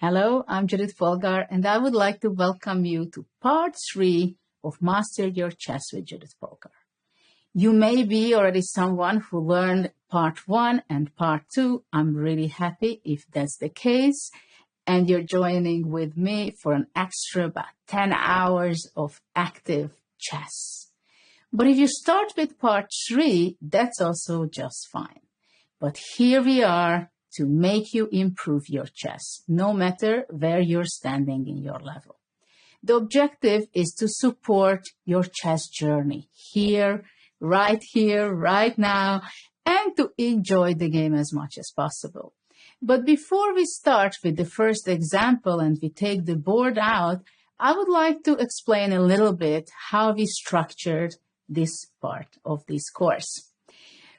Hello, I'm Judit Polgar, and I would like to welcome you to part 3 of Master Your Chess with Judit Polgar. You may be already someone who learned part 1 and part 2. I'm really happy if that's the case, and you're joining with me for an extra about 10 hours of active chess. But if you start with part 3, that's also just fine. But here we are to make you improve your chess, no matter where you're standing in your level. The objective is to support your chess journey here, right now, and to enjoy the game as much as possible. But before we start with the first example and we take the board out, I would like to explain a little bit how we structured this part of this course.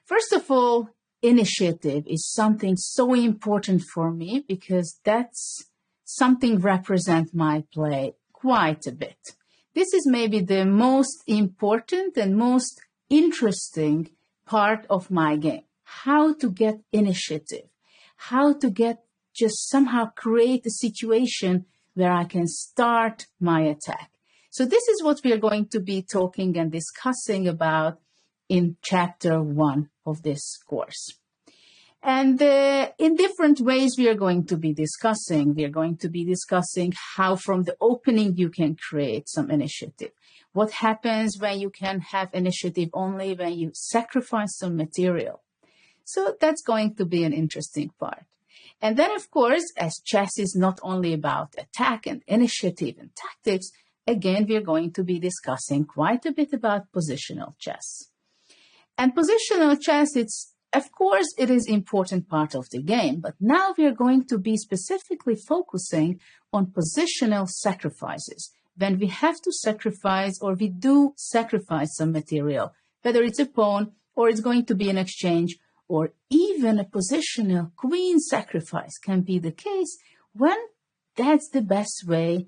First of all, initiative is something so important for me because that's something represents my play quite a bit. This is maybe the most important and most interesting part of my game. How to get initiative. How to just somehow create a situation where I can start my attack. So this is what we are going to be talking and discussing about in chapter 1 of this course. And in different ways we are going to be discussing. We are going to be discussing how from the opening you can create some initiative. What happens when you can have initiative only when you sacrifice some material. So that's going to be an interesting part. And then, of course, as chess is not only about attack and initiative and tactics, again, we are going to be discussing quite a bit about positional chess. And positional chess, of course, it is an important part of the game, but now we are going to be specifically focusing on positional sacrifices. When we have to sacrifice or we do sacrifice some material, whether it's a pawn or it's going to be an exchange or even a positional queen sacrifice can be the case when that's the best way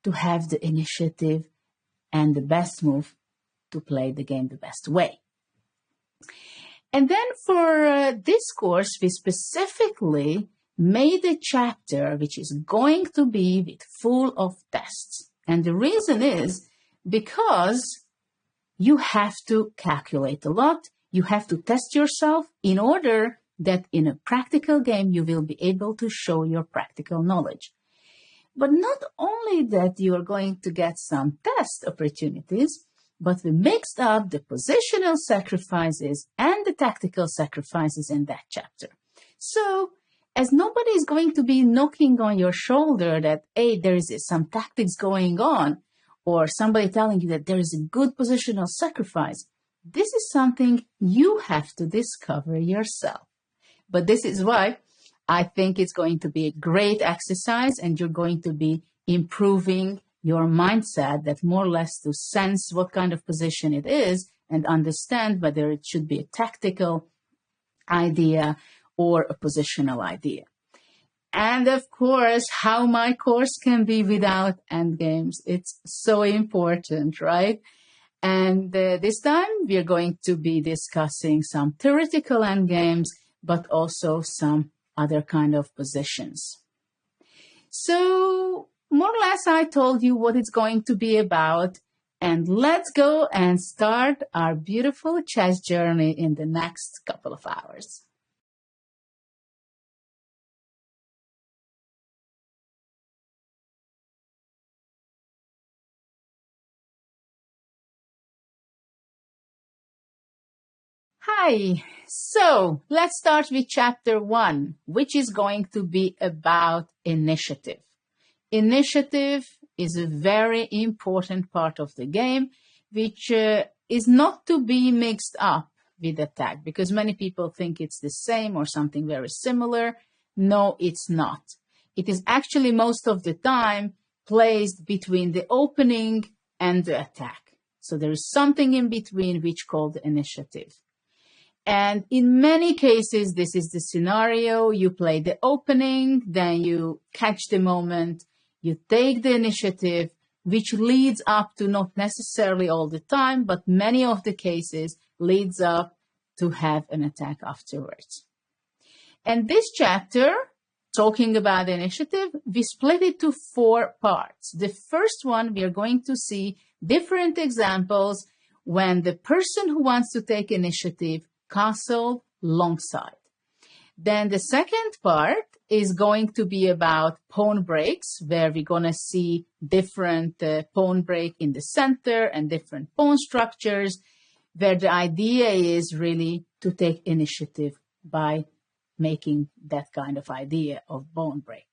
to have the initiative and the best move to play the game the best way. And then for this course, we specifically made a chapter which is going to be full of tests. And the reason is because you have to calculate a lot. You have to test yourself in order that in a practical game, you will be able to show your practical knowledge. But not only that you are going to get some test opportunities, but we mixed up the positional sacrifices and the tactical sacrifices in that chapter. So, as nobody is going to be knocking on your shoulder that, hey, there is some tactics going on, or somebody telling you that there is a good positional sacrifice, this is something you have to discover yourself. But this is why I think it's going to be a great exercise and you're going to be improving your mindset that more or less to sense what kind of position it is and understand whether it should be a tactical idea or a positional idea. And of course, how my course can be without endgames. It's so important, right? And this time we are going to be discussing some theoretical endgames, but also some other kind of positions. So more or less, I told you what it's going to be about, and let's go and start our beautiful chess journey in the next couple of hours. Hi, so let's start with chapter 1, which is going to be about initiative. Initiative is a very important part of the game, which is not to be mixed up with attack, because many people think it's the same or something very similar. No, it's not. It is actually most of the time placed between the opening and the attack. So there is something in between which called the initiative. And in many cases, this is the scenario. You play the opening, then you catch the moment, you take the initiative, which leads up to not necessarily all the time, but many of the cases leads up to have an attack afterwards. And this chapter talking about initiative, we split it to 4 parts. The first one, we are going to see different examples when the person who wants to take initiative castled long side. Then the second part is going to be about pawn breaks, where we're going to see different pawn break in the center and different pawn structures, where the idea is really to take initiative by making that kind of idea of pawn break.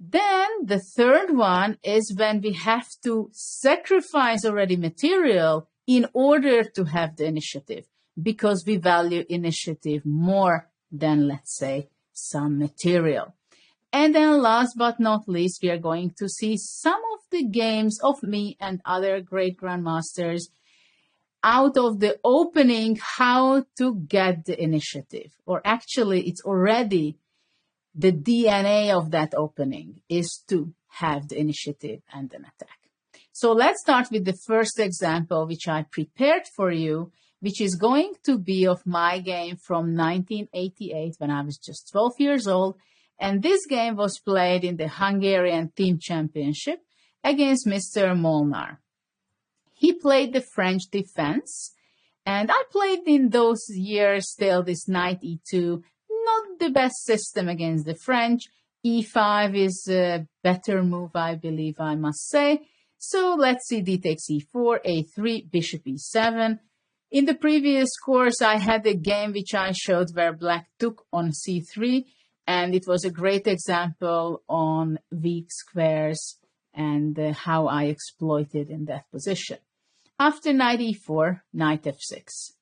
Then the third one is when we have to sacrifice already material in order to have the initiative, because we value initiative more than, let's say, some material. And then last but not least, we are going to see some of the games of me and other great grandmasters out of the opening, how to get the initiative. Or actually, it's already the DNA of that opening is to have the initiative and an attack. So let's start with the first example, which I prepared for you, which is going to be of my game from 1988 when I was just 12 years old. And this game was played in the Hungarian Team Championship against Mr. Molnar. He played the French defense, and I played in those years still this knight e2. Not the best system against the French. e5 is a better move, I believe I must say. So let's see, d takes e4, a3, bishop e7. In the previous course, I had a game which I showed where black took on c3, and it was a great example on weak squares and how I exploited in that position. After knight e4, knight f6.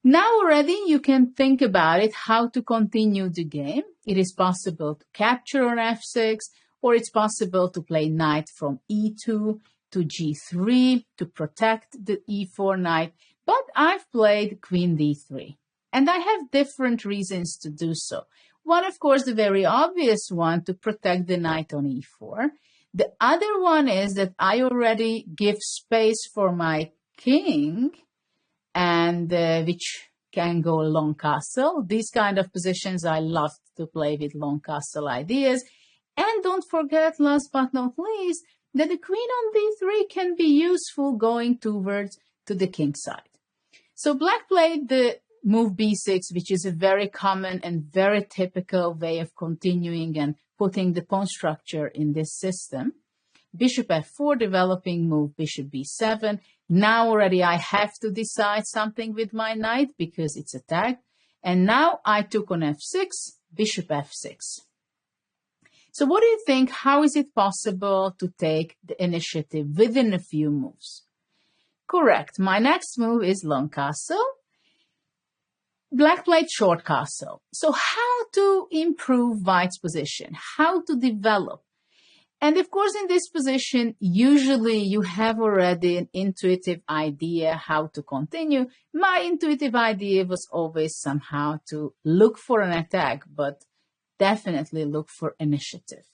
Now already you can think about it, how to continue the game. It is possible to capture on f6, or it's possible to play knight from e2 to g3 to protect the e4 knight. But I've played queen d3, and I have different reasons to do so. One, of course, the very obvious one, to protect the knight on e4. The other one is that I already give space for my king, and which can go long castle. These kind of positions I love to play with long castle ideas. And don't forget, last but not least, that the queen on d3 can be useful going towards to the king side. So black played the move b6, which is a very common and very typical way of continuing and putting the pawn structure in this system. Bishop f4, developing move bishop b7. Now already I have to decide something with my knight because it's attacked. And now I took on f6, bishop f6. So what do you think? How is it possible to take the initiative within a few moves? Correct. My next move is long castle. Black played short castle. So how to improve white's position? How to develop? And of course, in this position, usually you have already an intuitive idea how to continue. My intuitive idea was always somehow to look for an attack, but definitely look for initiative.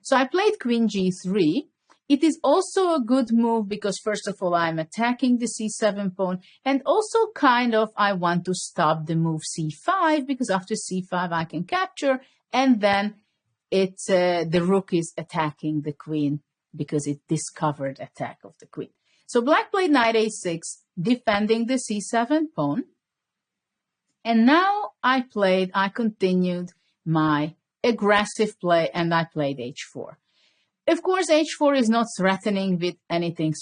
So I played queen g3. It is also a good move because, first of all, I'm attacking the c7 pawn, and also kind of I want to stop the move c5 because after c5 I can capture, and then the rook is attacking the queen because it discovered attack of the queen. So black played knight a6, defending the c7 pawn. And now I continued my aggressive play, and I played h4. Of course, h4 is not threatening with anything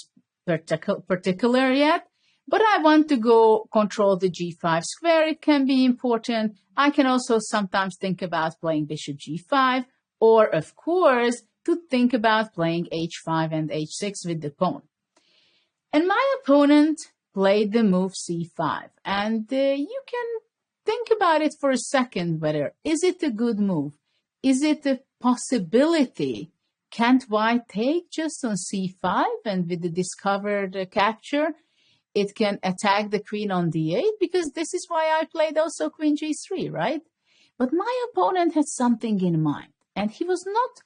particular yet, but I want to go control the g5 square. It can be important. I can also sometimes think about playing bishop g5, or of course, to think about playing h5 and h6 with the pawn. And my opponent played the move c5, and you can think about it for a second whether is it a good move? Is it a possibility? Can't white take just on c5, and with the discovered capture, it can attack the queen on d8? Because this is why I played also queen g3, right? But my opponent had something in mind, and he was not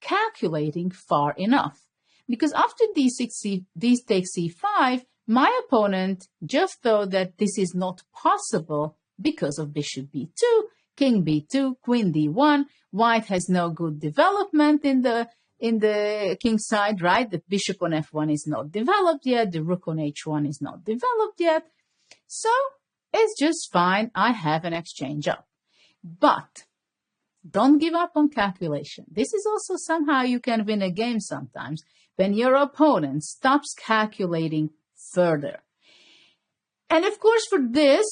calculating far enough. Because after d6, d takes c5, my opponent just thought that this is not possible because of bishop b2, king b2, queen d1. White has no good development in the king side, right? The bishop on f1 is not developed yet. The rook on h1 is not developed yet. So it's just fine. I have an exchange up. But don't give up on calculation. This is also somehow you can win a game sometimes when your opponent stops calculating further. And of course, for this,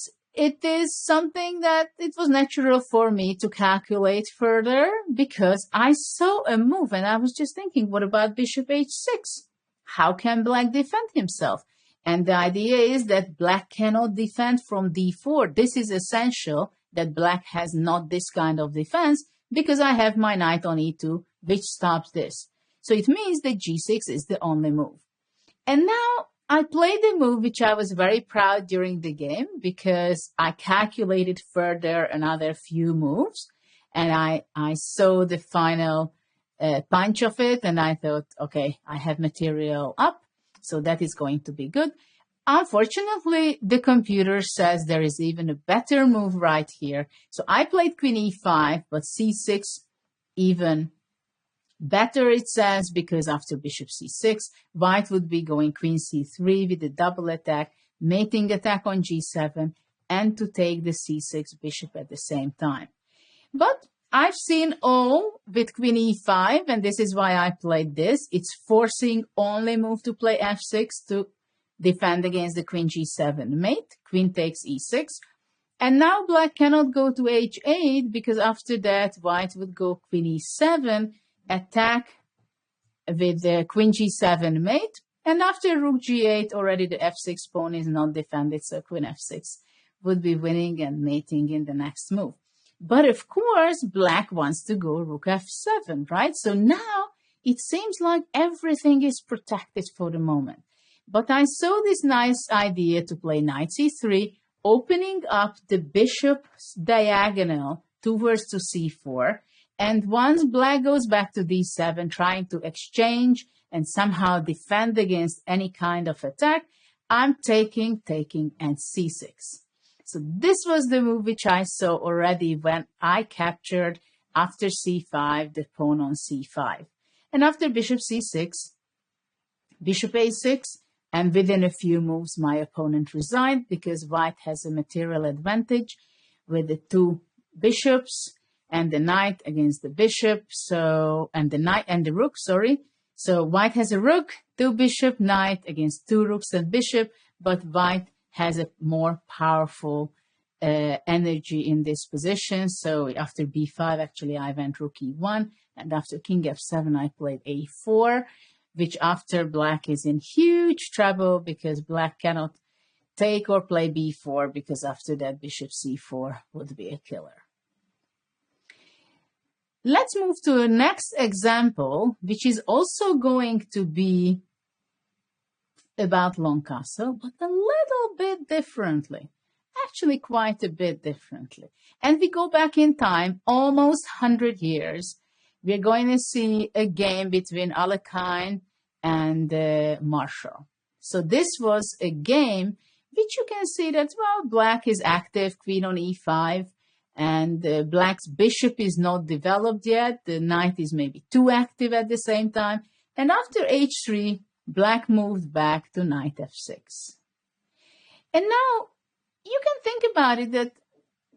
it is something that it was natural for me to calculate further because I saw a move and I was just thinking, what about bishop h6? How can black defend himself? And the idea is that black cannot defend from d4. This is essential that black has not this kind of defense because I have my knight on e2, which stops this. So it means that g6 is the only move. And now I played a move which I was very proud during the game because I calculated further another few moves and I saw the final punch of it and I thought, okay, I have material up, so that is going to be good. Unfortunately, the computer says there is even a better move right here. So I played queen e5, but c6 even better, it says, because after bishop c6, white would be going queen c3 with a double attack, mating attack on g7, and to take the c6 bishop at the same time. But I've seen all with queen e5, and this is why I played this. It's forcing only move to play f6 to defend against the queen g7 mate. Queen takes e6. And now black cannot go to h8 because after that white would go queen e7, attack with the queen g7 mate, and after rook g8 already the f6 pawn is not defended, so queen f6 would be winning and mating in the next move. But of course black wants to go rook f7, right? So now it seems like everything is protected for the moment. But I saw this nice idea to play knight c3, opening up the bishop's diagonal towards to c4. And once black goes back to d7, trying to exchange and somehow defend against any kind of attack, I'm taking, and c6. So this was the move which I saw already when I captured, after c5, the pawn on c5. And after bishop c6, bishop a6, and within a few moves, my opponent resigned because white has a material advantage with the two bishops and the knight against the bishop, and the rook, sorry. So white has a rook, two bishop, knight against two rooks and bishop, but white has a more powerful energy in this position. So after b5, actually, I went rook e1, and after king f7, I played a4, which after black is in huge trouble because black cannot take or play b4 because after that bishop c4 would be a killer. Let's move to a next example, which is also going to be about long castle, but a little bit differently. Actually, quite a bit differently. And we go back in time, almost 100 years. We're going to see a game between Alekhine and Marshall. So this was a game which you can see that, well, black is active, queen on e5, and black's bishop is not developed yet. The knight is maybe too active at the same time. And after h3, black moved back to knight f6. And now you can think about it that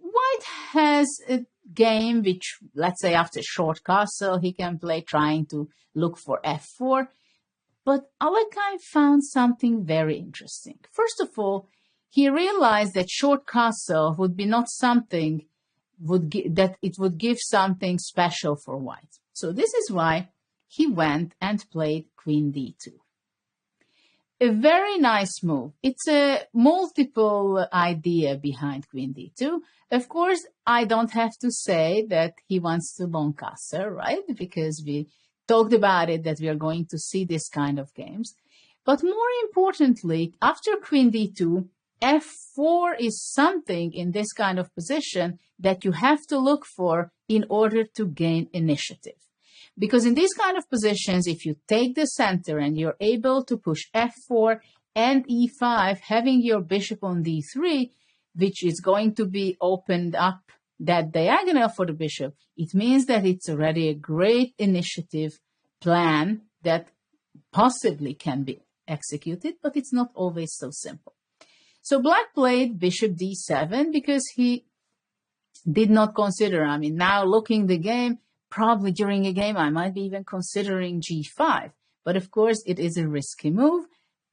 white has a game which, let's say after short castle, he can play trying to look for f4. But Alekhine found something very interesting. First of all, he realized that short castle would be not something that it would give something special for white. So this is why he went and played queen d2. A very nice move. It's a multiple idea behind queen d2. Of course, I don't have to say that he wants to long castle, right? Because we talked about it, that we are going to see this kind of games. But more importantly, after queen d2, f4 is something in this kind of position that you have to look for in order to gain initiative. Because in these kind of positions, if you take the center and you're able to push f4 and e5, having your bishop on d3, which is going to be opened up that diagonal for the bishop, it means that it's already a great initiative plan that possibly can be executed, but it's not always so simple. So black played bishop d7 because he did not consider, now looking the game, probably during a game, I might be even considering g5. But of course, it is a risky move,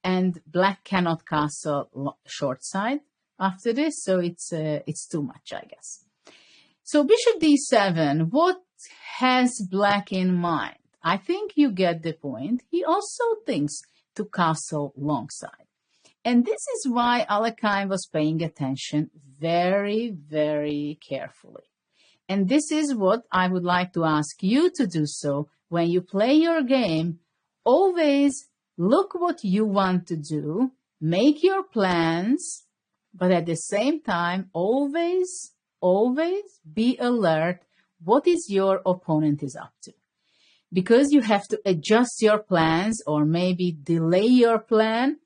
and black cannot castle short side after this, so it's too much, I guess. So bishop d7, what has black in mind? I think you get the point. He also thinks to castle long side. And this is why Alekhine was paying attention very, very carefully. And this is what I would like to ask you to do so when you play your game. Always look what you want to do, make your plans, but at the same time, always be alert what is your opponent is up to. Because you have to adjust your plans or maybe delay your plan,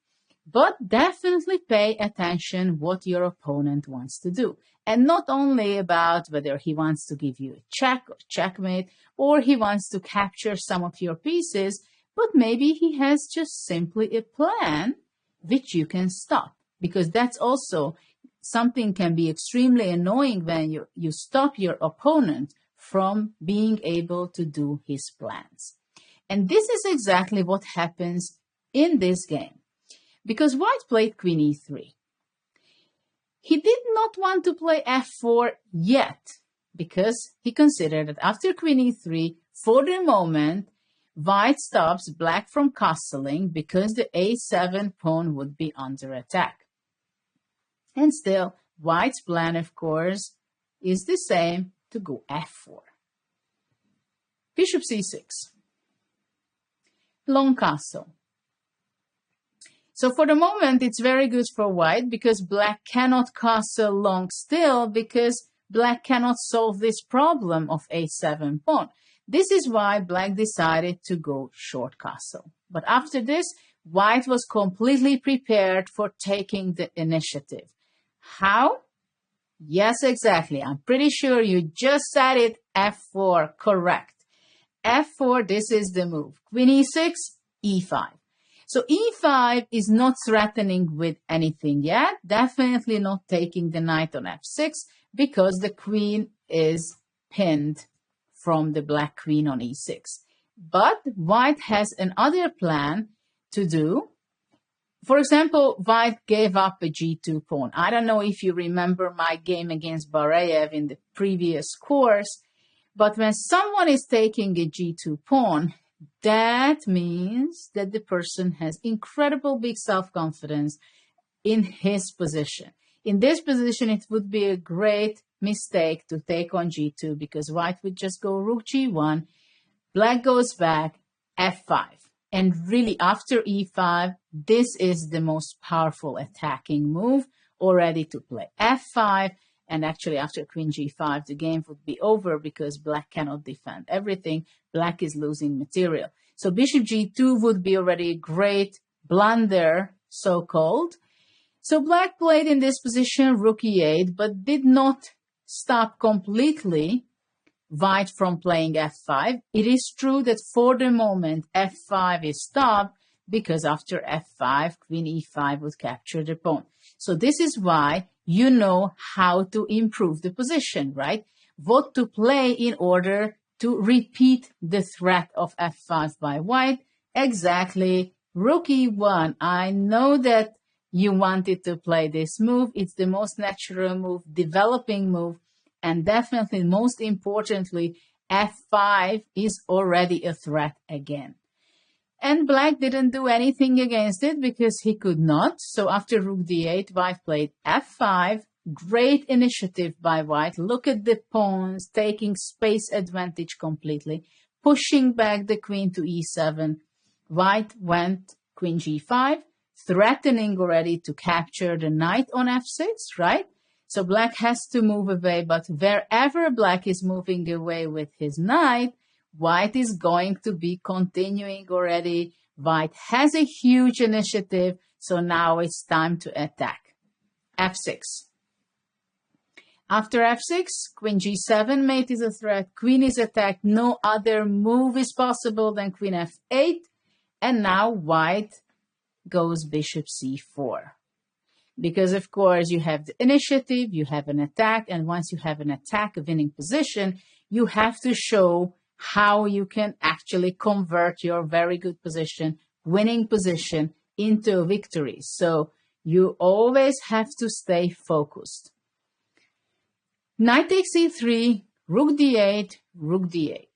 but definitely pay attention what your opponent wants to do. And not only about whether he wants to give you a check or checkmate, or he wants to capture some of your pieces, but maybe he has just simply a plan which you can stop. Because that's also something can be extremely annoying when you stop your opponent from being able to do his plans. And this is exactly what happens in this game. Because white played queen e3. He did not want to play f4 yet, because he considered that after queen e3, for the moment, white stops black from castling because the a7 pawn would be under attack. And still, white's plan, of course, is the same, to go f4. Bishop c6. Long castle. So for the moment, it's very good for white because black cannot castle long still because black cannot solve this problem of a7 pawn. This is why black decided to go short castle. But after this, white was completely prepared for taking the initiative. How? Yes, exactly. I'm pretty sure you just said it. f4, correct. f4, this is the move. Queen e6, e5. So e5 is not threatening with anything yet, definitely not taking the knight on f6 because the queen is pinned from the black queen on e6. But white has another plan to do. For example, white gave up a g2 pawn. I don't know if you remember my game against Bareyev in the previous course, but when someone is taking a g2 pawn, that means that the person has incredible big self-confidence in his position. In this position, it would be a great mistake to take on g2 because white would just go rook g1, black goes back, f5. And really, after e5, this is the most powerful attacking move already to play f5. And actually, after queen g5, the game would be over because black cannot defend everything. Black is losing material. So bishop g2 would be already a great blunder, so-called. So black played in this position rook e8, but did not stop completely white from playing f5. It is true that for the moment, f5 is stopped because after f5, queen e5 would capture the pawn. So this is why you know how to improve the position, right? What to play in order to repeat the threat of f5 by white. Exactly, rook e1. I know that you wanted to play this move. It's the most natural move, developing move, and definitely most importantly, f5 is already a threat again. And black didn't do anything against it because he could not. So after rook d8, white played f5. Great initiative by white. Look at the pawns taking space advantage completely, pushing back the queen to e7. White went queen g5, threatening already to capture the knight on f6, right? So black has to move away, but wherever black is moving away with his knight, white is going to be continuing already. White has a huge initiative, so now it's time to attack. f6. After f6, queen g7, mate is a threat, queen is attacked, no other move is possible than queen f8, and now white goes bishop c4. Because, of course, you have the initiative, you have an attack, and once you have an attack, a winning position, you have to show how you can actually convert your very good position, winning position, into a victory. So you always have to stay focused. Knight takes e3, rook d8, rook d8.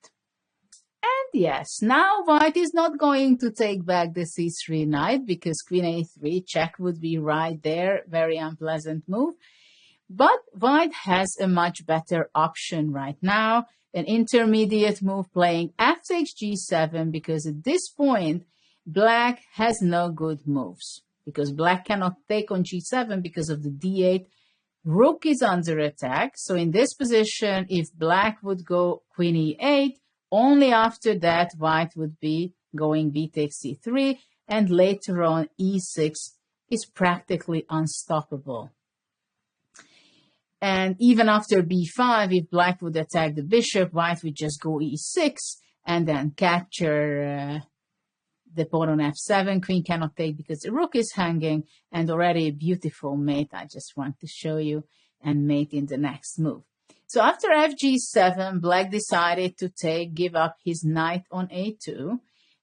And yes, now white is not going to take back the c3 knight because queen a3 check would be right there, very unpleasant move. But white has a much better option right now, an intermediate move playing f takes g7, because at this point, black has no good moves, because black cannot take on g7 because of the d8. Rook is under attack, so in this position, if black would go queen e8, only after that white would be going b takes c3, and later on e6 is practically unstoppable. And even after b5, if black would attack the bishop, white would just go e6 and then capture the pawn on f7. Queen cannot take because the rook is hanging, and already a beautiful mate I just want to show you, and mate in the next move. So after fg7, black decided to give up his knight on a2,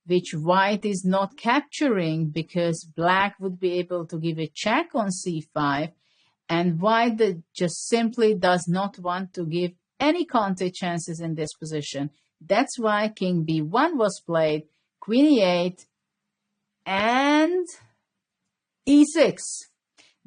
which white is not capturing because black would be able to give a check on c5, and white just simply does not want to give any counter chances in this position. That's why king b1 was played, queen e8, and e6.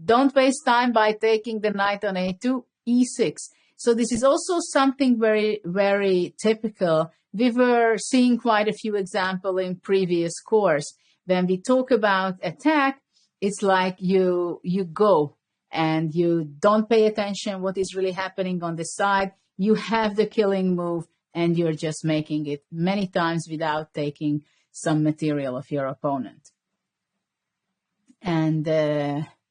Don't waste time by taking the knight on a2, e6. So this is also something very, very typical. We were seeing quite a few examples in previous course. When we talk about attack, it's like you go and you don't pay attention what is really happening on the side. You have the killing move and you're just making it many times without taking some material of your opponent. And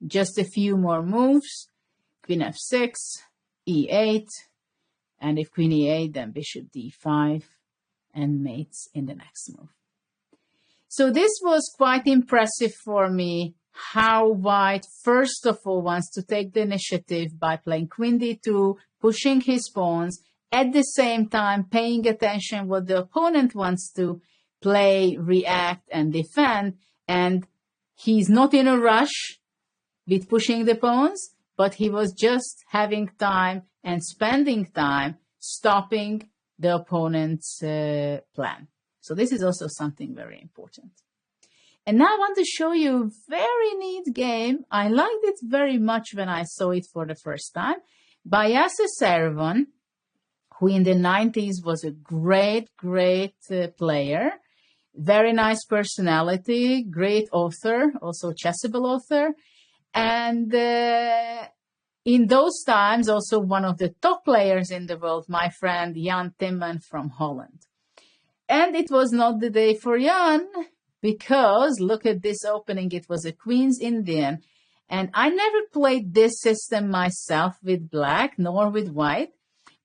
just a few more moves. Queen f6, e8, and if queen e8, then bishop d5, and mates in the next move. So this was quite impressive for me, how white first of all wants to take the initiative by playing queen d2, pushing his pawns, at the same time paying attention what the opponent wants to play, react, and defend, and he's not in a rush with pushing the pawns, but he was just having time and spending time stopping the opponent's plan. So this is also something very important. And now I want to show you a very neat game. I liked it very much when I saw it for the first time, by Yasser Seirawan, who in the 90s was a great player. Very nice personality, great author, also chessable author. And in those times, also one of the top players in the world, my friend Jan Timman from Holland. And it was not the day for Jan, because look at this opening. It was a Queen's Indian. And I never played this system myself with black, nor with white.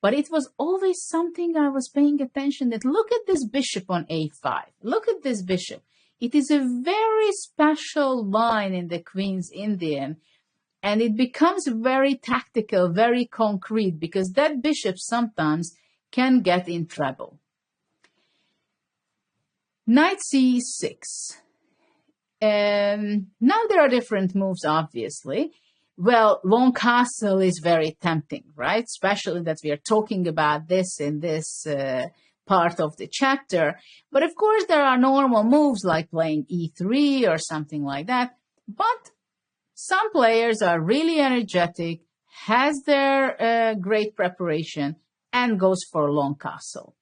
But it was always something I was paying attention that look at this bishop on a5. Look at this bishop. It is a very special line in the Queen's Indian, and it becomes very tactical, very concrete, because that bishop sometimes can get in trouble. Knight c6. Now there are different moves, obviously. Well, long castle is very tempting, right? Especially that we are talking about this in this part of the chapter. But of course, there are normal moves like playing e3 or something like that. But some players are really energetic, has their great preparation, and goes for long castle.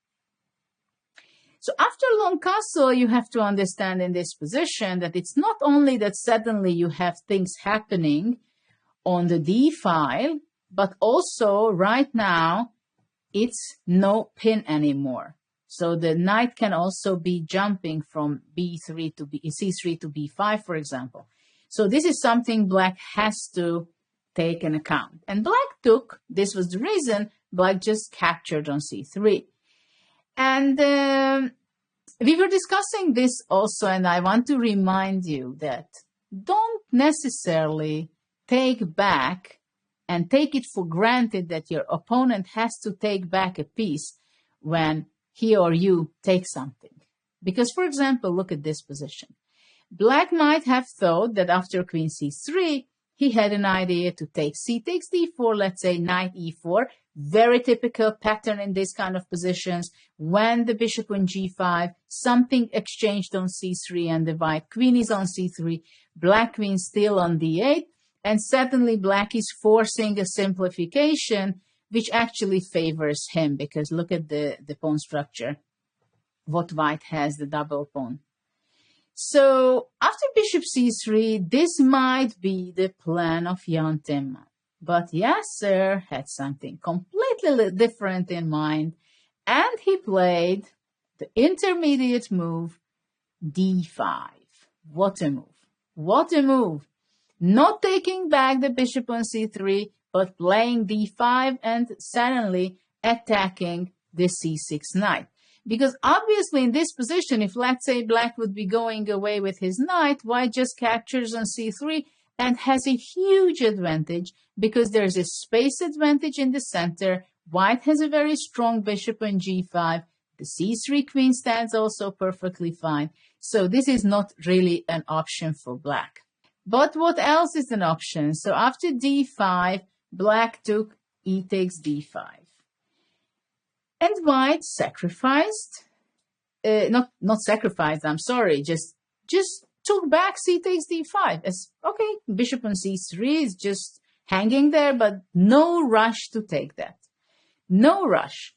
So after long castle, you have to understand in this position that it's not only that suddenly you have things happening on the d file, but also right now it's no pin anymore. So the knight can also be jumping from b3 to c3 to b5, for example. So this is something black has to take an account. And black took, this was the reason, black just captured on c3. And we were discussing this also, and I want to remind you that don't necessarily take back and take it for granted that your opponent has to take back a piece when he or you take something. Because, for example, look at this position. Black might have thought that after queen c3, he had an idea to take c takes d4, let's say knight e4, very typical pattern in this kind of positions. When the bishop on g5, something exchanged on c3 and the white queen is on c3, black queen still on d8, and suddenly black is forcing a simplification, which actually favors him, because look at the pawn structure, what white has, the double pawn. So after bishop c3, this might be the plan of Jan Timman. But Yasser had something completely different in mind, and he played the intermediate move, d5. What a move. What a move. Not taking back the bishop on c3, but playing d5 and suddenly attacking the c6 knight. Because obviously in this position, if let's say black would be going away with his knight, white just captures on c3 and has a huge advantage because there's a space advantage in the center. White has a very strong bishop on g5. The c3 queen stands also perfectly fine. So this is not really an option for black. But what else is an option? So after d5, black took e takes d5. And white sacrificed, not sacrificed, I'm sorry, just took back c takes d5. As, okay, bishop on c3 is just hanging there, but no rush to take that. No rush.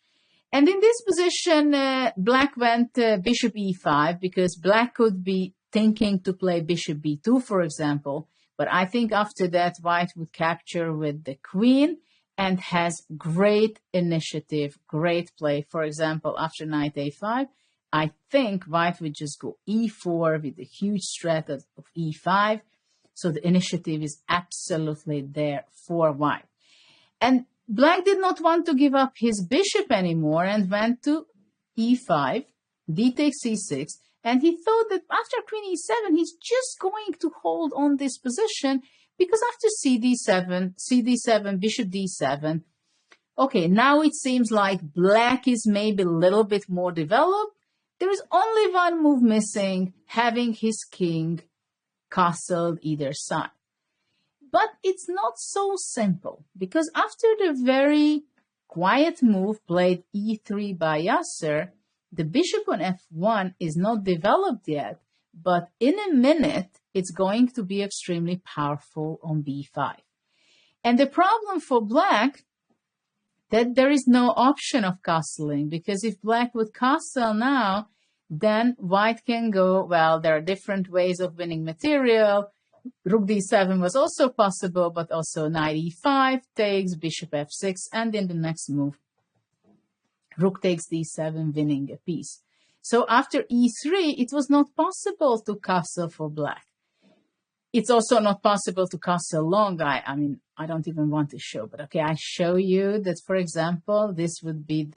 And in this position, black went bishop e5 because black could be thinking to play bishop b2, for example. But I think after that, white would capture with the queen and has great initiative, great play. For example, after knight a5, I think white would just go e4 with a huge threat of e5. So the initiative is absolutely there for white. And black did not want to give up his bishop anymore and went to e5, d takes c6. And he thought that after queen e7, he's just going to hold on this position because after cd7, bishop d7, okay, now it seems like black is maybe a little bit more developed. There is only one move missing, having his king castled either side. But it's not so simple, because after the very quiet move played e3 by Yasser, the bishop on f1 is not developed yet, but in a minute, it's going to be extremely powerful on b5. And the problem for black, that there is no option of castling, because if black would castle now, then white can go, well, there are different ways of winning material. Rook d7 was also possible, but also knight e5 takes, bishop f6, and in the next move, rook takes d7, winning a piece. So after e3, it was not possible to castle for black. It's also not possible to castle long. I mean, I don't even want to show, but okay, I show you that, for example, this would be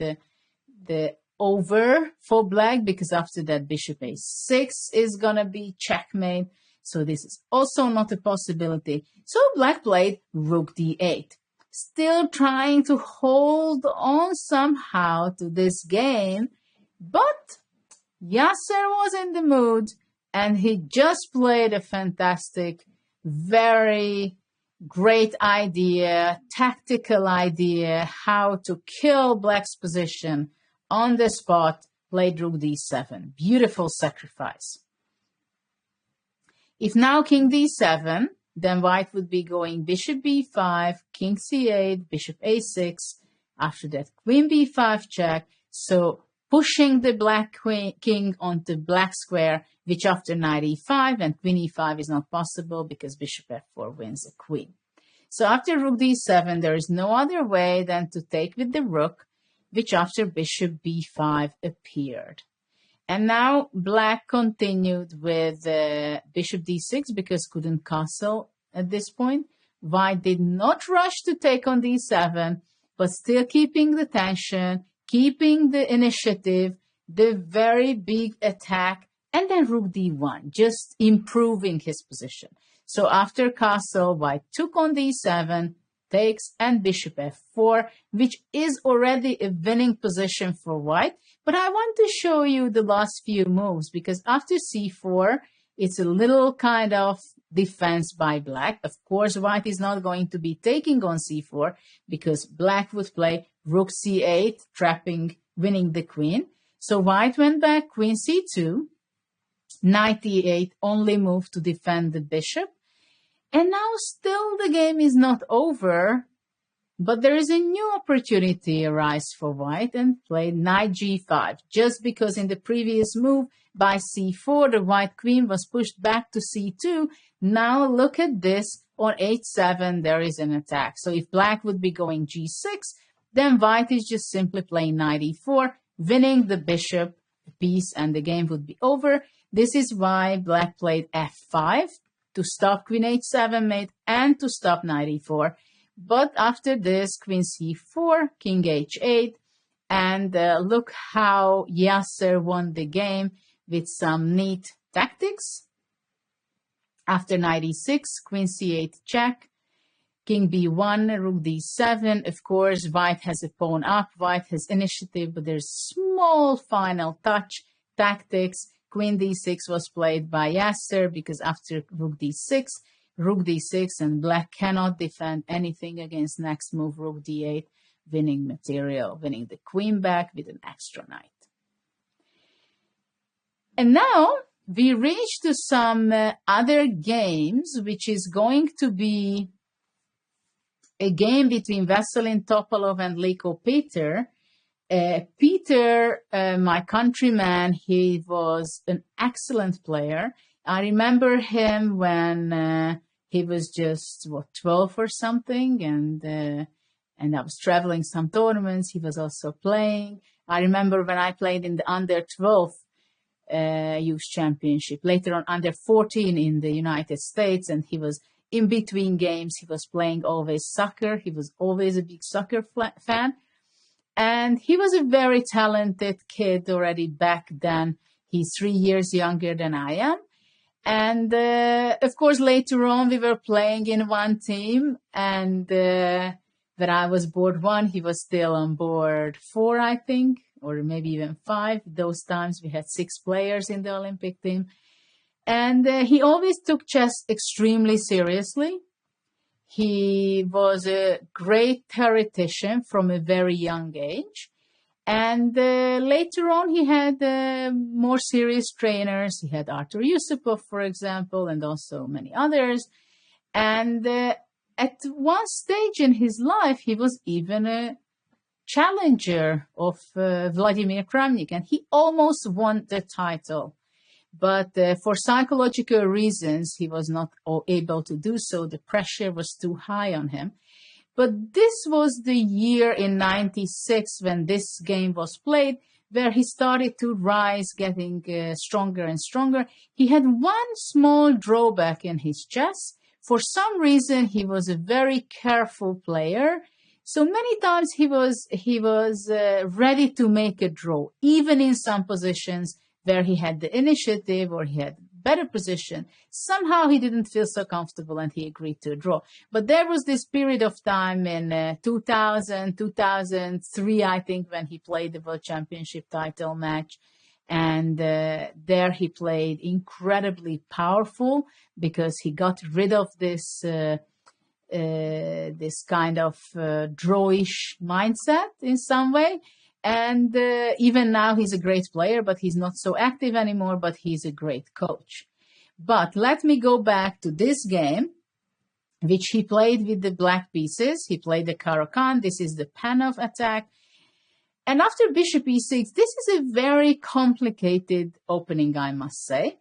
the over for black, because after that bishop a6 is going to be checkmate. So this is also not a possibility. So black played rook d8, still trying to hold on somehow to this game, but Yasser was in the mood, and he just played a fantastic, very great idea, tactical idea, how to kill black's position on the spot, played rook d7. Beautiful sacrifice. If now king d7, then white would be going bishop b5, king c8, bishop a6, after that queen b5 check, so pushing the black king onto black square, which after knight e5 and queen e5 is not possible because bishop f4 wins a queen. So after rook d7, there is no other way than to take with the rook, which after bishop b5 appeared. And now black continued with bishop d6 because couldn't castle at this point. White did not rush to take on d7, but still keeping the tension, keeping the initiative, the very big attack, and then rook d1, just improving his position. So after castle, White took on d7, takes, and bishop f4, which is already a winning position for White. But I want to show you the last few moves, because after c4, it's a little kind of defense by Black. Of course, White is not going to be taking on c4, because Black would play rook c8, trapping, winning the queen. So White went back, queen c2, knight e8, only move to defend the bishop. And now still the game is not over, but there is a new opportunity arise for White and played knight g5, just because in the previous move by c4, the White queen was pushed back to c2. Now look at this, on h7 there is an attack. So if Black would be going g6, then White is just simply playing knight e4, winning the bishop, the piece, and the game would be over. This is why Black played f5, to stop queen h7 mate and to stop knight e4. But after this, queen c4, king h8, and look how Yasser won the game with some neat tactics. After knight e6, queen c8 check, king b1, rook d7. Of course, White has a pawn up, White has initiative, but there's small final touch tactics. Queen d6 was played by Yasser, because after rook d6, and Black cannot defend anything against next move, rook d8, winning material, winning the queen back with an extra knight. And now we reach to some other games, which is going to be a game between Vasilin Topalov and Liko Peter. Peter, my countryman, he was an excellent player. I remember him when he was just, 12 or something, and I was traveling some tournaments. He was also playing. I remember when I played in the under 12 youth championship, later on under 14 in the United States, and he was in between games. He was playing always soccer. He was always a big soccer fan. And he was a very talented kid already back then. He's 3 years younger than I am. And of course, later on, we were playing in one team. And when I was board 1, he was still on board 4, I think, or maybe even 5. Those times we had 6 players in the Olympic team. And he always took chess extremely seriously. He was a great theoretician from a very young age. And later on, he had more serious trainers. He had Artur Yusupov, for example, and also many others. And at one stage in his life, he was even a challenger of Vladimir Kramnik, and he almost won the title. But for psychological reasons, he was not able to do so. The pressure was too high on him. But this was the year in 96 when this game was played, where he started to rise, getting stronger and stronger. He had one small drawback in his chess. For some reason, he was a very careful player. So many times he was ready to make a draw, even in some positions where he had the initiative or he had better position. Somehow he didn't feel so comfortable and he agreed to a draw. But there was this period of time in 2000, 2003, I think, when he played the World Championship title match. And there he played incredibly powerful because he got rid of this kind of drawish mindset in some way. And even now he's a great player, but he's not so active anymore, but he's a great coach. But let me go back to this game, which he played with the black pieces. He played the Caro-Kann. This is the Panov attack. And after bishop e6, this is a very complicated opening, I must say.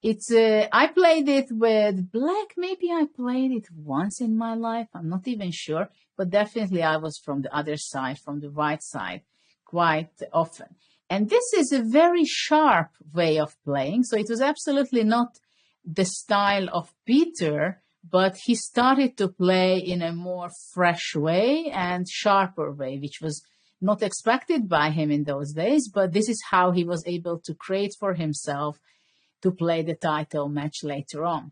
It's I played it with black. Maybe I played it once in my life. I'm not even sure, but definitely I was from the other side, from the white side, quite often. And this is a very sharp way of playing. So it was absolutely not the style of Peter, but he started to play in a more fresh way and sharper way, which was not expected by him in those days, but this is how he was able to create for himself to play the title match later on.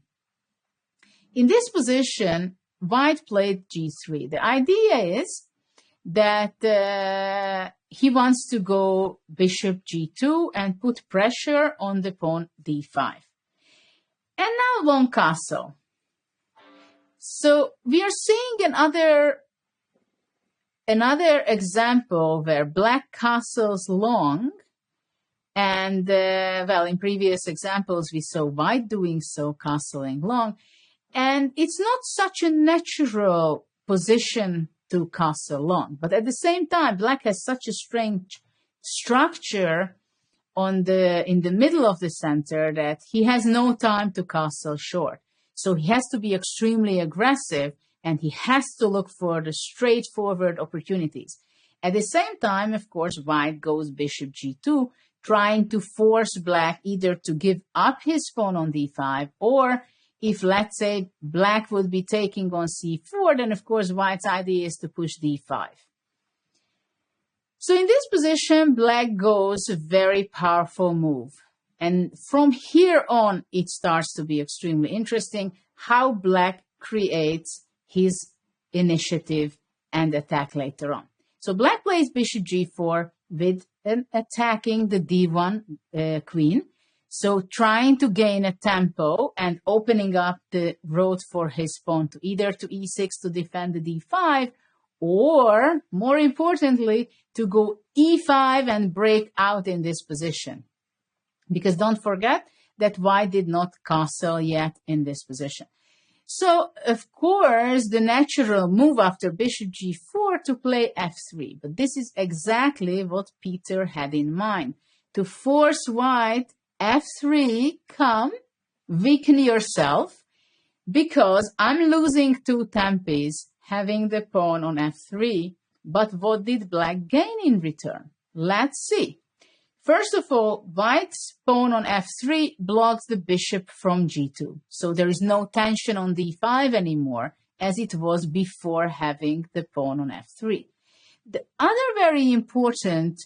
In this position, White played g3. The idea is that he wants to go bishop g2 and put pressure on the pawn d5. And now long castle. So we are seeing another example where black castles long, and well, in previous examples we saw white doing so, castling long, and it's not such a natural position to castle long, but at the same time black has such a strange structure in the middle of the center that he has no time to castle short. So he has to be extremely aggressive, and he has to look for the straightforward opportunities. At the same time, of course, white goes bishop g2, trying to force black either to give up his pawn on d5, or if, let's say, black would be taking on c4, then, of course, white's idea is to push d5. So in this position, black goes a very powerful move. And from here on, it starts to be extremely interesting how black creates his initiative and attack later on. So black plays bishop g4 with attacking the d1 queen. So trying to gain a tempo and opening up the road for his pawn to either to e6 to defend the d5, or more importantly, to go e5 and break out in this position. Because don't forget that white did not castle yet in this position. So, of course, the natural move after bishop g4 to play f3. But this is exactly what Peter had in mind. To force white f3, come, weaken yourself, because I'm losing two tempes having the pawn on f3. But what did black gain in return? Let's see. First of all, white's pawn on f3 blocks the bishop from g2. So there is no tension on d5 anymore, as it was before having the pawn on f3. The other very important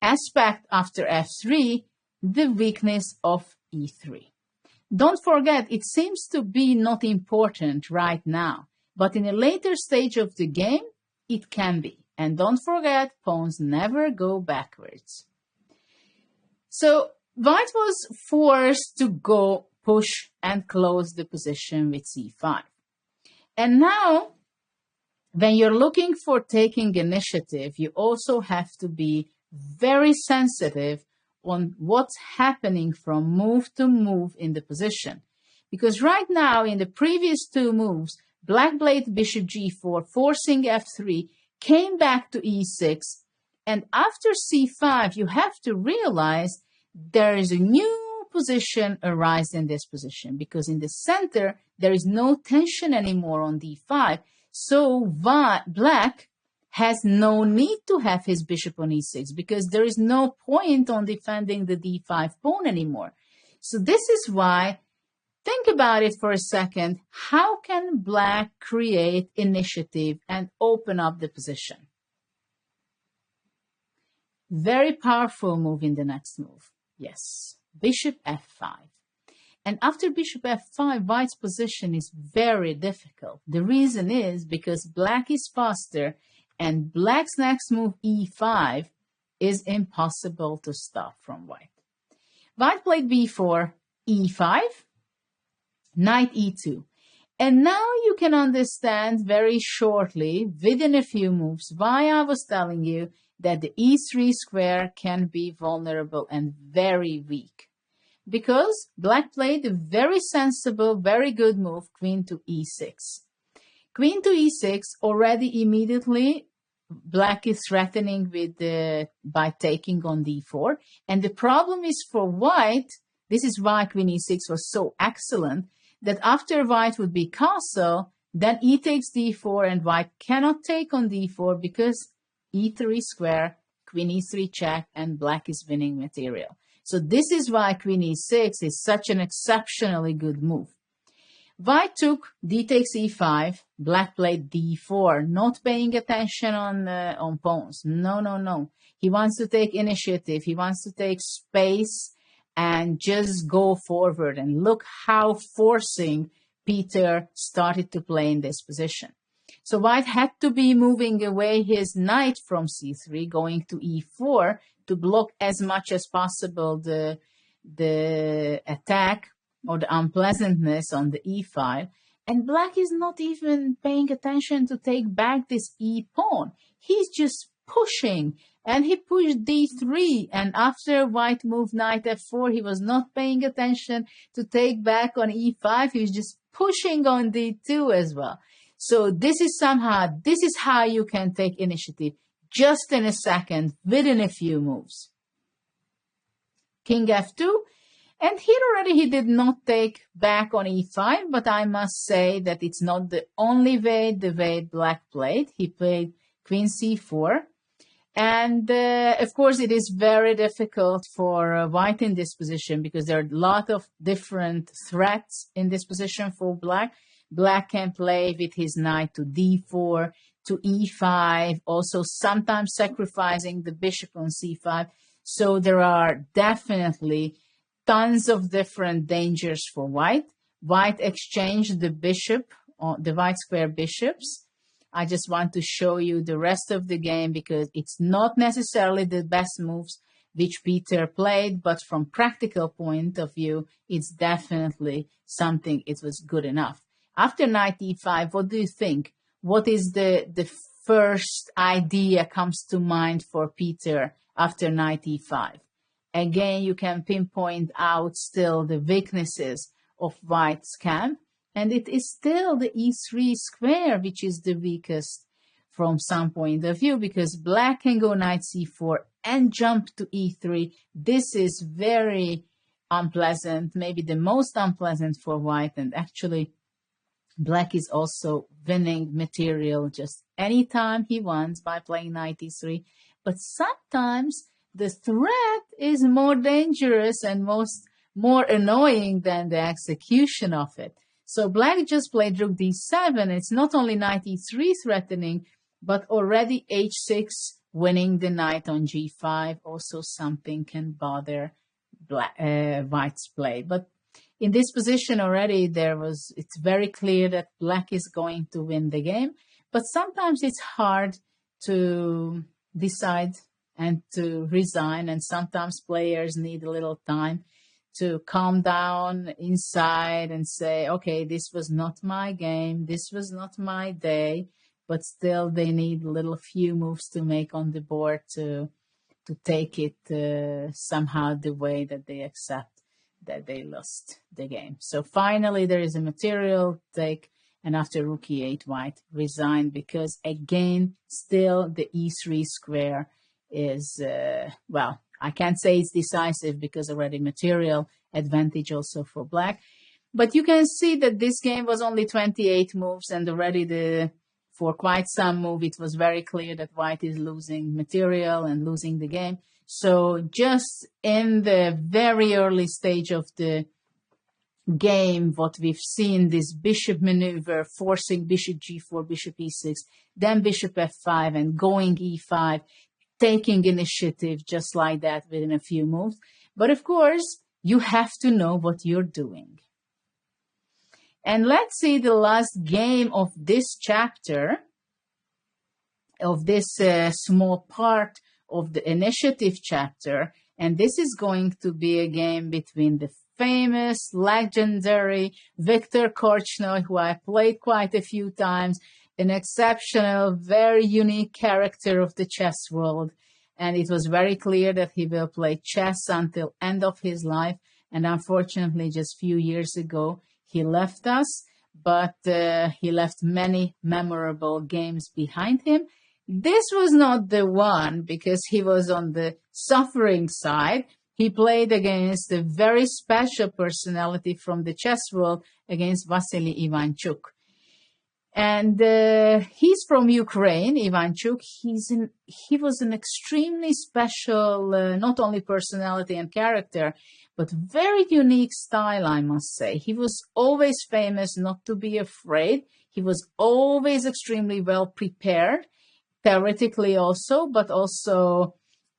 aspect after f3, the weakness of e3. Don't forget, it seems to be not important right now, but in a later stage of the game, it can be. And don't forget, pawns never go backwards. So white was forced to go push and close the position with c5. And now, when you're looking for taking initiative, you also have to be very sensitive on what's happening from move to move in the position. Because right now, in the previous two moves, black played bishop g4, forcing f3, came back to e6, and after c5, you have to realize there is a new position arise in this position, because in the center, there is no tension anymore on d5. So black has no need to have his bishop on e6, because there is no point on defending the d5 pawn anymore. So this is why, think about it for a second, how can black create initiative and open up the position? Very powerful move in the next move. Yes, bishop f5. And after bishop f5, white's position is very difficult. The reason is because black is faster, and black's next move, e5, is impossible to stop from white. White played b4, e5, knight e2. And now you can understand very shortly, within a few moves, why I was telling you that the e3 square can be vulnerable and very weak. Because black played a very sensible, very good move, queen to e6. Queen to e6, already immediately, black is threatening with by taking on d4. And the problem is for white, this is why queen e6 was so excellent, that after white would be castle, then e takes d4, and white cannot take on d4 because e3 square, queen e3 check, and black is winning material. So this is why queen e6 is such an exceptionally good move. White took d takes e5, black played d4, not paying attention on pawns. No, no, no. He wants to take initiative. He wants to take space and just go forward. And look how forcing Peter started to play in this position. So White had to be moving away his knight from c3, going to e4 to block as much as possible the attack or the unpleasantness on the e file. And black is not even paying attention to take back this e pawn. He's just pushing, and he pushed d3, and after white moved knight f4, he was not paying attention to take back on e5. He was just pushing on d2 as well. So this is how you can take initiative just in a second, within a few moves. King f2. And here already he did not take back on e5, but I must say that it's not the only way the way black played. He played queen c4. And of course, it is very difficult for white in this position because there are a lot of different threats in this position for black. Black can play with his knight to d4, to e5, also sometimes sacrificing the bishop on c5. So there are definitely tons of different dangers for white. White exchanged the bishop, the white square bishops. I just want to show you the rest of the game because it's not necessarily the best moves which Peter played, but from practical point of view, it's definitely something, it was good enough. After knight e5, what do you think? What is the first idea comes to mind for Peter after knight e5? Again, you can pinpoint out still the weaknesses of white's camp, and it is still the e3 square which is the weakest from some point of view, because black can go knight c4 and jump to e3. This is very unpleasant, maybe the most unpleasant for white, and actually black is also winning material just anytime he wants by playing knight e3, but sometimes the threat is more dangerous and more annoying than the execution of it. So black just played rook d7. It's not only knight e3 threatening, but already h6 winning the knight on g5. Also something can bother white's play. But in this position already, it's very clear that black is going to win the game. But sometimes it's hard to decide and to resign, and sometimes players need a little time to calm down inside and say, okay, this was not my game, this was not my day, but still they need a little few moves to make on the board to take it somehow the way that they accept that they lost the game. So finally there is a material take, and after rook e8, white resigned because again, still the e3 square is, well, I can't say it's decisive because already material advantage also for black. But you can see that this game was only 28 moves, and already for quite some move, it was very clear that white is losing material and losing the game. So just in the very early stage of the game, what we've seen, this bishop maneuver, forcing bishop g4, bishop e6, then bishop f5 and going e5, taking initiative just like that within a few moves. But of course, you have to know what you're doing. And let's see the last game of this chapter, of this small part of the initiative chapter. And this is going to be a game between the famous, legendary Viktor Korchnoi, who I played quite a few times, an exceptional, very unique character of the chess world. And it was very clear that he will play chess until end of his life. And unfortunately, just a few years ago, he left us, but he left many memorable games behind him. This was not the one because he was on the suffering side. He played against a very special personality from the chess world, against Vasily Ivanchuk. And he's from Ukraine, Ivanchuk. He was an extremely special, not only personality and character, but very unique style, I must say. He was always famous not to be afraid. He was always extremely well prepared, theoretically also, but also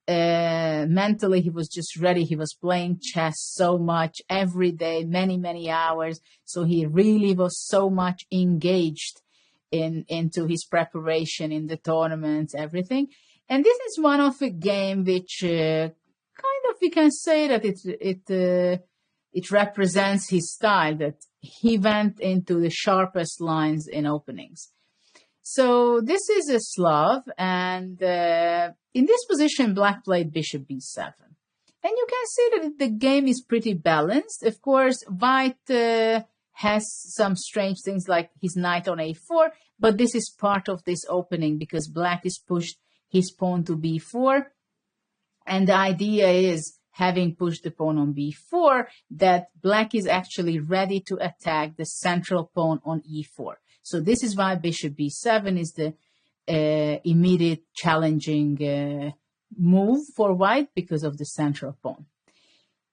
mentally he was just ready. He was playing chess so much every day, many, many hours. So he really was so much engaged into his preparation in the tournaments, everything. And this is one of a game which kind of, we can say that it represents his style, that he went into the sharpest lines in openings. So this is a Slav, and in this position, Black played Bishop b7. And you can see that the game is pretty balanced. Of course, White has some strange things like his knight on a4, but this is part of this opening because Black is pushed his pawn to b4. And the idea is, having pushed the pawn on b4, that Black is actually ready to attack the central pawn on e4. So this is why Bishop b7 is the immediate challenging move for White because of the central pawn.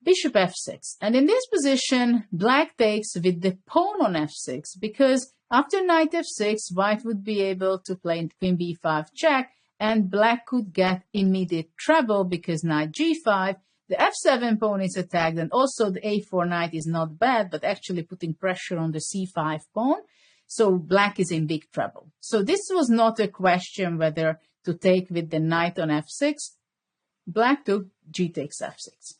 Bishop f6. And in this position, Black takes with the pawn on f6 because after knight f6, White would be able to play queen b5 check, and Black could get immediate treble because knight g5, the f7 pawn is attacked, and also the a4 knight is not bad, but actually putting pressure on the c5 pawn. So Black is in big trouble. So this was not a question whether to take with the knight on f6. Black took g takes f6.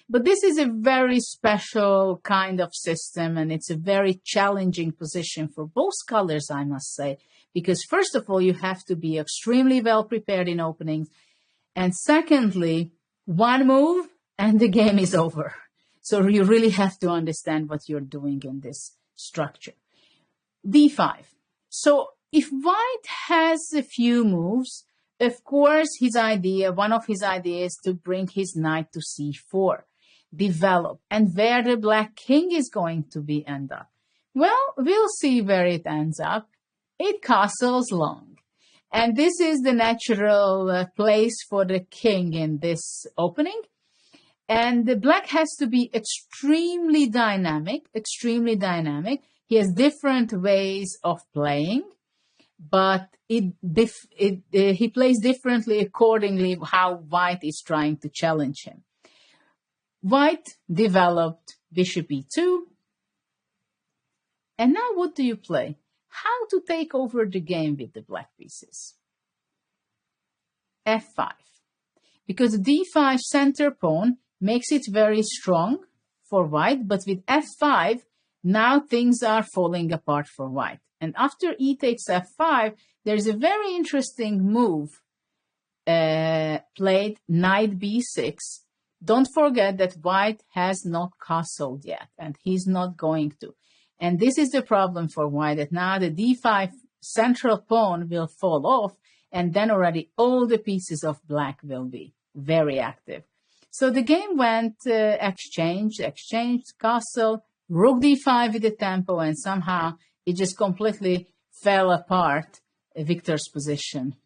But this is a very special kind of system, and it's a very challenging position for both colors, I must say, because first of all, you have to be extremely well prepared in openings, and secondly, one move and the game is over. So you really have to understand what you're doing in this structure. d5. So if White has a few moves, of course, one of his ideas is to bring his knight to c4, develop, and where the Black king is going to be end up. Well, we'll see where it ends up. It castles long. And this is the natural place for the king in this opening. And the Black has to be extremely dynamic, extremely dynamic. He has different ways of playing, but he plays differently accordingly how White is trying to challenge him. White developed Bishop e2. And now what do you play? How to take over the game with the Black pieces? f5. Because the d5 center pawn makes it very strong for White, but with f5, now things are falling apart for White. And after e takes f5, there's a very interesting move played, knight b6. Don't forget that White has not castled yet, and he's not going to. And this is the problem for White, that now the d5 central pawn will fall off, and then already all the pieces of Black will be very active. So the game went exchange, castle, rook d5 with the tempo, and somehow it just completely fell apart, Victor's position.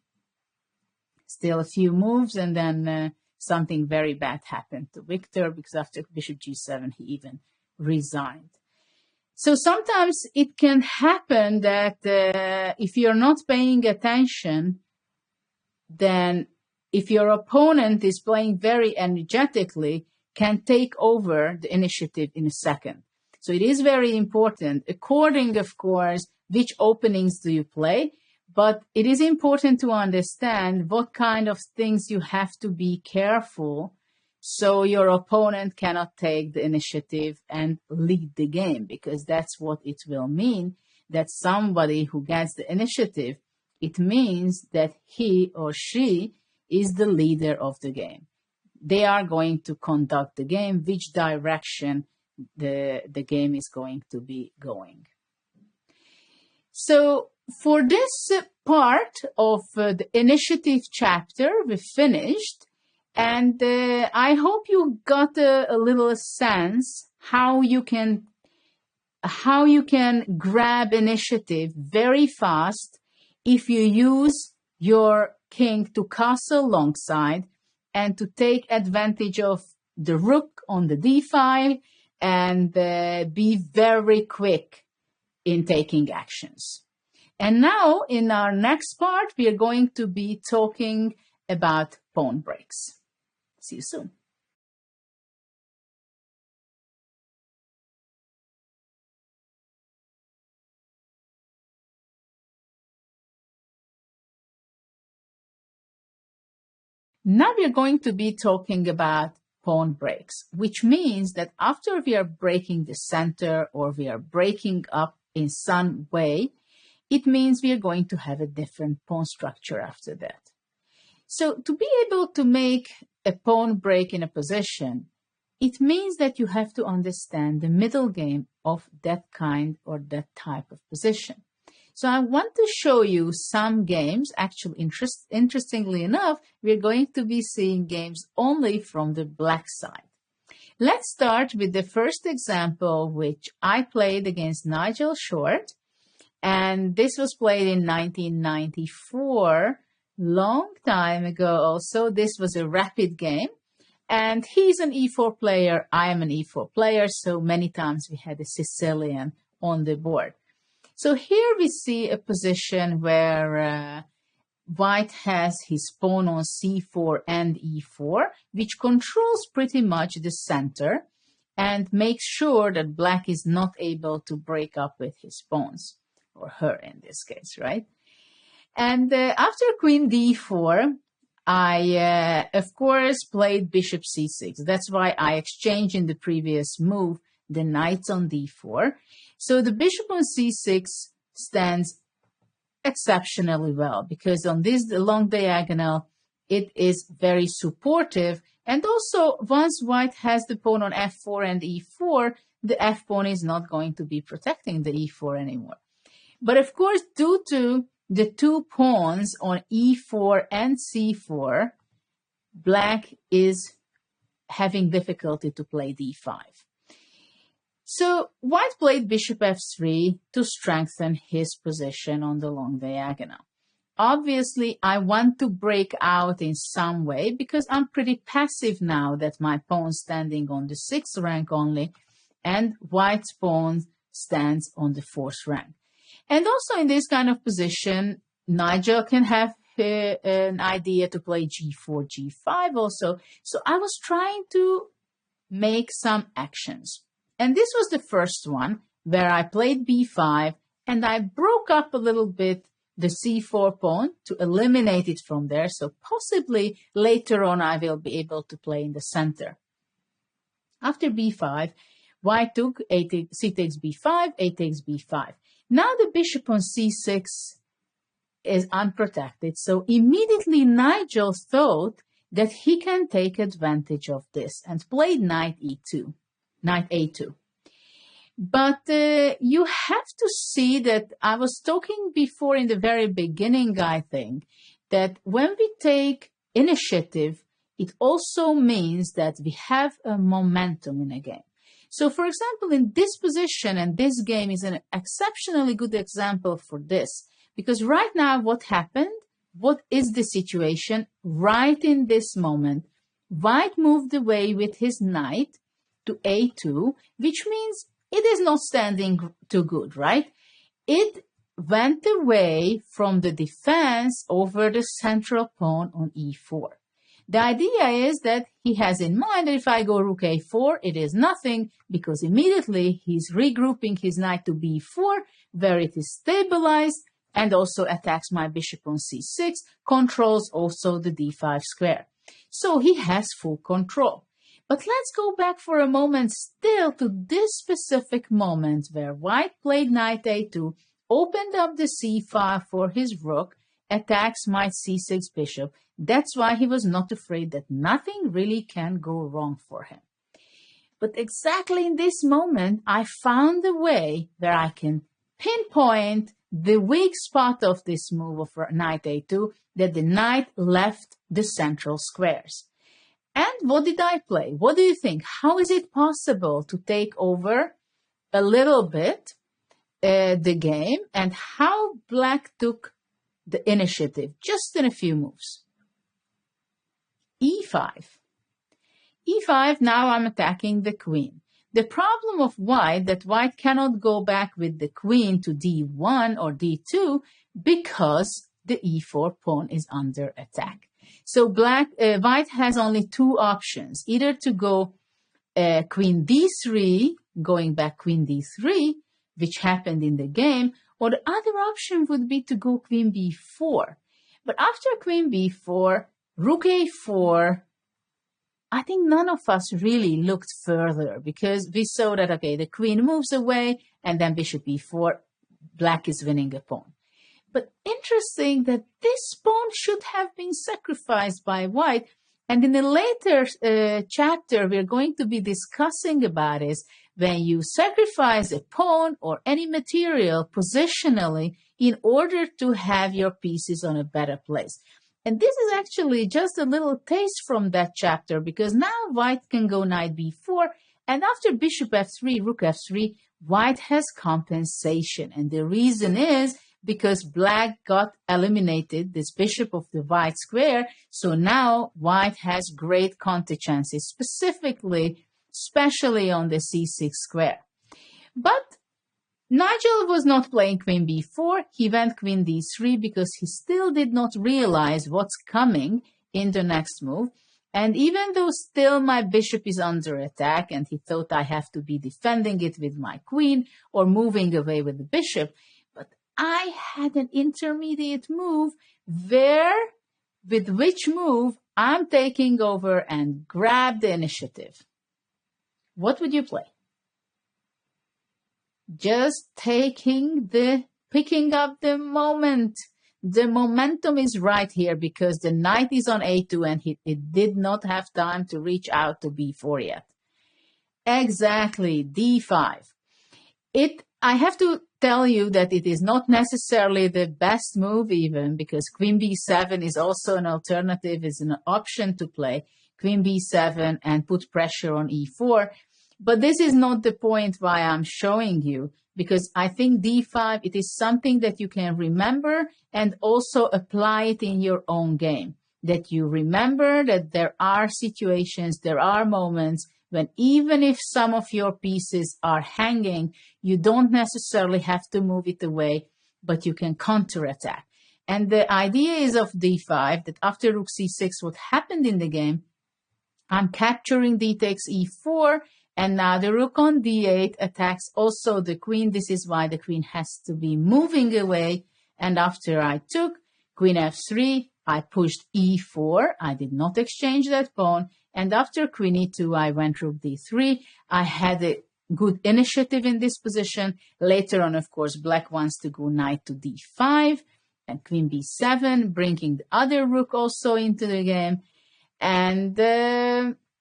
Still a few moves, and then something very bad happened to Victor, because after Bishop g7, he even resigned. So sometimes it can happen that if you're not paying attention, then if your opponent is playing very energetically, can take over the initiative in a second. So it is very important, according, of course, which openings do you play, but it is important to understand what kind of things you have to be careful so your opponent cannot take the initiative and lead the game, because that's what it will mean, that somebody who gets the initiative, it means that he or she is the leader of the game. They are going to conduct the game, which direction the game is going to be going. So for this part of the initiative chapter, we finished. And I hope you got a little sense how you can how you can grab initiative very fast if you use your king to castle alongside and to take advantage of the rook on the d file and be very quick in taking actions. And now in our next part, we are going to be talking about pawn breaks. See you soon. Now we are going to be talking about pawn breaks, which means that after we are breaking the center or we are breaking up in some way, it means we are going to have a different pawn structure after that. So to be able to make a pawn break in a position, it means that you have to understand the middle game of that kind or that type of position. So I want to show you some games. Actually, interestingly enough, we're going to be seeing games only from the black side. Let's start with the first example, which I played against Nigel Short. And this was played in 1994, long time ago also. This was a rapid game. And he's an e4 player, I am an e4 player, so many times we had a Sicilian on the board. So here we see a position where white has his pawn on c4 and e4, which controls pretty much the center and makes sure that black is not able to break up with his pawns, or her in this case, right? And after queen d4, I, of course, played bishop c6. That's why I exchanged in the previous move the knights on d4. So the bishop on c6 stands exceptionally well because on this long diagonal, it is very supportive. And also, once white has the pawn on f4 and e4, the f pawn is not going to be protecting the e4 anymore. But of course, due to the two pawns on e4 and c4, black is having difficulty to play d5. So white played bishop f3 to strengthen his position on the long diagonal. Obviously, I want to break out in some way because I'm pretty passive now that my pawn standing on the 6th rank only and white's pawn stands on the 4th rank. And also in this kind of position, Nigel can have an idea to play g4, g5 also. So I was trying to make some actions. And this was the first one where I played b5 and I broke up a little bit the c4 pawn to eliminate it from there. So possibly later on I will be able to play in the center. After b5, white took c takes b5, a takes b5. Now the bishop on c6 is unprotected. So immediately Nigel thought that he can take advantage of this and played knight e2. Knight a2. But you have to see that I was talking before in the very beginning, I think, that when we take initiative, it also means that we have a momentum in a game. So, for example, in this position, and this game is an exceptionally good example for this, because right now what happened, what is the situation right in this moment? White moved away with his knight to a2, which means it is not standing too good, right? It went away from the defense over the central pawn on e4. The idea is that he has in mind that if I go rook a4, it is nothing because immediately he's regrouping his knight to b4, where it is stabilized and also attacks my bishop on c6, controls also the d5 square. So he has full control. But let's go back for a moment still to this specific moment where white played knight a2, opened up the c5 for his rook, attacks my c6 bishop. That's why he was not afraid that nothing really can go wrong for him. But exactly in this moment, I found a way where I can pinpoint the weak spot of this move of knight a2, that the knight left the central squares. And what did I play? What do you think? How is it possible to take over a little bit the game and how black took the initiative just in a few moves. E5. E5, now I'm attacking the queen. The problem of white, that white cannot go back with the queen to D1 or D2 because the E4 pawn is under attack. So white has only two options, either to go queen D3, going back queen D3, which happened in the game, or the other option would be to go queen B4. But after queen B4, rook A4, I think none of us really looked further because we saw that, okay, the queen moves away and then bishop E4, black is winning a pawn. But interesting that this pawn should have been sacrificed by white. And in a later chapter, we're going to be discussing about is when you sacrifice a pawn or any material positionally in order to have your pieces on a better place. And this is actually just a little taste from that chapter because now white can go knight b4, and after bishop f3, rook f3, white has compensation. And the reason is because black got eliminated, this bishop of the white square, so now white has great counter chances, especially on the c6 square. But Nigel was not playing queen b4, he went queen d3 because he still did not realize what's coming in the next move. And even though still my bishop is under attack and he thought I have to be defending it with my queen or moving away with the bishop, but I had an intermediate move with which move I'm taking over and grab the initiative. What would you play? Just picking up the moment. The momentum is right here because the knight is on a2 and it did not have time to reach out to b4 yet. Exactly, d5. I have to tell you that it is not necessarily the best move even because queen b7 is also an alternative, is an option to play queen b7 and put pressure on e4. But this is not the point why I'm showing you, because I think d5, it is something that you can remember and also apply it in your own game. That you remember that there are situations, there are moments when even if some of your pieces are hanging, you don't necessarily have to move it away, but you can counterattack. And the idea is of d5 that after rook c6, what happened in the game, I'm capturing d takes e4, and now the rook on d8 attacks also the queen. This is why the queen has to be moving away. And after I took queen f3, I pushed e4. I did not exchange that pawn. And after queen e2, I went rook d3. I had a good initiative in this position. Later on, of course, black wants to go knight to d5 and queen b7, bringing the other rook also into the game. And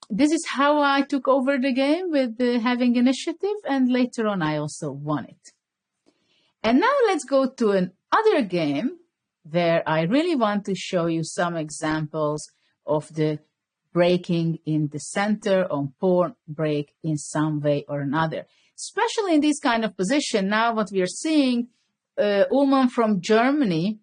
this is how I took over the game with having initiative, and later on I also won it. And now let's go to another game where I really want to show you some examples of the breaking in the center on pawn break in some way or another. Especially in this kind of position, now what we are seeing, Ullmann from Germany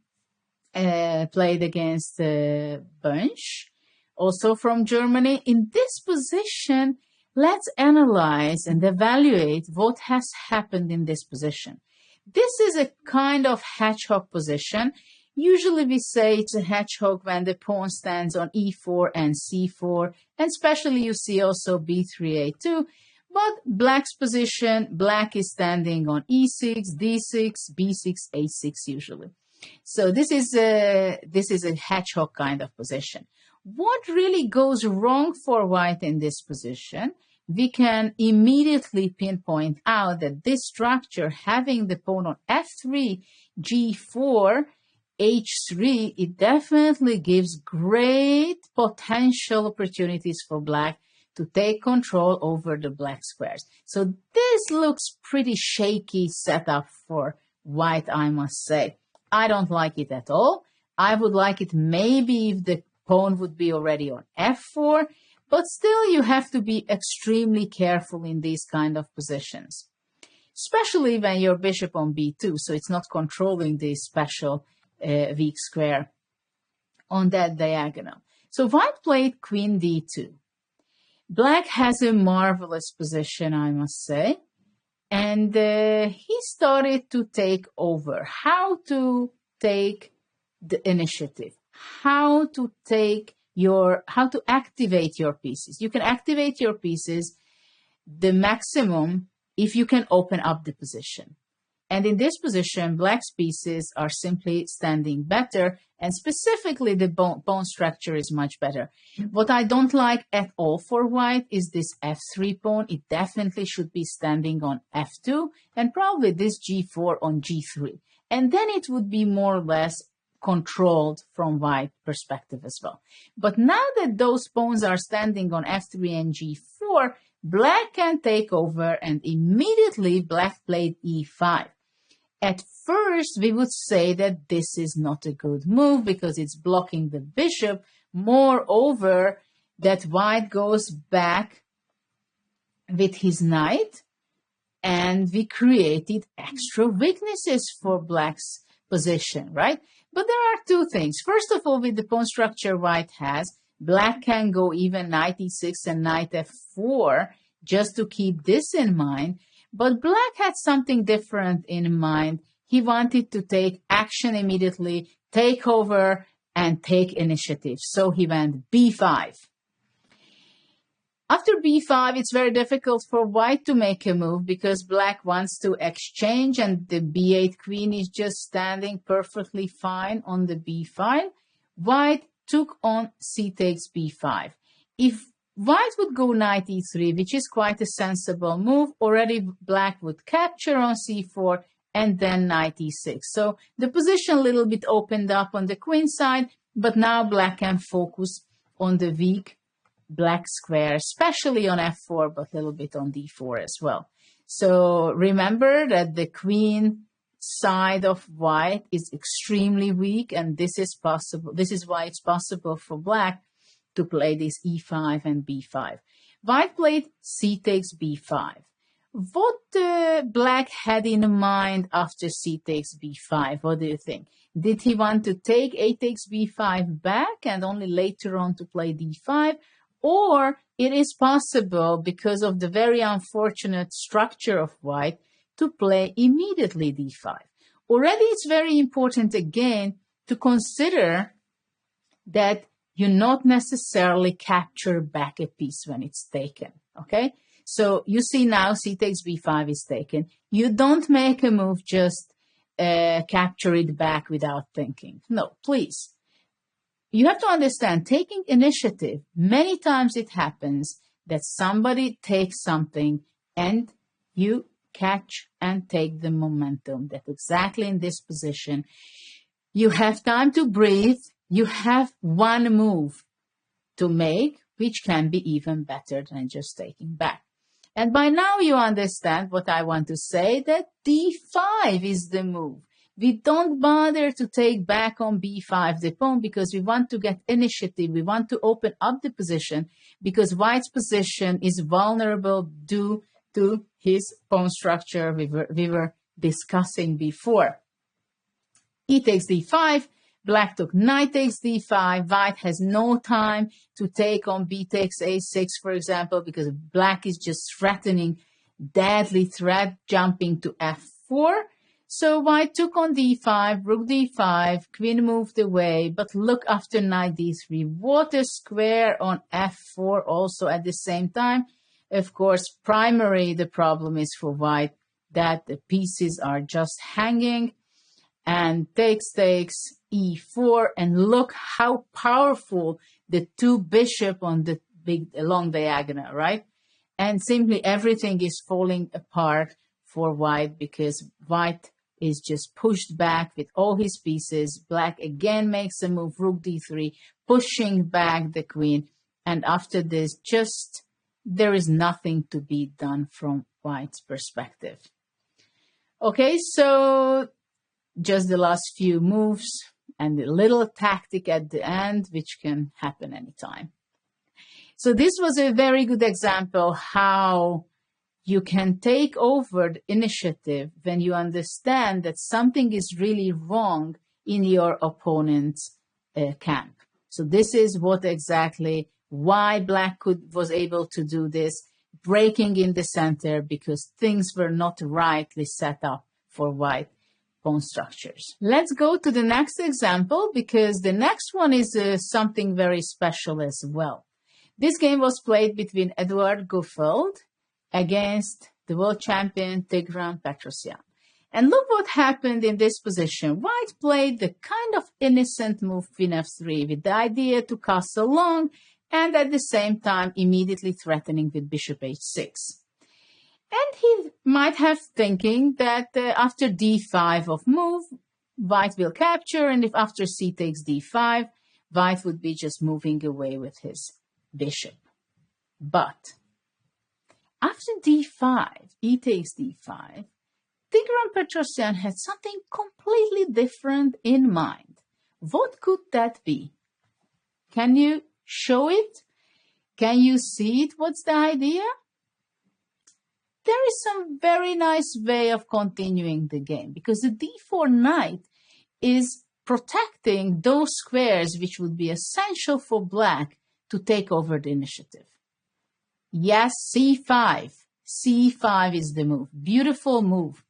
played against Bunch, also from Germany. In this position, let's analyze and evaluate what has happened in this position. This is a kind of hedgehog position. Usually we say it's a hedgehog when the pawn stands on e4 and c4, and especially you see also b3, a2. But black's position, black is standing on e6, d6, b6, a6 usually. So this is a hedgehog kind of position. What really goes wrong for white in this position? We can immediately pinpoint out that this structure, having the pawn on f3, g4, h3, it definitely gives great potential opportunities for black to take control over the black squares. So this looks pretty shaky setup for white, I must say. I don't like it at all. I would like it maybe if the pawn would be already on f4, but still you have to be extremely careful in these kind of positions. especially when your bishop on b2, so it's not controlling the special weak square on that diagonal. So white played queen d2. Black has a marvelous position, I must say, and he started to take over. How to take the initiative, how to activate your pieces. You can activate your pieces the maximum if you can open up the position. And in this position, black's pieces are simply standing better, and specifically the bone structure is much better. What I don't like at all for white is this f3 pawn. It definitely should be standing on f2, and probably this g4 on g3. And then it would be more or less controlled from white perspective as well. But now that those pawns are standing on f3 and g4, black can take over, and immediately black played e5. At first, we would say that this is not a good move because it's blocking the bishop. Moreover, that white goes back with his knight, and we created extra weaknesses for black's position, right? But there are two things. First of all, with the pawn structure white has, black can go even knight e6 and knight f4 just to keep this in mind. But black had something different in mind. He wanted to take action immediately, take over, and take initiative. So he went b5. After b5, it's very difficult for white to make a move because black wants to exchange, and the b8 queen is just standing perfectly fine on the b file. White took on c takes b5. If white would go knight e3, which is quite a sensible move, already black would capture on c4 and then knight e6. So the position a little bit opened up on the queen side, but now black can focus on the weak black square, especially on f4, but a little bit on d4 as well. So remember that the queen side of white is extremely weak, and this is possible. This is why it's possible for black to play this e5 and b5. White played c takes b5. What black had in mind after c takes b5? What do you think? Did he want to take a takes b5 back and only later on to play d5? Or it is possible, because of the very unfortunate structure of white, to play immediately d5. Already it's very important again to consider that you not necessarily capture back a piece when it's taken, okay? So you see now c takes b5 is taken. You don't make a move, just capture it back without thinking. No, please. You have to understand, taking initiative, many times it happens that somebody takes something and you catch and take the momentum. That exactly in this position, you have time to breathe. You have one move to make, which can be even better than just taking back. And by now you understand what I want to say, that d5 is the move. We don't bother to take back on b5 the pawn because we want to get initiative. We want to open up the position because white's position is vulnerable due to his pawn structure we were discussing before. E takes d5. Black took knight takes d5. White has no time to take on b takes a6, for example, because black is just threatening, deadly threat, jumping to f4. So white took on d5, rook d5, queen moved away, but look after knight d3. What a square on f4 also at the same time. Of course, primary the problem is for white that the pieces are just hanging, and takes e4, and look how powerful the two bishop on the big long diagonal, right? And simply everything is falling apart for white because white is just pushed back with all his pieces. Black again makes a move, rook d3, pushing back the queen. And after this, just there is nothing to be done from white's perspective. Okay, so just the last few moves and a little tactic at the end, which can happen anytime. So this was a very good example how you can take over the initiative when you understand that something is really wrong in your opponent's camp. So this is what exactly why Black was able to do this, breaking in the center because things were not rightly set up for White pawn structures. Let's go to the next example because the next one is something very special as well. This game was played between Eduard Guffeld against the world champion Tigran Petrosyan. And look what happened in this position. White played the kind of innocent move Queen f3 with the idea to castle long and at the same time immediately threatening with bishop h6. And he might have thinking that after d5 of move, White will capture, and if after c takes d5, White would be just moving away with his bishop. But after d5, e takes d5, Tigran Petrosyan had something completely different in mind. What could that be? Can you show it? Can you see it? What's the idea? There is some very nice way of continuing the game because the d4 knight is protecting those squares which would be essential for Black to take over the initiative. Yes, c5. c5 is the move. Beautiful move.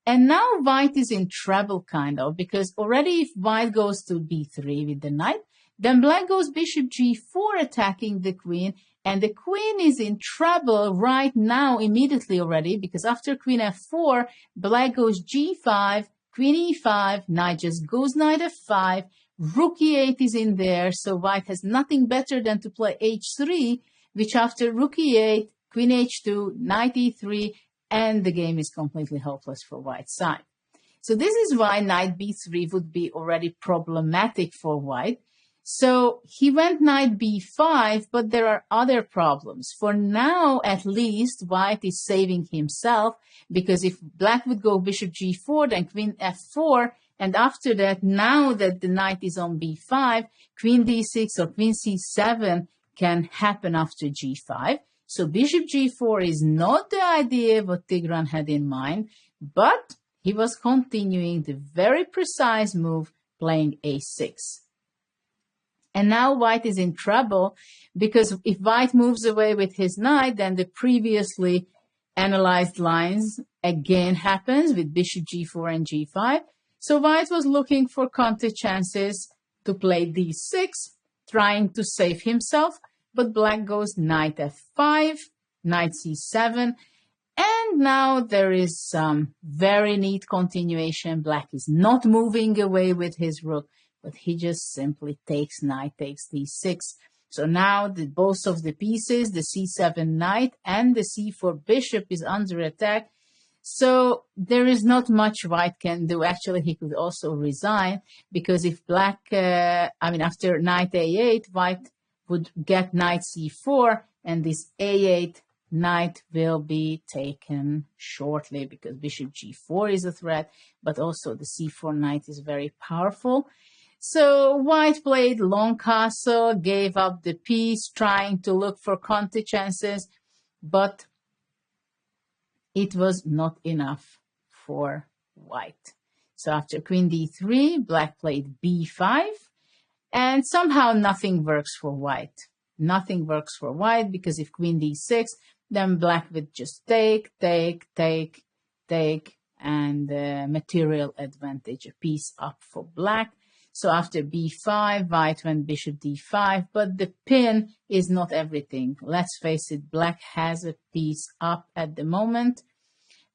And now White is in trouble, kind of, because already if White goes to b3 with the knight, then Black goes bishop g4 attacking the queen, and the queen is in trouble right now immediately already, because after queen f4, Black goes g5, queen e5, knight just goes knight f5, rook e8 is in there, so White has nothing better than to play h3, which after rook e8, queen h2, knight e3, and the game is completely hopeless for White's side. So this is why knight b3 would be already problematic for White. So he went knight b5, but there are other problems. For now, at least, White is saving himself, because if Black would go bishop g4, then queen f4, and after that, now that the knight is on b5, queen d6 or queen c7 can happen after g5. So bishop g4 is not the idea what Tigran had in mind, but he was continuing the very precise move, playing a6. And now White is in trouble, because if White moves away with his knight, then the previously analyzed lines again happens with bishop g4 and g5. So White was looking for counter chances to play d6, trying to save himself. But Black goes knight f5, knight c7, and now there is some very neat continuation. Black is not moving away with his rook, but he just simply takes knight, takes d6. So now both of the pieces, the c7 knight and the c4 bishop, is under attack. So there is not much White can do. Actually, he could also resign, because if Black, after knight a8, White would get knight c4, and this a8 knight will be taken shortly, because bishop g4 is a threat, but also the c4 knight is very powerful. So White played long castle, gave up the piece, trying to look for counter chances, but it was not enough for White. So after queen d3, Black played b5, and somehow nothing works for White. Nothing works for White, because if queen d6, then Black would just take, and material advantage, a piece up for Black. So after b5, White went bishop d5, but the pin is not everything. Let's face it, Black has a piece up at the moment,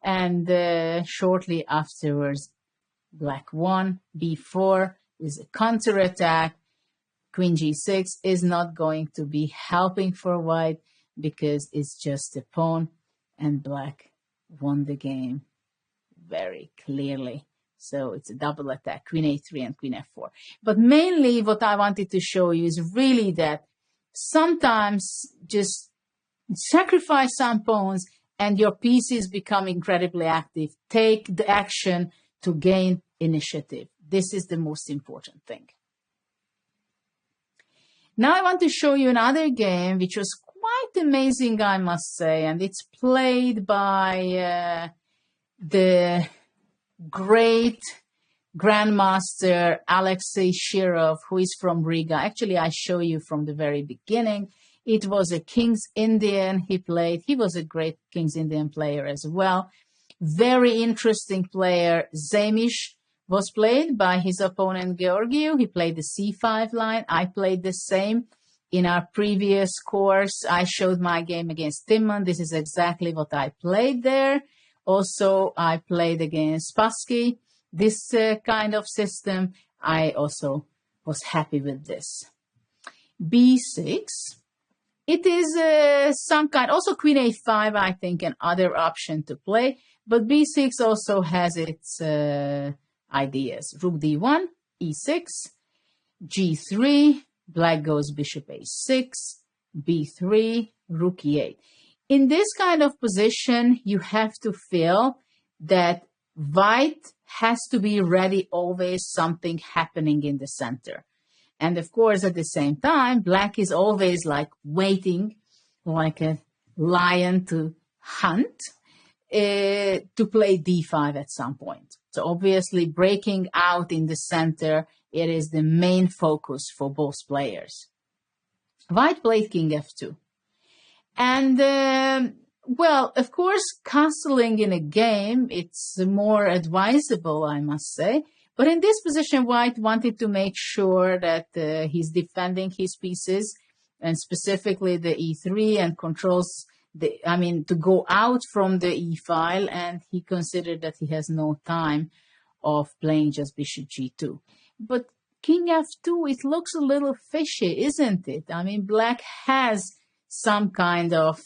and shortly afterwards, Black won. b4 is a counterattack. Queen g6 is not going to be helping for White, because it's just a pawn, and Black won the game very clearly. So it's a double attack, queen a3 and queen f4. But mainly what I wanted to show you is really that sometimes just sacrifice some pawns and your pieces become incredibly active. Take the action to gain initiative. This is the most important thing. Now I want to show you another game which was quite quite amazing, I must say, and it's played by the great Grandmaster Alexei Shirov, who is from Riga. Actually, I show you from the very beginning. It was a King's Indian he played. He was a great King's Indian player as well. Very interesting player. Zemish was played by his opponent Georgiou. He played the c5 line. I played the same. In our previous course, I showed my game against Timman. This is exactly what I played there. Also, I played against Spassky. This kind of system, I also was happy with this. B6. It is some kind, also Queen A5, I think, an other option to play. But B6 also has its ideas. Rook D1, E6, G3, Black goes Bishop A6, B3, Rook E8. In this kind of position, you have to feel that White has to be ready, always something happening in the center. And of course, at the same time, Black is always like waiting, like a lion to hunt, to play D5 at some point. So obviously, breaking out in the center, it is the main focus for both players. White played King F2. And well, of course, castling in a game, it's more advisable, I must say. But in this position, White wanted to make sure that he's defending his pieces, and specifically the E3, and controls to go out from the E file, and he considered that he has no time of playing just Bishop G2. But King F2, it looks a little fishy, isn't it? I mean, Black has some kind of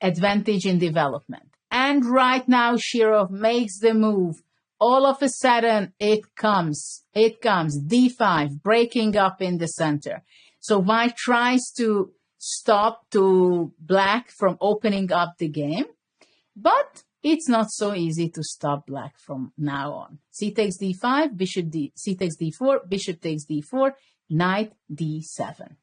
advantage in development. And right now, Shirov makes the move. All of a sudden, it comes, D5, breaking up in the center. So White tries to stop to Black from opening up the game, but it's not so easy to stop Black from now on. C takes D5, C takes D4, Bishop takes D4, Knight D7.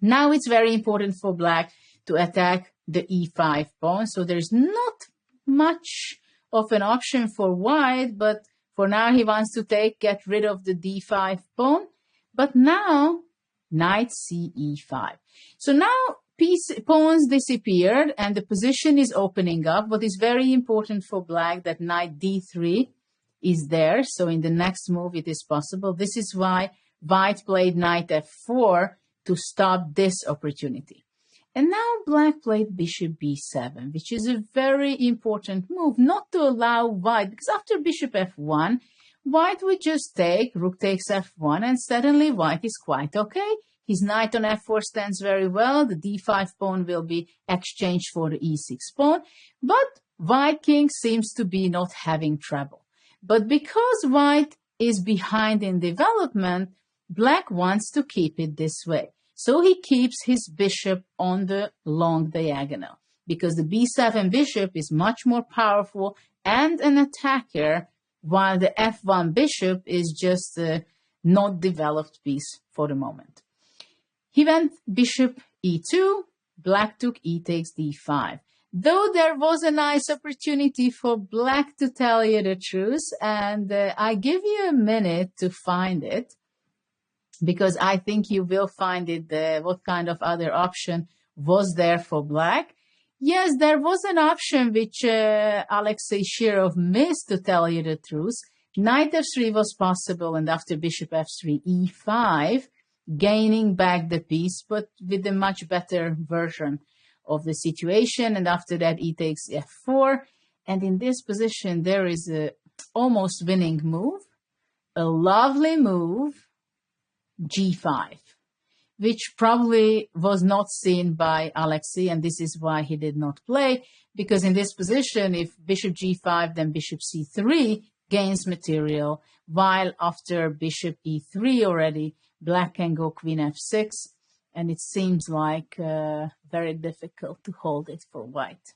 Now it's very important for Black to attack the E5 pawn, so there's not much of an option for White, but for now he wants to get rid of the D5 pawn. But now, Knight CE5. So now pawns disappeared and the position is opening up. What is very important for Black, that Knight D3 is there, so in the next move it is possible. This is why White played Knight F4 to stop this opportunity. And now Black played Bishop B7, which is a very important move, not to allow White, because after Bishop F1, White would just take, Rook takes F1, and suddenly White is quite okay. His Knight on F4 stands very well. The D5 pawn will be exchanged for the E6 pawn. But White King seems to be not having trouble. But because White is behind in development, Black wants to keep it this way. So he keeps his bishop on the long diagonal, because the B7 bishop is much more powerful and an attacker, while the F1 bishop is just a not developed piece for the moment. He went Bishop E2, Black took E takes D5. Though there was a nice opportunity for Black, to tell you the truth, and I give you a minute to find it, because I think you will find it, what kind of other option was there for Black. Yes, there was an option which Alexei Shirov missed, to tell you the truth. Knight F3 was possible, and after Bishop F3, E5, gaining back the piece, but with a much better version of the situation. And after that, E takes F4. And in this position, there is a almost winning move, a lovely move, G5, which probably was not seen by Alexei, and this is why he did not play, because in this position, if Bishop G5, then Bishop C3 gains material, while after Bishop E3 already, Black can go Queen F6, and it seems like very difficult to hold it for White.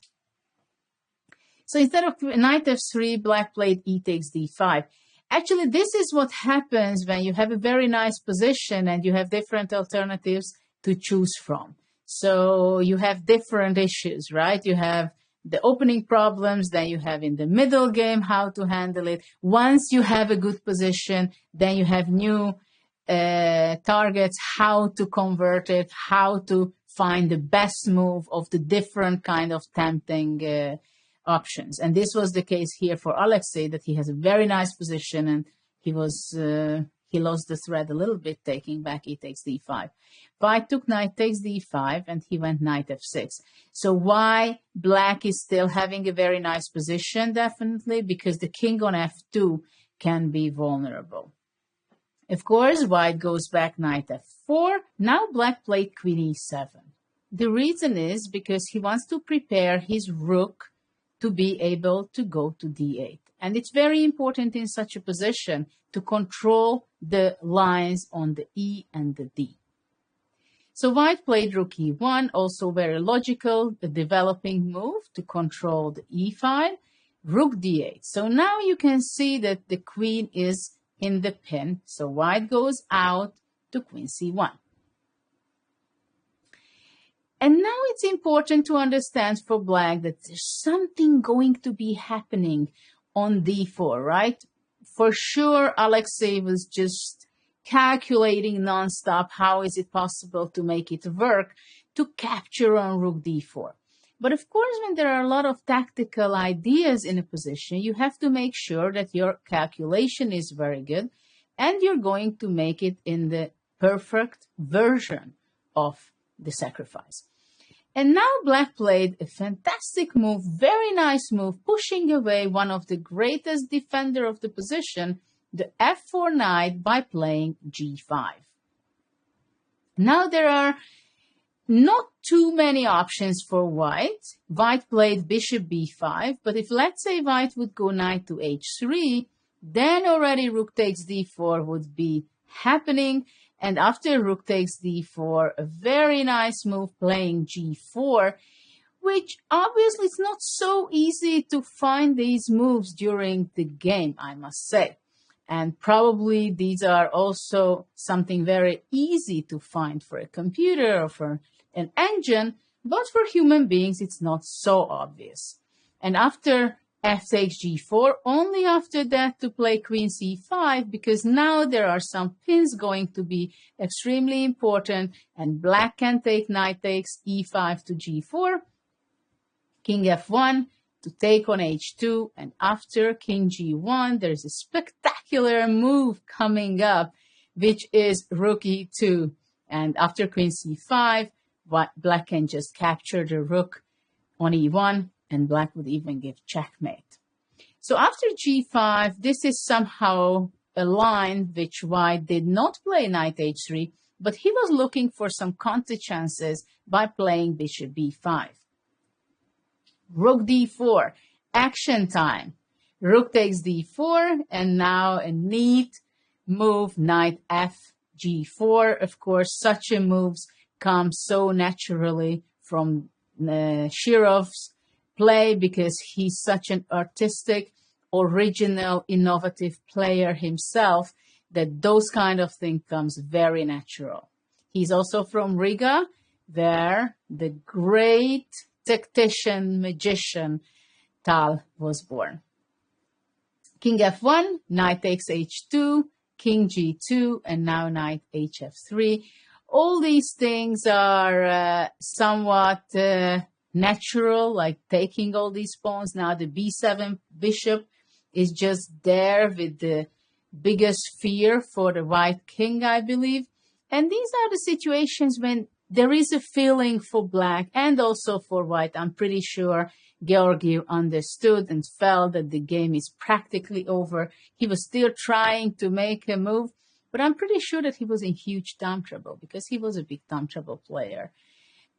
So instead of Knight F3, Black played E takes D5. Actually, this is what happens when you have a very nice position and you have different alternatives to choose from. So you have different issues, right? You have the opening problems, then you have in the middle game how to handle it. Once you have a good position, then you have new targets, how to convert it, how to find the best move of the different kind of tempting options. And this was the case here for Alexei, that he has a very nice position, and he lost the thread a little bit, taking back e takes d5. White took knight takes d5, and he went knight f6. So why black is still having a very nice position? Definitely because the king on f2 can be vulnerable. Of course, white goes back knight f4. Now black played queen e7. The reason is because he wants to prepare his rook to be able to go to d8. And it's very important in such a position to control the lines on the e and the d. So white played rook e1, also very logical, a developing move to control the e file, rook d8. So now you can see that the queen is in the pin, so white goes out to queen c1. And now it's important to understand for black that there's something going to be happening on d4, right? For sure, Alexei was just calculating nonstop how is it possible to make it work to capture on rook d4. But of course, when there are a lot of tactical ideas in a position, you have to make sure that your calculation is very good and you're going to make it in the perfect version of the sacrifice. And now black played a fantastic move, very nice move, pushing away one of the greatest defender of the position, the f4 knight, by playing g5. Now there are not too many options for white. White played bishop b5, but if let's say white would go knight to h3, then already rook takes d4 would be happening. And after rook takes d4, a very nice move playing g4, which obviously it's not so easy to find these moves during the game, I must say. And probably these are also something very easy to find for a computer or for an engine, but for human beings, it's not so obvious. And after f takes g4, only after that to play queen c5, because now there are some pins going to be extremely important, and black can take knight takes e5 to g4, king f1 to take on h2, and after king g1, there's a spectacular move coming up, which is rook e2. And after queen c5, black can just capture the rook on e1, and black would even give checkmate. So after g5, this is somehow a line which white did not play knight h3, but he was looking for some counter chances by playing bishop b5. Rook d4, action time. Rook takes d4, and now a neat move, knight f g4. Of course, such a move comes so naturally from Shirov's play because he's such an artistic, original, innovative player himself that those kind of things comes very natural. He's also from Riga, where the great tactician, magician Tal was born. King f1, knight takes h2, king g2, and now knight hf3. All these things are somewhat natural, like taking all these pawns. Now the b7 bishop is just there with the biggest fear for the white king, I believe. And these are the situations when there is a feeling for black and also for white. I'm pretty sure Georgi understood and felt that the game is practically over. He was still trying to make a move, but I'm pretty sure that he was in huge time trouble because he was a big time trouble player.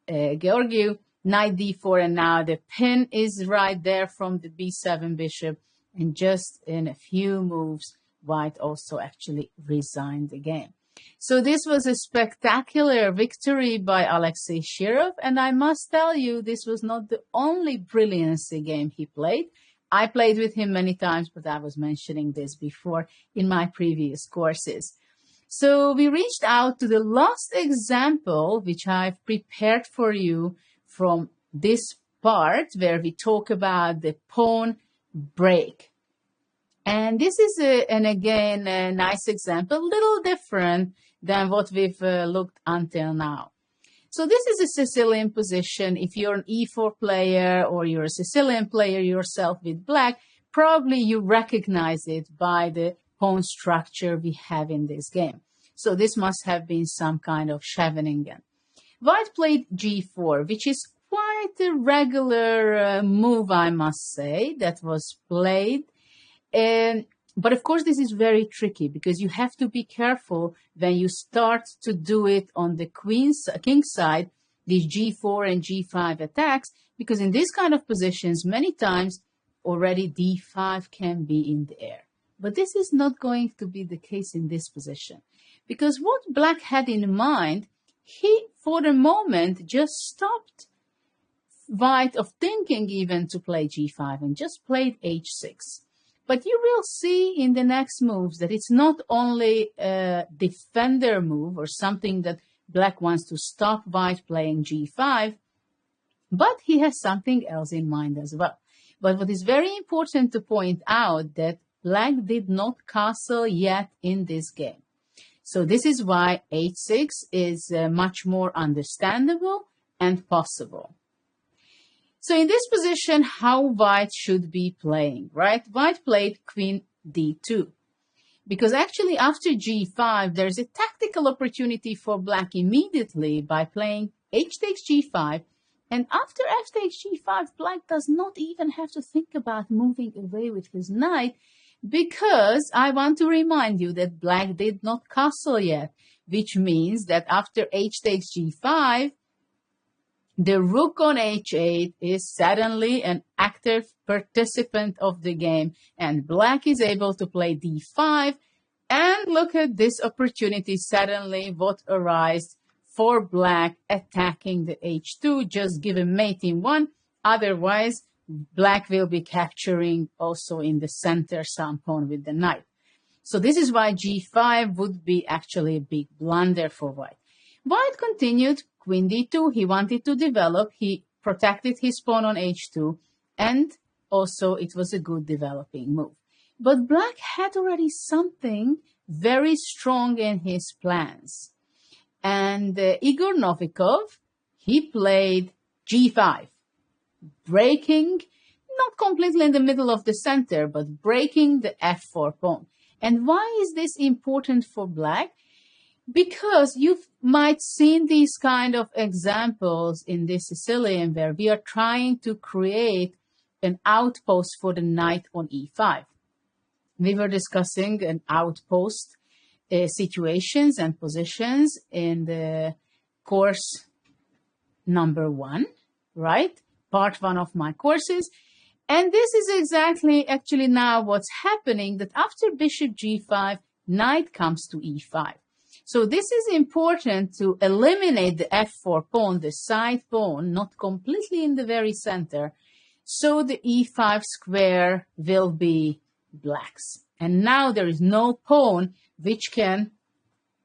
Georgi, knight d4, and now the pin is right there from the b7 bishop. And just in a few moves, white also actually resigned the game. So this was a spectacular victory by Alexei Shirov. And I must tell you, this was not the only brilliancy game he played. I played with him many times, but I was mentioning this before in my previous courses. So we reached out to the last example, which I've prepared for you from this part where we talk about the pawn break. And this is, again, a nice example, a little different than what we've looked until now. So this is a Sicilian position. If you're an e4 player or you're a Sicilian player yourself with black, probably you recognize it by the pawn structure we have in this game. So this must have been some kind of Scheveningen. White played g4, which is quite a regular move, I must say, that was played. But of course, this is very tricky because you have to be careful when you start to do it on the king's side, these g4 and g5 attacks, because in these kind of positions, many times already d5 can be in the air. But this is not going to be the case in this position, because what black had in mind, he, for the moment, just stopped white of thinking even to play g5 and just played h6. But you will see in the next moves that it's not only a defender move or something that black wants to stop white playing g5, but he has something else in mind as well. But what is very important to point out that black did not castle yet in this game. So this is why h6 is much more understandable and possible. So in this position, how white should be playing, right? White played queen d2. Because actually after g5, there's a tactical opportunity for black immediately by playing h takes g5. And after f takes g5, black does not even have to think about moving away with his knight, because I want to remind you that black did not castle yet, which means that after h takes g5, the rook on h8 is suddenly an active participant of the game, and black is able to play d5. And look at this opportunity suddenly what arises for black attacking the h2. Just give a mate in one, otherwise black will be capturing also in the center some pawn with the knight. So this is why g5 would be actually a big blunder for white. White continued queen d2. He wanted to develop. He protected his pawn on h2, and also it was a good developing move. But black had already something very strong in his plans. And Igor Novikov, he played g5, breaking, not completely in the middle of the center, but breaking the f4 pawn. And why is this important for black? Because you might seen these kind of examples in this Sicilian where we are trying to create an outpost for the knight on e5. We were discussing an outpost situations and positions in the course number 1, right? Part 1 of my courses. And this is exactly actually now what's happening, that after bishop g5, knight comes to e5. So this is important to eliminate the f4 pawn, the side pawn, not completely in the very center. So the e5 square will be black's. And now there is no pawn which can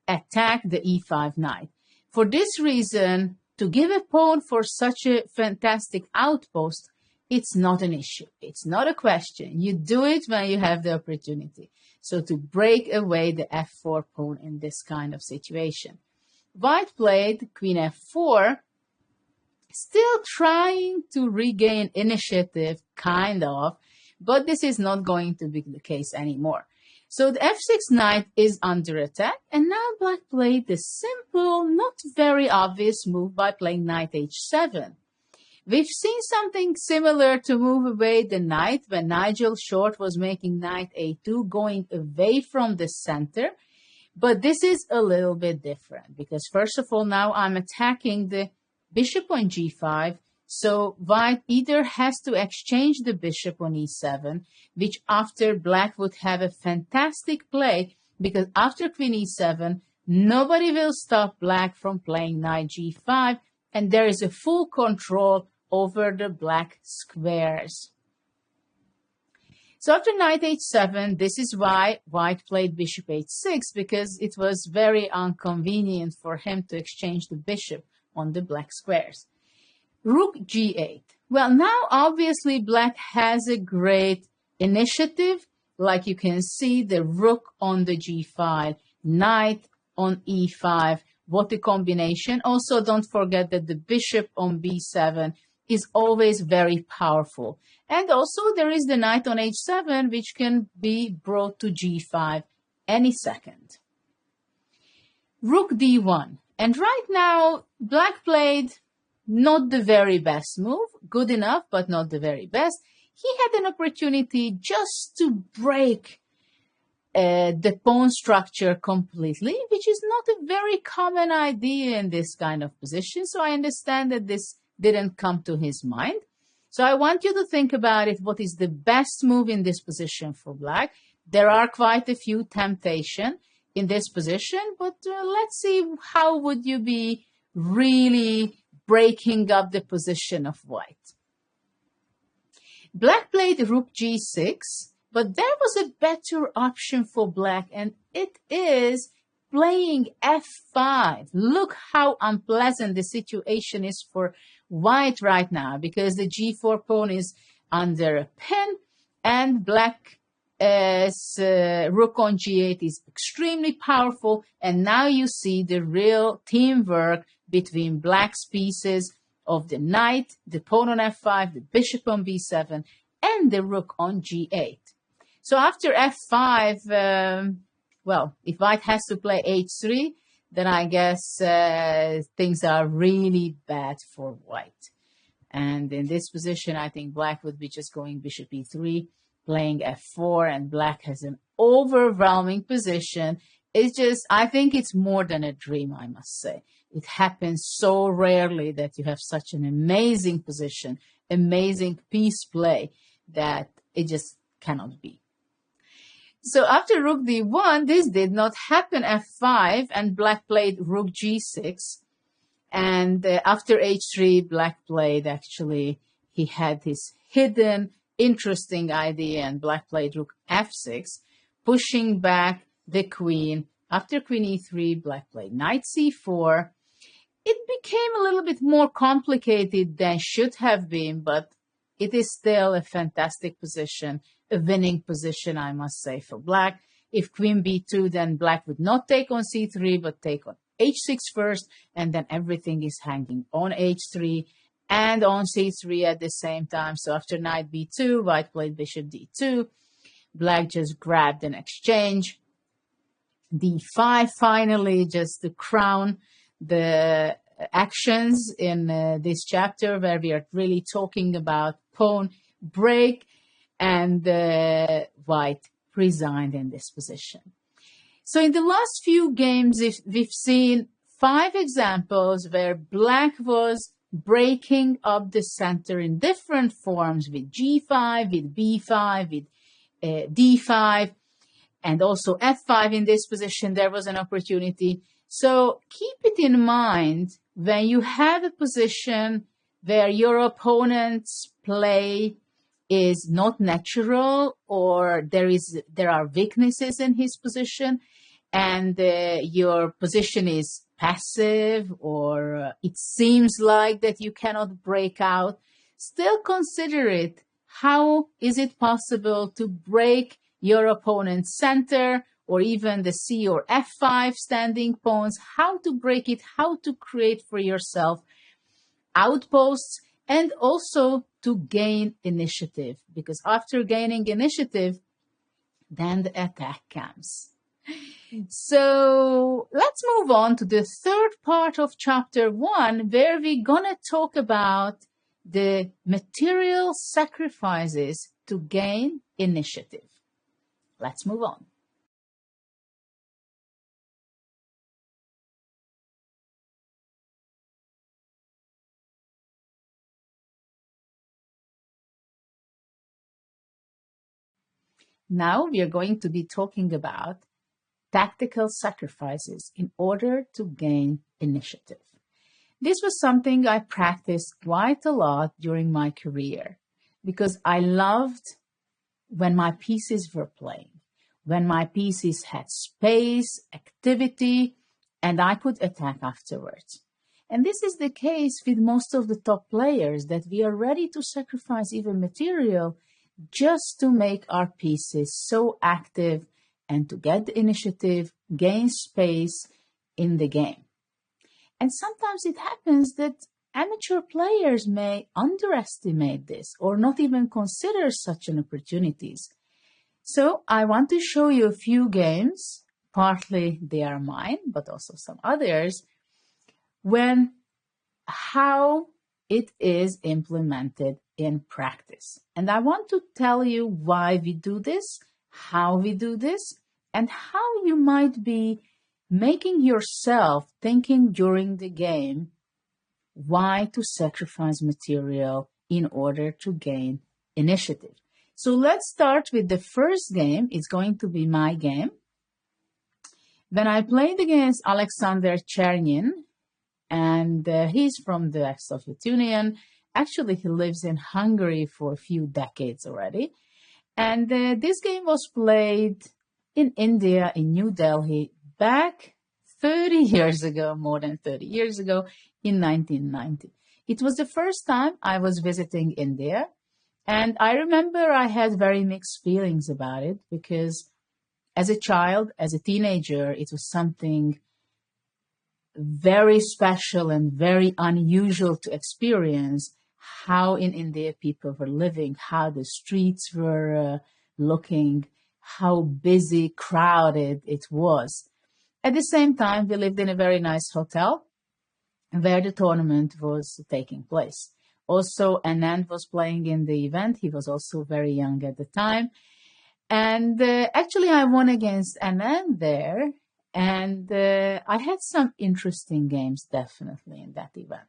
attack the e5 knight. For this reason, to give a pawn for such a fantastic outpost, it's not an issue. It's not a question. You do it when you have the opportunity. So to break away the f4 pawn in this kind of situation. White played queen f4, still trying to regain initiative, kind of, but this is not going to be the case anymore. So the f6 knight is under attack, and now black played the simple, not very obvious move by playing knight h7. We've seen something similar to move away the knight when Nigel Short was making knight a2, going away from the center. But this is a little bit different because first of all, now I'm attacking the bishop on g5. So white either has to exchange the bishop on e7, which after black would have a fantastic play, because after queen e7, nobody will stop black from playing knight g5, and there is a full control over the black squares. So after knight h7, this is why white played bishop h6, because it was very inconvenient for him to exchange the bishop on the black squares. Rook g8. Well, now obviously black has a great initiative. Like you can see, the rook on the g file, knight on e5. What a combination. Also, don't forget that the bishop on b7 is always very powerful. And also, there is the knight on h7, which can be brought to g5 any second. Rook d1. And right now, black played not the very best move, good enough, but not the very best. He had an opportunity just to break the pawn structure completely, which is not a very common idea in this kind of position. So I understand that this didn't come to his mind. So I want you to think about it. What is the best move in this position for black? There are quite a few temptations in this position, but let's see how would you be really breaking up the position of white. Black played rook g6, but there was a better option for black, and it is playing f5. Look how unpleasant the situation is for white right now, because the g4 pawn is under a pin, and black rook on g8 is extremely powerful, and now you see the real teamwork between black's pieces of the knight, the pawn on f5, the bishop on b7, and the rook on g8. So after f5, well, if white has to play h3, then I guess things are really bad for white. And in this position, I think black would be just going bishop e3, playing f4, and black has an overwhelming position. It's just, I think it's more than a dream, I must say. It happens so rarely that you have such an amazing position, amazing piece play, that it just cannot be. So after rook d1, this did not happen, f5, and black played rook g6. And after h3, black played, actually, he had his hidden, interesting idea, and black played rook f6, pushing back the queen. After queen e3, black played knight c4. It became a little bit more complicated than should have been, but it is still a fantastic position, a winning position, I must say, for black. If queen b2, then black would not take on c3, but take on h6 first, and then everything is hanging on h3 and on c3 at the same time. So after knight b2, white played bishop d2. Black just grabbed an exchange. d5 finally, just to crown the actions in this chapter, where we are really talking about pawn break, and white resigned in this position. So in the last few games, we've seen 5 examples where black was breaking up the center in different forms, with g5, with b5, with d5, and also f5 in this position. There was an opportunity. So keep it in mind when you have a position where your opponent's play is not natural, or there are weaknesses in his position, and your position is passive, or it seems like that you cannot break out. Still consider it. How is it possible to break your opponent's center, or even the c or f5 standing pawns? How to break it, how to create for yourself outposts, and also to gain initiative, because after gaining initiative, then the attack comes. So let's move on to the third part of chapter 1, where we're gonna talk about the material sacrifices to gain initiative. Let's move on. Now we are going to be talking about tactical sacrifices in order to gain initiative. This was something I practiced quite a lot during my career, because I loved when my pieces were playing, when my pieces had space, activity, and I could attack afterwards. And this is the case with most of the top players, that we are ready to sacrifice even material just to make our pieces so active and to get the initiative, gain space in the game. And sometimes it happens that amateur players may underestimate this or not even consider such an opportunities. So I want to show you a few games, partly they are mine, but also some others, how it is implemented in practice. And I want to tell you why we do this, how we do this, and how you might be making yourself thinking during the game why to sacrifice material in order to gain initiative. So let's start with the first game. It's going to be my game. When I played against Alexander Chernin, and he's from the ex-Soviet Union. Actually, he lives in Hungary for a few decades already. And this game was played in India, in New Delhi, back 30 years ago, more than 30 years ago, in 1990. It was the first time I was visiting India. And I remember I had very mixed feelings about it because as a child, as a teenager, it was something very special and very unusual to experience, how in India people were living, how the streets were looking, how busy, crowded it was. At the same time, we lived in a very nice hotel where the tournament was taking place. Also, Anand was playing in the event. He was also very young at the time. And actually, I won against Anand there. And I had some interesting games, definitely, in that event.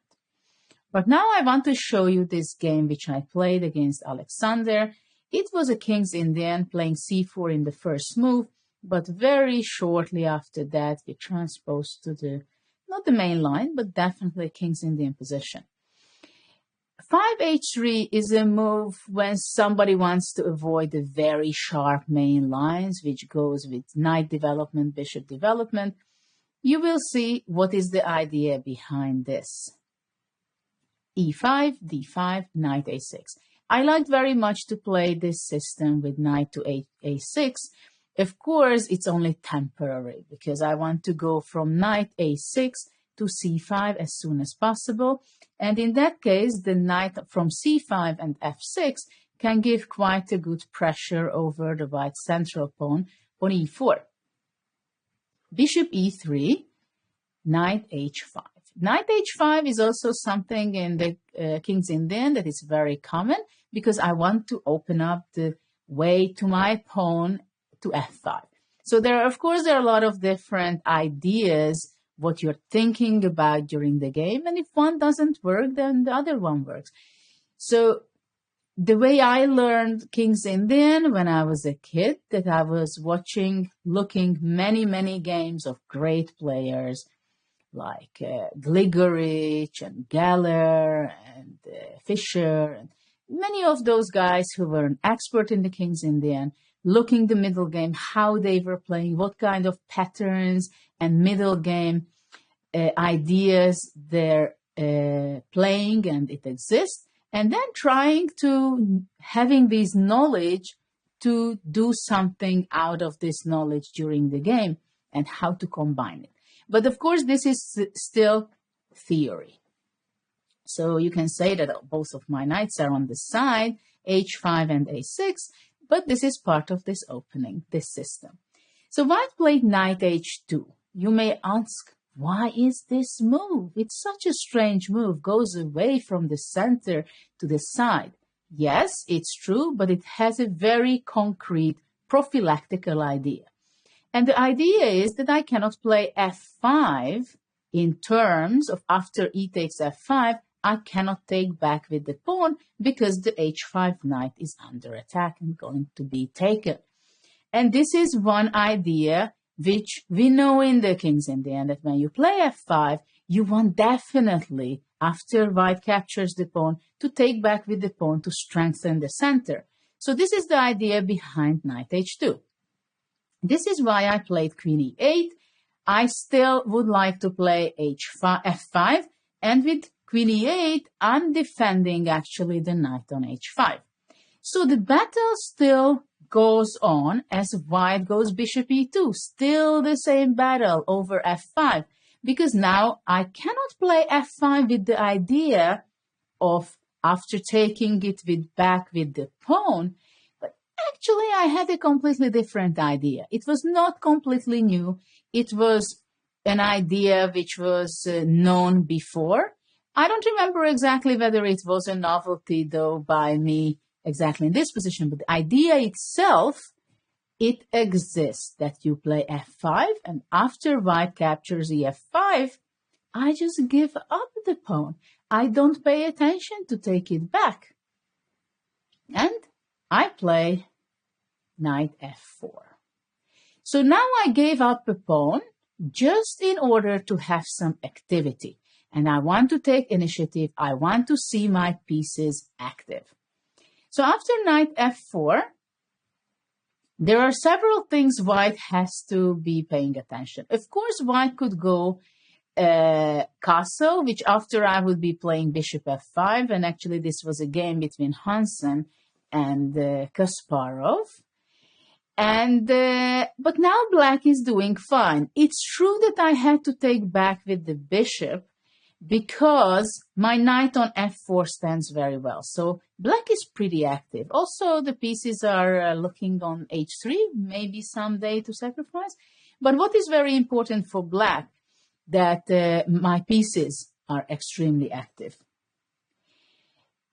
But now I want to show you this game which I played against Alexander. It was a King's Indian playing c4 in the first move, but very shortly after that, we transposed to the, not the main line, but definitely King's Indian position. 5h3 is a move when somebody wants to avoid the very sharp main lines, which goes with knight development, bishop development. You will see what is the idea behind this. e5, d5, knight a6. I like very much to play this system with knight to a6. Of course, it's only temporary because I want to go from knight a6 to c5 as soon as possible. And in that case, the knight from c5 and f6 can give quite a good pressure over the white central pawn on e4. Bishop e3, knight h5. Knight h5 is also something in the King's Indian that is very common because I want to open up the way to my pawn to f5. So of course, there are a lot of different ideas what you're thinking about during the game. And if one doesn't work, then the other one works. So the way I learned King's Indian when I was a kid, that I was looking many games of great players like Gligorich and Geller and Fischer, and many of those guys who were an expert in the King's Indian, looking the middle game, how they were playing, what kind of patterns and middle game ideas they're playing and it exists, and then trying to having this knowledge to do something out of this knowledge during the game and how to combine it. But of course, this is still theory. So you can say that both of my knights are on the side, h5 and a6, but this is part of this opening, this system. So white played knight h2. You may ask, why is this move? It's such a strange move, goes away from the center to the side. Yes, it's true, but it has a very concrete prophylactical idea. And the idea is that I cannot play f5 in terms of after e takes f5, I cannot take back with the pawn because the h5 knight is under attack and going to be taken. And this is one idea which we know in the King's Indian, that when you play f5, you want definitely, after white captures the pawn, to take back with the pawn to strengthen the center. So this is the idea behind knight h2. This is why I played queen e8. I still would like to play f5, and with queen e8, I'm defending actually the knight on h5. So the battle still goes on as white goes bishop e2, still the same battle over f5, because now I cannot play f5 with the idea of after taking it back with the pawn, but actually I had a completely different idea. It was not completely new. It was an idea which was known before. I don't remember exactly whether it was a novelty though by me exactly in this position, but the idea itself, it exists that you play f5, and after white captures ef5, I just give up the pawn. I don't pay attention to take it back. And I play knight f4. So now I gave up a pawn just in order to have some activity. And I want to take initiative. I want to see my pieces active. So after knight f4, there are several things white has to be paying attention. Of course, white could go castle, which after I would be playing bishop f5, and actually this was a game between Hansen and Kasparov. And but now black is doing fine. It's true that I had to take back with the bishop because my knight on f4 stands very well. So black is pretty active. Also, the pieces are looking on h3, maybe someday to sacrifice. But what is very important for black, that my pieces are extremely active.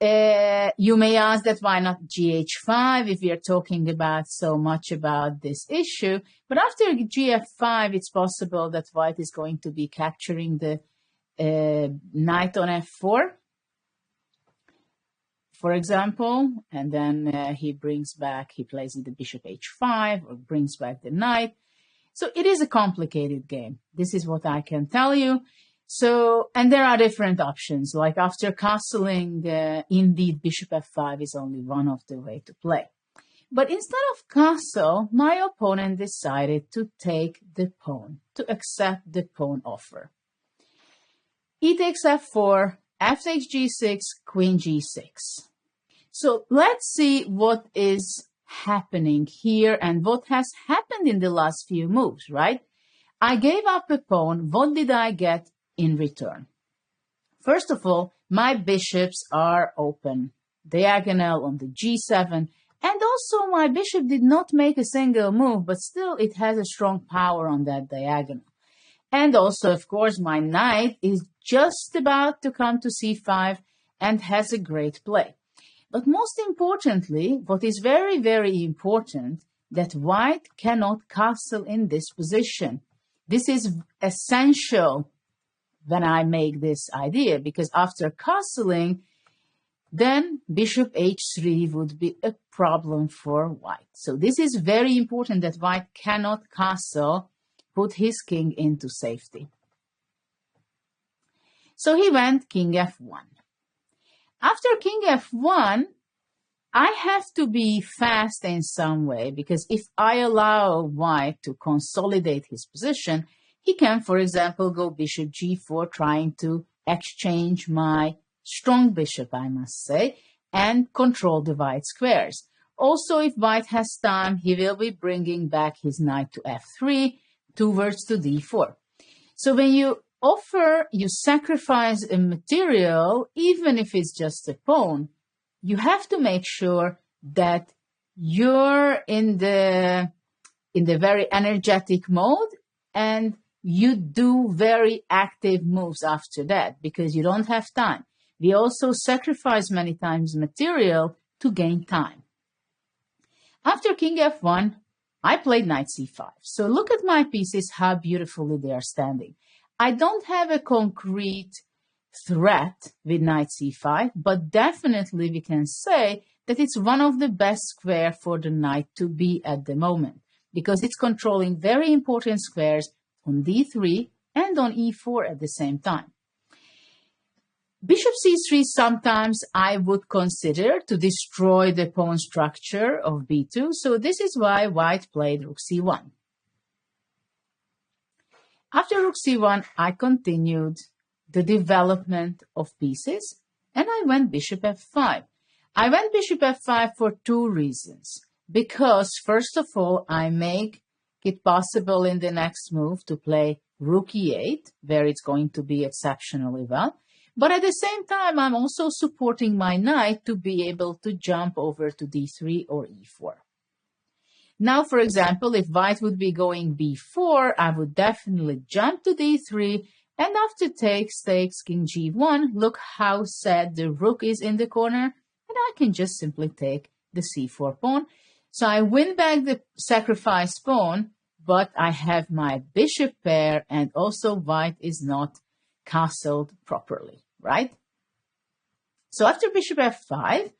You may ask that why not gh5 if we are talking about so much about this issue. But after gf5, it's possible that white is going to be capturing the knight on f4, for example, and then he brings back, he plays the bishop h5 or brings back the knight. So it is a complicated game. This is what I can tell you. So, and there are different options, like after castling, indeed bishop f5 is only one of the way to play. But instead of castle, my opponent decided to take the pawn, to accept the pawn offer. E takes f4, f takes g6, queen g6. So let's see what is happening here and what has happened in the last few moves, right? I gave up a pawn. What did I get in return? First of all, my bishops are open, diagonal on the g7, and also my bishop did not make a single move, but still it has a strong power on that diagonal. And also, of course, my knight is just about to come to c5 and has a great play. But most importantly, what is very, very important, that white cannot castle in this position. This is essential when I make this idea, because after castling, then bishop h3 would be a problem for white. So this is very important that white cannot castle, put his king into safety. So he went king f1. After king f1, I have to be fast in some way, because if I allow white to consolidate his position, he can, for example, go bishop g4, trying to exchange my strong bishop, I must say, and control the white squares. Also, if white has time, he will be bringing back his knight to f3 towards to d4. So when you offer, you sacrifice a material, even if it's just a pawn, you have to make sure that you're in the very energetic mode and you do very active moves after that, because you don't have time. We also sacrifice many times material to gain time. After king f1, I played knight c5. So look at my pieces, how beautifully they are standing. I don't have a concrete threat with knight c5, but definitely we can say that it's one of the best square for the knight to be at the moment, because it's controlling very important squares on d3 and on e4 at the same time. Bishop c3, sometimes I would consider to destroy the pawn structure of b2. So this is why white played rook c1. After rook c1, I continued the development of pieces, and I went bishop f5. I went bishop f5 for two reasons. Because, first of all, I make it possible in the next move to play rook e8, where it's going to be exceptionally well. But at the same time, I'm also supporting my knight to be able to jump over to d3 or e4. Now, for example, if white would be going b4, I would definitely jump to d3, and after takes king g1, look how sad the rook is in the corner, and I can just simply take the c4 pawn. So I win back the sacrificed pawn, but I have my bishop pair, and also white is not castled properly, right? So after bishop f5,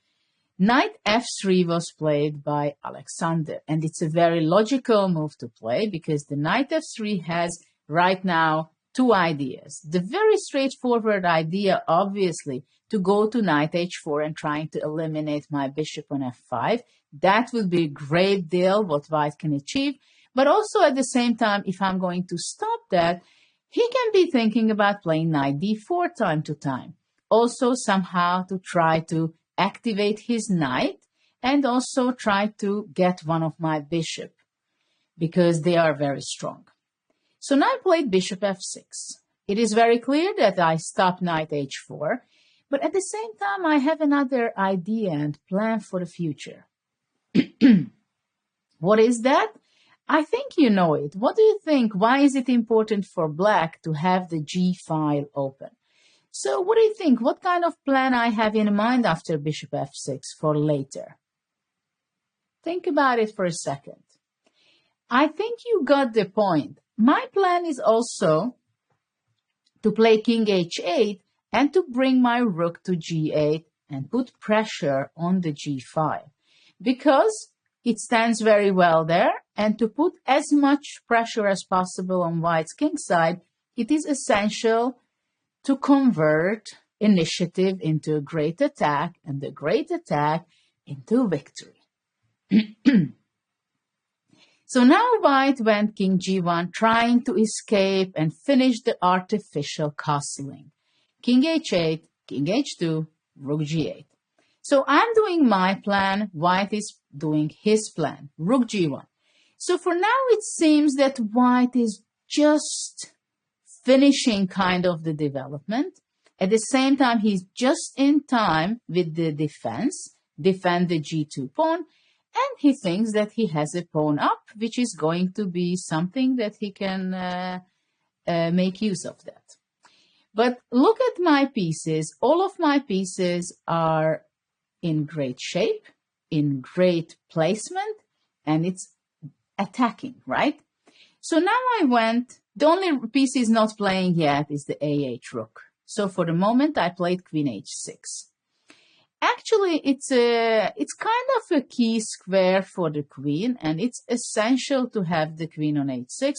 knight f3 was played by Alexander, and it's a very logical move to play because the knight f3 has right now two ideas. The very straightforward idea, obviously, to go to knight h4 and trying to eliminate my bishop on f5. That would be a great deal what white can achieve. But also at the same time, if I'm going to stop that, he can be thinking about playing knight d4 time to time. Also somehow to try to activate his knight and also try to get one of my bishop because they are very strong. So now I played bishop f6. It is very clear that I stop knight h4, but at the same time I have another idea and plan for the future. What is that? I think you know it. What do you think? Why is it important for black to have the G file open? So what do you think? What kind of plan I have in mind after bishop f6 for later? Think about it for a second. I think you got the point. My plan is also to play king h8 and to bring my rook to g8 and put pressure on the g file because it stands very well there, and to put as much pressure as possible on white's king side, it is essential to convert initiative into a great attack and the great attack into victory. So now white went king g1, trying to escape and finish the artificial castling. King h8, king h2, rook g8. So I'm doing my plan, white is doing his plan, rook g1. So for now it seems that white is just finishing kind of the development. At the same time, he's just in time with the defense, defend the g2 pawn, and he thinks that he has a pawn up, which is going to be something that he can make use of that. But look at my pieces. All of my pieces are in great shape, in great placement, and it's attacking, right? So now I went, the only piece is not playing yet is the a8 rook. So for the moment I played queen h6. Actually, it's kind of a key square for the queen, and it's essential to have the queen on h6.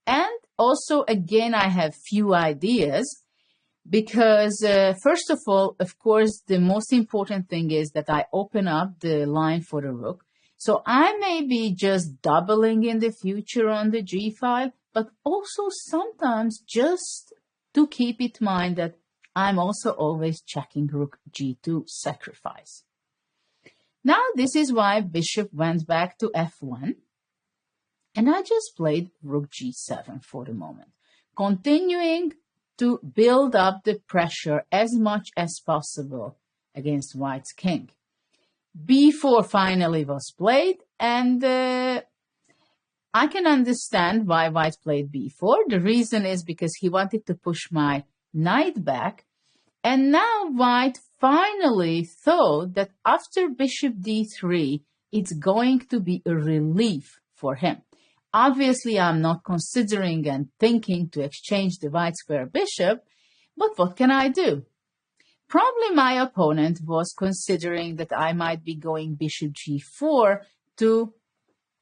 And also, again, I have few ideas because, first of all, of course, the most important thing is that I open up the line for the rook. So I may be just doubling in the future on the g file, but also sometimes just to keep in mind that I'm also always checking rook g2 sacrifice. Now this is why bishop went back to f1, and I just played rook g7 for the moment, continuing to build up the pressure as much as possible against white's king. b4 finally was played, and I can understand why white played b4. The reason is because he wanted to push my knight back, and now white finally thought that after bishop d3, it's going to be a relief for him. Obviously, I'm not considering and thinking to exchange the white square bishop, but what can I do? Probably my opponent was considering that I might be going bishop g4 to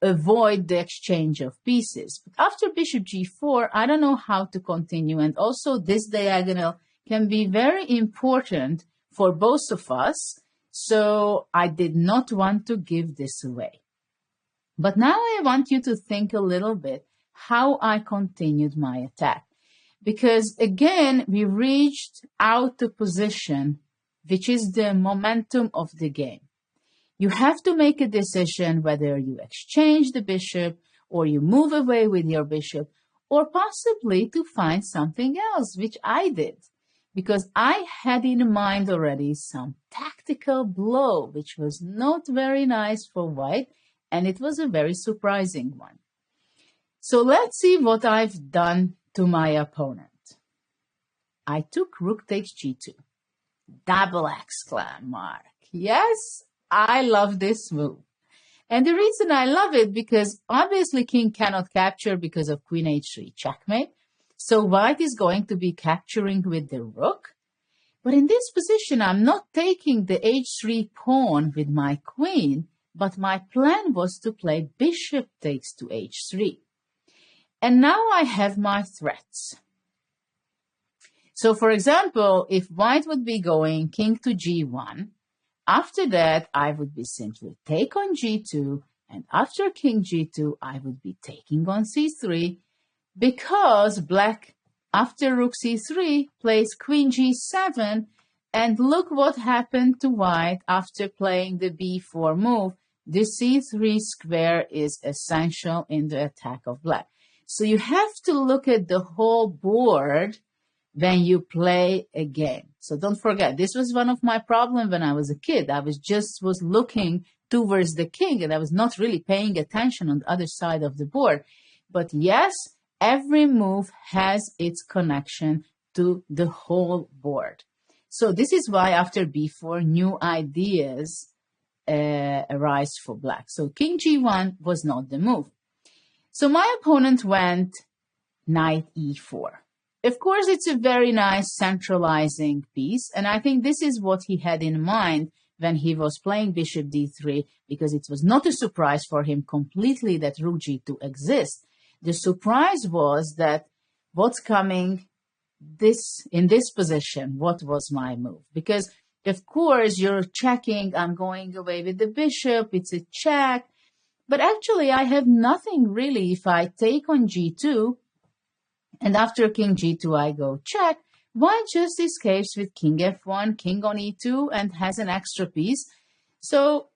avoid the exchange of pieces. But after bishop g4, I don't know how to continue, and also this diagonal can be very important for both of us. So I did not want to give this away. But now I want you to think a little bit how I continued my attack. Because again, we reached out to position, which is the momentum of the game. You have to make a decision whether you exchange the bishop or you move away with your bishop, or possibly to find something else, which I did. Because I had in mind already some tactical blow, which was not very nice for white, and it was a very surprising one. So let's see what I've done to my opponent. I took rook takes g2. Double exclamation mark. Yes, I love this move. And the reason I love it, because obviously king cannot capture because of queen h3, checkmate. So white is going to be capturing with the rook. But in this position, I'm not taking the h3 pawn with my queen, but my plan was to play bishop takes to h3. And now I have my threats. So for example, if white would be going king to g1, after that, I would be simply take on g2, and after king g2, I would be taking on c3, because black, after rook c3, plays queen g7, and look what happened to white after playing the b4 move. The c3 square is essential in the attack of black. So you have to look at the whole board when you play a game. So don't forget, this was one of my problems when I was a kid. I was looking towards the king, and I was not really paying attention on the other side of the board. But yes, every move has its connection to the whole board. So this is why after b4, new ideas arise for black. So king g1 was not the move. So my opponent went knight e4. Of course, it's a very nice centralizing piece, and I think this is what he had in mind when he was playing bishop d3, because it was not a surprise for him completely that rook g2 exists. The surprise was that what's coming in this position, what was my move? Because, of course, you're checking, I'm going away with the bishop, it's a check, but actually I have nothing really. If I take on g2, and after king g2 I go check, white just escapes with king f1, king on e2, and has an extra piece. So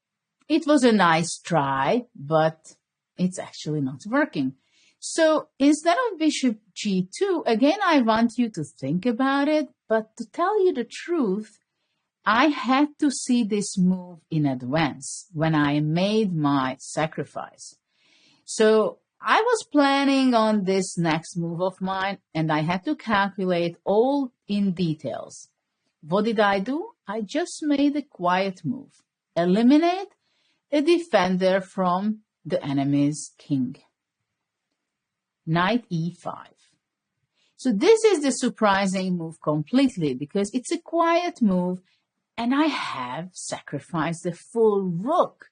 it was a nice try, but it's actually not working. So instead of bishop g2, again, I want you to think about it, but to tell you the truth, I had to see this move in advance when I made my sacrifice. So I was planning on this next move of mine, and I had to calculate all in details. What did I do? I just made a quiet move. Eliminate a defender from the enemy's king. Knight e5. So this is the surprising move completely, because it's a quiet move, and I have sacrificed the full rook.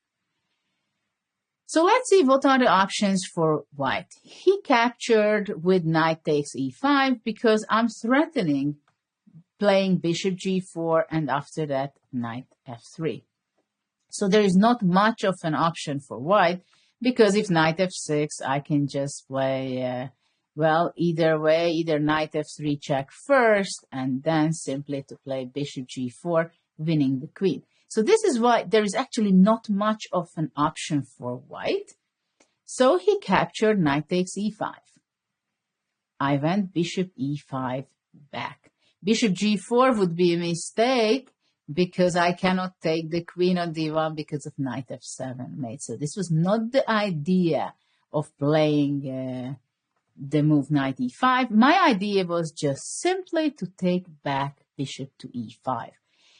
So let's see what are the options for white. He captured with knight takes e5 because I'm threatening playing bishop g4 and after that knight f3. So there is not much of an option for white, because if knight f6, I can just play, well, either way, either knight f3 check first and then simply to play bishop g4, winning the queen. So this is why there is actually not much of an option for white. So he captured knight takes e5. I went bishop e5 back. Bishop g4 would be a mistake because I cannot take the queen on d1 because of knight f7 mate. So this was not the idea of playing the move knight e5. My idea was just simply to take back bishop to e5.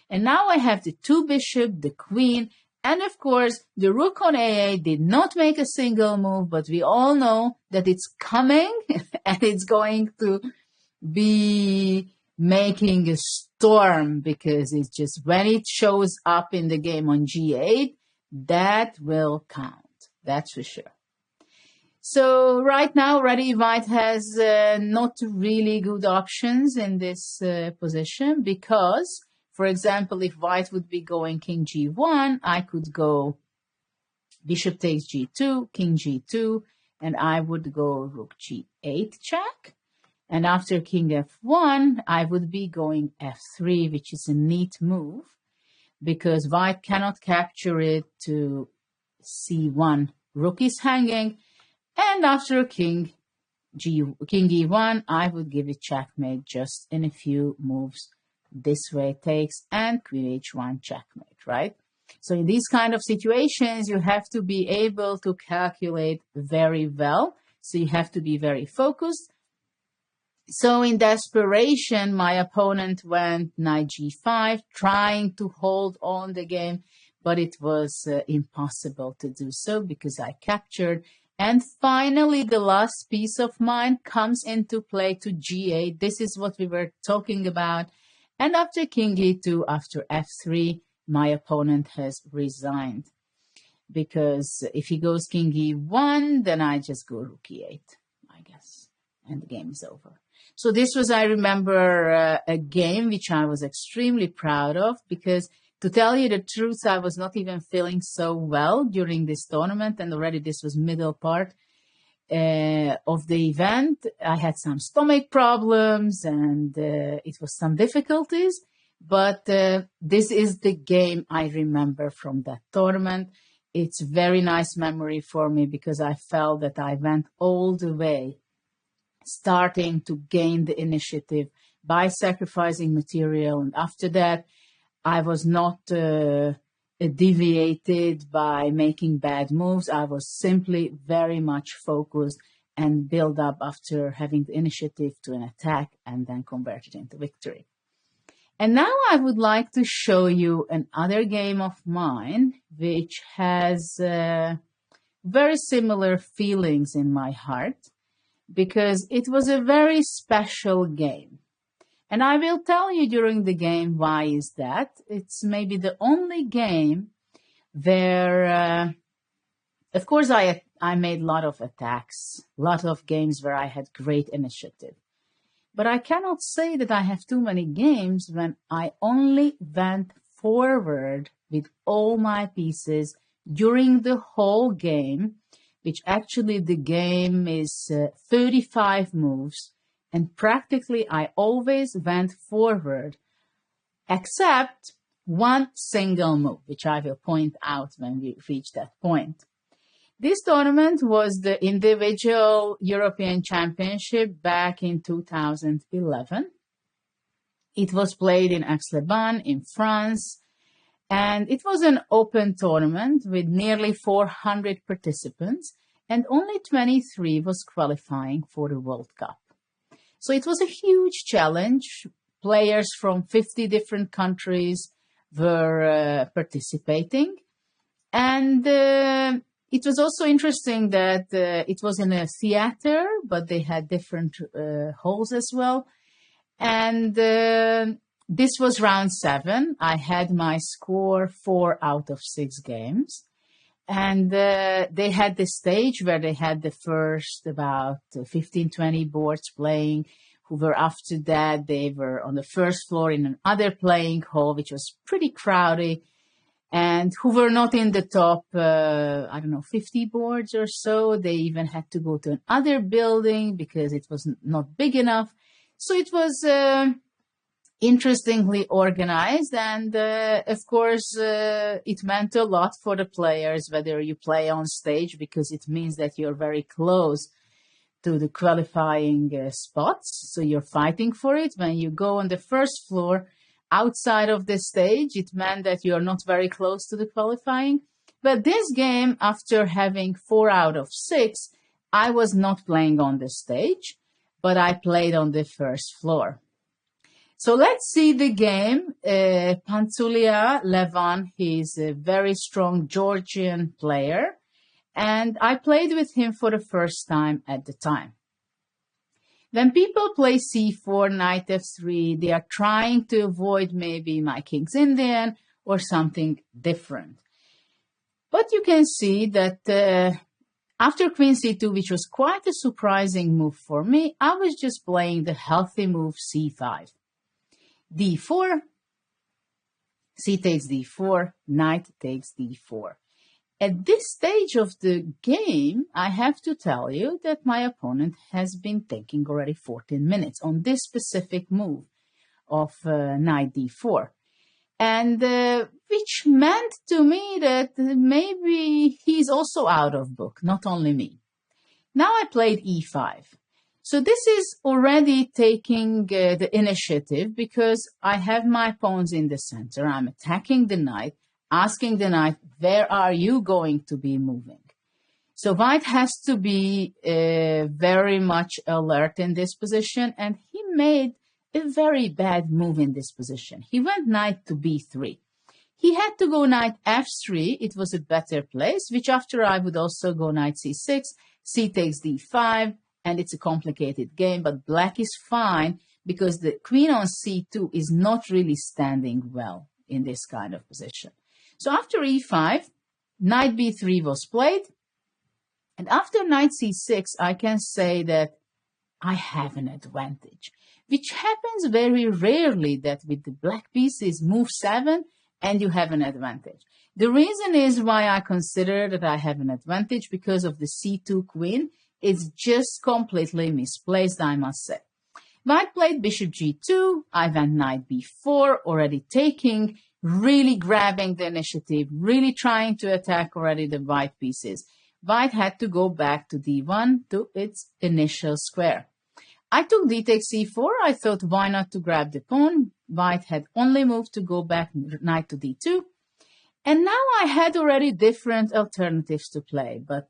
And now I have the two bishop, the queen, and of course the rook on a8 did not make a single move, but we all know that it's coming and it's going to be making a storm, because it's just when it shows up in the game on g8, that will count. That's for sure. So right now, already White has not really good options in this position because, for example, if White would be going King G1, I could go Bishop takes G2, King G2, and I would go Rook G8 check. And after King F1, I would be going F3, which is a neat move because White cannot capture it to C1. Rook is hanging. And after King E1, I would give it checkmate just in a few moves. This way takes and Queen H1 checkmate, right? So in these kind of situations, you have to be able to calculate very well. So you have to be very focused. So in desperation, my opponent went knight G5, trying to hold on the game, but it was impossible to do so because I captured. And finally, the last piece of mine comes into play to G8. This is what we were talking about. And after King E2, after F3, my opponent has resigned. Because if he goes King E1, then I just go Rook E8, I guess. And the game is over. So this was, I remember, a game which I was extremely proud of because, to tell you the truth, I was not even feeling so well during this tournament, and already this was middle part of the event. I had some stomach problems and it was some difficulties, but this is the game I remember from that tournament. It's a very nice memory for me because I felt that I went all the way, starting to gain the initiative by sacrificing material. And after that, I was not deviated by making bad moves. I was simply very much focused and build up after having the initiative to an attack and then convert it into victory. And now I would like to show you another game of mine, which has very similar feelings in my heart, because it was a very special game. And I will tell you during the game why is that. It's maybe the only game where, of course, I made a lot of attacks, a lot of games where I had great initiative. But I cannot say that I have too many games when I only went forward with all my pieces during the whole game, which actually the game is 35 moves. And practically, I always went forward, except one single move, which I will point out when we reach that point. This tournament was the individual European Championship back in 2011. It was played in Aix-les-Bains in France, and it was an open tournament with nearly 400 participants, and only 23 was qualifying for the World Cup. So it was a huge challenge. Players from 50 different countries were participating. And it was also interesting that it was in a theater, but they had different halls as well. And this was round 7. I had my score 4 out of 6 games. And they had this stage where they had the first about 15, 20 boards playing, who were after that, they were on the first floor in another playing hall, which was pretty crowded, and who were not in the top, 50 boards or so. They even had to go to another building because it was not big enough. So it was interestingly organized, and of course it meant a lot for the players whether you play on stage, because it means that you're very close to the qualifying spots, so you're fighting for it. When you go on the first floor outside of the stage, it meant that you're not very close to the qualifying. But this game, after having 4 out of 6, I was not playing on the stage, but I played on the first floor. So let's see the game. Pantulia Levan, he's a very strong Georgian player, and I played with him for the first time at the time. When people play c4, knight f3, they are trying to avoid maybe my king's Indian or something different. But you can see that After queen c2, which was quite a surprising move for me, I was just playing the healthy move c5. d4, c takes d4, knight takes d4. At this stage of the game, I have to tell you that my opponent has been taking already 14 minutes on this specific move of knight d4. And which meant to me that maybe he's also out of book, not only me. Now I played e5. So this is already taking the initiative because I have my pawns in the center. I'm attacking the knight, asking the knight, where are you going to be moving? So white has to be very much alert in this position, and he made a very bad move in this position. He went knight to b3. He had to go knight f3. It was a better place, which after I would also go knight c6, c takes d5, and it's a complicated game, but black is fine because the queen on c2 is not really standing well in this kind of position. So after e5, knight b3 was played, and after knight c6, I can say that I have an advantage, which happens very rarely that with the black pieces move 7 and you have an advantage. The reason is why I consider that I have an advantage because of the c2 queen. It's just completely misplaced, I must say. White played bishop g2, I went knight b4, already taking, really grabbing the initiative, really trying to attack already the white pieces. White had to go back to d1 to its initial square. I took d takes c4. I thought, why not to grab the pawn? White had only moved to go back knight to d2. And now I had already different alternatives to play. But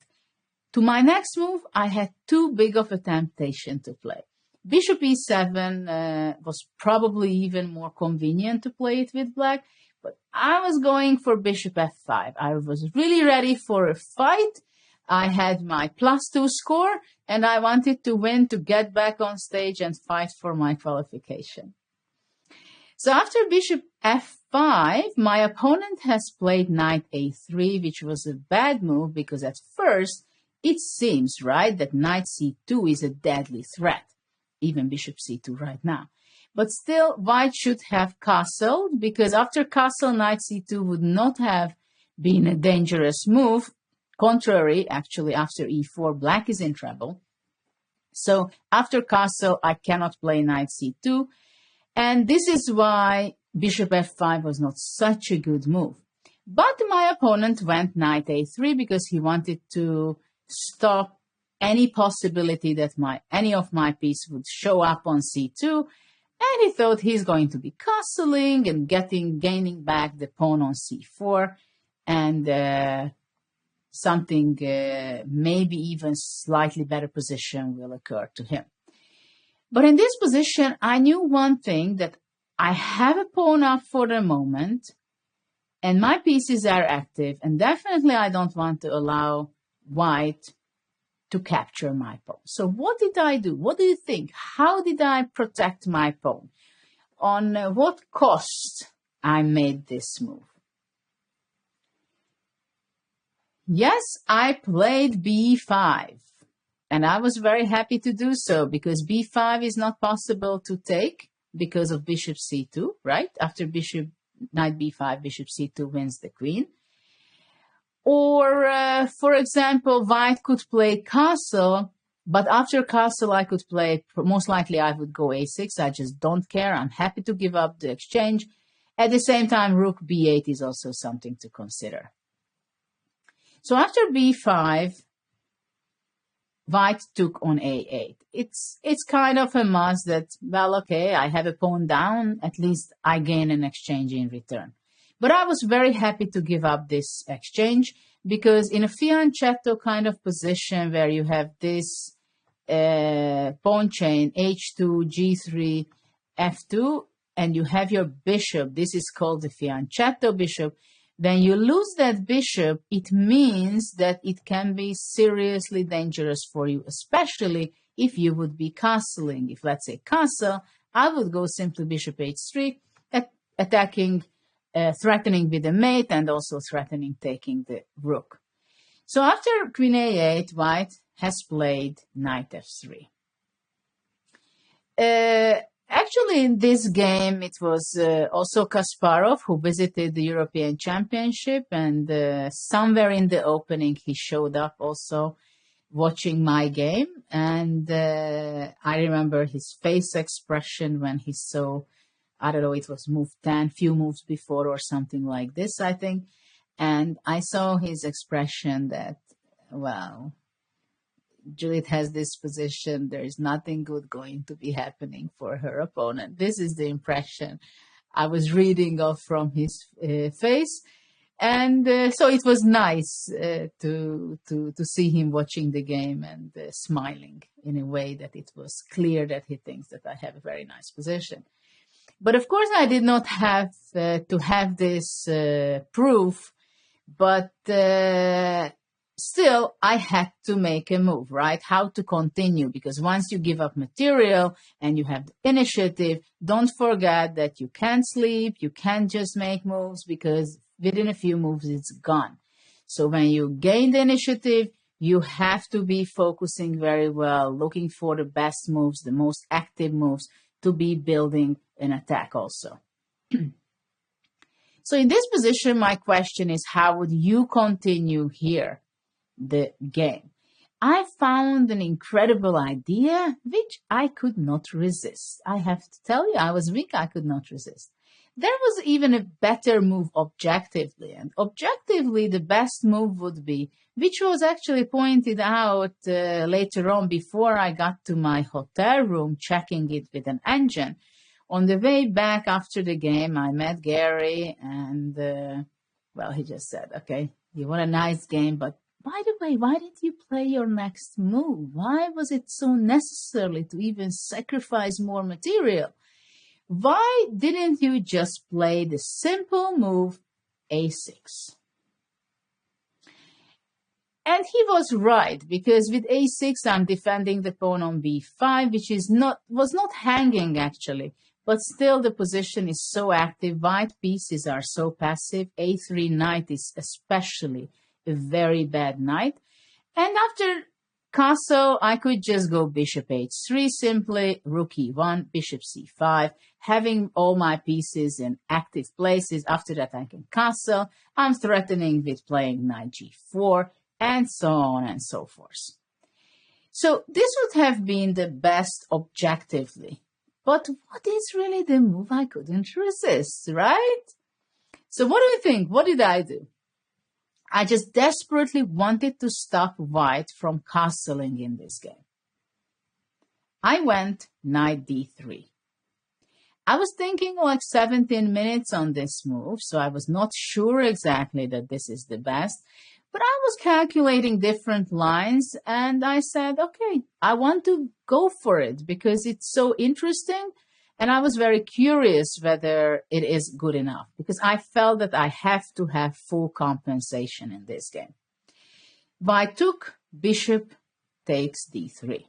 to my next move, I had too big of a temptation to play. Bishop e7 was probably even more convenient to play it with black. But I was going for bishop f5. I was really ready for a fight. I had my +2 score, and I wanted to win to get back on stage and fight for my qualification. So after bishop f5, my opponent has played knight a3, which was a bad move because at first it seems, right, that knight c2 is a deadly threat, even bishop c2 right now. But still, white should have castled because after castle, knight c2 would not have been a dangerous move. Contrary, actually, after e4, black is in trouble. So after castle, I cannot play knight c2. And this is why bishop f5 was not such a good move. But my opponent went knight a3 because he wanted to stop any possibility that any of my pieces would show up on c2. And he thought he's going to be castling and gaining back the pawn on c4. And something maybe even slightly better position will occur to him. But in this position, I knew one thing, that I have a pawn up for the moment, and my pieces are active, and definitely I don't want to allow white to capture my pawn. So what did I do? What do you think? How did I protect my pawn? On what cost I made this move? Yes, I played b5, and I was very happy to do so because b5 is not possible to take because of bishop c2, right? After knight b5, bishop c2 wins the queen. Or, for example, white could play castle, but after castle I could play, most likely I would go a6. I just don't care. I'm happy to give up the exchange. At the same time, rook b8 is also something to consider. So after b5, white took on a8. It's kind of a must that, well, okay, I have a pawn down, at least I gain an exchange in return. But I was very happy to give up this exchange because in a fianchetto kind of position where you have this pawn chain h2, g3, f2, and you have your bishop, this is called the fianchetto bishop. When you lose that bishop, it means that it can be seriously dangerous for you, especially if you would be castling. If, let's say, castle, I would go simply bishop h3, attacking, threatening with the mate, and also threatening taking the rook. So after queen a8, white has played knight f3. Actually, in this game, it was also Kasparov who visited the European Championship, and somewhere in the opening, he showed up also watching my game. And I remember his face expression when he saw, I don't know, it was move 10, few moves before or something like this, I think. And I saw his expression that, well, Judit has this position. There is nothing good going to be happening for her opponent. This is the impression I was reading off from his face. And so it was nice to see him watching the game and smiling in a way that it was clear that he thinks that I have a very nice position. But of course, I did not have to have this proof, but still, I had to make a move, right? How to continue, because once you give up material and you have the initiative, don't forget that you can't sleep, you can't just make moves, because within a few moves, it's gone. So when you gain the initiative, you have to be focusing very well, looking for the best moves, the most active moves, to be building an attack also. So in this position, my question is, how would you continue here the game? I found an incredible idea which I could not resist. I have to tell you, I was weak, I could not resist. There was even a better move objectively, and objectively the best move would be, which was actually pointed out later on before I got to my hotel room checking it with an engine. On the way back after the game, I met Gary, and well, he just said, okay, you want a nice game, but by the way, why did you play your next move? Why was it so necessary to even sacrifice more material? Why didn't you just play the simple move a6? And he was right, because with a6, I'm defending the pawn on b5, which was not hanging actually, but still the position is so active. White pieces are so passive. a3 knight is especially a very bad knight. And after castle, I could just go bishop h3 simply, rook e1, bishop c5, having all my pieces in active places. After that, I can castle. I'm threatening with playing knight g4, and so on and so forth. So this would have been the best objectively. But what is really the move I couldn't resist, right? So what do you think? What did I do? I just desperately wanted to stop white from castling in this game. I went knight d3. I was thinking like 17 minutes on this move, so I was not sure exactly that this is the best. But I was calculating different lines, and I said, okay, I want to go for it because it's so interesting. And I was very curious whether it is good enough, because I felt that I have to have full compensation in this game. White took, bishop takes d3.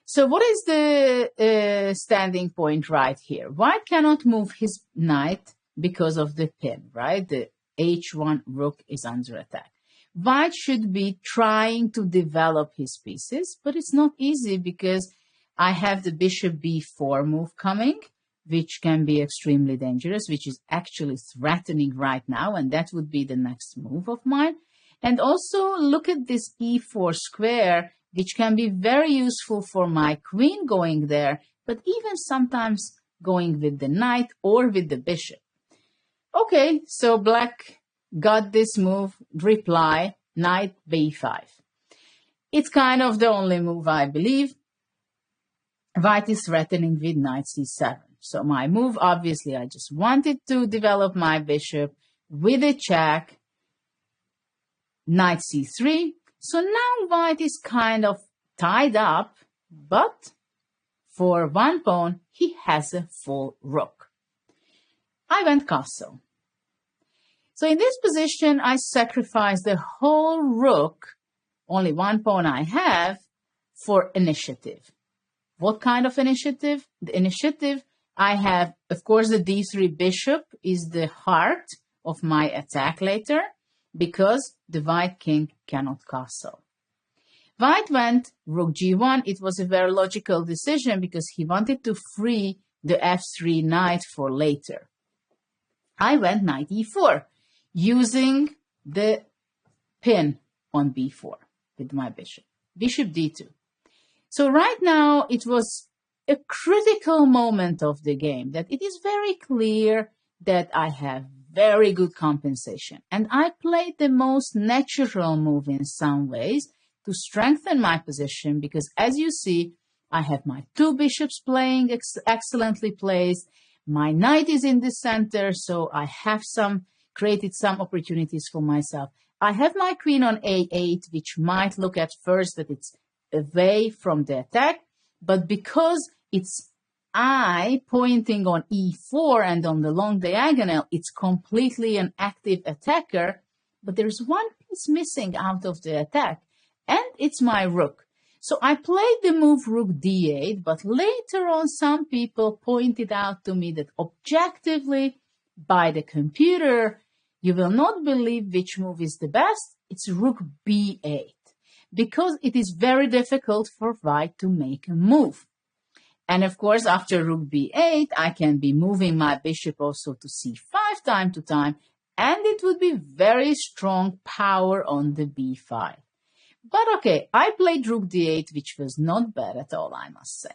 So what is the standing point right here? White cannot move his knight because of the pin, right? The h1 rook is under attack. White should be trying to develop his pieces, but it's not easy because I have the bishop b4 move coming, which can be extremely dangerous, which is actually threatening right now, and that would be the next move of mine. And also look at this e4 square, which can be very useful for my queen going there, but even sometimes going with the knight or with the bishop. Okay, so black got this move, reply, knight b5. It's kind of the only move, I believe. White is threatening with knight c7. So my move, obviously, I just wanted to develop my bishop with a check, knight c3. So now white is kind of tied up, but for one pawn, he has a full rook. I went castle. So in this position, I sacrifice the whole rook, only one pawn I have, for initiative. What kind of initiative? The initiative I have, of course, the d3 bishop is the heart of my attack later, because the white king cannot castle. White went rook g1. It was a very logical decision because he wanted to free the f3 knight for later. I went knight e4, using the pin on b4 with my bishop. Bishop d2. So right now it was a critical moment of the game that it is very clear that I have very good compensation. And I played the most natural move in some ways to strengthen my position because, as you see, I have my two bishops playing excellently placed. My knight is in the center, so I have created some opportunities for myself. I have my queen on a8, which might look at first that it's away from the attack, but because it's I pointing on e4 and on the long diagonal, it's completely an active attacker, but there's one piece missing out of the attack, and it's my rook. So I played the move rook d8, but later on some people pointed out to me that objectively, by the computer, you will not believe which move is the best. It's rook b8, because it is very difficult for white to make a move. And of course, after rook b8, I can be moving my bishop also to c5 time to time, and it would be very strong power on the b5. But okay, I played rook d8, which was not bad at all, I must say.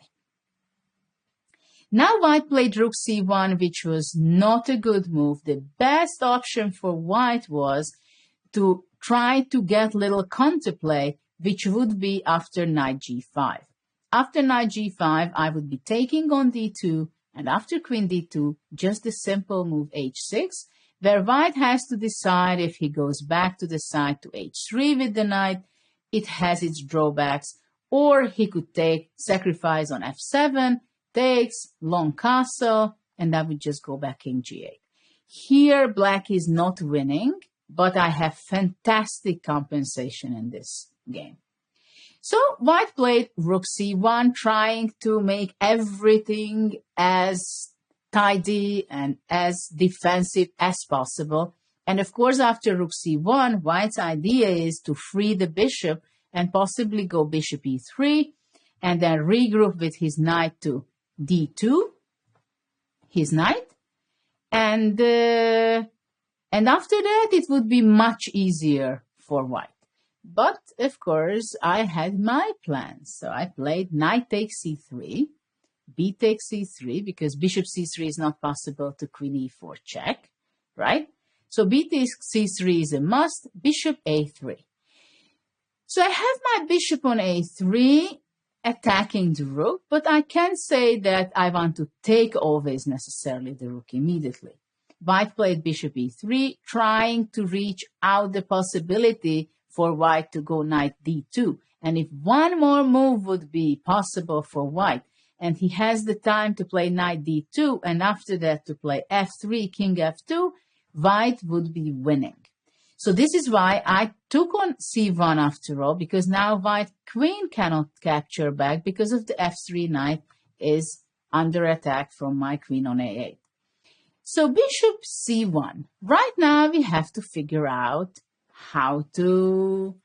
Now white played rook c1, which was not a good move. The best option for white was to try to get little counterplay, which would be after knight g5. After knight g5, I would be taking on d2, and after queen d2, just the simple move h6, where white has to decide if he goes back to the side to h3 with the knight. It has its drawbacks, or he could sacrifice on f7, takes, long castle, and I would just go back king g8. Here, black is not winning, but I have fantastic compensation in this game. So white played rook c1, trying to make everything as tidy and as defensive as possible. And of course, after rook c1, white's idea is to free the bishop and possibly go bishop e3, and then regroup with his knight to d2, his knight. And after that, it would be much easier for white. But, of course, I had my plans. So I played knight takes c3, b takes c3, because bishop c3 is not possible to queen e4 check, right? So b takes c3 is a must, bishop a3. So I have my bishop on a3, attacking the rook, but I can't say that I want to take always necessarily the rook immediately. White played bishop e3, trying to reach out the possibility for white to go knight d2. And if one more move would be possible for white, and he has the time to play knight d2, and after that to play f3, king f2, white would be winning. So this is why I took on c1 after all, because now white queen cannot capture back because of the f3 knight is under attack from my queen on a8. So bishop c1. Right now we have to figure out how to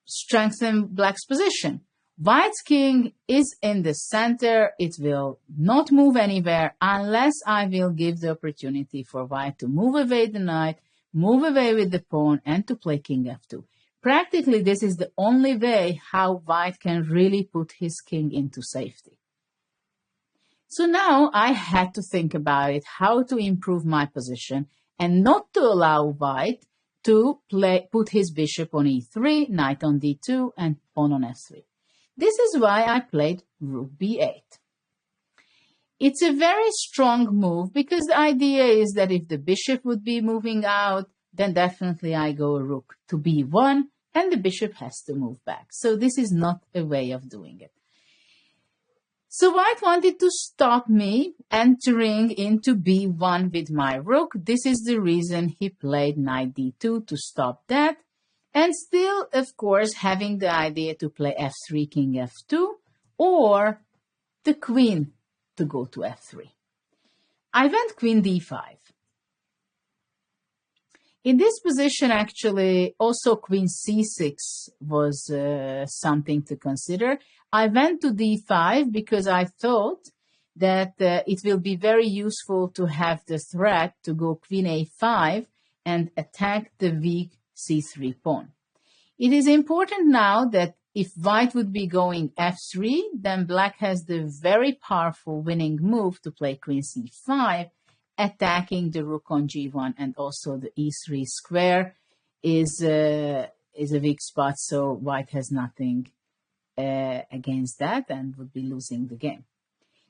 strengthen black's position. White's king is in the center. It will not move anywhere unless I will give the opportunity for white to move away the knight, move away with the pawn, and to play king f2. Practically, this is the only way how white can really put his king into safety. So now I had to think about it, how to improve my position and not to allow white to put his bishop on e3, knight on d2, and pawn on f3. This is why I played rook b8. It's a very strong move because the idea is that if the bishop would be moving out, then definitely I go rook to b1 and the bishop has to move back. So this is not a way of doing it. So white wanted to stop me entering into b1 with my rook. This is the reason he played knight d2 to stop that. And still, of course, having the idea to play f3, king f2, or the queen to go to f3. I went queen d5. In this position, actually, also queen c6 was something to consider. I went to d5 because I thought that it will be very useful to have the threat to go queen a5 and attack the weak c3 pawn. It is important now that if white would be going f3, then black has the very powerful winning move to play queen c5, attacking the rook on g1, and also the e3 square is a weak spot, so white has nothing against that and would be losing the game.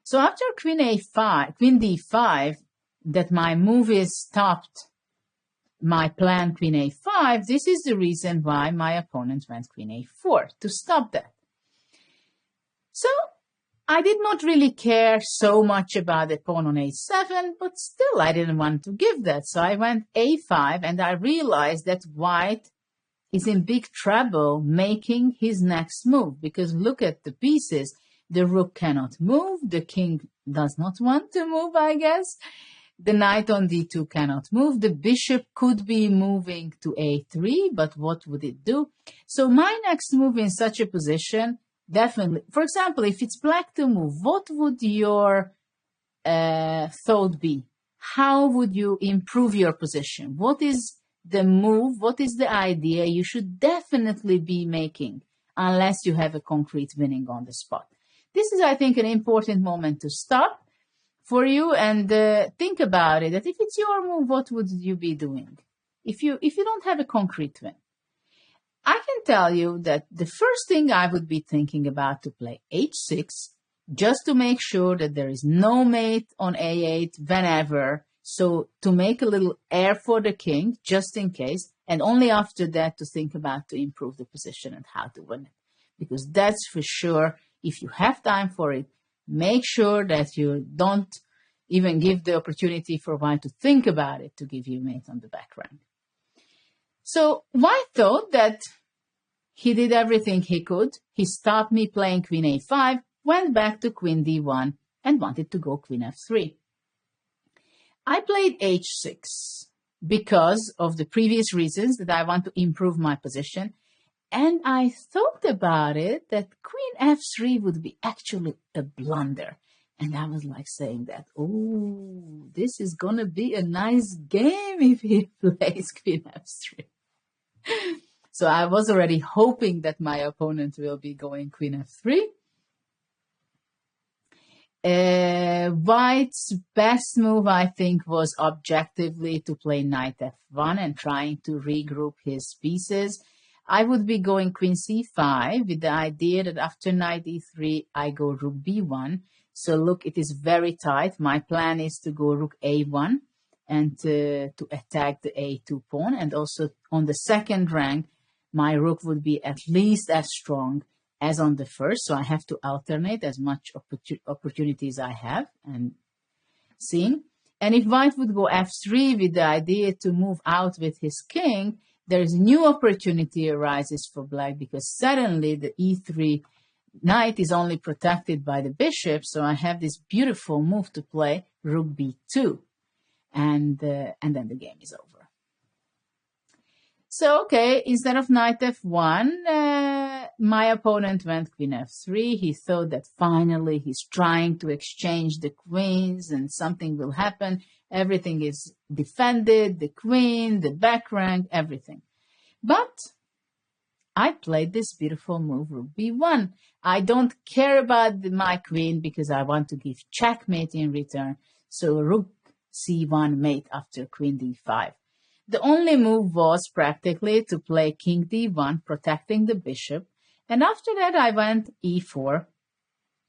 So after queen a5, queen d5, that my move is stopped, my plan queen a5, this is the reason why my opponent went queen a4 to stop that. So I did not really care so much about the pawn on a7, but still I didn't want to give that. So I went a5, and I realized that white is in big trouble making his next move, because look at the pieces. The rook cannot move, the king does not want to move, I guess. The knight on d2 cannot move. The bishop could be moving to a3, but what would it do? So my next move in such a position, definitely, for example, if it's black to move, what would your thought be? How would you improve your position? What is the move? What is the idea you should definitely be making, unless you have a concrete winning on the spot? This is, I think, an important moment to stop for you and think about it, that if it's your move, what would you be doing if you don't have a concrete win? I can tell you that the first thing I would be thinking about to play h6, just to make sure that there is no mate on a8 whenever, so to make a little air for the king, just in case, and only after that to think about to improve the position and how to win it. Because that's for sure, if you have time for it, make sure that you don't even give the opportunity for white to think about it to give you mate on the back rank. So white thought that he did everything he could. He stopped me playing queen a5, went back to queen d1, and wanted to go queen f3. I played h6 because of the previous reasons that I want to improve my position. And I thought about it that queen f3 would be actually a blunder. And I was like saying that, oh, this is going to be a nice game if he plays queen f3. So I was already hoping that my opponent will be going queen f3. White's best move, I think, was objectively to play knight f1 and trying to regroup his pieces. I would be going queen c5 with the idea that after knight e3, I go rook b1. So look, it is very tight. My plan is to go rook a1 and to attack the a2 pawn. And also on the second rank, my rook would be at least as strong as on the first. So I have to alternate as much opportunities I have and seeing. And if white would go f3 with the idea to move out with his king, there is a new opportunity arises for black, because suddenly the e3 knight is only protected by the bishop. So I have this beautiful move to play rook b2, and then the game is over. So, okay, instead of knight f1, my opponent went queen f3. He thought that finally he's trying to exchange the queens and something will happen. Everything is defended, the queen, the back rank, everything. But I played this beautiful move, rook b1. I don't care about my queen because I want to give checkmate in return. So rook c1 mate after queen d5. The only move was practically to play king d1, protecting the bishop. And after that, I went e4,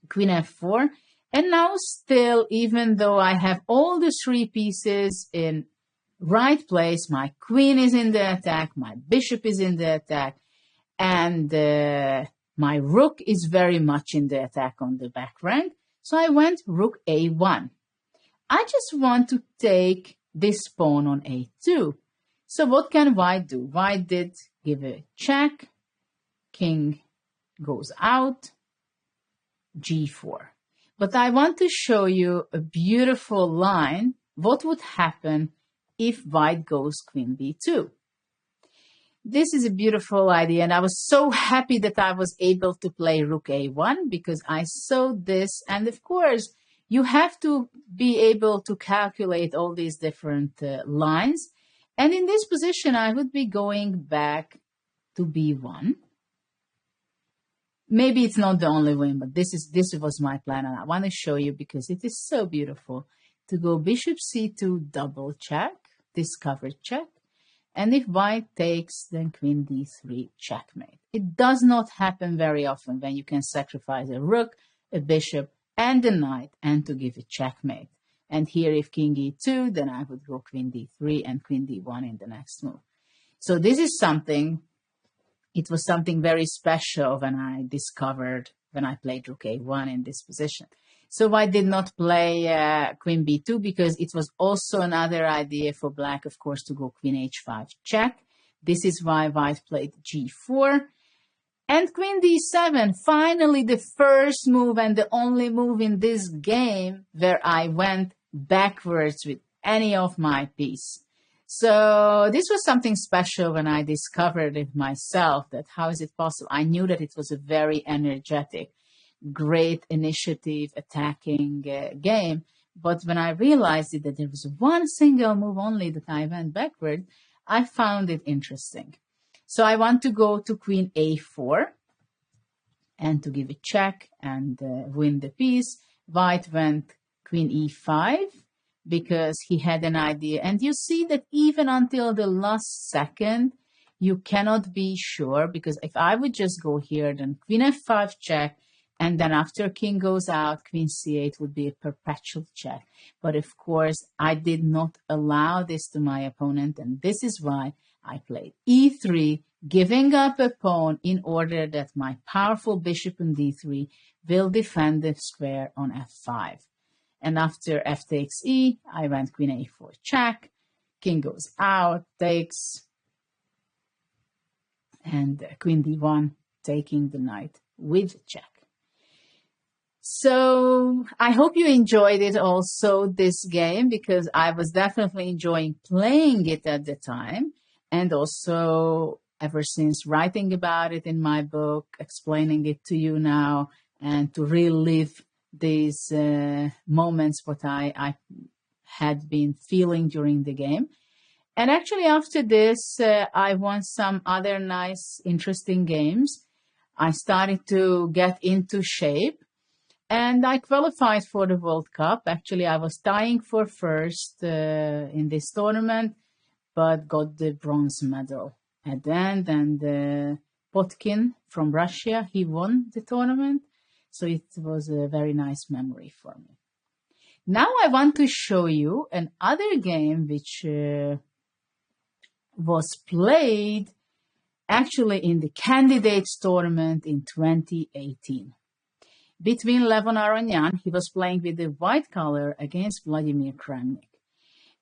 queen f4. And now still, even though I have all the three pieces in right place, my queen is in the attack, my bishop is in the attack, and my rook is very much in the attack on the back rank. So I went rook a1. I just want to take this pawn on a2. So what can white do? White did give a check, king goes out, g4. But I want to show you a beautiful line. What would happen if white goes queen b2. This is a beautiful idea, and I was so happy that I was able to play rook a1 because I saw this. And of course, you have to be able to calculate all these different lines. And in this position, I would be going back to b1. Maybe it's not the only way, but this was my plan, and I want to show you because it is so beautiful to go bishop c2, double check, discovered check. And if white takes, then queen d3, checkmate. It does not happen very often when you can sacrifice a rook, a bishop, and a knight, and to give a checkmate. And here, if king e2, then I would go queen d3 and queen d1 in the next move. So this is something, it was something very special when I discovered, when I played rook a1 in this position. So I did not play queen b2 because it was also another idea for black, of course, to go queen h5 check. This is why white played g4. And queen d7, finally the first move and the only move in this game where I went backwards with any of my piece. So this was something special when I discovered it myself, that how is it possible? I knew that it was a very energetic, great initiative attacking game, but when I realized that there was one single move only that I went backward, I found it interesting. So I want to go to queen a4 and to give a check and win the piece. White went queen e5 because he had an idea, and you see that even until the last second you cannot be sure, because if I would just go here, then queen f5 check, and then after king goes out, queen c8 would be a perpetual check. But of course, I did not allow this to my opponent, and this is why I played e3, giving up a pawn in order that my powerful bishop on d3 will defend the square on f5. And after f takes e, I went queen a4 check, king goes out, takes, and queen d1 taking the knight with check. So I hope you enjoyed it also, this game, because I was definitely enjoying playing it at the time, and also ever since writing about it in my book, explaining it to you now, and to relive these moments what I had been feeling during the game. And actually after this, I won some other nice, interesting games. I started to get into shape. And I qualified for the World Cup. Actually, I was tying for first in this tournament, but got the bronze medal at the end. And Potkin from Russia, he won the tournament. So it was a very nice memory for me. Now I want to show you another game which was played actually in the candidates tournament in 2018. Between Levon Aronian, he was playing with the white color against Vladimir Kramnik,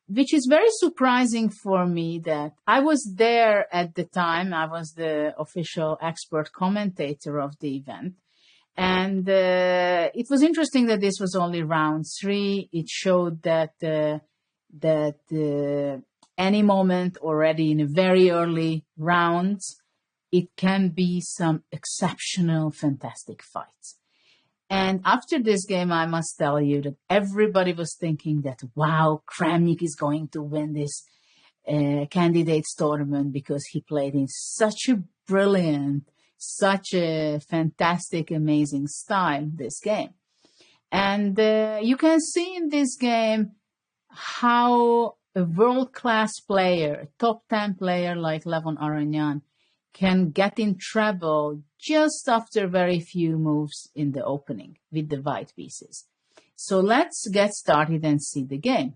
which is very surprising for me that I was there at the time. I was the official expert commentator of the event. And it was interesting that this was only round 3. It showed that any moment already in a very early rounds, it can be some exceptional, fantastic fights. And after this game, I must tell you that everybody was thinking that, wow, Kramnik is going to win this candidates tournament because he played in such a brilliant, such a fantastic, amazing style, this game. And you can see in this game how a world-class player, a top 10 player like Levon Aronian, can get in trouble just after very few moves in the opening with the white pieces. So let's get started and see the game.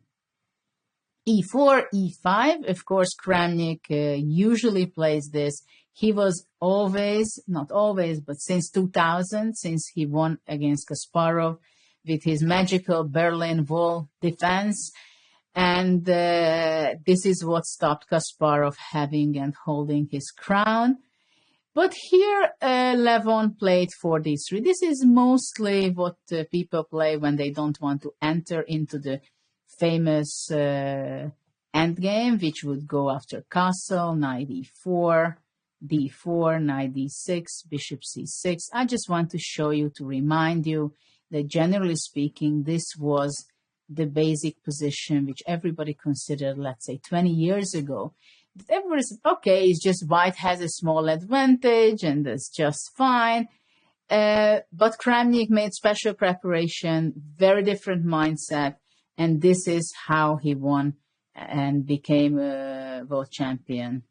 e4, e5, of course, Kramnik usually plays this. He was always, not always, but since 2000, since he won against Kasparov with his magical Berlin Wall defense. And this is what stopped Kasparov having and holding his crown. But here, Levon played 4d3. This is mostly what people play when they don't want to enter into the famous endgame, which would go after castle, knight e4, d4, knight d6, bishop c6. I just want to show you, to remind you that generally speaking, this was the basic position which everybody considered, let's say 20 years ago. Everybody said, okay, it's just white has a small advantage and that's just fine. But Kramnik made special preparation, very different mindset, and this is how he won and became a world champion,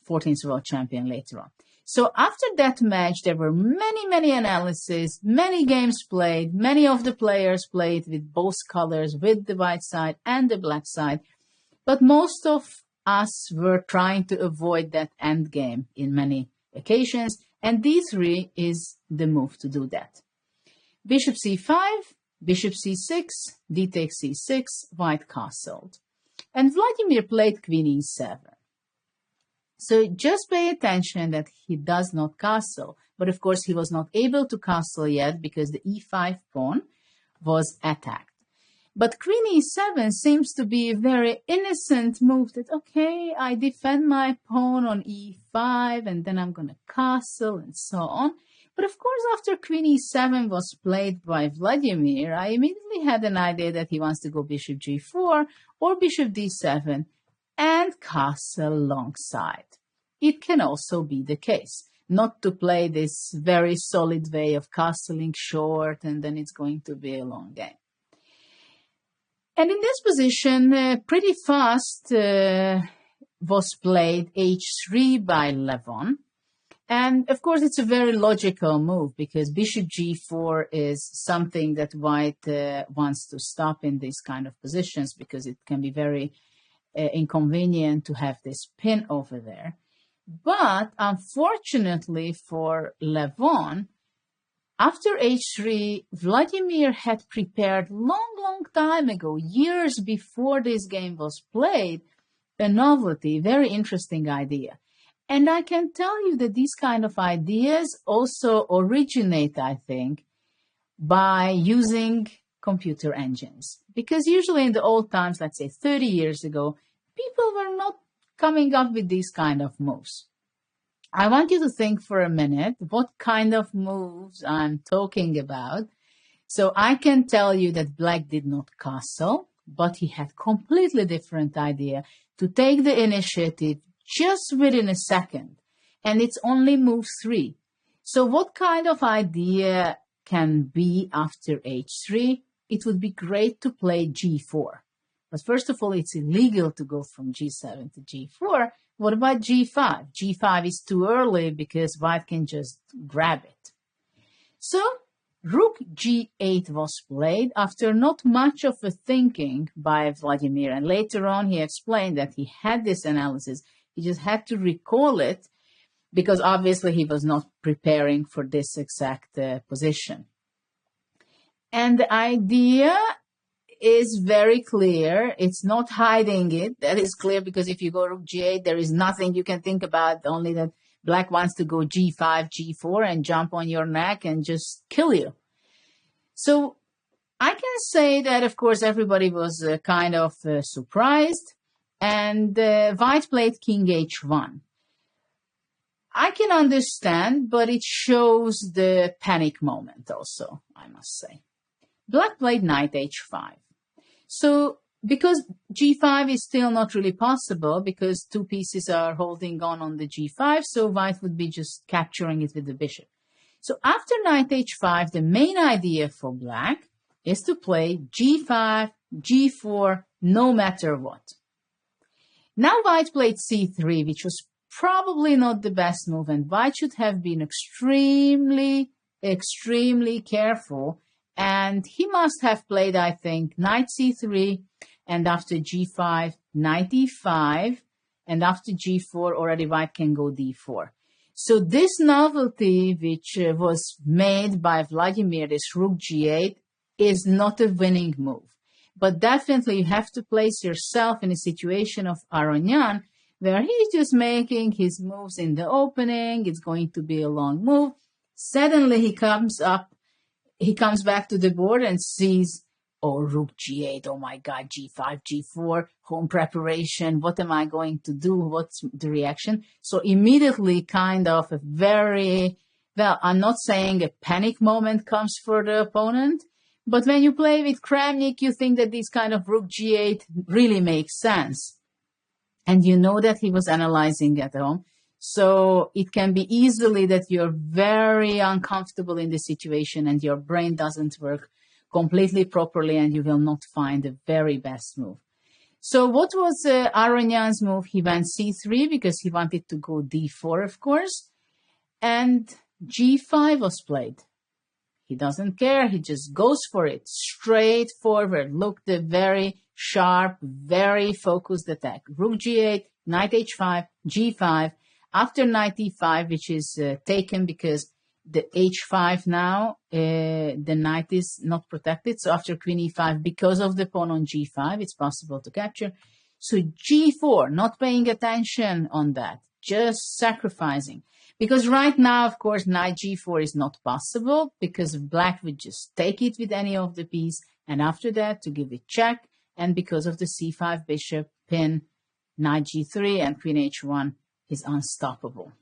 14th world champion later on. So after that match, there were many analyses, many games played, many of the players played with both colors, with the white side and the black side, but most of us were trying to avoid that end game in many occasions, and d3 is the move to do that. Bishop c5, bishop c6, d takes c6, white castled. And Vladimir played queen e7. So just pay attention that he does not castle. But of course, he was not able to castle yet because the e5 pawn was attacked. But queen e7 seems to be a very innocent move that, okay, I defend my pawn on e5 and then I'm going to castle and so on. But of course, after queen e7 was played by Vladimir, I immediately had an idea that he wants to go bishop g4 or bishop d7 and castle alongside. It can also be the case, not to play this very solid way of castling short and then it's going to be a long game. And in this position, pretty fast was played h3 by Levon. And of course, it's a very logical move because bishop g4 is something that white wants to stop in these kind of positions because it can be very inconvenient to have this pin over there. But unfortunately for Levon, after h3, Vladimir had prepared long time ago, years before this game was played, a novelty, very interesting idea. And I can tell you that these kind of ideas also originate, I think, by using computer engines. Because usually in the old times, let's say 30 years ago, people were not coming up with these kind of moves. I want you to think for a minute what kind of moves I'm talking about. So I can tell you that black did not castle, but he had completely different idea to take the initiative just within a second. And it's only move 3. So what kind of idea can be after h3? It would be great to play g4. But first of all, it's illegal to go from g7 to g4. What about g5? g5 is too early because white can just grab it. So rook g8 was played after not much of a thinking by Vladimir. And later on, he explained that he had this analysis. He just had to recall it because obviously he was not preparing for this exact position. And the idea is very clear. It's not hiding it. That is clear because if you go rook g8, there is nothing you can think about, only that black wants to go g5, g4 and jump on your neck and just kill you. So I can say that, of course, everybody was kind of surprised. And white played king h1. I can understand, but it shows the panic moment also, I must say. Black played knight h5. So because g5 is still not really possible because two pieces are holding on the g5, so white would be just capturing it with the bishop. So after knight h5, the main idea for black is to play g5, g4, no matter what. Now white played c3, which was probably not the best move, and white should have been extremely careful. And he must have played, I think, knight c3, and after g5, knight e5, and after g4, already white can go d4. So this novelty, which was made by Vladimir, this rook g8, is not a winning move. But definitely you have to place yourself in a situation of Aronian, where he's just making his moves in the opening. It's going to be a long move. Suddenly he comes back to the board and sees or rook g8, oh my God, g5, g4, home preparation, what am I going to do? What's the reaction? So immediately kind of a very, well, I'm not saying a panic moment comes for the opponent, but when you play with Kramnik, you think that this kind of rook g8 really makes sense. And you know that he was analyzing at home. So it can be easily that you're very uncomfortable in the situation and your brain doesn't work completely properly and you will not find the very best move. So what was Aronyan's move? He went c3 because he wanted to go d4, of course, and g5 was played. He doesn't care. He just goes for it. Straightforward. Look, the very sharp, very focused attack. Rook g8, knight h5, g5. After knight e5, which is taken because the h5 now, the knight is not protected. So after queen e5, because of the pawn on g5, it's possible to capture. So g4, not paying attention on that, just sacrificing. Because right now, of course, knight g4 is not possible because black would just take it with any of the piece. And after that, to give it check. And because of the c5 bishop, pin, knight g3 and queen h1 is unstoppable.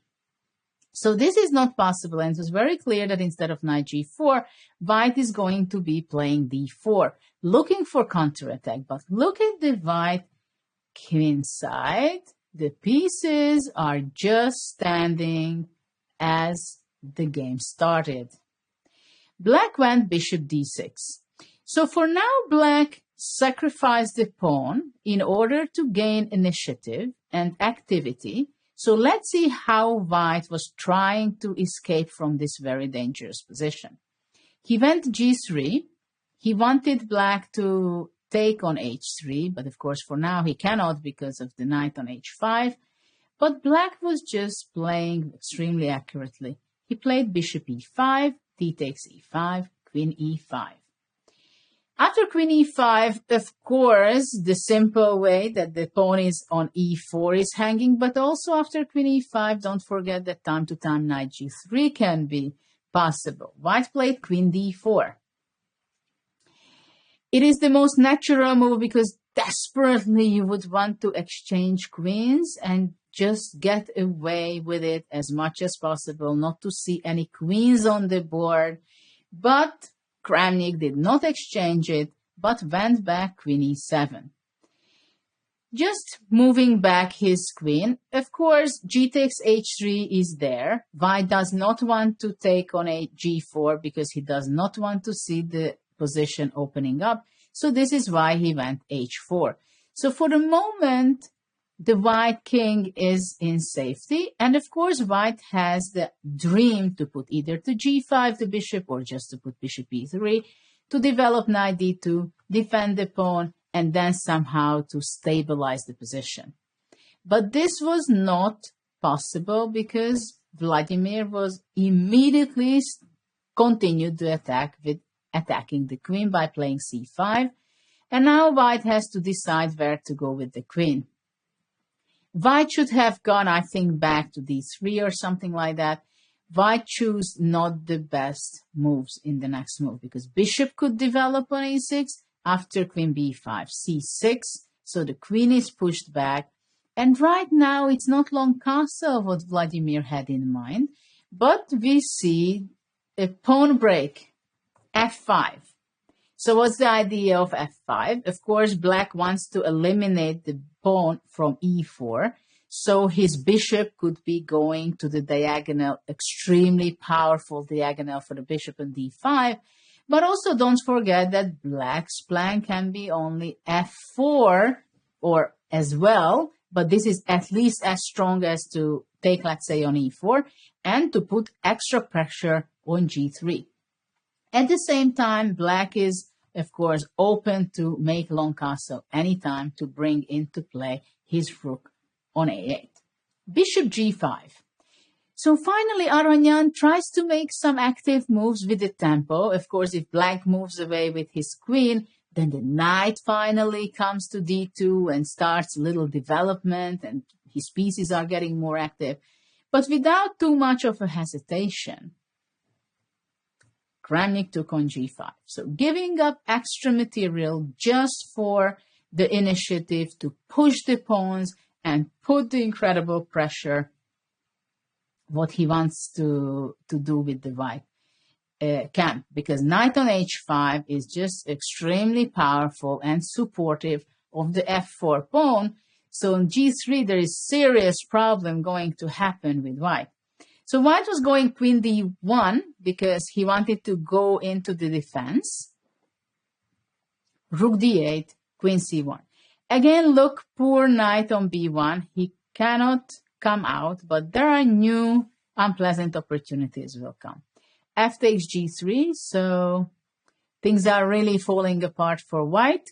So this is not possible. And it was very clear that instead of knight g4, white is going to be playing d4, looking for counterattack. But look at the white Queenside. The pieces are just standing as the game started. Black went bishop d6. So for now, black sacrificed the pawn in order to gain initiative and activity. So let's see how white was trying to escape from this very dangerous position. He went g3. He wanted black to take on h3, but of course for now he cannot because of the knight on h5. But black was just playing extremely accurately. He played bishop e5, d takes e5, queen e5. After queen e5, of course, the simple way that the pawn is on e4 is hanging, but also after queen e5, don't forget that time to time knight g3 can be possible. White played queen d4. It is the most natural move because desperately you would want to exchange queens and just get away with it as much as possible, not to see any queens on the board. But Kramnik did not exchange it, but went back queen e7. Just moving back his queen. Of course, g takes h3 is there. White does not want to take on a g4 because he does not want to see the position opening up. So this is why he went h4. So for the moment, the white king is in safety. And of course, white has the dream to put either to g5 the bishop or just to put bishop e3 to develop knight d2, defend the pawn, and then somehow to stabilize the position. But this was not possible because Vladimir was immediately continued the attack with attacking the queen by playing c5. And now white has to decide where to go with the queen. White should have gone, I think, back to d3 or something like that. White chose not the best moves in the next move because bishop could develop on a6 after queen b5, c6. So the queen is pushed back. And right now, it's not long castle what Vladimir had in mind, but we see a pawn break, f5. So what's the idea of f5? Of course, black wants to eliminate the pawn from e4, so his bishop could be going to the diagonal, extremely powerful diagonal for the bishop on d5. But also don't forget that black's plan can be only f4 or as well, but this is at least as strong as to take, let's say, on e4 and to put extra pressure on g3. At the same time, black is, of course, open to make long castle anytime to bring into play his rook on a8. Bishop g5. So finally, Aronyan tries to make some active moves with the tempo. Of course, if black moves away with his queen, then the knight finally comes to d2 and starts a little development and his pieces are getting more active. But without too much of a hesitation, Kramnik took on g5. So giving up extra material just for the initiative to push the pawns and put the incredible pressure, what he wants to do with the white camp. Because knight on h5 is just extremely powerful and supportive of the f4 pawn. So on g3, there is serious problem going to happen with white. So white was going queen d1 because he wanted to go into the defense. Rook d8, queen c1. Again, look, poor knight on b1. He cannot come out, but there are new unpleasant opportunities will come. F takes g3, so things are really falling apart for white.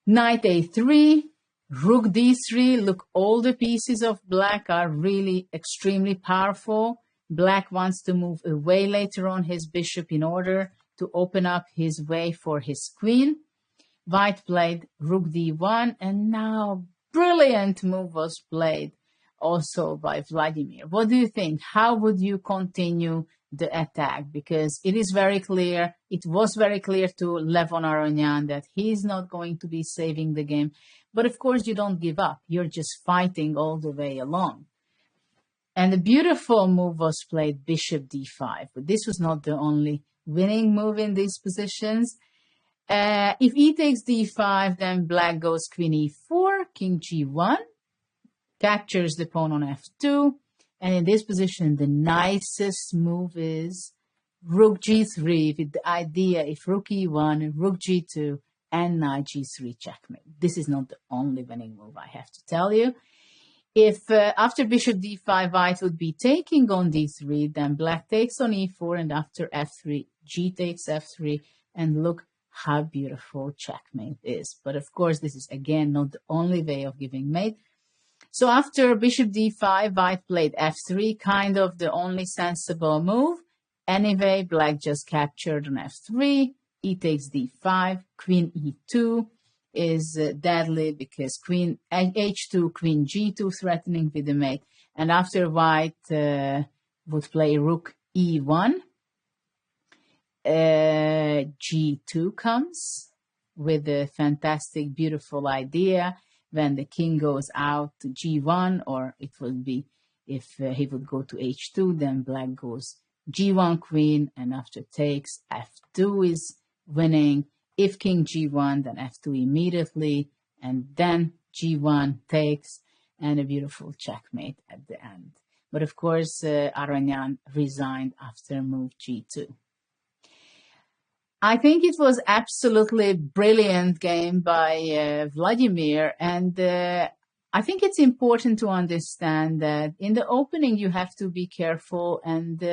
Knight a3, rook d3. Look, all the pieces of black are really extremely powerful. Black wants to move away later on his bishop in order to open up his way for his queen. White played rook d1, and now brilliant move was played also by Vladimir. What do you think? How would you continue the attack? Because it is very clear, it was very clear to Levon Aronian that he's not going to be saving the game. But of course, you don't give up. You're just fighting all the way along. And a beautiful move was played, bishop d5. But this was not the only winning move in these positions. If e takes d5, then black goes queen e4, king g1, captures the pawn on f2. And in this position, the nicest move is rook g3 with the idea if rook e1, rook g2, and knight g3 checkmate. This is not the only winning move, I have to tell you. If after bishop d5, white would be taking on d3, then black takes on e4, and after f3, g takes f3, and look how beautiful checkmate is. But of course, this is again not the only way of giving mate. So after bishop d5, white played f3, kind of the only sensible move. Anyway, black just captured on f3, e takes d5, queen e2 is deadly because queen h2, queen g2 threatening with the mate. And after white would play rook e1, g2 comes with a fantastic, beautiful idea. When the king goes out to g1, or it would be if he would go to h2, then black goes g1 queen, and after takes, f2 is winning. If king g1, then f2 immediately, and then g1 takes, and a beautiful checkmate at the end. But of course, Aronian resigned after move g2. I think it was absolutely brilliant game by Vladimir, and I think it's important to understand that in the opening you have to be careful, and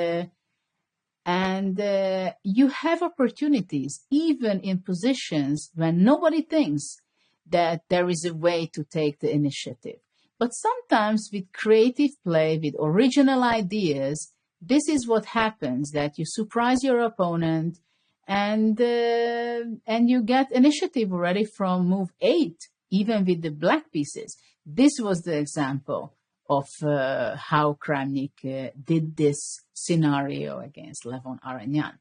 you have opportunities even in positions when nobody thinks that there is a way to take the initiative. But sometimes with creative play, with original ideas, this is what happens, that you surprise your opponent, and you get initiative already from move 8, even with the black pieces. This was the example of how Kramnik did this scenario against Levon Aronian.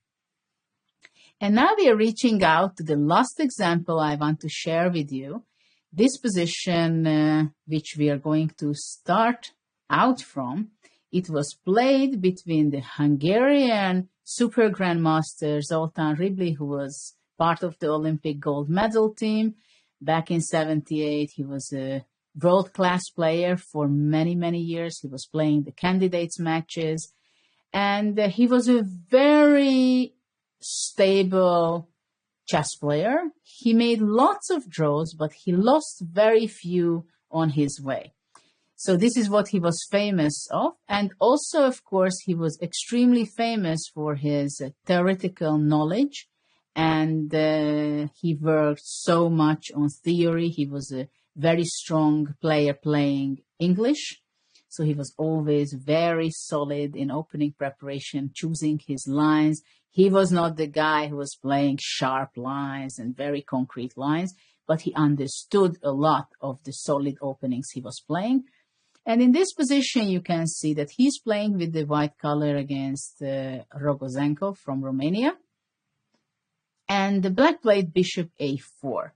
And now we are reaching out to the last example I want to share with you. This position, which we are going to start out from, it was played between the Hungarian Super Grandmaster Zoltán Ribli, who was part of the Olympic gold medal team. Back in '78, he was a world-class player for many, many years. He was playing the candidates matches, and he was a very stable chess player. He made lots of draws, but he lost very few on his way. So this is what he was famous of. And also, of course, he was extremely famous for his theoretical knowledge. And he worked so much on theory. He was a very strong player playing English. So he was always very solid in opening preparation, choosing his lines. He was not the guy who was playing sharp lines and very concrete lines, but he understood a lot of the solid openings he was playing. And in this position, you can see that he's playing with the white color against Rogozenko from Romania. And the black played bishop a4.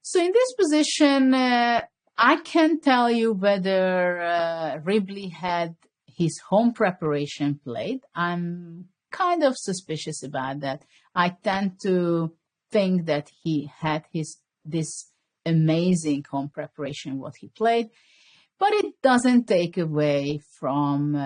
So in this position, I can't tell you whether Ribley had his home preparation played. I'm kind of suspicious about that. I tend to think that he had this amazing home preparation, what he played. But it doesn't take away from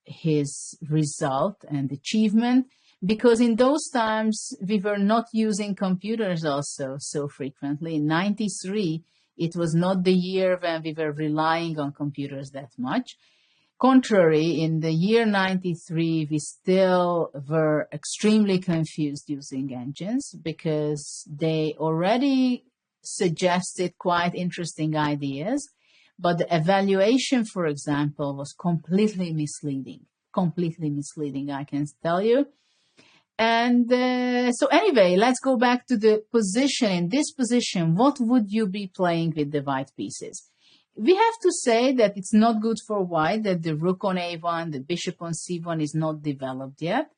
his result and achievement, because in those times we were not using computers also so frequently. In 93, it was not the year when we were relying on computers that much. Contrary, in the year 93, we still were extremely confused using engines because they already suggested quite interesting ideas. But the evaluation, for example, was completely misleading, I can tell you. And so anyway, let's go back to the position. In this position, what would you be playing with the white pieces? We have to say that it's not good for white, that the rook on a1, the bishop on c1 is not developed yet.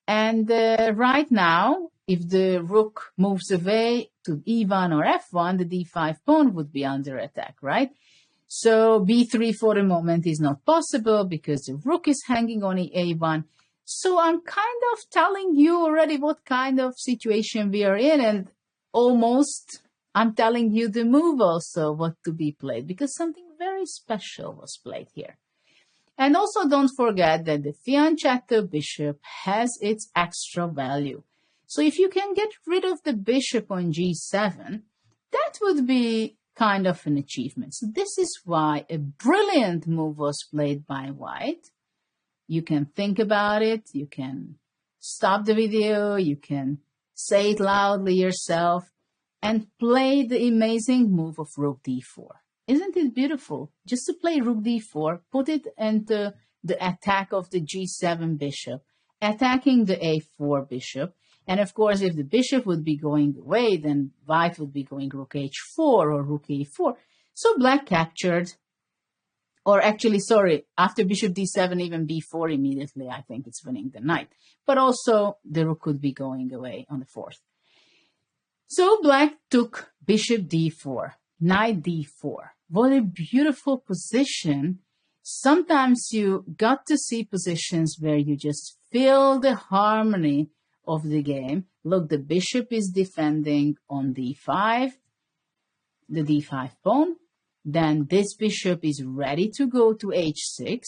And right now, if the rook moves away to e1 or f1, the d5 pawn would be under attack, right? So b3 for the moment is not possible because the rook is hanging on a1. So I'm kind of telling you already what kind of situation we are in, and almost I'm telling you the move also, what to be played, because something very special was played here. And also don't forget that the fianchetto bishop has its extra value. So if you can get rid of the bishop on g7, that would be kind of an achievement. So this is why a brilliant move was played by white. You can think about it, you can stop the video, you can say it loudly yourself, and play the amazing move of rook d4. Isn't it beautiful? Just to play rook d4, put it into the attack of the g7 bishop, attacking the a4 bishop. And of course, if the bishop would be going away, then white would be going rook h4 or rook a4. So black captured, or actually, sorry, after bishop d7, even b4 immediately, I think it's winning the knight. But also, the rook could be going away on the fourth. So black took bishop d4, knight d4. What a beautiful position. Sometimes you got to see positions where you just feel the harmony of the game. Look, the bishop is defending on d5, the d5 pawn. Then this bishop is ready to go to h6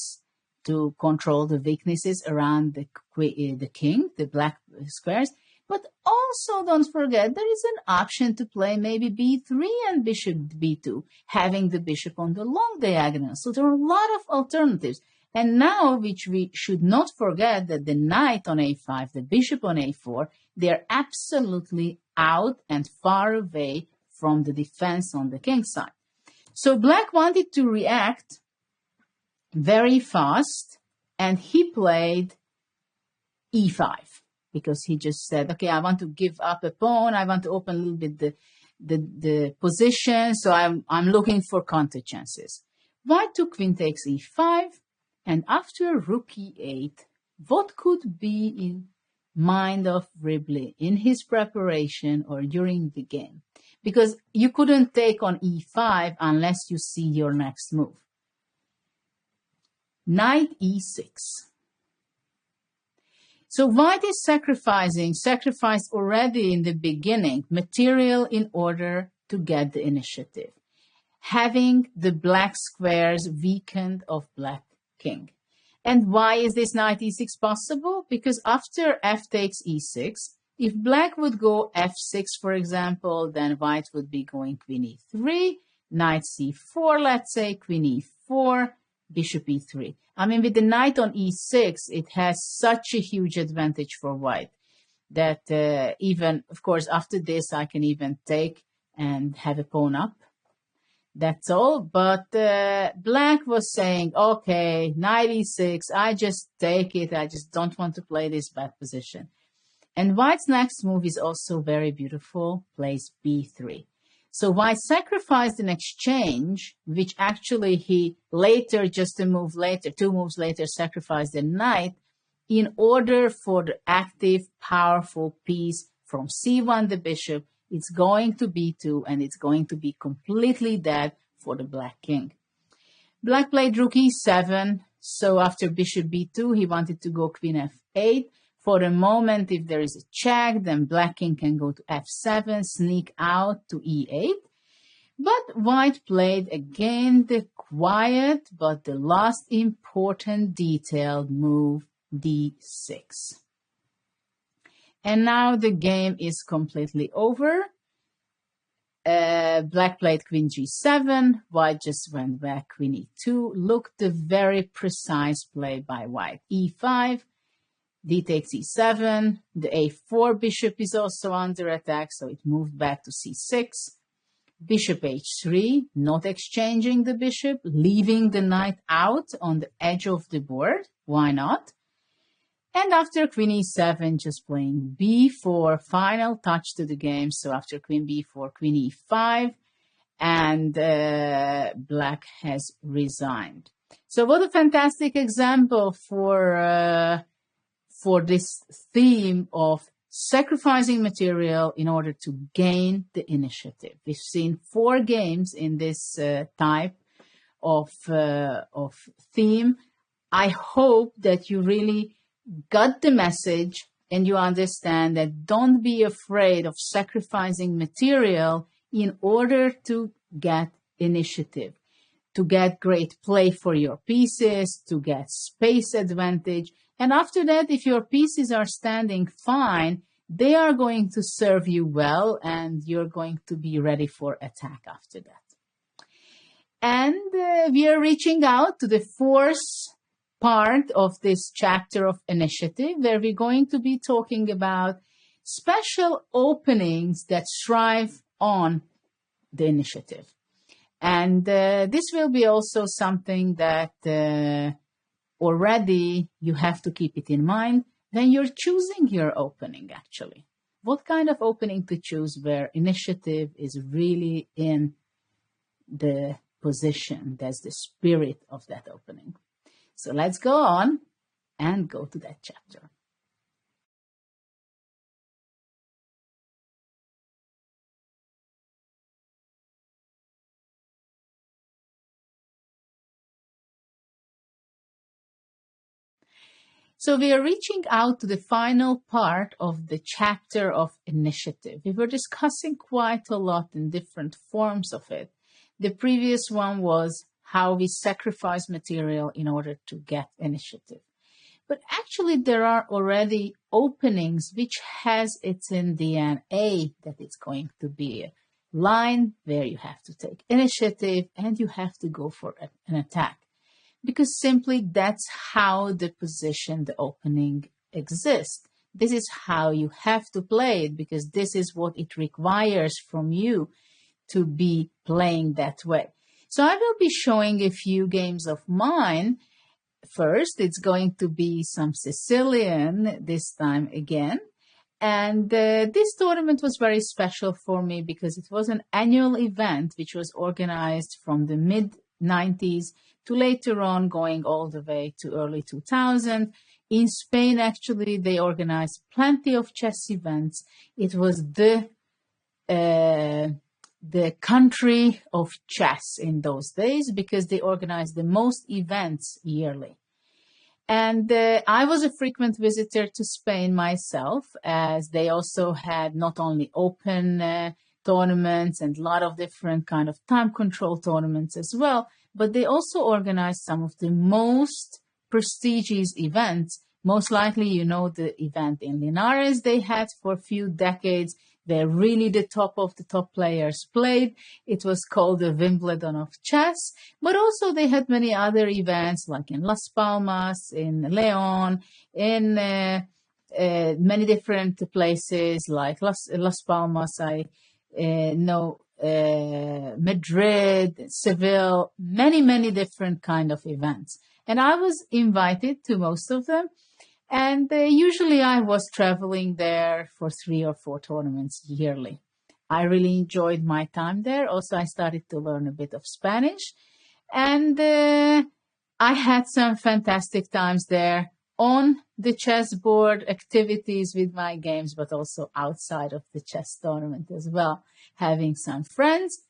to control the weaknesses around the king, the black squares. But also don't forget, there is an option to play maybe b3 and bishop b2, having the bishop on the long diagonal. So there are a lot of alternatives. And now, which we should not forget, that the knight on a5, the bishop on a4, they're absolutely out and far away from the defense on the king side. So black wanted to react very fast, and he played e5 because he just said, okay, I want to give up a pawn. I want to open a little bit the position. So I'm looking for counter chances. White took queen takes e5, and after rook e8, what could be in mind of Ribley in his preparation or during the game? Because you couldn't take on e5 unless you see your next move. Knight e6. So white is sacrificed already in the beginning, material in order to get the initiative, having the black squares weakened of black king. And why is this knight e6 possible? Because after f takes e6, if black would go f6, for example, then white would be going queen e3, knight c4, let's say, queen e4, bishop e3. I mean, with the knight on e6, it has such a huge advantage for white that even, of course, after this, I can even take and have a pawn up. That's all. But black was saying, okay, knight e6, I just take it. I just don't want to play this bad position. And white's next move is also very beautiful, plays b3. So white sacrificed in exchange, which actually he later, just a move later, 2 moves later, sacrificed the knight in order for the active, powerful piece from c1, the bishop, it's going to b2, and it's going to be completely dead for the black king. Black played rook e7, so after bishop b2, he wanted to go queen f8. For a moment, if there is a check, then black king can go to f7, sneak out to e8. But white played again the quiet but the last important detailed move, d6. And now the game is completely over. Black played queen g7, white just went back queen e2. Look, the very precise play by white. e5, d takes e7, the a4 bishop is also under attack, so it moved back to c6. Bishop h3, not exchanging the bishop, leaving the knight out on the edge of the board. Why not? And after queen e7, just playing b4, final touch to the game. So after queen b4, queen e5, and black has resigned. So what a fantastic example for this theme of sacrificing material in order to gain the initiative. We've seen 4 games in this type of theme. I hope that you really got the message and you understand that don't be afraid of sacrificing material in order to get initiative, to get great play for your pieces, to get space advantage. And after that, if your pieces are standing fine, they are going to serve you well and you're going to be ready for attack after that. And we are reaching out to the 4th part of this chapter of initiative, where we're going to be talking about special openings that thrive on the initiative. And this will be also something that already you have to keep it in mind when you're choosing your opening, actually. What kind of opening to choose where initiative is really in the position? That's the spirit of that opening. So let's go on and go to that chapter. So we are reaching out to the final part of the chapter of initiative. We were discussing quite a lot in different forms of it. The previous one was how we sacrifice material in order to get initiative. But actually there are already openings which has its in DNA that it's going to be a line where you have to take initiative and you have to go for an attack. Because simply that's how the position, the opening exists. This is how you have to play it because this is what it requires from you to be playing that way. So I will be showing a few games of mine. First, it's going to be some Sicilian this time again. And this tournament was very special for me because it was an annual event which was organized from the mid-90s to later on going all the way to early 2000. In Spain, actually, they organized plenty of chess events. It was the country of chess in those days because they organized the most events yearly. And I was a frequent visitor to Spain myself, as they also had not only open tournaments and a lot of different kind of time control tournaments as well, but they also organized some of the most prestigious events. Most likely, you know, the event in Linares they had for a few decades, where really the top of the top players played. It was called the Wimbledon of chess, but also they had many other events like in Las Palmas, in Leon, in many different places like Las Palmas, Madrid, Seville, many different kind of events. And I was invited to most of them. And usually I was traveling there for 3 or 4 tournaments yearly. I really enjoyed my time there. Also, I started to learn a bit of Spanish, and I had some fantastic times there on the chessboard, activities with my games, but also outside of the chess tournament as well, having some friends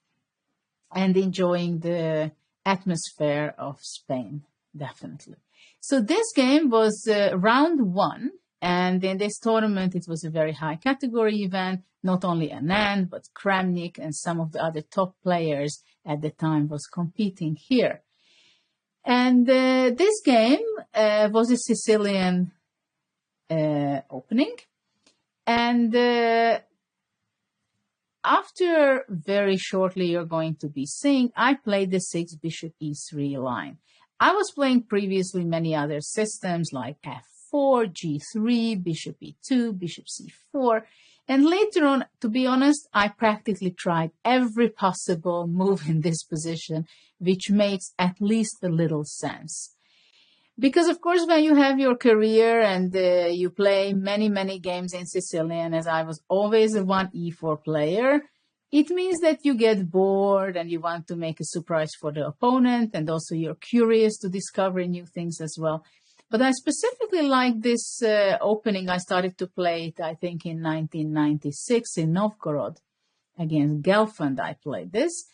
and enjoying the atmosphere of Spain, definitely. So this game was round one, and in this tournament, it was a very high category event. Not only Anand, but Kramnik and some of the other top players at the time was competing here. And this game was a Sicilian opening. And after very shortly, you're going to be seeing, I played the 6 bishop e3 line. I was playing previously many other systems like f4, g3, bishop e2, bishop c4. And later on, to be honest, I practically tried every possible move in this position, which makes at least a little sense. Because, of course, when you have your career and you play many, many games in Sicilian, as I was always a 1e4 player, it means that you get bored and you want to make a surprise for the opponent, and also you're curious to discover new things as well. But I specifically like this opening. I started to play it, I think, in 1996 in Novgorod against Gelfand. I played this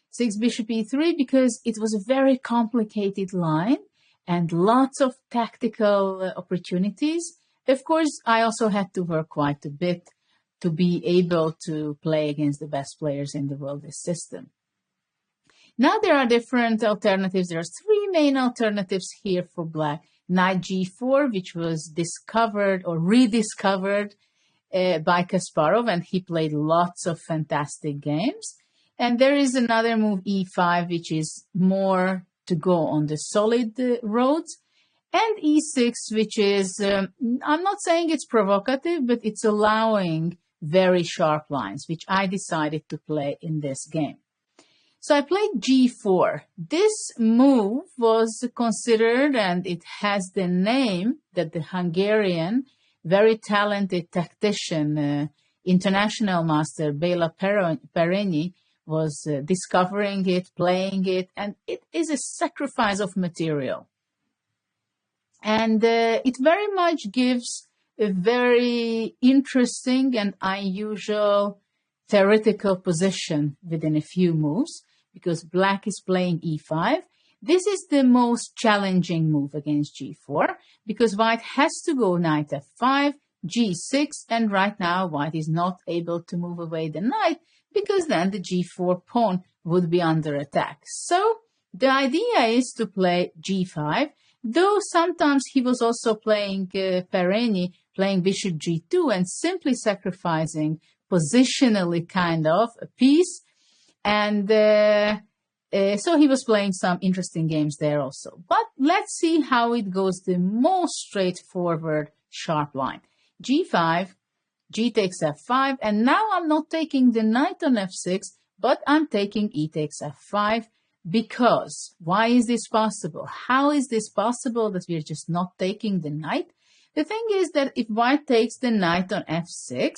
6 bishop e3 because it was a very complicated line and lots of tactical opportunities. Of course, I also had to work quite a bit to be able to play against the best players in the world this system. Now there are different alternatives. There are 3 main alternatives here for black. Knight g4, which was discovered or rediscovered by Kasparov, and he played lots of fantastic games. And there is another move, e5, which is more to go on the solid roads. And e6, which is, I'm not saying it's provocative, but it's allowing very sharp lines, which I decided to play in this game. So I played g4. This move was considered, and it has the name that the Hungarian, very talented tactician, international master Béla Perényi was discovering it, playing it, and it is a sacrifice of material. And it very much gives a very interesting and unusual theoretical position within a few moves, because black is playing e5. This is the most challenging move against g4, because white has to go knight f5, g6, and right now white is not able to move away the knight, because then the g4 pawn would be under attack. So the idea is to play g5, though sometimes he was also playing Perényi, playing bishop g2 and simply sacrificing positionally kind of a piece. And so he was playing some interesting games there also. But let's see how it goes, the most straightforward sharp line. g5, g takes f5, and now I'm not taking the knight on f6, but I'm taking e takes f5, because why is this possible? How is this possible that we're just not taking the knight? The thing is that if white takes the knight on f6,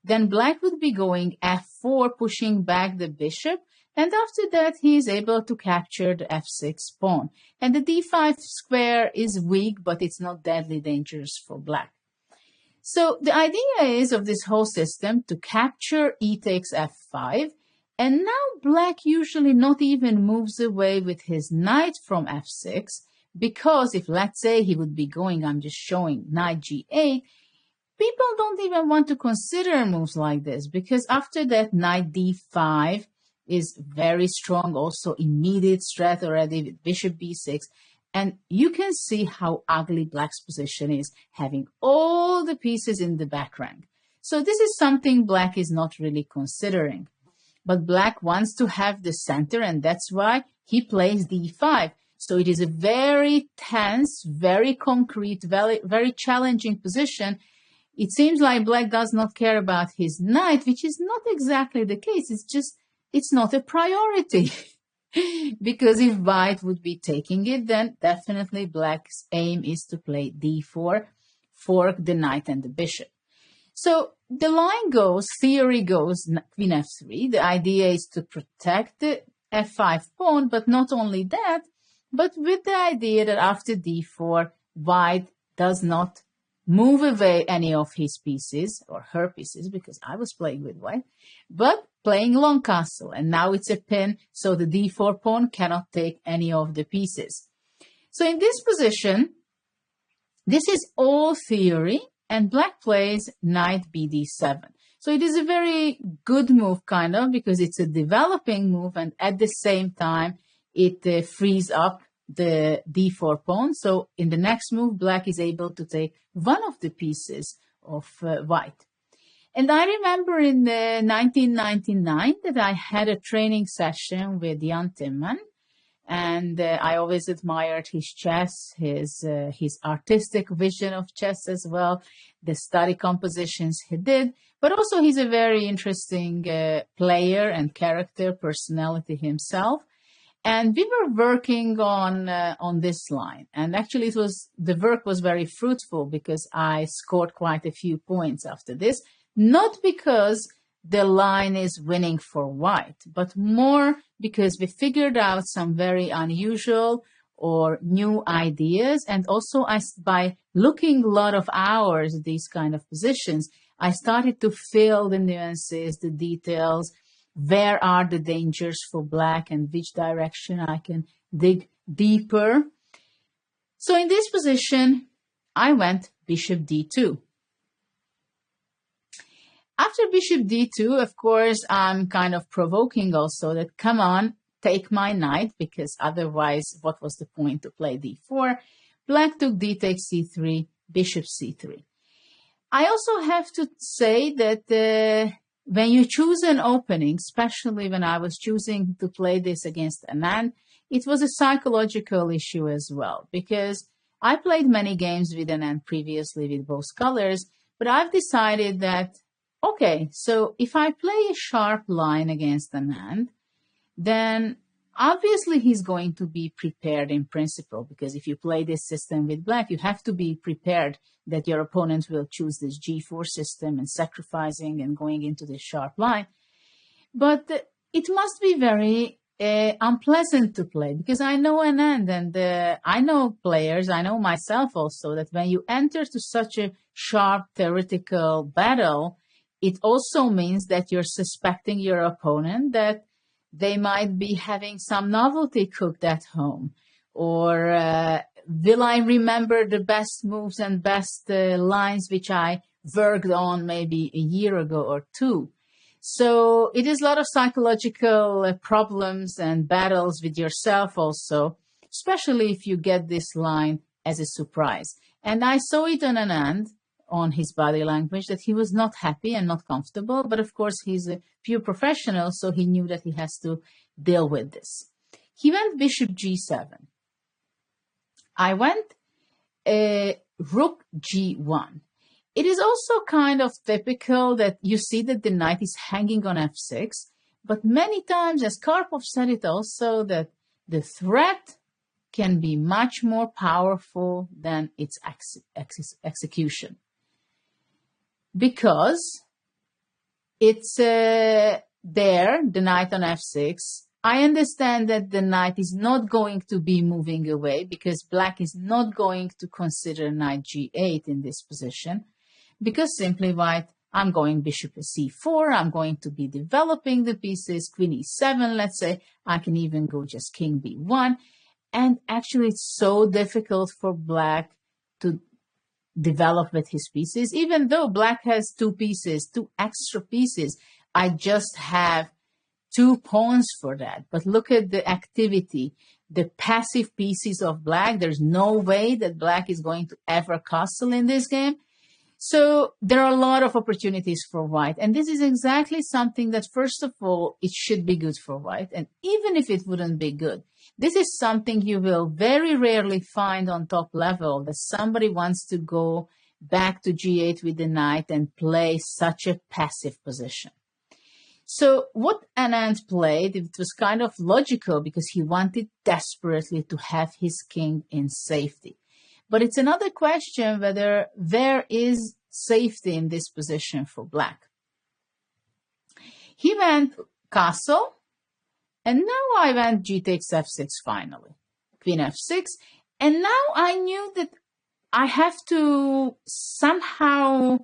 then black would be going f4, pushing back the bishop, and after that he is able to capture the f6 pawn. And the d5 square is weak, but it's not deadly dangerous for black. So the idea is of this whole system to capture e takes f5, and now black usually not even moves away with his knight from f6, because if, let's say, he would be going, I'm just showing, knight g8, people don't even want to consider moves like this, because after that, knight d5 is very strong, also immediate threat already with bishop b6. And you can see how ugly black's position is, having all the pieces in the back rank. So this is something black is not really considering. But black wants to have the center, and that's why he plays d5. So it is a very tense, very concrete, very challenging position. It seems like black does not care about his knight, which is not exactly the case. It's just, it's not a priority. Because if white would be taking it, then definitely black's aim is to play d4, fork the knight and the bishop. So the line goes, theory goes, queen f3. The idea is to protect the f5 pawn, but not only that, but with the idea that after d4, white does not move away any of his pieces, or her pieces, because I was playing with white, but playing long castle. And now it's a pin, so the d4 pawn cannot take any of the pieces. So in this position, this is all theory, and black plays knight bd7. So it is a very good move, kind of, because it's a developing move, and at the same time, it frees up the d4 pawn. So in the next move, black is able to take one of the pieces of white. And I remember in 1999 that I had a training session with Jan Timman, and I always admired his chess, his artistic vision of chess as well, the study compositions he did, but also he's a very interesting player and character, personality himself. And we were working on this line, and actually the work was very fruitful because I scored quite a few points after this, not because the line is winning for white, but more because we figured out some very unusual or new ideas. And also by looking a lot of hours at these kind of positions, I started to feel the nuances, the details, where are the dangers for black and which direction I can dig deeper. So in this position, I went bishop d2. After bishop d2, of course, I'm kind of provoking also that, come on, take my knight, because otherwise, what was the point to play d4? Black took d takes c3, bishop c3. I also have to say that when you choose an opening, especially when I was choosing to play this against Anand, it was a psychological issue as well, because I played many games with Anand previously with both colors, but I've decided that, okay, so if I play a sharp line against Anand, then obviously he's going to be prepared in principle, because if you play this system with black, you have to be prepared that your opponent will choose this g4 system and sacrificing and going into this sharp line. But it must be very unpleasant to play, because I know Anand, and I know players, I know myself also, that when you enter to such a sharp theoretical battle, it also means that you're suspecting your opponent that they might be having some novelty cooked at home, or will I remember the best moves and best lines which I worked on maybe a year ago or two. So it is a lot of psychological problems and battles with yourself also, especially if you get this line as a surprise. And I saw it on Anand, on his body language, that he was not happy and not comfortable. But of course, he's a pure professional, so he knew that he has to deal with this. He went bishop g7. I went rook g1. It is also kind of typical that you see that the knight is hanging on f6, but many times, as Karpov said it also, that the threat can be much more powerful than its execution. Because it's there, the knight on f6. I understand that the knight is not going to be moving away, because black is not going to consider knight g8 in this position, because simply white, I'm going bishop c4, I'm going to be developing the pieces, queen e7, let's say. I can even go just king b1. And actually, it's so difficult for black to develop with his pieces. Even though black has two pieces, two extra pieces, I just have two pawns for that. But look at the activity, the passive pieces of black. There's no way that black is going to ever castle in this game. So there are a lot of opportunities for white. And this is exactly something that, first of all, it should be good for white. And even if it wouldn't be good, this is something you will very rarely find on top level, that somebody wants to go back to g8 with the knight and play such a passive position. So what Anand played, it was kind of logical, because he wanted desperately to have his king in safety. But it's another question whether there is safety in this position for black. He went castle, and now I went g takes f6 finally. Queen f6, and now I knew that I have to somehow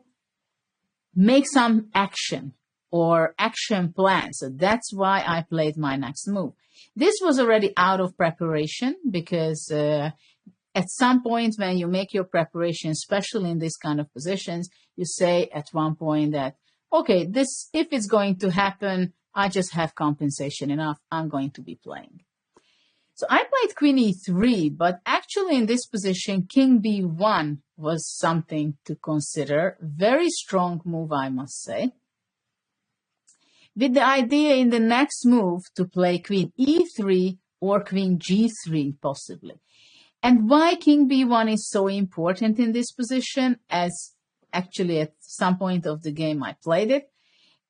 make some action or action plan. So that's why I played my next move. This was already out of preparation because at some point when you make your preparation, especially in this kind of positions, you say at one point that, okay, this, if it's going to happen, I just have compensation enough. I'm going to be playing. So I played queen e3, but actually in this position, king b1 was something to consider. Very strong move, I must say. With the idea in the next move to play queen e3 or queen g3 possibly. And why king b1 is so important in this position, as actually at some point of the game I played it,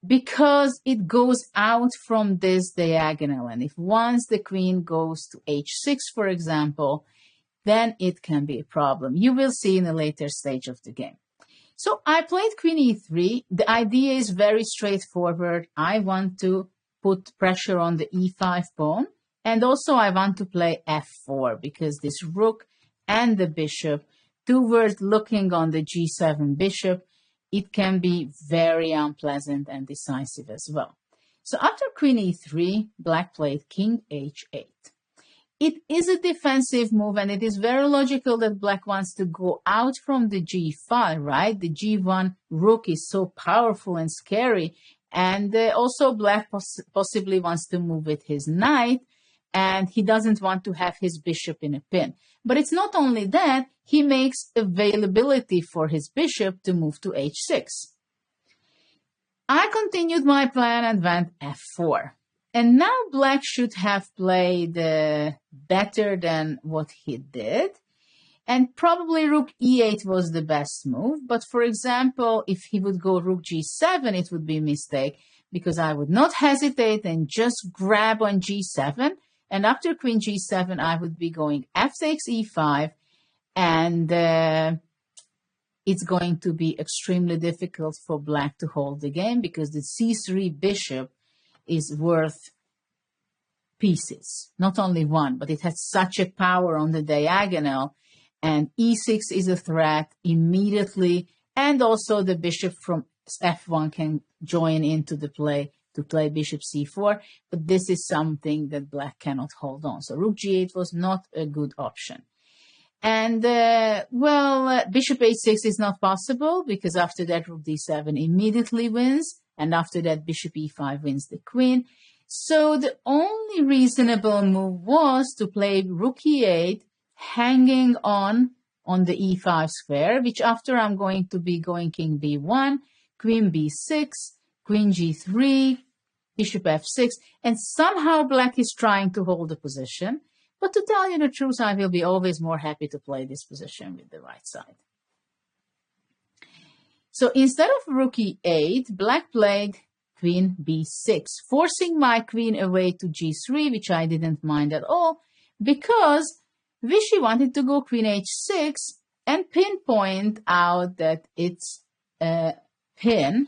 because it goes out from this diagonal. And if once the queen goes to h6, for example, then it can be a problem. You will see in a later stage of the game. So I played queen e3. The idea is very straightforward. I want to put pressure on the e5 pawn. And also I want to play f4 because this rook and the bishop, toward looking on the g7 bishop, it can be very unpleasant and decisive as well. So after queen e3, black played king h8. It is a defensive move, and it is very logical that black wants to go out from the g5, right? The g1 rook is so powerful and scary, and also black possibly wants to move with his knight, and he doesn't want to have his bishop in a pin. But it's not only that, he makes availability for his bishop to move to h6. I continued my plan and went f4. And now black should have played better than what he did. And probably rook e8 was the best move. But for example, if he would go rook g7, it would be a mistake because I would not hesitate and just grab on g7. And after queen g7, I would be going f takes e5. And it's going to be extremely difficult for black to hold the game because the c3 bishop is worth pieces. Not only one, but it has such a power on the diagonal. And e6 is a threat immediately. And also the bishop from f1 can join into the play to play bishop c4. But this is something that black cannot hold on. So rook g8 was not a good option. And, bishop h6 is not possible because after that, rook d7 immediately wins. And after that, bishop e5 wins the queen. So the only reasonable move was to play rook e8, hanging on the e5 square, which after I'm going to be going king b1, queen b6, queen g3, bishop f6. And somehow black is trying to hold the position. But to tell you the truth, I will be always more happy to play this position with the right side. So instead of rook e8, black played queen b6, forcing my queen away to g3, which I didn't mind at all, because Vichy wanted to go queen h6 and pinpoint out that it's a pin,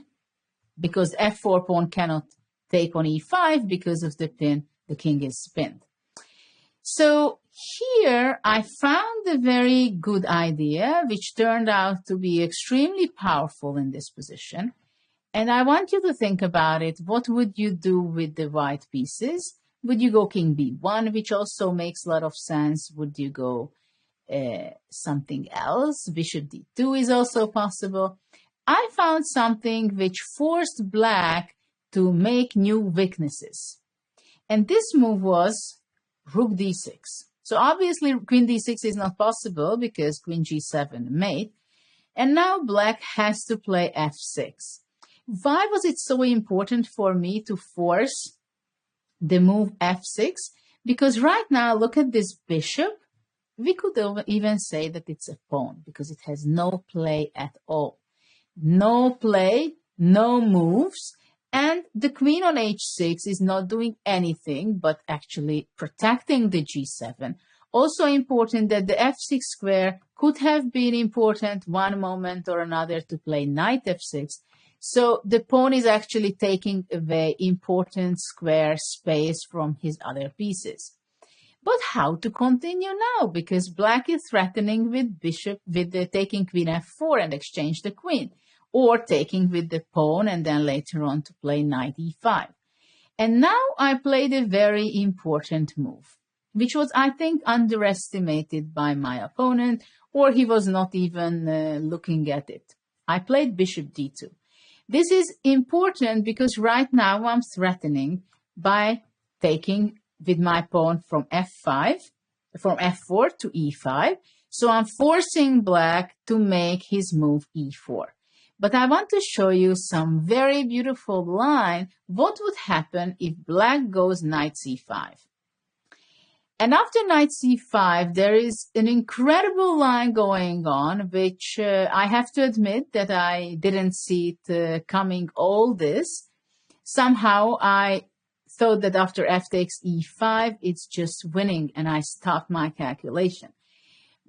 because f4 pawn cannot take on e5 because of the pin, the king is pinned. So here I found a very good idea, which turned out to be extremely powerful in this position. And I want you to think about it. What would you do with the white pieces? Would you go king b1, which also makes a lot of sense? Would you go something else? Bishop d2 is also possible. I found something which forced black to make new weaknesses. And this move was rook d6. So obviously queen d6 is not possible because queen g7 mate. And now black has to play f6. Why was it so important for me to force the move f6? Because right now, look at this bishop. We could even say that it's a pawn because it has no play at all. No play, no moves. And the queen on h6 is not doing anything but actually protecting the g7. Also important that the f6 square could have been important one moment or another to play knight f6. So the pawn is actually taking away important square space from his other pieces. But how to continue now? Because black is threatening with taking queen f4 and exchange the queen, or taking with the pawn and then later on to play knight e5. And now I played a very important move, which was, I think, underestimated by my opponent, or he was not even looking at it. I played bishop d2. This is important because right now I'm threatening by taking with my pawn from f4 to e5. So I'm forcing black to make his move e4. But I want to show you some very beautiful line. What would happen if black goes knight c5? And after knight c5, there is an incredible line going on, which I have to admit that I didn't see it coming all this. Somehow I thought that after f takes e5, it's just winning, and I stopped my calculation.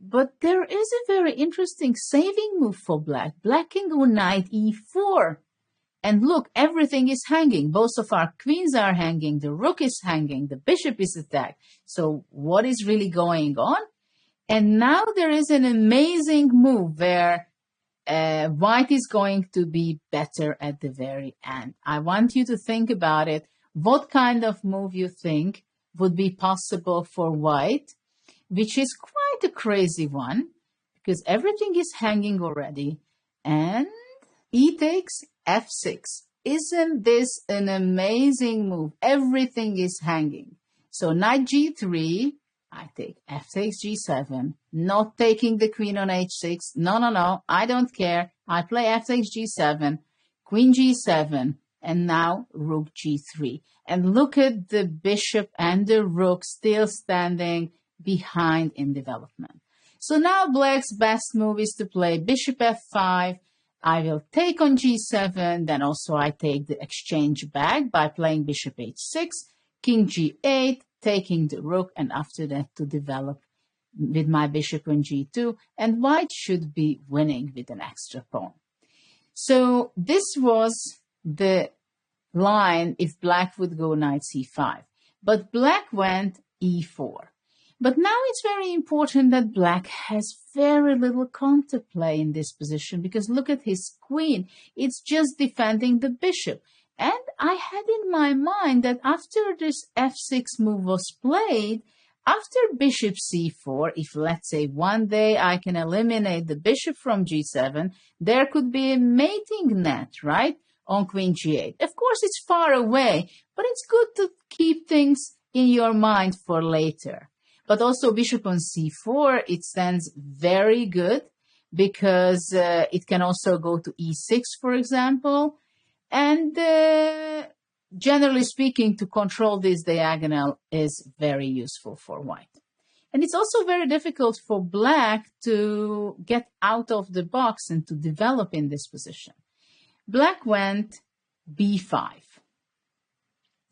But there is a very interesting saving move for black. Black can go knight e4. And look, everything is hanging. Both of our queens are hanging. The rook is hanging. The bishop is attacked. So what is really going on? And now there is an amazing move where white is going to be better at the very end. I want you to think about it. What kind of move you think would be possible for white, which is quite a crazy one because everything is hanging already. And e takes f6. Isn't this an amazing move? Everything is hanging. So knight g3, I take f takes g7, not taking the queen on h6. No, I don't care. I play f takes g7, queen g7, and now rook g3. And look at the bishop and the rook still standing behind in development. So now black's best move is to play bishop f5. I will take on g7, then also I take the exchange back by playing bishop h6, king g8, taking the rook, and after that to develop with my bishop on g2, and white should be winning with an extra pawn. So this was the line if black would go knight c5, but black went e4. But now it's very important that black has very little counterplay in this position because look at his queen. It's just defending the bishop. And I had in my mind that after this f6 move was played, after bishop c4, if let's say one day I can eliminate the bishop from g7, there could be a mating net, right, on queen g8. Of course, it's far away, but it's good to keep things in your mind for later. But also bishop on c4, it stands very good because it can also go to e6, for example. And generally speaking, to control this diagonal is very useful for white. And it's also very difficult for black to get out of the box and to develop in this position. Black went b5.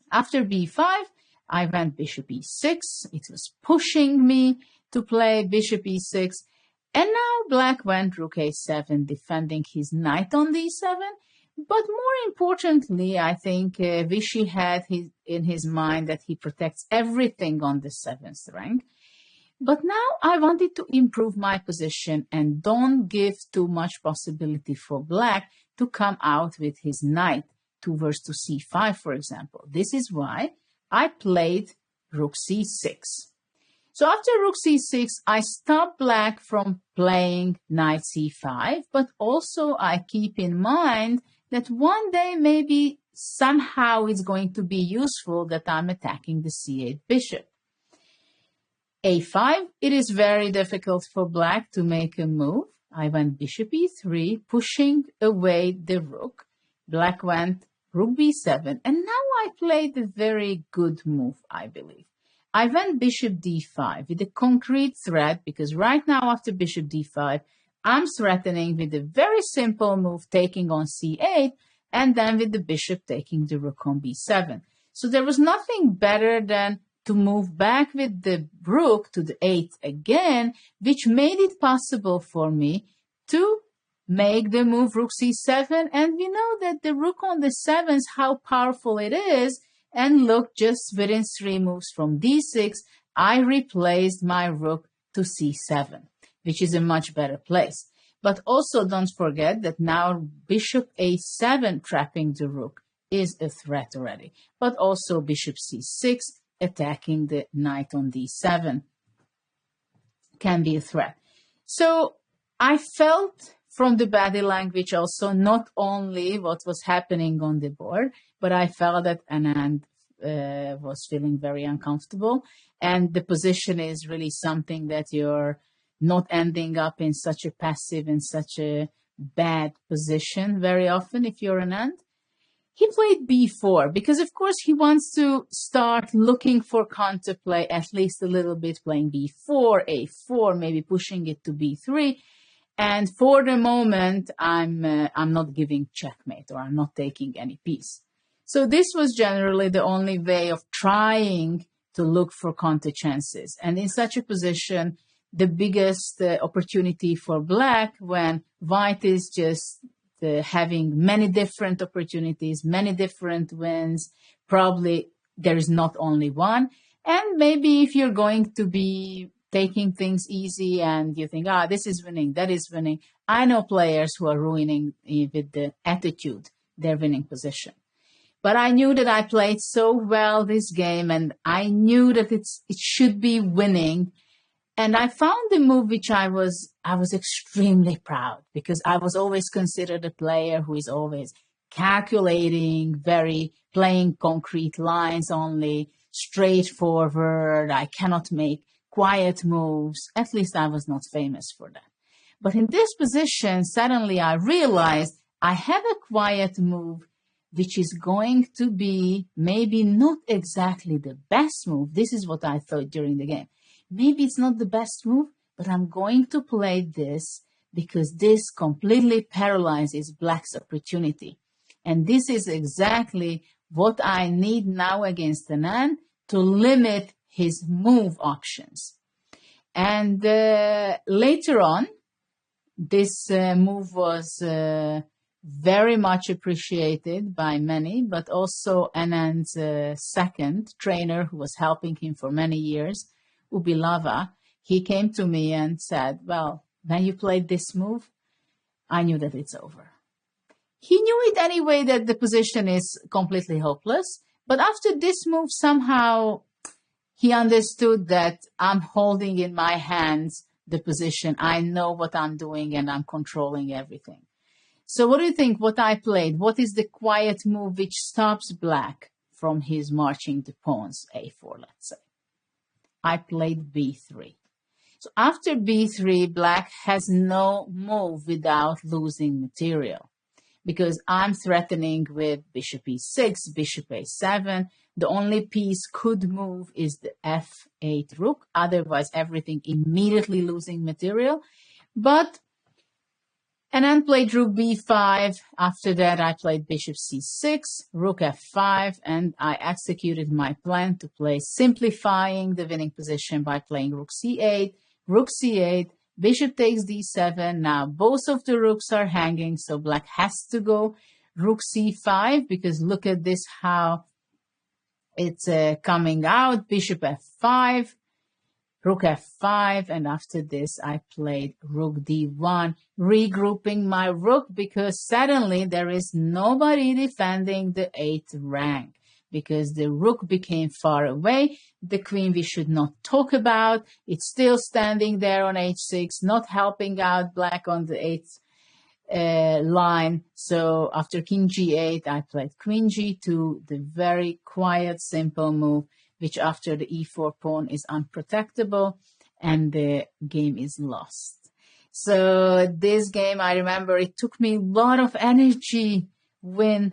After b5, I went bishop e6. It was pushing me to play bishop e6. And now black went rook a7, defending his knight on d7. But more importantly, I think Vichy had in his mind that he protects everything on the 7th rank. But now I wanted to improve my position and don't give too much possibility for black to come out with his knight towards to c5, for example. This is why I played rook c6. So after rook c6, I stop black from playing knight c5, but also I keep in mind that one day maybe somehow it's going to be useful that I'm attacking the c8 bishop. a5, it is very difficult for black to make a move. I went bishop e3, pushing away the rook. Black went rook b7, and now I played a very good move, I believe. I went bishop d5 with a concrete threat because right now after bishop d5, I'm threatening with a very simple move taking on c8 and then with the bishop taking the rook on b7. So there was nothing better than to move back with the rook to the 8th again, which made it possible for me to make the move rook c7. And we know that the rook on the 7th, how powerful it is. And look, just within 3 moves from d6, I replaced my rook to c7, which is a much better place. But also don't forget that now bishop a7 trapping the rook is a threat already. But also bishop c6 attacking the knight on d7 can be a threat. So I felt from the body language also not only what was happening on the board, but I felt that Anand was feeling very uncomfortable. And the position is really something that you're not ending up in such a passive and such a bad position very often if you're Anand. He played b4 because, of course, he wants to start looking for counterplay, at least a little bit, playing b4, a4, maybe pushing it to b3. And for the moment, I'm not giving checkmate, or I'm not taking any piece. So this was generally the only way of trying to look for counter chances. And in such a position, the biggest opportunity for black, when white is just having many different opportunities, many different wins, probably there is not only one. And maybe if you're going to be taking things easy and you think, this is winning, that is winning. I know players who are ruining with the attitude their winning position. But I knew that I played so well this game, and I knew that it should be winning. And I found the move which I was extremely proud, because I was always considered a player who is always calculating, very playing concrete lines only, straightforward. I cannot make quiet moves. At least I was not famous for that. But in this position, suddenly I realized I have a quiet move which is going to be maybe not exactly the best move. This is what I thought during the game. Maybe it's not the best move, but I'm going to play this because this completely paralyzes black's opportunity. And this is exactly what I need now against Anand to limit his move options. And later on, this move was very much appreciated by many, but also Anand's second trainer, who was helping him for many years, Ubilava, he came to me and said, well, when you played this move, I knew that it's over. He knew it anyway, that the position is completely hopeless. But after this move, somehow he understood that I'm holding in my hands the position. I know what I'm doing and I'm controlling everything. So what do you think what I played? What is the quiet move which stops black from his marching the pawns, a4, let's say? I played b3. So after b3, black has no move without losing material, because I'm threatening with bishop e6, bishop a7. The only piece could move is the f8 rook. Otherwise, everything immediately losing material. But Anand played rook b5. After that, I played bishop c6, rook f5, and I executed my plan to play simplifying the winning position by playing rook c8, bishop takes d7. Now both of the rooks are hanging, so black has to go rook c5, because look at this, how it's coming out. Bishop f5, rook f5, and after this I played rook d1, regrouping my rook, because suddenly there is nobody defending the 8th rank, because the rook became far away. The queen we should not talk about. It's still standing there on h6, not helping out black on the 8th line. So after king g8, I played queen g2, the very quiet, simple move, which after the e4 pawn is unprotectable, and the game is lost. So this game, I remember it took me a lot of energy winning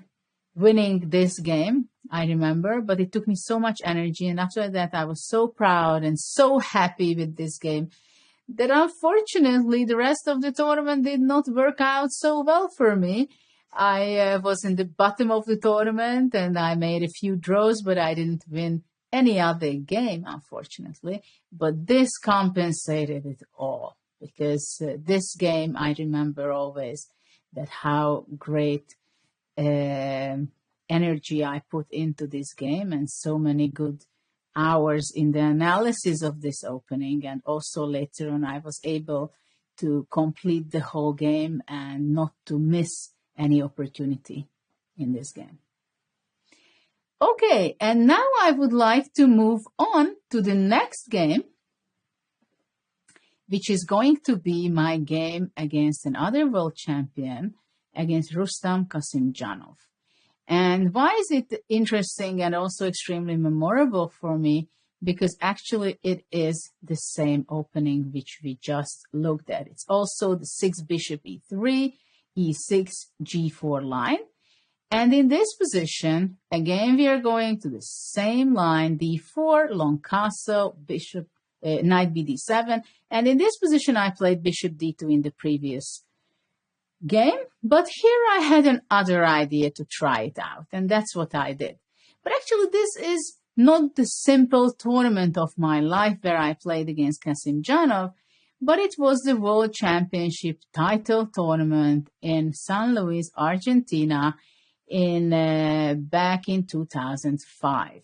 this game, I remember, but it took me so much energy. And after that, I was so proud and so happy with this game that unfortunately the rest of the tournament did not work out so well for me. I was in the bottom of the tournament and I made a few draws, but I didn't win any other game, unfortunately, but this compensated it all, because this game, I remember always that how great energy I put into this game, and so many good hours in the analysis of this opening. And also later on, I was able to complete the whole game and not to miss any opportunity in this game. Okay, and now I would like to move on to the next game, which is going to be my game against another world champion, against Rustam Kasimjanov. And why is it interesting and also extremely memorable for me? Because actually it is the same opening which we just looked at. It's also the 6 bishop e3, e6, g4 line. And in this position, again, we are going to the same line, d4, long castle, bishop, knight bd7. And in this position, I played bishop d2 in the previous game. But here I had another idea to try it out, and that's what I did. But actually, this is not the simple tournament of my life where I played against Kasimjanov, but it was the World Championship title tournament in San Luis, Argentina, back in 2005.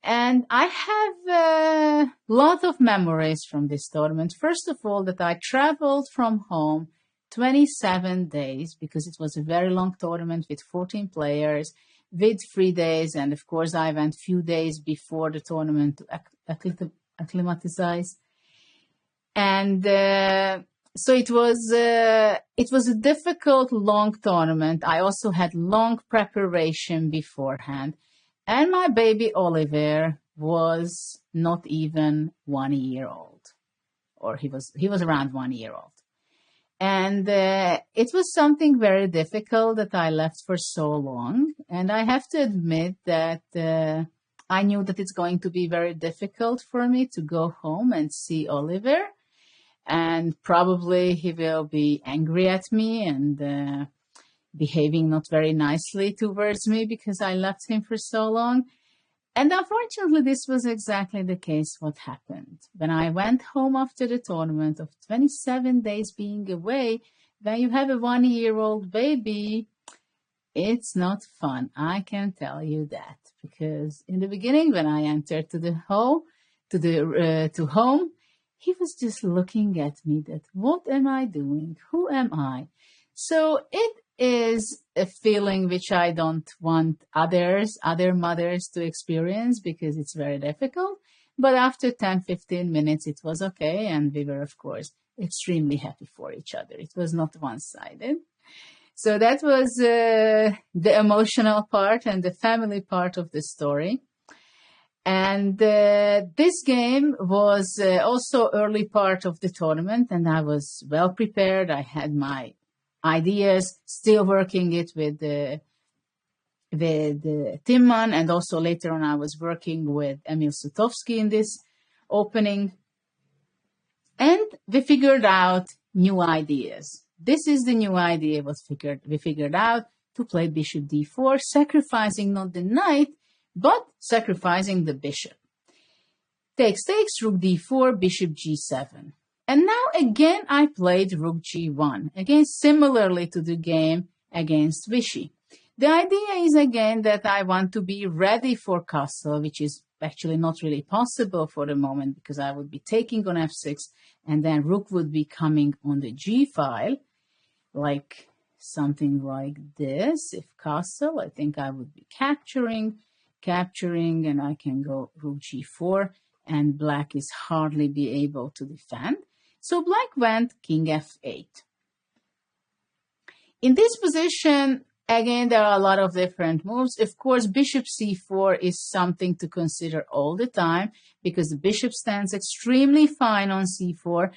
And I have a lot of memories from this tournament. First of all, that I traveled from home 27 days, because it was a very long tournament with 14 players, with 3 days. And of course, I went few days before the tournament to acclimatize. And so it was a difficult, long tournament. I also had long preparation beforehand. And my baby Oliver was not even 1 year old, or he was around 1 year old. And it was something very difficult that I left for so long. And I have to admit that I knew that it's going to be very difficult for me to go home and see Oliver. And probably he will be angry at me and behaving not very nicely towards me because I left him for so long. And unfortunately, this was exactly the case what happened. When I went home after the tournament of 27 days being away, when you have a 1 year old baby, it's not fun. I can tell you that. Because in the beginning, when I entered to home, he was just looking at me that, what am I doing? Who am I? So it is a feeling which I don't want other mothers to experience, because it's very difficult. But after 10-15 minutes, it was okay. And we were, of course, extremely happy for each other. It was not one-sided. So that was the emotional part and the family part of the story. And this game was also early part of the tournament, and I was well prepared. I had my ideas, still working it with Timman, and also later on I was working with Emil Sutovsky in this opening. And we figured out new ideas. This is the new idea we figured out, to play bishop d4, sacrificing not the knight, but sacrificing the bishop. Takes, rook d4, bishop g7. And now again I played rook g1, again similarly to the game against Vichy. The idea is again that I want to be ready for castle, which is actually not really possible for the moment, because I would be taking on f6 and then rook would be coming on the g file, like something like this. If castle, I think I would be capturing, and I can go rook g4, and black is hardly be able to defend. So black went king f8. In this position, again, there are a lot of different moves. Of course, bishop c4 is something to consider all the time, because the bishop stands extremely fine on c4,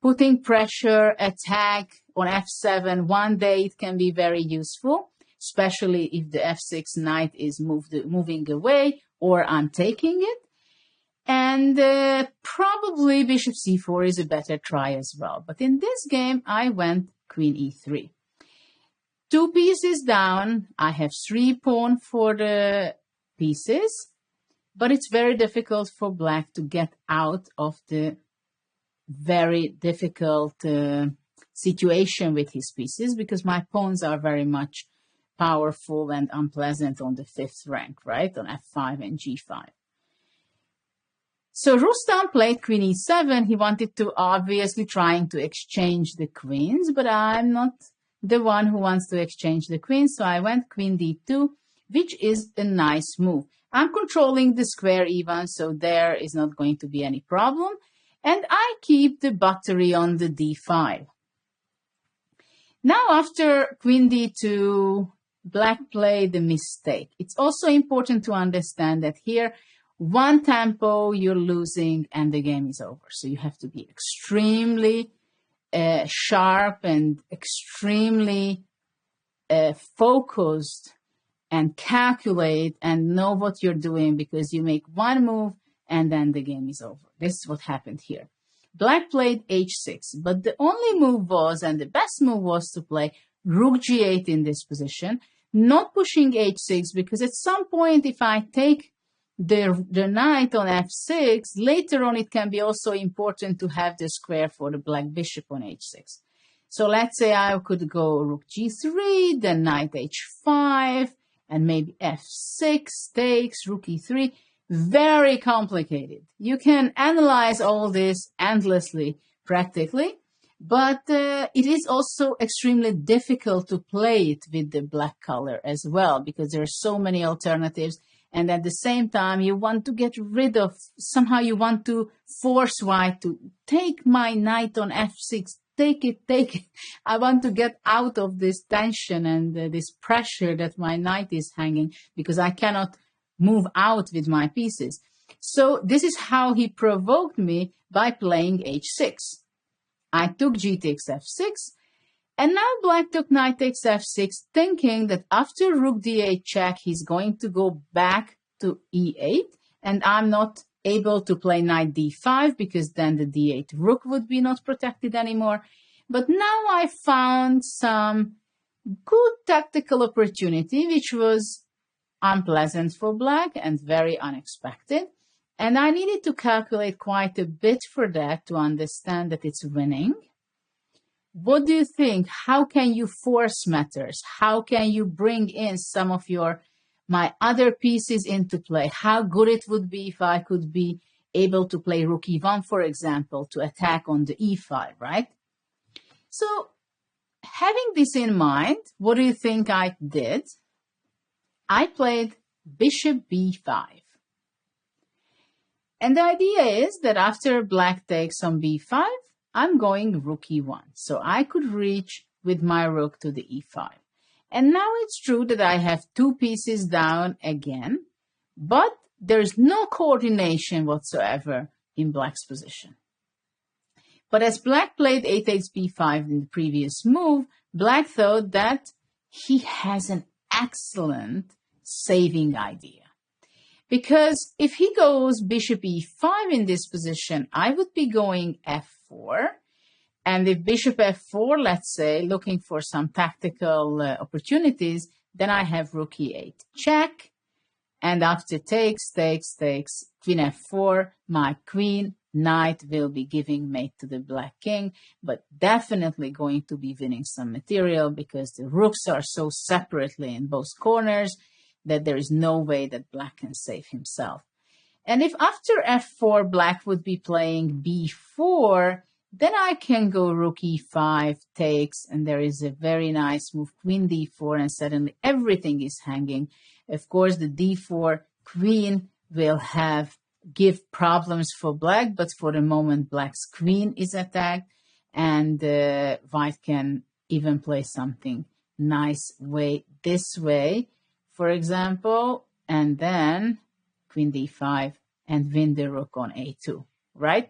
putting pressure, attack on f7. One day it can be very useful, especially if the f6 knight is moving away or I'm taking it. And probably bishop c4 is a better try as well. But in this game, I went queen e3. 2 pieces down. I have 3 pawns for the pieces. but it's very difficult for black to get out of the very difficult situation with his pieces, because my pawns are very much powerful and unpleasant on the 5th rank, right, on f5 and g5. So Rustam played queen e7. He wanted to obviously trying to exchange the queens, but I'm not the one who wants to exchange the queens, so I went queen d2, which is a nice move. I'm controlling the square even, so there is not going to be any problem. And I keep the battery on the d file. Now after queen d2, black played a mistake. It's also important to understand that here, one tempo you're losing and the game is over. So you have to be extremely sharp and extremely focused and calculate and know what you're doing, because you make one move and then the game is over. This is what happened here. Black played h6, but the only move was, and the best move was, to play rook g8 in this position, not pushing h6, because at some point if I take the knight on f6, later on it can be also important to have the square for the black bishop on h6. So let's say I could go rook g3, then knight h5, and maybe f6 takes, rook e3. Very complicated. You can analyze all this endlessly, practically, but it is also extremely difficult to play it with the black color as well, because there are so many alternatives. And at the same time, you want to get rid of, somehow you want to force white to take my knight on f6, take it, take it. I want to get out of this tension and this pressure that my knight is hanging, because I cannot move out with my pieces. So this is how he provoked me, by playing h6. I took g takes f6, and now black took knight takes f6, thinking that after rook d8 check, he's going to go back to e8, and I'm not able to play knight d5, because then the d8 rook would be not protected anymore. But now I found some good tactical opportunity, which was unpleasant for black and very unexpected. And I needed to calculate quite a bit for that to understand that it's winning. What do you think? How can you force matters? How can you bring in some of my other pieces into play? How good it would be if I could be able to play rook e1, for example, to attack on the e file, right? So having this in mind, what do you think I did? I played bishop b5. And the idea is that after black takes on b5, I'm going rook e1. So I could reach with my rook to the e file. And now it's true that I have two pieces down again, but there's no coordination whatsoever in black's position. But as black played a takes b5 in the previous move, black thought that he has an excellent saving idea. Because if he goes bishop e5 in this position, I would be going f4. And if bishop f4, let's say, looking for some tactical opportunities, then I have rook e8 check. And after takes, queen f4, my queen, knight will be giving mate to the black king, but definitely going to be winning some material, because the rooks are so separately in both corners that there is no way that black can save himself. And if after f4 black would be playing b4, then I can go rook e5 takes, and there is a very nice move, queen d4, and suddenly everything is hanging. Of course, the d4 queen will give problems for black, but for the moment black's queen is attacked, and white can even play something nice this way, for example, and then queen d5 and win the rook on a2, right?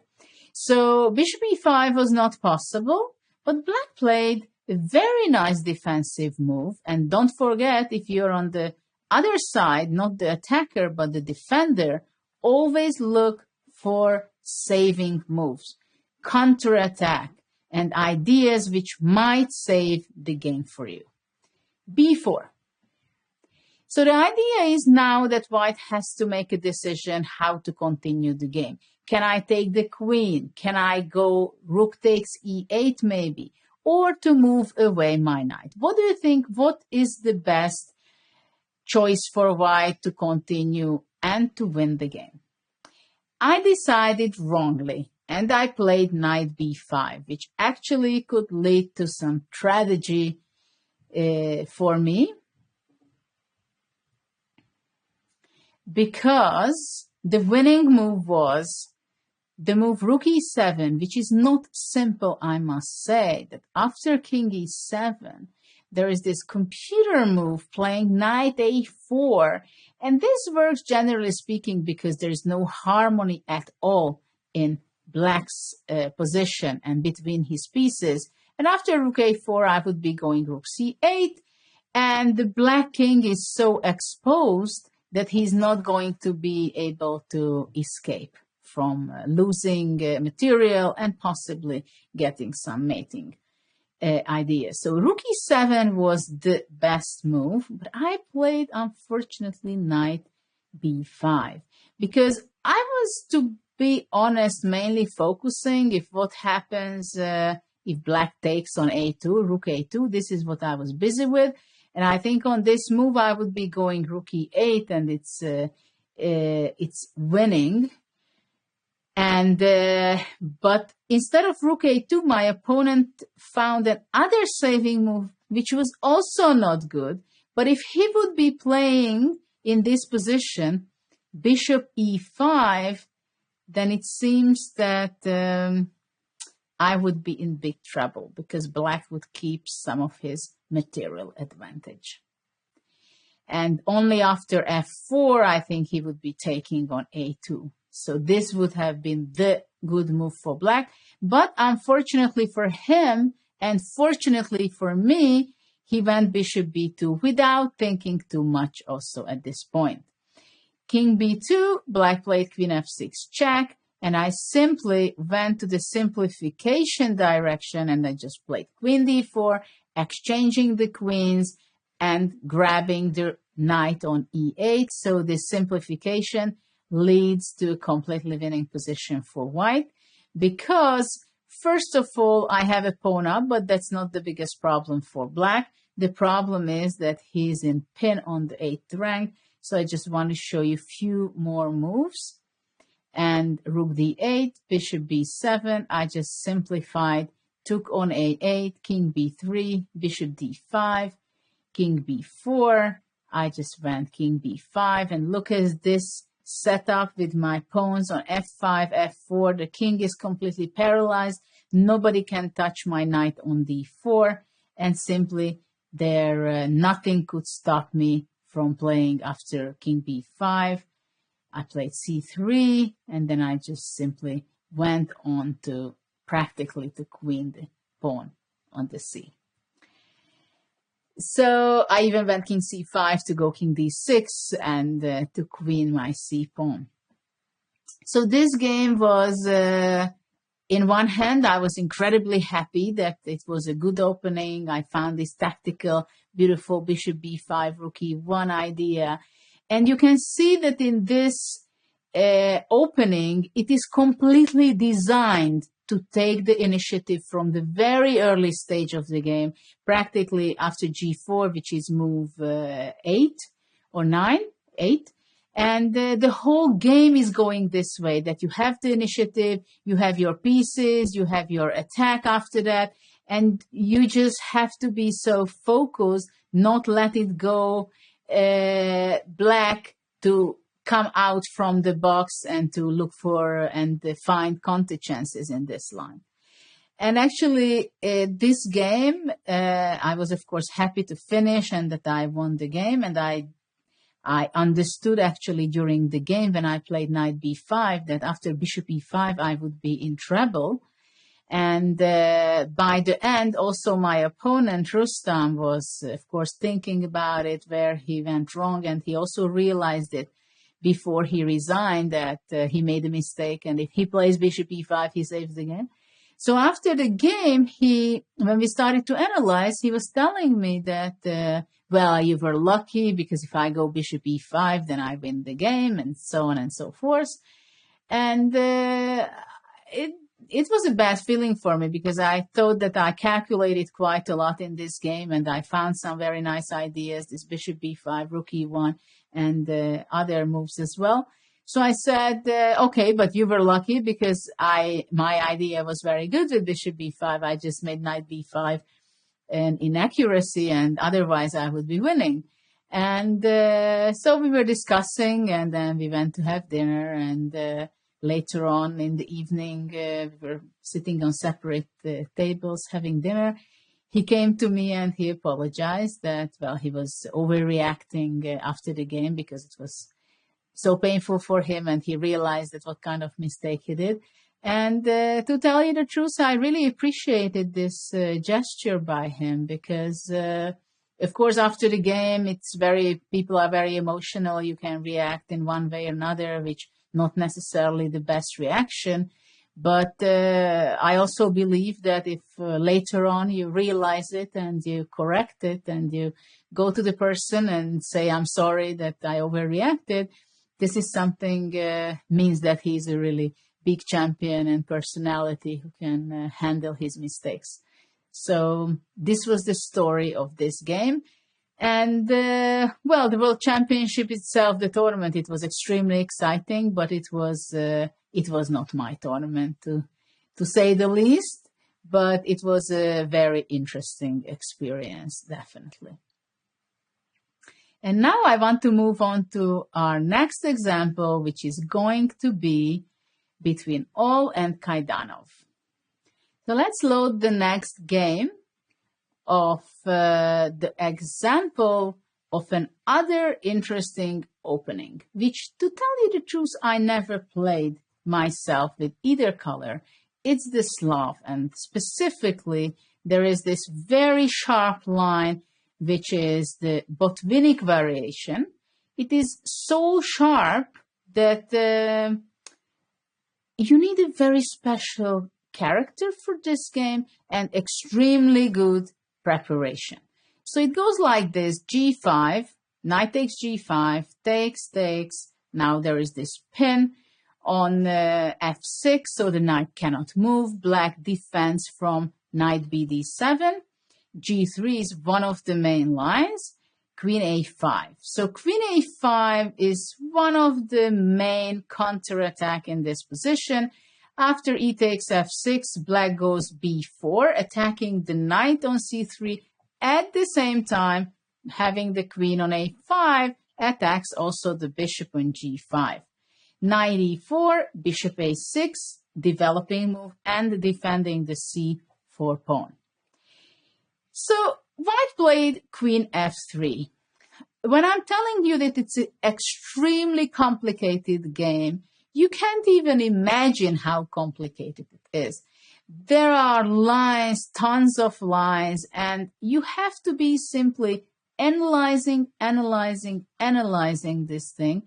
So bishop e5 was not possible, but black played a very nice defensive move. And don't forget, if you're on the other side, not the attacker, but the defender, always look for saving moves, counterattack, and ideas which might save the game for you. b4. So the idea is now that white has to make a decision how to continue the game. Can I take the queen? Can I go rook takes e8 maybe? Or to move away my knight? What do you think? What is the best choice for white to continue and to win the game? I decided wrongly and I played knight b5, which actually could lead to some tragedy for me, because the winning move was the move rook e7, which is not simple, I must say, that after king e7, there is this computer move playing knight a4, and this works generally speaking because there is no harmony at all in black's position and between his pieces. And after rook a4, I would be going rook c8, and the black king is so exposed that he's not going to be able to escape from losing material and possibly getting some mating ideas. So rook e7 was the best move, but I played, unfortunately, knight b5, because I was, to be honest, mainly focusing if what happens if black takes on a2, rook a2. This is what I was busy with. And I think on this move, I would be going rook e8, and it's winning. And but instead of rook a2, my opponent found another saving move, which was also not good. But if he would be playing in this position, bishop e5, then it seems that I would be in big trouble, because black would keep some of his material advantage. And only after f4, I think he would be taking on a2. So this would have been the good move for black. But unfortunately for him, and fortunately for me, he went bishop b2 without thinking too much also at this point. King b2, black played queen f6 check, and I simply went to the simplification direction, and I just played queen d4, exchanging the queens and grabbing the knight on e8. So this simplification leads to a completely winning position for white, because first of all, I have a pawn up, but that's not the biggest problem for black. The problem is that he's in pin on the 8th rank. So I just want to show you a few more moves. And rook d8, bishop b7, I just simplified, took on a8, king b3, bishop d5, king b4, I just went king b5, and look at this setup with my pawns on f5, f4, the king is completely paralyzed, nobody can touch my knight on d4, and simply there nothing could stop me from playing after king b5. I played c3, and then I just simply went on to practically to queen the pawn on the c. So I even went king c5 to go king d6 and to queen my c pawn. So this game was, in one hand, I was incredibly happy that it was a good opening. I found this tactical, beautiful bishop b5, rook e1 idea. And you can see that in this opening, it is completely designed to take the initiative from the very early stage of the game, practically after g4, which is move 8 or 9, 8. And the whole game is going this way, that you have the initiative, you have your pieces, you have your attack after that, and you just have to be so focused, not let it go black to come out from the box and to look for and find counter chances in this line. And actually, this game, I was, of course, happy to finish and that I won the game. And I understood actually during the game when I played knight b5 that after bishop e5, I would be in trouble. And by the end, also my opponent, Rustam, was, of course, thinking about it, where he went wrong. And he also realized it before he resigned, that he made a mistake. And if he plays bishop e5, he saves the game. So after the game, when we started to analyze, he was telling me that well, you were lucky because if I go bishop e5, then I win the game, and so on and so forth. And it was a bad feeling for me because I thought that I calculated quite a lot in this game, and I found some very nice ideas, this bishop b5, rook e1, and other moves as well. So I said, okay, but you were lucky because my idea was very good with bishop b5. I just made knight b5 an inaccuracy, and otherwise I would be winning. And so we were discussing, and then we went to have dinner, and later on in the evening, we were sitting on separate tables having dinner. He came to me and he apologized that, well, he was overreacting after the game because it was so painful for him, and he realized that what kind of mistake he did. And to tell you the truth, I really appreciated this gesture by him because, of course, after the game, people are very emotional. You can react in one way or another, which not necessarily the best reaction. But I also believe that if later on you realize it and you correct it and you go to the person and say, I'm sorry that I overreacted, this is something means that he's a really big champion and personality who can handle his mistakes. So this was the story of this game. And, well, the World Championship itself, the tournament, it was extremely exciting, but it was not my tournament, to say the least. But it was a very interesting experience, definitely. And now I want to move on to our next example, which is going to be between All and Kaidanov. So let's load the next game of the example of another interesting opening, which, to tell you the truth, I never played myself with either color. It's the Slav, and specifically there is this very sharp line, which is the Botvinnik variation. It is so sharp that you need a very special character for this game and extremely good preparation. So it goes like this: g5, knight takes g5, takes. Now there is this pin on f6, so the knight cannot move. Black defends from knight bd7. g3 is one of the main lines. Queen a5. So queen a5 is one of the main counterattack in this position. After e takes f6, black goes b4, attacking the knight on c3. At the same time, having the queen on a5 attacks also the bishop on g5. Knight e4, bishop a6, developing move and defending the c4 pawn. So white played queen f3. When I'm telling you that it's an extremely complicated game, you can't even imagine how complicated it is. There are lines, tons of lines, and you have to be simply analyzing this thing,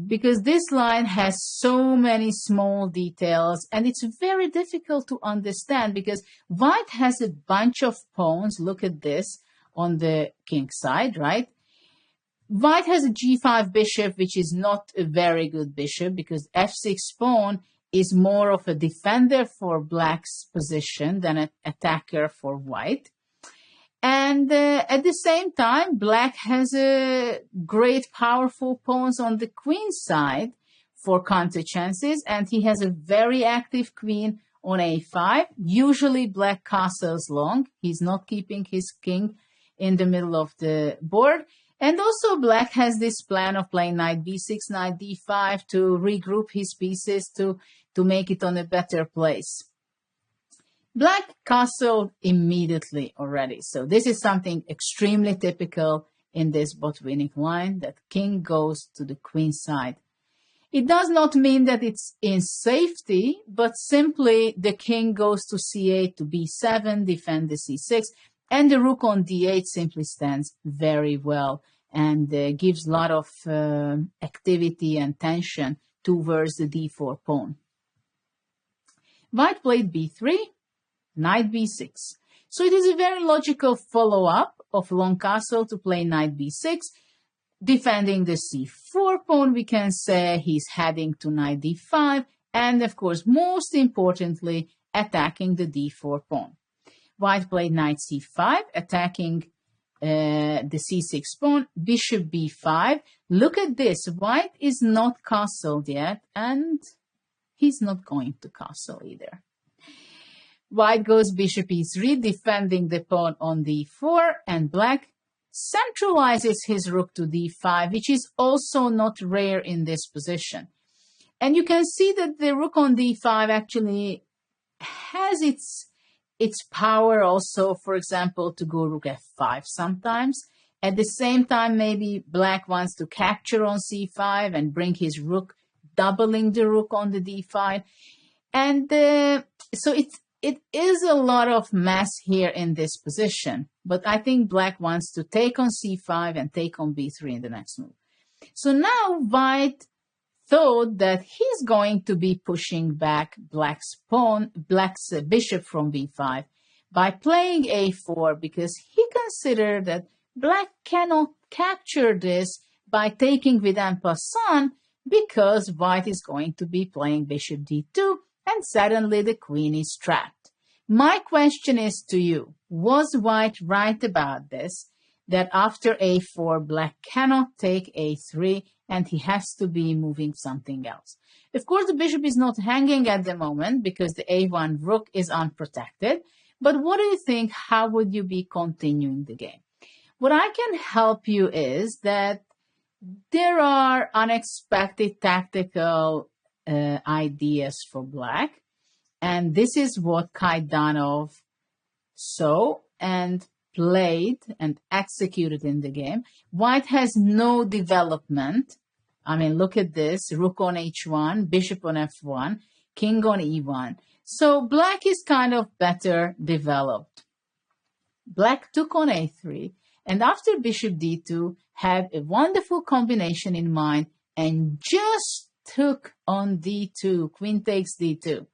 because this line has so many small details, and it's very difficult to understand because white has a bunch of pawns. Look at this on the king side, right? White has a g5 bishop, which is not a very good bishop because f6 pawn is more of a defender for black's position than an attacker for white. And at the same time, black has a great powerful pawns on the queen side for counter chances, and he has a very active queen on a5. Usually black castles long. He's not keeping his king in the middle of the board. And also black has this plan of playing knight b6, knight d5 to regroup his pieces to make it on a better place. Black castled immediately already. So this is something extremely typical in this Botvinnik line, that king goes to the queen side. It does not mean that it's in safety, but simply the king goes to c8 to b7, defend the c6, and the rook on d8 simply stands very well and gives a lot of activity and tension towards the d4 pawn. White played b3, knight b6. So it is a very logical follow-up of long castle to play knight b6. Defending the c4 pawn, we can say he's heading to knight d5, and of course, most importantly, attacking the d4 pawn. White played knight c5, attacking the c6 pawn, bishop b5. Look at this, white is not castled yet, and he's not going to castle either. White goes bishop e3, defending the pawn on d4, and black centralizes his rook to d5, which is also not rare in this position. And you can see that the rook on d5 actually has its power also, for example, to go rook f5 sometimes. At the same time, maybe black wants to capture on c5 and bring his rook, doubling the rook on the d5. And so it is a lot of mess here in this position. But I think black wants to take on c5 and take on b3 in the next move. So now white thought that he's going to be pushing back black's bishop from b5 by playing a4, because he considered that black cannot capture this by taking with en passant, because white is going to be playing bishop d2, and suddenly the queen is trapped. My question is to you, was white right about this, that after a4, black cannot take a3, and he has to be moving something else? Of course, the bishop is not hanging at the moment because the a1 rook is unprotected. But what do you think? How would you be continuing the game? What I can help you is that there are unexpected tactical ideas for black. And this is what Kaidanov saw and played and executed in the game. White has no development. I mean, look at this. Rook on h1, bishop on f1, king on e1. So black is kind of better developed. Black took on a3, and after bishop d2, had a wonderful combination in mind and just took on d2, queen takes d2.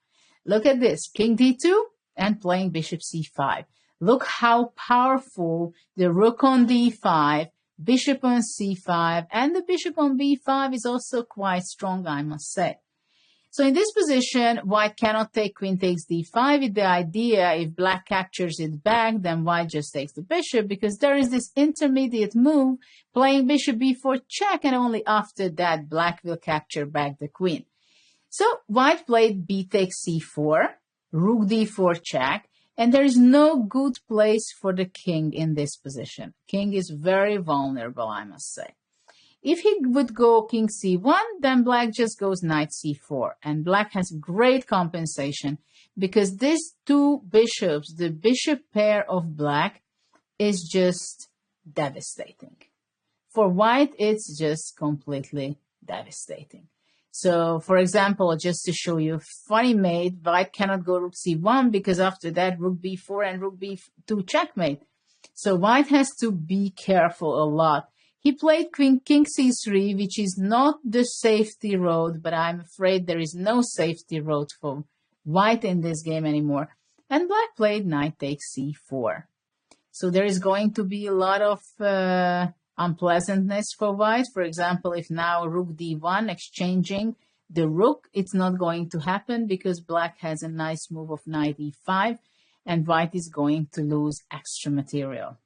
Look at this, king d2 and playing bishop c5. Look how powerful the rook on d5, bishop on c5, and the bishop on b5 is also quite strong, I must say. So in this position, white cannot take queen takes d5 with the idea if black captures it back, then white just takes the bishop, because there is this intermediate move playing bishop b4 check, and only after that black will capture back the queen. So white played b takes c4, rook d4 check, and there is no good place for the king in this position. King is very vulnerable, I must say. If he would go king c1, then black just goes knight c4. And black has great compensation because these two bishops, the bishop pair of black, is just devastating. For white, it's just completely devastating. So, for example, just to show you a funny mate, white cannot go rook c1 because after that, rook b4 and rook b2 checkmate. So white has to be careful a lot. He played king c3, which is not the safety road, but I'm afraid there is no safety road for white in this game anymore. And black played knight takes c4. So there is going to be a lot of unpleasantness for white. For example, if now rook d1 exchanging the rook, it's not going to happen because black has a nice move of knight e5 and white is going to lose extra material.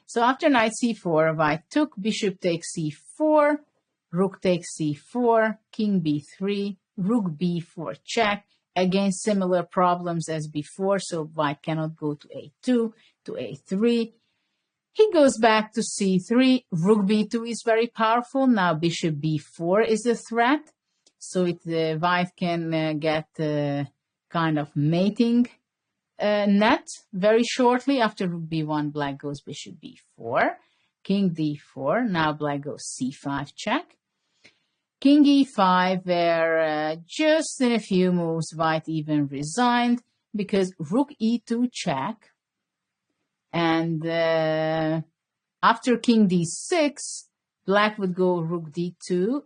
So after knight c4, white took, bishop takes c4, rook takes c4, king b3, rook b4 check. Again, similar problems as before, so white cannot go to a2, to a3. He goes back to c3, rook b2 is very powerful. Now bishop b4 is a threat, so white can get kind of mating net very shortly. After rook b1, black goes bishop b4, king d4. Now black goes c5 check, king e5, where just in a few moves white even resigned because rook e2 check, and after king d6, black would go rook d2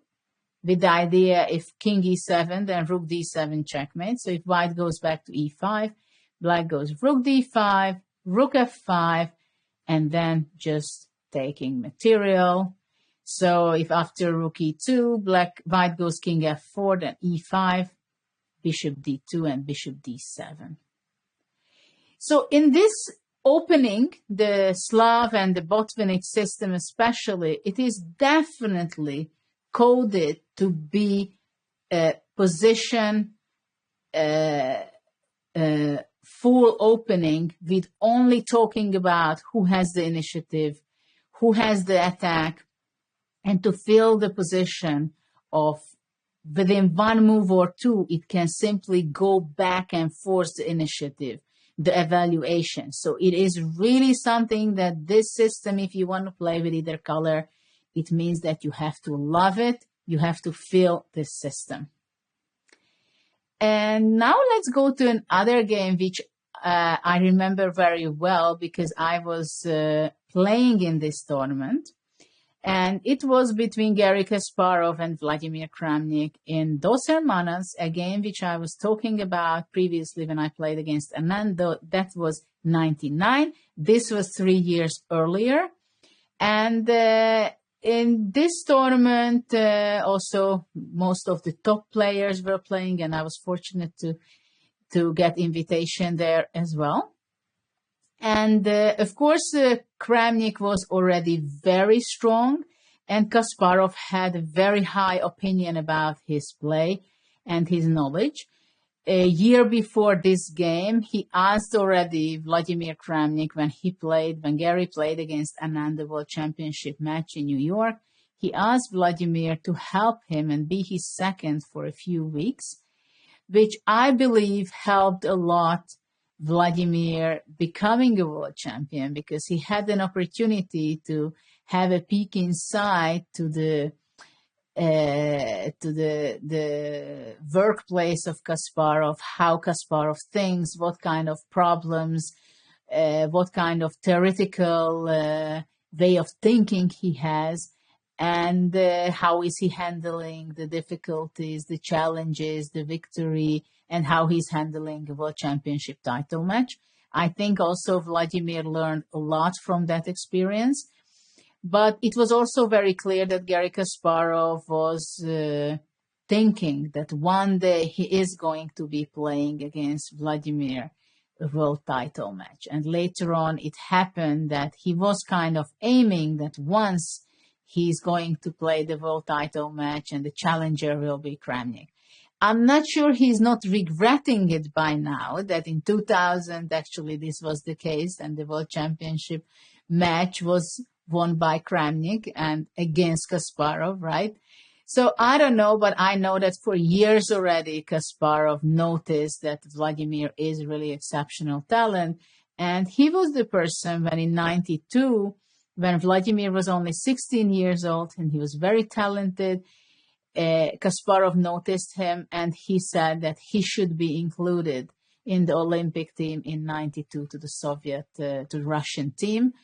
with the idea if king e7, then rook d7 checkmate. So if white goes back to e5, black goes rook d5, rook f5, and then just taking material. So if after rook e2, white goes king f4, then e5, bishop d2, and bishop d7. So in this opening, the Slav and the Botvinnik system especially, it is definitely coded to be a position full opening with only talking about who has the initiative, who has the attack, and to fill the position of within one move or two, it can simply go back and forth the initiative, the evaluation. So it is really something that this system, if you want to play with either color, it means that you have to love it. You have to feel this system. And now let's go to another game, which I remember very well because I was playing in this tournament. And it was between Garry Kasparov and Vladimir Kramnik in Dos Hermanas, a game which I was talking about previously when I played against Anand. That was 99. This was 3 years earlier. And in this tournament, also most of the top players were playing, and I was fortunate to get invitation there as well. And of course, Kramnik was already very strong, and Kasparov had a very high opinion about his play and his knowledge. A year before this game, he asked already Vladimir Kramnik when Garry played against Anand, the World Championship match in New York, he asked Vladimir to help him and be his second for a few weeks, which I believe helped a lot Vladimir becoming a world champion, because he had an opportunity to have a peek inside to the workplace of Kasparov, how Kasparov thinks, what kind of problems, what kind of theoretical way of thinking he has, and how is he handling the difficulties, the challenges, the victory, and how he's handling a world championship title match. I think also Vladimir learned a lot from that experience. But it was also very clear that Garry Kasparov was thinking that one day he is going to be playing against Vladimir a world title match. And later on, it happened that he was kind of aiming that once he's going to play the world title match and the challenger will be Kramnik. I'm not sure he's not regretting it by now, that in 2000, actually, this was the case, and the world championship match was won by Kramnik and against Kasparov, right? So I don't know, but I know that for years already, Kasparov noticed that Vladimir is really exceptional talent. And he was the person when in 92, when Vladimir was only 16 years old and he was very talented, Kasparov noticed him and he said that he should be included in the Olympic team in 92 to the Russian team.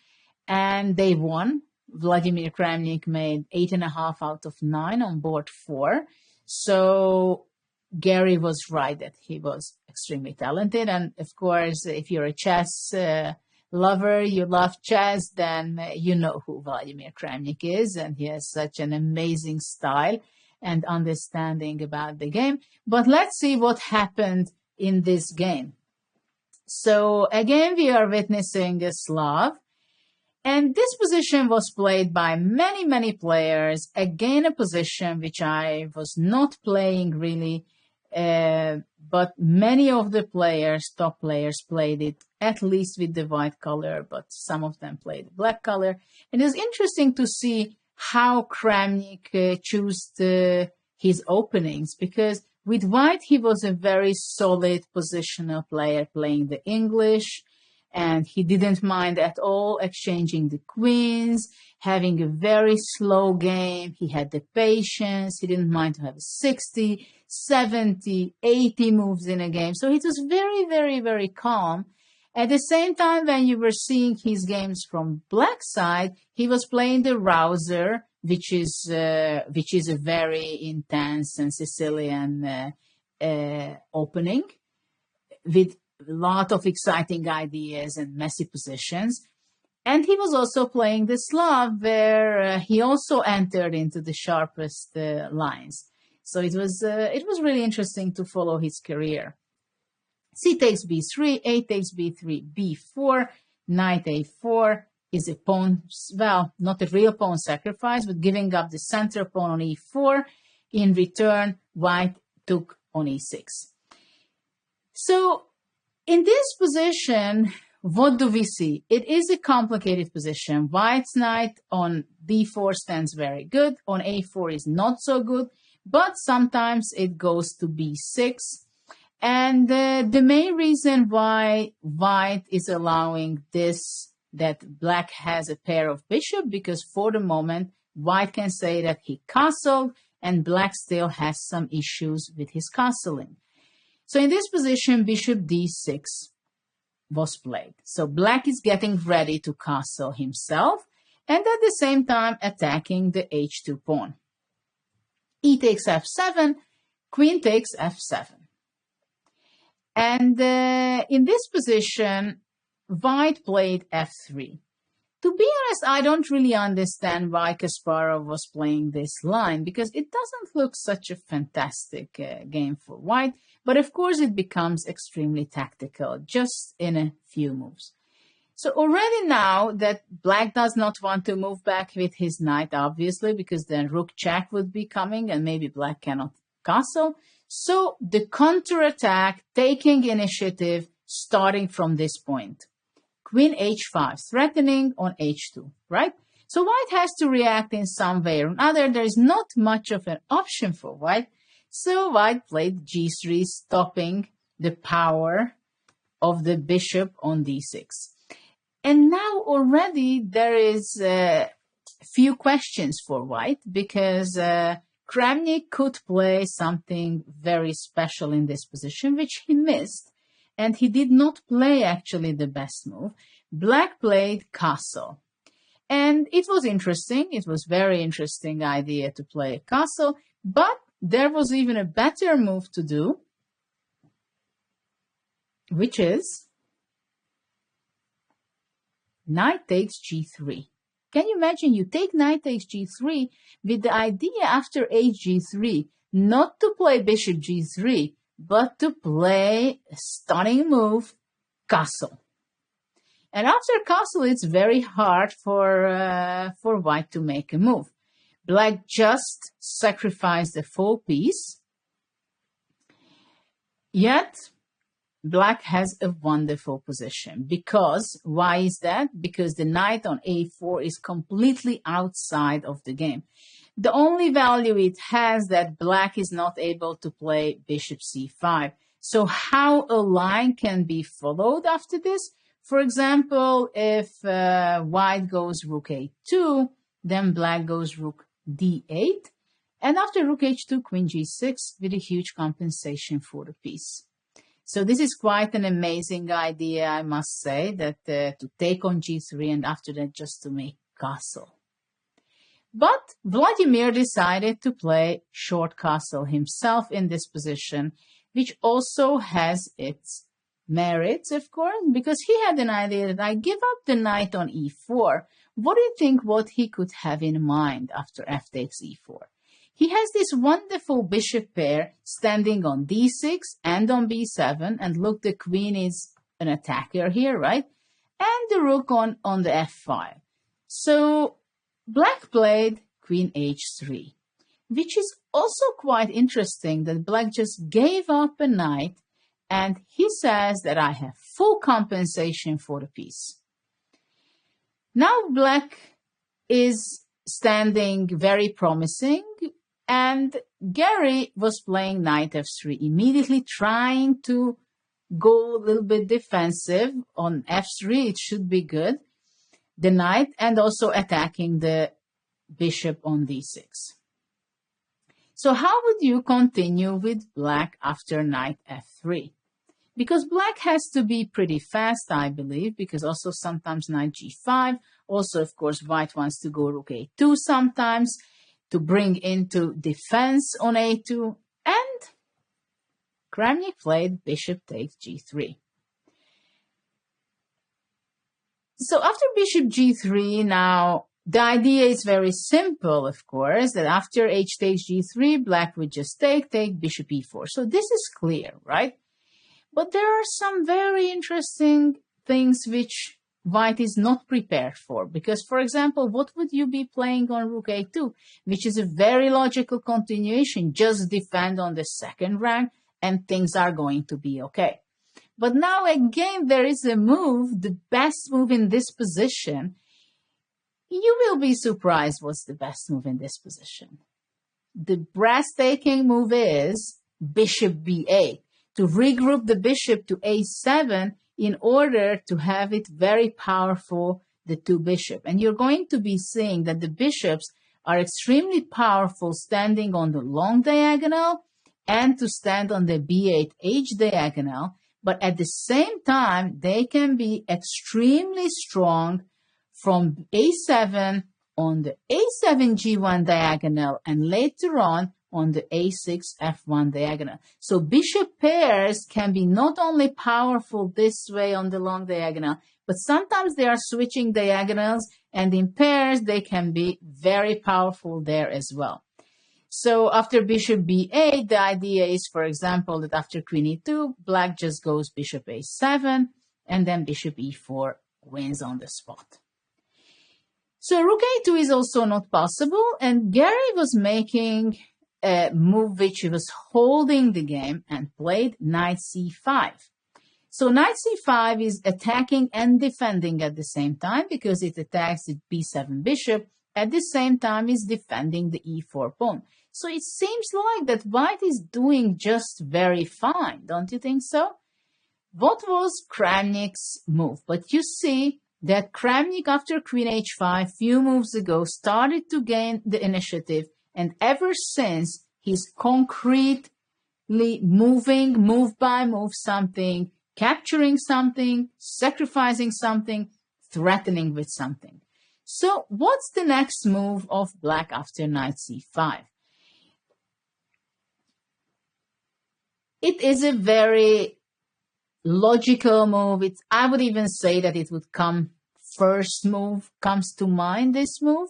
And they won. Vladimir Kramnik made 8.5 out of 9 on board 4. So Garry was right that he was extremely talented. And of course, if you're a chess lover, you love chess, then you know who Vladimir Kramnik is. And he has such an amazing style and understanding about the game. But let's see what happened in this game. So again, we are witnessing a Slav. And this position was played by many, many players. Again, a position which I was not playing really, but many of the players, top players, played it at least with the white color, but some of them played the black color. And it's interesting to see how Kramnik chose his openings, because with white, he was a very solid positional player playing the English. And he didn't mind at all exchanging the queens, having a very slow game. He had the patience. He didn't mind to have 60, 70, 80 moves in a game. So it was very, very, very calm. At the same time, when you were seeing his games from black side, he was playing the Rouser, which is a very intense and Sicilian opening with a lot of exciting ideas and messy positions. And he was also playing the Slav, where he also entered into the sharpest lines. So it was really interesting to follow his career. C takes b3, a takes b3, b4, knight a4 is a pawn, well, not a real pawn sacrifice, but giving up the center pawn on e4. In return, white took on e6. So in this position, what do we see? It is a complicated position. White's knight on b4 stands very good, on a4 is not so good, but sometimes it goes to b6. And the main reason why white is allowing this, that black has a pair of bishop, because for the moment, white can say that he castled and black still has some issues with his castling. So in this position, bishop d6 was played. So black is getting ready to castle himself and at the same time attacking the h2 pawn. E takes f7, queen takes f7. And in this position, white played f3. To be honest, I don't really understand why Kasparov was playing this line, because it doesn't look such a fantastic game for white. But of course, it becomes extremely tactical just in a few moves. So already now that black does not want to move back with his knight, obviously, because then rook check would be coming and maybe black cannot castle. So the counterattack, taking initiative, starting from this point. Queen h5, threatening on h2, right? So white has to react in some way or another. There is not much of an option for white. So white played g3, stopping the power of the bishop on d6. And now already there is a few questions for white, because Kramnik could play something very special in this position, which he missed. And he did not play actually the best move. Black played castle. And it was interesting. It was very interesting idea to play a castle. But there was even a better move to do, which is knight takes g3. Can you imagine? You take knight takes g3 with the idea after hg3 not to play bishop g3, but to play a stunning move, castle. And after castle, it's very hard for white to make a move. Black just sacrificed the full piece. Yet, black has a wonderful position. Because, why is that? Because the knight on a4 is completely outside of the game. The only value it has that black is not able to play bishop c5. So how a line can be followed after this? For example, if white goes rook a2, then black goes rook d8. And after rook h2, queen g6 with a huge compensation for the piece. So this is quite an amazing idea, I must say, that to take on g3 and after that just to make castle. But Vladimir decided to play short castle himself in this position, which also has its merits, of course, because he had an idea that I give up the knight on e4. What do you think what he could have in mind after f takes e4? He has this wonderful bishop pair standing on d6 and on b7, and look, the queen is an attacker here, right? And the rook on the f5. So black played queen h3, which is also quite interesting that black just gave up a knight, and he says that I have full compensation for the piece. Now black is standing very promising, and Gary was playing knight f3, immediately trying to go a little bit defensive on f3. It should be good, the knight, and also attacking the bishop on d6. So how would you continue with black after knight f3? Because black has to be pretty fast, I believe, because also sometimes knight g5. Also, of course, white wants to go rook a2 sometimes to bring into defense on a2. And Kramnik played bishop takes g3. So after bishop g3, now the idea is very simple, of course, that after h takes g3, black would just take bishop e4. So this is clear, right? But there are some very interesting things which white is not prepared for. Because, for example, what would you be playing on rook a2, which is a very logical continuation? Just defend on the second rank and things are going to be okay. But now again, there is a move, the best move in this position. You will be surprised what's the best move in this position. The breathtaking move is bishop b8, to regroup the bishop to a7 in order to have it very powerful, the two bishops. And you're going to be seeing that the bishops are extremely powerful standing on the long diagonal and to stand on the b8h diagonal. But at the same time, they can be extremely strong from a7 on the a7 g1 diagonal and later on the a6 f1 diagonal. So bishop pairs can be not only powerful this way on the long diagonal, but sometimes they are switching diagonals, and in pairs they can be very powerful there as well. So after bishop b8, the idea is, for example, that after queen e2, black just goes bishop a7, and then bishop e4 wins on the spot. So rook a2 is also not possible, and Gary was making a move which he was holding the game and played knight c5. So knight c5 is attacking and defending at the same time because it attacks the b7 bishop, at the same time is defending the e4 pawn. So it seems like that white is doing just very fine, don't you think so? What was Kramnik's move? But you see that Kramnik, after queen h5 few moves ago, started to gain the initiative, and ever since he's concretely moving, move by move something, capturing something, sacrificing something, threatening with something. So what's the next move of black after knight c5? It is a very logical move. I would even say that it would come first move, comes to mind, this move.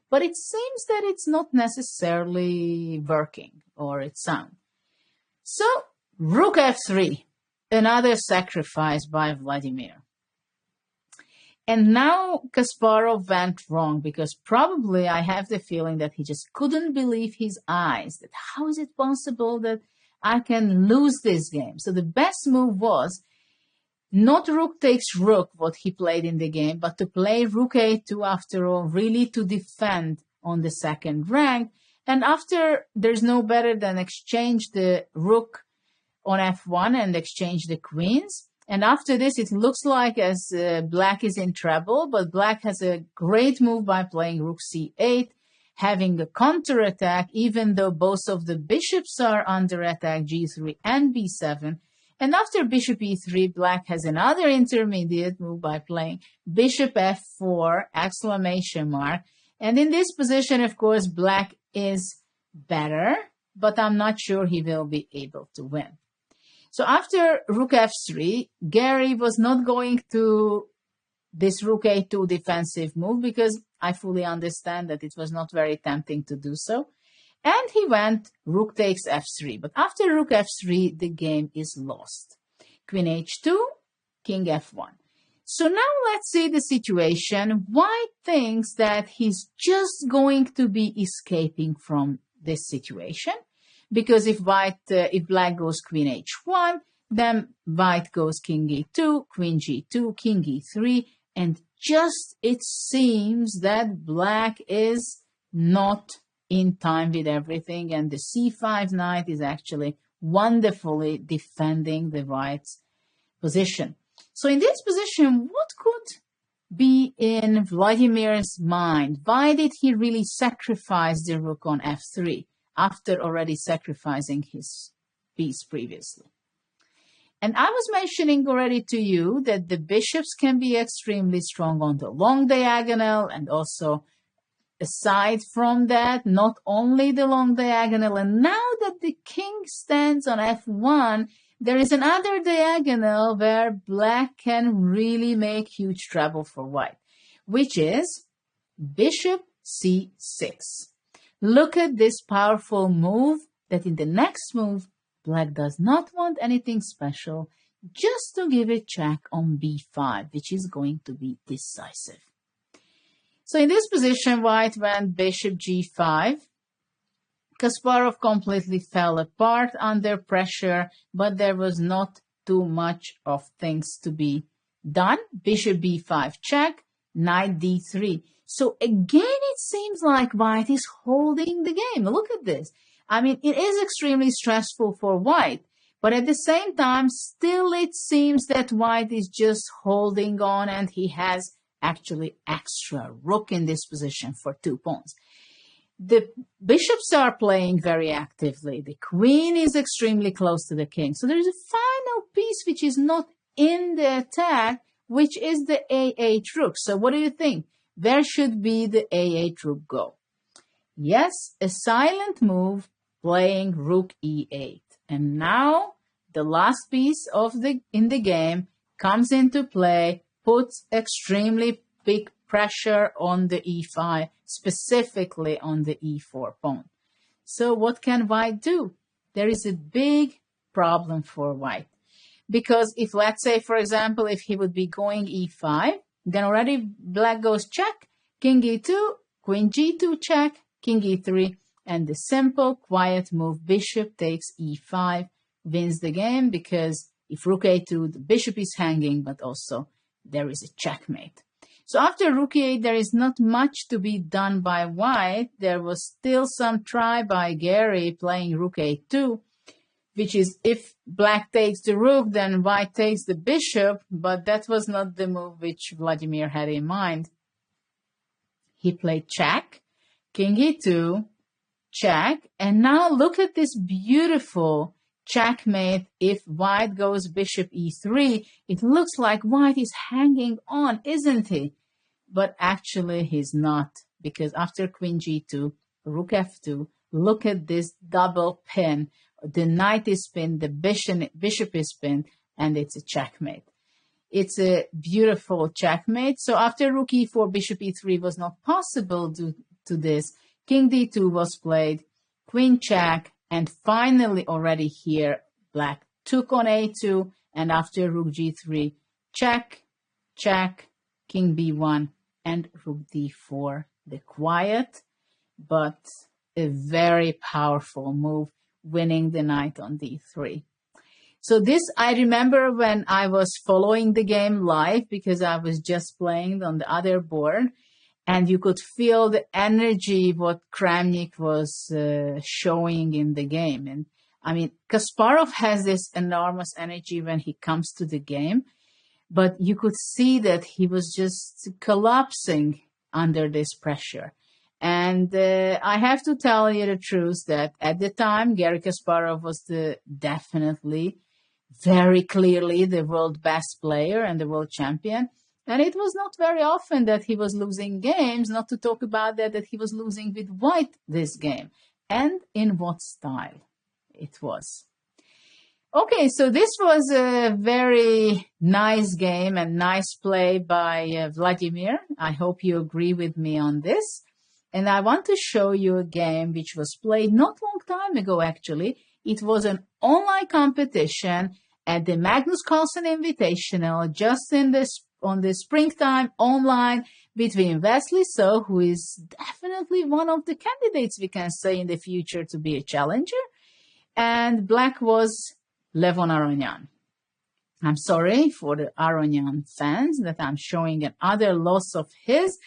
But it seems that it's not necessarily working or it's sound. So rook f3, another sacrifice by Vladimir. And now Kasparov went wrong because probably I have the feeling that he just couldn't believe his eyes. That how is it possible that I can lose this game? So the best move was not rook takes rook, what he played in the game, but to play rook a2 after all, really to defend on the second rank. And after, there's no better than exchange the rook on f1 and exchange the queens. And after this, it looks like as black is in trouble, but black has a great move by playing rook c8, having a counterattack, even though both of the bishops are under attack, g3 and b7. And after bishop e3, black has another intermediate move by playing bishop f4, exclamation mark. And in this position, of course, black is better, but I'm not sure he will be able to win. So after rook f3, Gary was not going to this rook a2 defensive move because I fully understand that it was not very tempting to do so. And he went rook takes f3. But after rook f3, the game is lost. Queen h2, king f1. So now let's see the situation. White thinks that he's just going to be escaping from this situation. Because if black goes queen h1, then white goes king e2, queen g2, king e3. And just it seems that black is not in time with everything, and the c5 knight is actually wonderfully defending the white's position. So in this position, what could be in Vladimir's mind? Why did he really sacrifice the rook on f3 after already sacrificing his piece previously? And I was mentioning already to you that the bishops can be extremely strong on the long diagonal, and also aside from that, not only the long diagonal. And now that the king stands on f1, There is another diagonal where black can really make huge trouble for white, which is bishop c6. Look at this powerful move that in the next move, black does not want anything special, just to give a check on b5, which is going to be decisive. So in this position, white went bishop g5. Kasparov completely fell apart under pressure, but there was not too much of things to be done. Bishop b5 check, knight d3. So again, it seems like white is holding the game. Look at this. I mean, it is extremely stressful for white, but at the same time, still it seems that white is just holding on, and he has actually extra rook in this position for 2 pawns. The bishops are playing very actively. The queen is extremely close to the king. So there is a final piece which is not in the attack, which is the a8 rook. So what do you think? Where should be the a8 rook go? Yes, a silent move, playing rook e8. And now the last piece in the game comes into play, puts extremely big pressure on the e5, specifically on the e4 pawn. So what can white do? There is a big problem for white. Because if, let's say, for example, if he would be going e5, then already black goes check, king e2, queen g2 check, king e3, and the simple, quiet move, bishop takes e5, wins the game, because if rook a2, the bishop is hanging, but also there is a checkmate. So after rook e8, there is not much to be done by white. There was still some try by Gary playing rook a2, which is if black takes the rook, then white takes the bishop, but that was not the move which Vladimir had in mind. He played check, king e2, check, and now look at this beautiful checkmate. If white goes bishop e3, it looks like white is hanging on, isn't he? But actually he's not, because after queen g2, rook f2, look at this double pin. The knight is pinned, the bishop is pinned, and it's a checkmate. It's a beautiful checkmate. So after rook e4, bishop e3 was not possible due to this. King d2 was played, queen check, and finally already here, black took on a2, and after rook g3, check, check, king b1, and rook d4. The quiet, but a very powerful move, winning the knight on d3. So this, I remember when I was following the game live, because I was just playing on the other board, and you could feel the energy what Kramnik was showing in the game. And I mean, Kasparov has this enormous energy when he comes to the game, but you could see that he was just collapsing under this pressure. And I have to tell you the truth that at the time, Garry Kasparov was definitely, very clearly the world best player and the world champion. And it was not very often that he was losing games, not to talk about that he was losing with white this game. And in what style it was. Okay, so this was a very nice game and nice play by Vladimir. I hope you agree with me on this. And I want to show you a game which was played not long time ago, actually. It was an online competition at the Magnus Carlsen Invitational, just on the springtime online, between Wesley So, who is definitely one of the candidates, we can say, in the future to be a challenger, and black was Levon Aronyan. I'm sorry for the Aronyan fans that I'm showing another loss of his,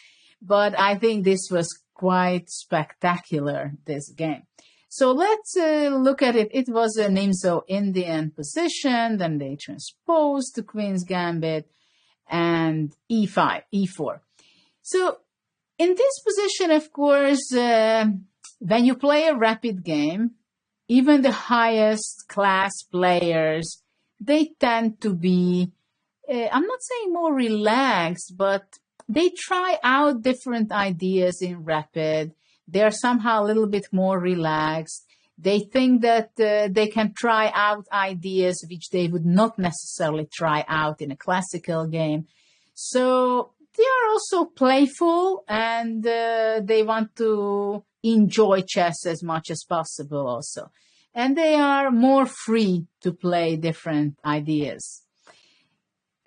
but I think this was quite spectacular, this game. So let's look at it. It was a Nimzo Indian position, then they transposed to Queen's Gambit and e5, e4. So in this position, of course, when you play a rapid game, even the highest class players, they tend to be, I'm not saying more relaxed, but they try out different ideas in rapid. They're somehow a little bit more relaxed. They think that they can try out ideas which they would not necessarily try out in a classical game. So they are also playful, and they want to enjoy chess as much as possible also. And they are more free to play different ideas.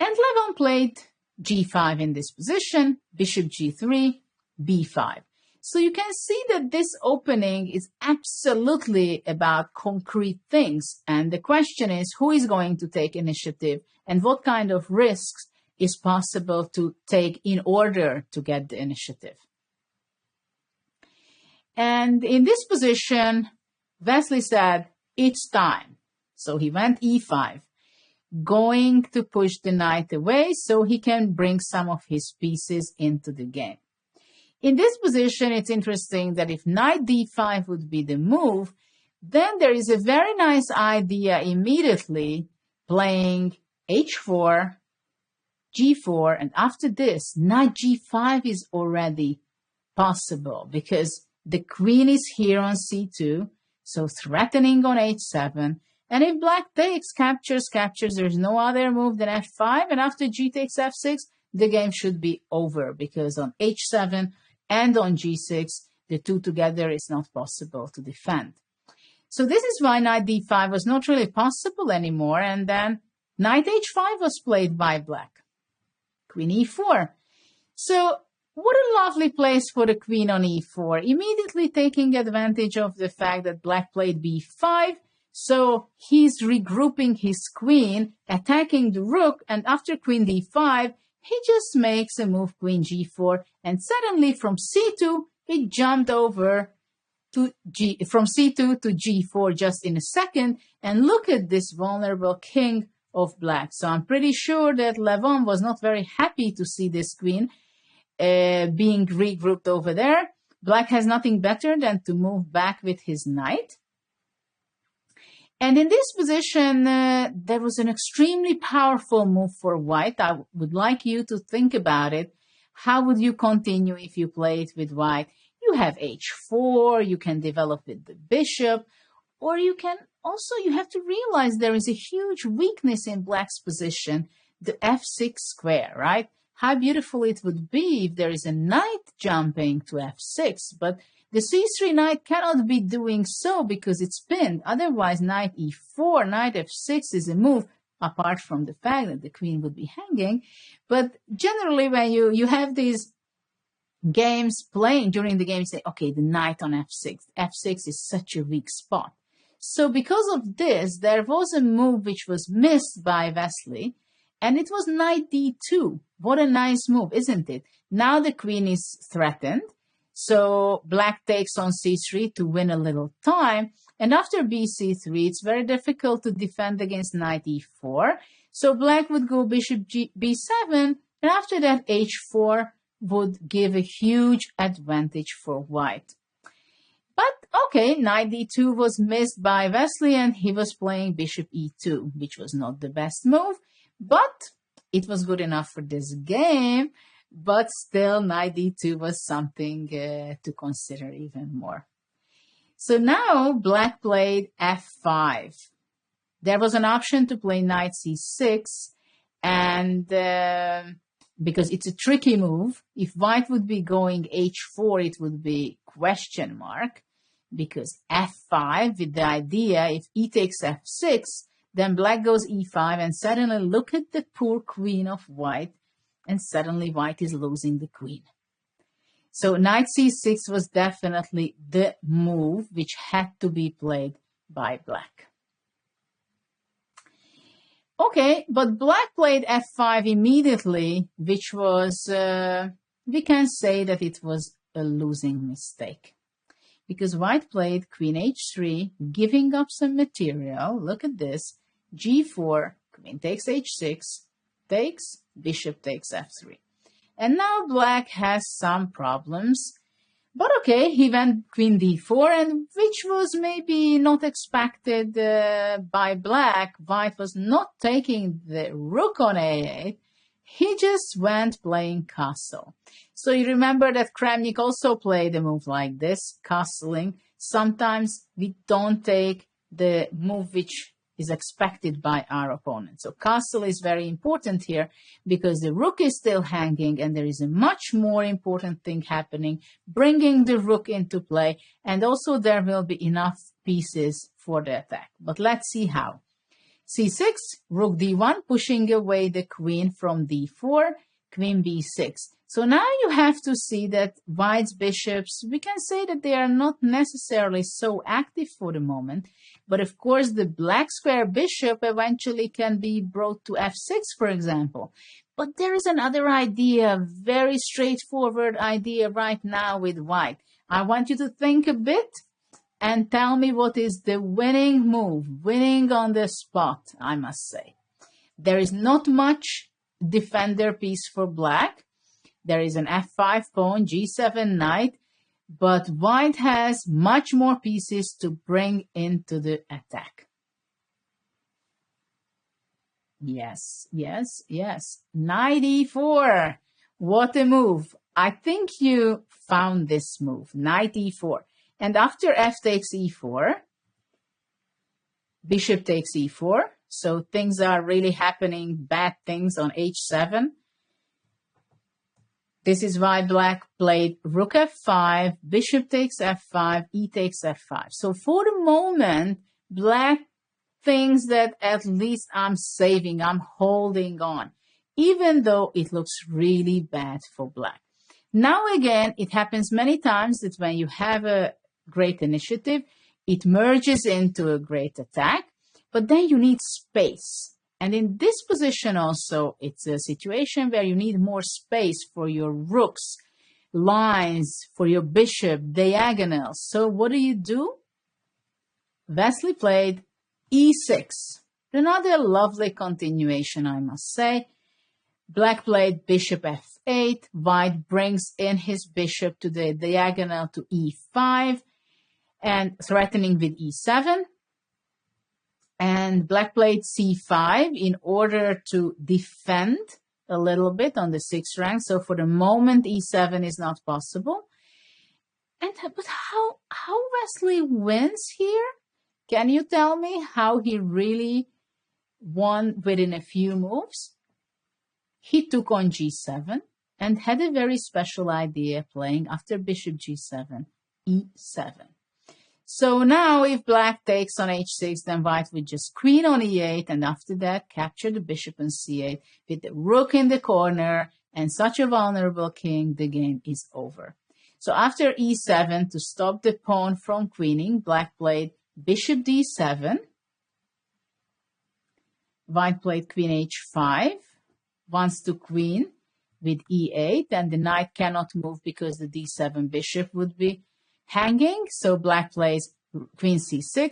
And Levon played g5 in this position, bishop g3, b5. So you can see that this opening is absolutely about concrete things. And the question is, who is going to take initiative and what kind of risks is possible to take in order to get the initiative? And in this position, Vasily said, it's time. So he went e5, going to push the knight away so he can bring some of his pieces into the game. In this position, it's interesting that if knight d5 would be the move, then there is a very nice idea immediately playing h4, g4, and after this, knight g5 is already possible because the queen is here on c2, so threatening on h7. And if black takes, captures, there's no other move than f5, and after g takes f6, the game should be over because on h7 and on g6, the two together is not possible to defend. So this is why knight d5 was not really possible anymore, and then knight h5 was played by black. Queen e4. So what a lovely place for the queen on e4, immediately taking advantage of the fact that black played b5, so he's regrouping his queen, attacking the rook, and after queen d5, he just makes a move queen g4, and suddenly from c2, it jumped over to from c2 to g4 just in a second, and look at this vulnerable king of black. So I'm pretty sure that Levon was not very happy to see this queen being regrouped over there. Black has nothing better than to move back with his knight. And in this position, there was an extremely powerful move for white. I would like you to think about it. How would you continue if you play it with white? You have h4, you can develop with the bishop, or you can also, you have to realize there is a huge weakness in black's position, the f6 square, right? How beautiful it would be if there is a knight jumping to f6, but the c3 knight cannot be doing so because it's pinned. Otherwise, knight e4, knight f6 is a move, apart from the fact that the queen would be hanging. But generally, when you have these games playing, during the game, you say, okay, the knight on f6. f6 is such a weak spot. So because of this, there was a move which was missed by Vasily, and it was knight d2. What a nice move, isn't it? Now the queen is threatened. So black takes on c3 to win a little time. And after bc3, it's very difficult to defend against knight e4. So black would go bishop b7. And after that, h4 would give a huge advantage for white. But okay, knight d2 was missed by Vasily, and he was playing bishop e2, which was not the best move. But it was good enough for this game. But still, knight d2 was something to consider even more. So now black played f5. There was an option to play knight c6, and because it's a tricky move, if white would be going h4, it would be question mark, because f5 with the idea, if e takes f6, then black goes e5, and suddenly look at the poor queen of white, and suddenly white is losing the queen. So knight c6 was definitely the move which had to be played by black. Okay, but black played f5 immediately, which was, we can say that it was a losing mistake. Because white played queen h3, giving up some material. Look at this. g4, queen takes h6, takes, bishop takes f3. And now black has some problems. But okay, he went queen d4, and which was maybe not expected by black. White was not taking the rook on a8. He just went playing castle. So you remember that Kramnik also played a move like this, castling. sometimes we don't take the move which is expected by our opponent. So castle is very important here because the rook is still hanging and there is a much more important thing happening, bringing the rook into play, and also there will be enough pieces for the attack. But let's see how. c6, rook d1, pushing away the queen from d4, queen b6. So now you have to see that white's bishops, we can say that they are not necessarily so active for the moment, but of course the black square bishop eventually can be brought to f6, for example. But there is another idea, very straightforward idea right now with white. I want you to think a bit and tell me what is the winning move, winning on the spot, I must say. There is not much defender piece for black. There is an f5 pawn, g7 knight, but white has much more pieces to bring into the attack. Yes, yes, yes. Knight e4. What a move. I think you found this move, knight e4. And after f takes e4, bishop takes e4. So things are really happening, bad things on h7. This is why black played rook f5, bishop takes f5, e takes f5. So for the moment, black thinks that at least I'm saving, I'm holding on, even though it looks really bad for black. Now again, it happens many times that when you have a great initiative, it merges into a great attack, but then you need space. And in this position also, it's a situation where you need more space for your rooks, lines, for your bishop, diagonals. So what do? Vasily played e6. Another lovely continuation, I must say. Black played bishop f8. White brings in his bishop to the diagonal to e5 and threatening with e7. And black played c5 in order to defend a little bit on the 6th rank. So for the moment, e7 is not possible. But how Vasily wins here? Can you tell me how he really won within a few moves? He took on g7 and had a very special idea playing after bishop g7, e7. So now if black takes on h6, then white would just queen on e8, and after that capture the bishop on c8 with the rook in the corner and such a vulnerable king, the game is over. So after e7, to stop the pawn from queening, black played bishop d7, white played queen h5, wants to queen with e8, and the knight cannot move because the d7 bishop would be hanging, so black plays queen c6,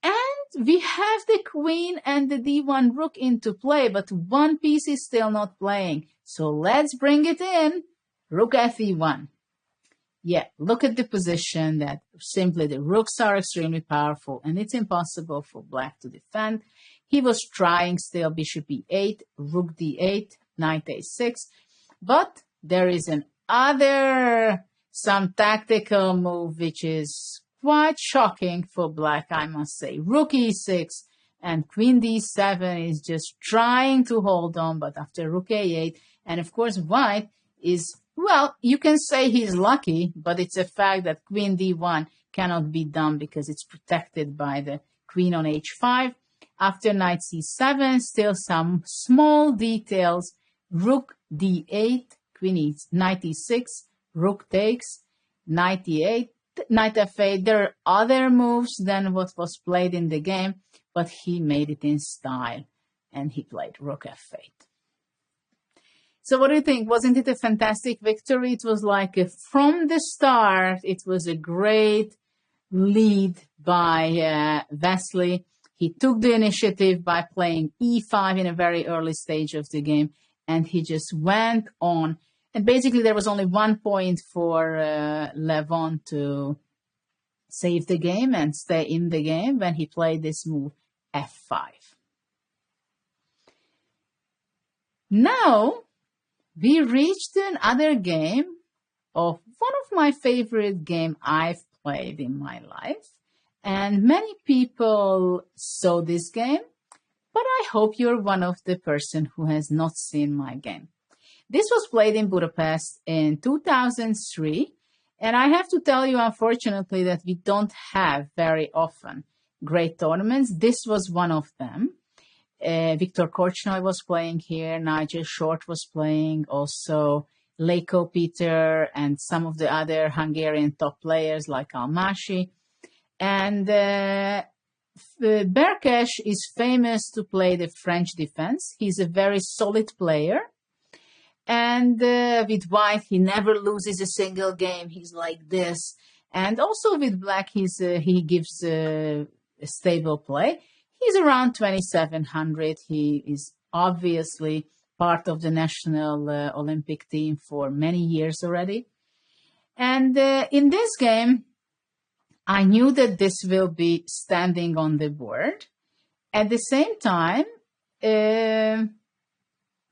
and we have the queen and the d1 rook into play, but one piece is still not playing. So let's bring it in. Rook fe1. Yeah, look at the position that simply the rooks are extremely powerful and it's impossible for black to defend. He was trying still bishop e8, rook d8, knight a6, but there is some tactical move which is quite shocking for black, I must say. Rook e6 and queen d7 is just trying to hold on, but after rook a8, and of course white is, well, you can say he's lucky, but it's a fact that queen d1 cannot be done because it's protected by the queen on h5. After knight c7, still some small details. Rook d8, knight e6, rook takes, knight e8, knight f8. There are other moves than what was played in the game, but he made it in style, and he played rook f8. So what do you think? Wasn't it a fantastic victory? It was like from the start, it was a great lead by Vasily. He took the initiative by playing e5 in a very early stage of the game, and he just went on. And basically, there was only 1 point for Levon to save the game and stay in the game when he played this move, f5. Now, we reached another game of one of my favorite games I've played in my life. And many people saw this game, but I hope you're one of the person who has not seen my game. This was played in Budapest in 2003. And I have to tell you, unfortunately, that we don't have very often great tournaments. This was one of them. Viktor Korchnoi was playing here. Nigel Short was playing. Also, Leko Peter and some of the other Hungarian top players like Almasi. And Berkes is famous to play the French defense. He's a very solid player. And with white, he never loses a single game. He's like this. And also with black, he gives a stable play. He's around 2,700. He is obviously part of the national Olympic team for many years already. And in this game, I knew that this will be standing on the board. At the same time,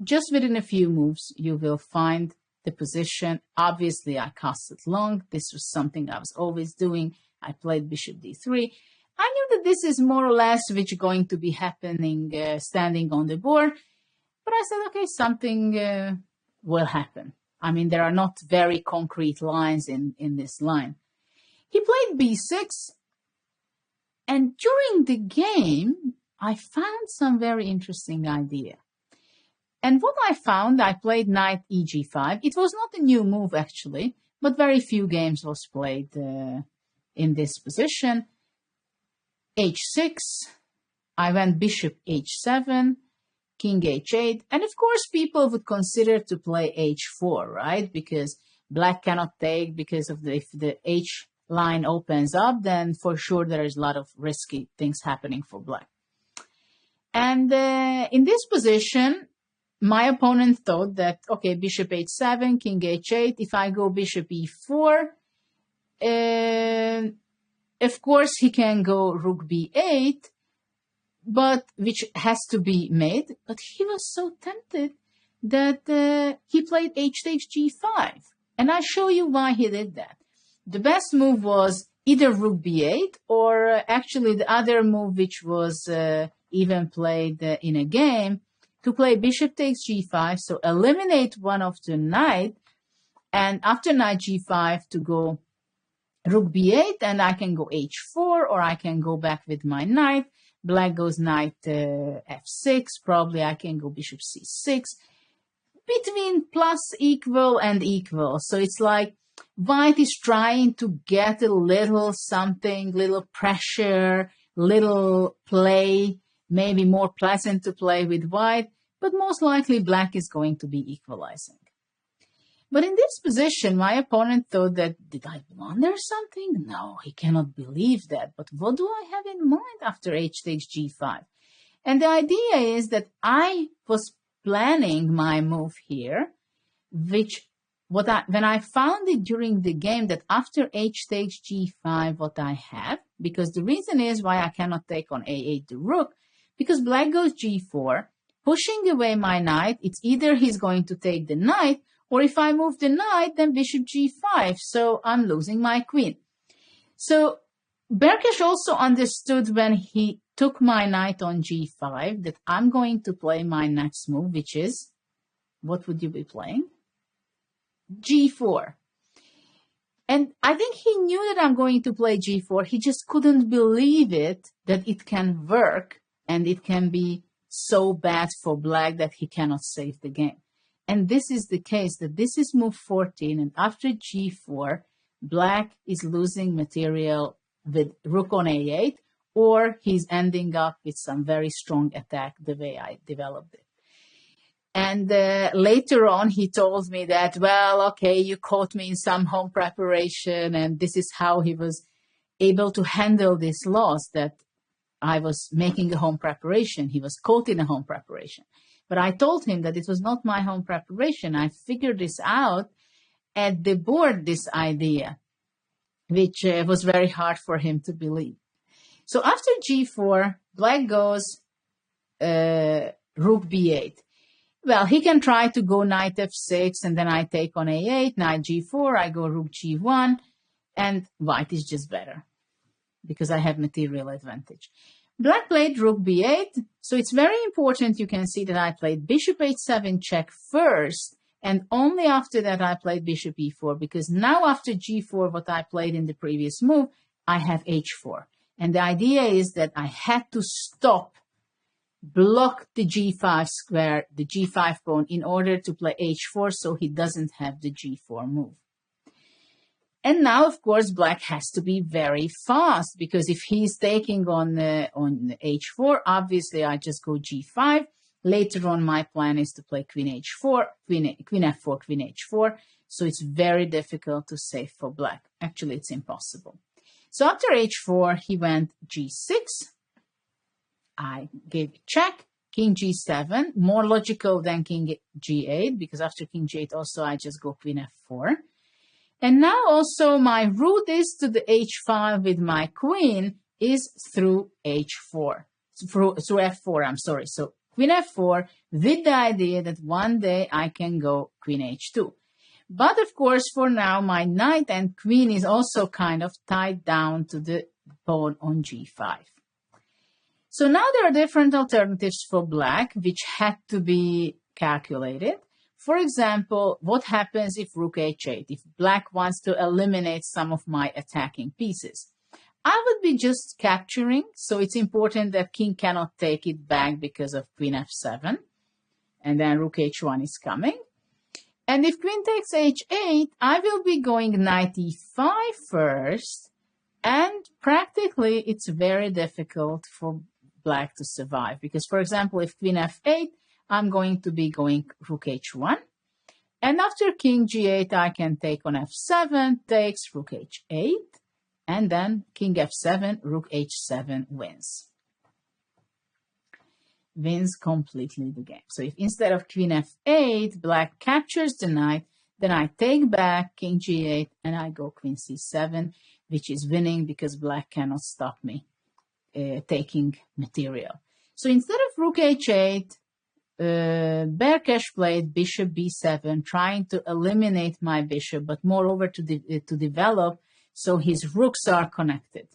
just within a few moves, you will find the position. Obviously, I casted long. This was something I was always doing. I played bishop d3. I knew that this is more or less which is going to be happening, standing on the board. But I said, okay, something will happen. I mean, there are not very concrete lines in this line. He played b6. And during the game, I found some very interesting idea. And what I found, I played knight eg5. It was not a new move, actually, but very few games was played in this position. h6, I went bishop h7, king h8, and of course people would consider to play h4, right? Because black cannot take, because of if the h line opens up, then for sure there is a lot of risky things happening for black. And in this position, my opponent thought that, okay, bishop h7, king h8, if I go bishop e4, of course he can go rook b8, but which has to be made. But he was so tempted that he played h takes g5. And I'll show you why he did that. The best move was either rook b8 or actually the other move which was even played in a game, to play bishop takes g5, so eliminate one of the knight, and after knight g5 to go rook b8, and I can go h4, or I can go back with my knight. Black goes knight f6, probably I can go bishop c6, between plus equal and equal. So it's like white is trying to get a little something, little pressure, little play, maybe more pleasant to play with white, but most likely black is going to be equalizing. But in this position, my opponent thought that, did I blunder something? No, he cannot believe that. But what do I have in mind after h takes g5? And the idea is that I was planning my move here, when I found it during the game that after h takes g5, what I have, because the reason is why I cannot take on a8 the rook, because black goes g4, pushing away my knight. It's either he's going to take the knight, or if I move the knight, then bishop g5, so I'm losing my queen. So Berkes also understood when he took my knight on g5 that I'm going to play my next move, which is, what would you be playing? g4. And I think he knew that I'm going to play g4. He just couldn't believe it, that it can work and it can be so bad for black that he cannot save the game. And this is the case, that this is move 14, and after g4, black is losing material with rook on a8, or he's ending up with some very strong attack the way I developed it. And later on, he told me that, well, okay, you caught me in some home preparation, and this is how he was able to handle this loss, that I was making a home preparation. He was caught in a home preparation. But I told him that it was not my home preparation. I figured this out at the board, this idea, which was very hard for him to believe. So after g4, black goes rook b8. Well, he can try to go knight f6, and then I take on a8, knight g4, I go rook g1. and white is just better because I have material advantage. Black played rook b8, so it's very important. You can see that I played bishop h7 check first, and only after that I played bishop e4, because now after g4, what I played in the previous move, I have h4. And the idea is that I had to stop, block the g5 square, the g5 pawn, in order to play h4 so he doesn't have the g4 move. And now, of course, black has to be very fast, because if he's taking on h4, obviously I just go g5. Later on, my plan is to play queen h4, queen f4, queen h4. So it's very difficult to save for black. Actually, it's impossible. So after h4, he went g6. I gave a check. King g7, more logical than king g8, because after king g8 also I just go queen f4. And now also my route is to the h5 with my queen is through h4, through f4, I'm sorry. So queen f4 with the idea that one day I can go queen h2. But of course, for now, my knight and queen is also kind of tied down to the pawn on g5. So now there are different alternatives for black, which had to be calculated. For example, what happens if rook h8, if black wants to eliminate some of my attacking pieces? I would be just capturing, so it's important that king cannot take it back because of queen f7, and then rook h1 is coming. And if queen takes h8, I will be going knight e5 first, and practically it's very difficult for black to survive, because, for example, if queen f8, I'm going to be going rook h1. And after king g8, I can take on f7, takes rook h8, and then king f7, rook h7 wins. Wins completely the game. So if instead of queen f8, black captures the knight, then I take back king g8, and I go queen c7, which is winning because black cannot stop me taking material. So instead of rook h8, Berkesh played bishop b7, trying to eliminate my bishop, but moreover to develop so his rooks are connected.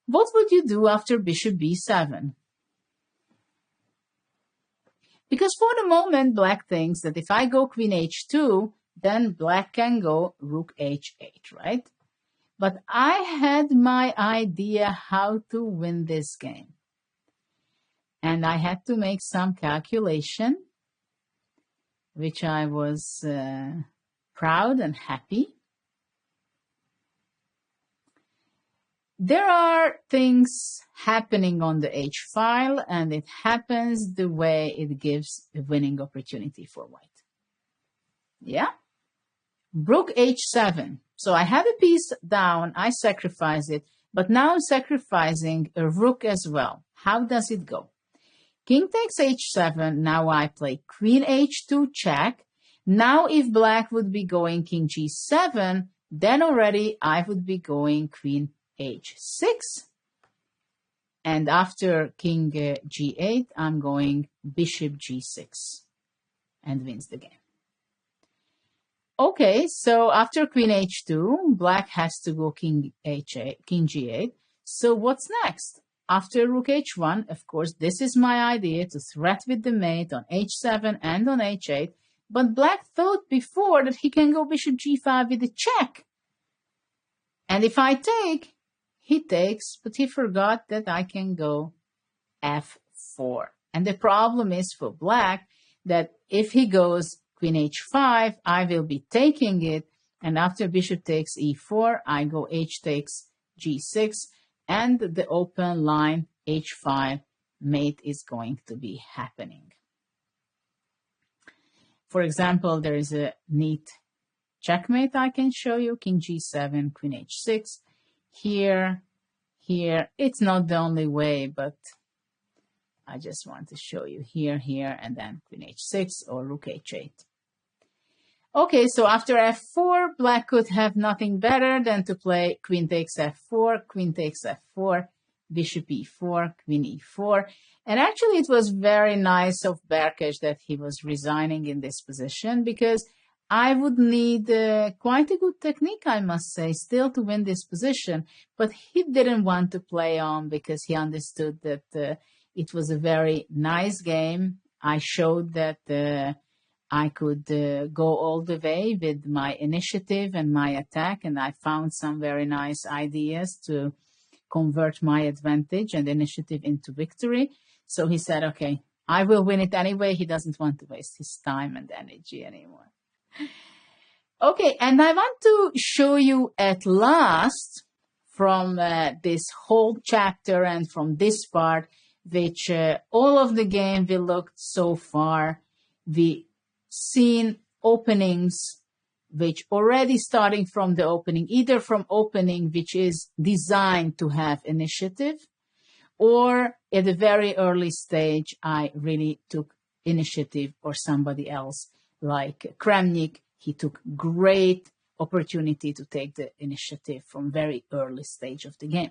What would you do after bishop b7? Because for the moment, black thinks that if I go queen h2, then black can go rook h8, right? But I had my idea how to win this game. And I had to make some calculation, which I was proud and happy. There are things happening on the H file, and it happens the way it gives a winning opportunity for white. Yeah? Rook H7. So I have a piece down, I sacrifice it, but now I'm sacrificing a rook as well. How does it go? King takes h7, now I play queen h2 check. Now if black would be going king g7, then already I would be going queen h6. And after king g8, I'm going bishop g6 and wins the game. Okay, so after queen h2, black has to go king g8. So what's next? After rook h1, of course, this is my idea to threat with the mate on h7 and on h8. But black thought before that he can go bishop g5 with a check. And if I take, he takes, but he forgot that I can go f4. And the problem is for black that if he goes queen h5, I will be taking it. And after bishop takes e4, I go h takes g6. And the open line h5 mate is going to be happening. For example, there is a neat checkmate I can show you. King g7, queen h6. Here. It's not the only way, but I just want to show you here, and then queen h6 or rook h8. Okay, so after f4, black could have nothing better than to play queen takes f4, queen takes f4, bishop e4, queen e4. And actually, it was very nice of Berkesh that he was resigning in this position, because I would need quite a good technique, I must say, still to win this position. But he didn't want to play on because he understood that it was a very nice game. I showed that I could go all the way with my initiative and my attack, and I found some very nice ideas to convert my advantage and initiative into victory. So he said, okay, I will win it anyway. He doesn't want to waste his time and energy anymore. Okay, and I want to show you at last from this whole chapter and from this part, which all of the game we looked so far, we seen openings which already starting from the opening, either from opening which is designed to have initiative, or at a very early stage, I really took initiative, or somebody else like Kramnik, he took great opportunity to take the initiative from very early stage of the game.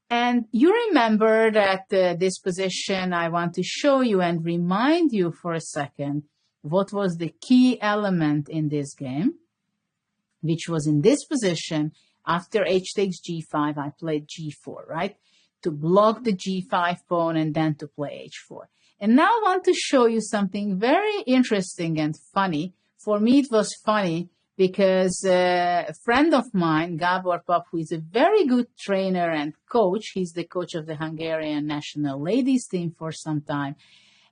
And you remember that this position, I want to show you and remind you for a second what was the key element in this game, which was in this position. After h takes g5, I played g4, right? To block the g5 pawn and then to play h4. And now I want to show you something very interesting and funny. For me, it was funny because a friend of mine, Gabor Pap, who is a very good trainer and coach, he's the coach of the Hungarian national ladies team for some time.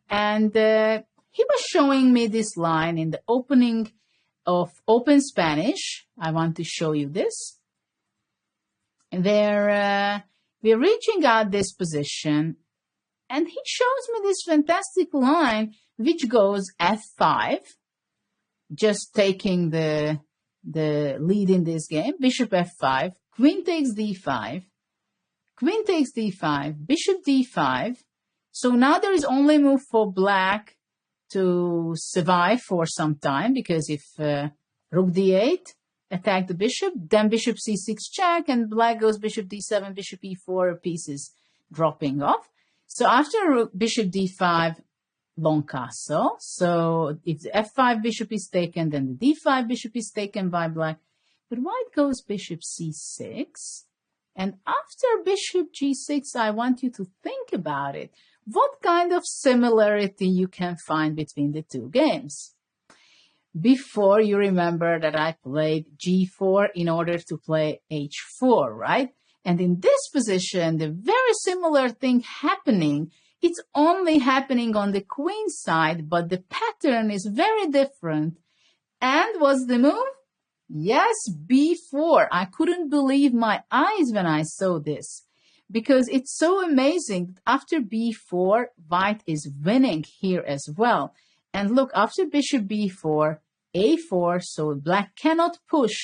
And he was showing me this line in the opening of Open Spanish. I want to show you this. Where we're reaching out this position, and he shows me this fantastic line, which goes f5, just taking the lead in this game. Bishop f5, queen takes d5, queen takes d5, bishop d5. So now there is only move for black to survive for some time, because if rook d8, attack the bishop, then bishop c6 check, and black goes bishop d7, bishop e4, pieces dropping off. So after bishop d5, long castle. So if the f5 bishop is taken, then the d5 bishop is taken by black. But white goes bishop c6. And after bishop g6, I want you to think about it. What kind of similarity you can find between the two games? Before, you remember that I played g4 in order to play h4, right? And in this position, the very similar thing happening, it's only happening on the queen side, but the pattern is very different. And what's the move? Yes, b4. I couldn't believe my eyes when I saw this, because it's so amazing. After b4, white is winning here as well. And look, after bishop b4, a4, so black cannot push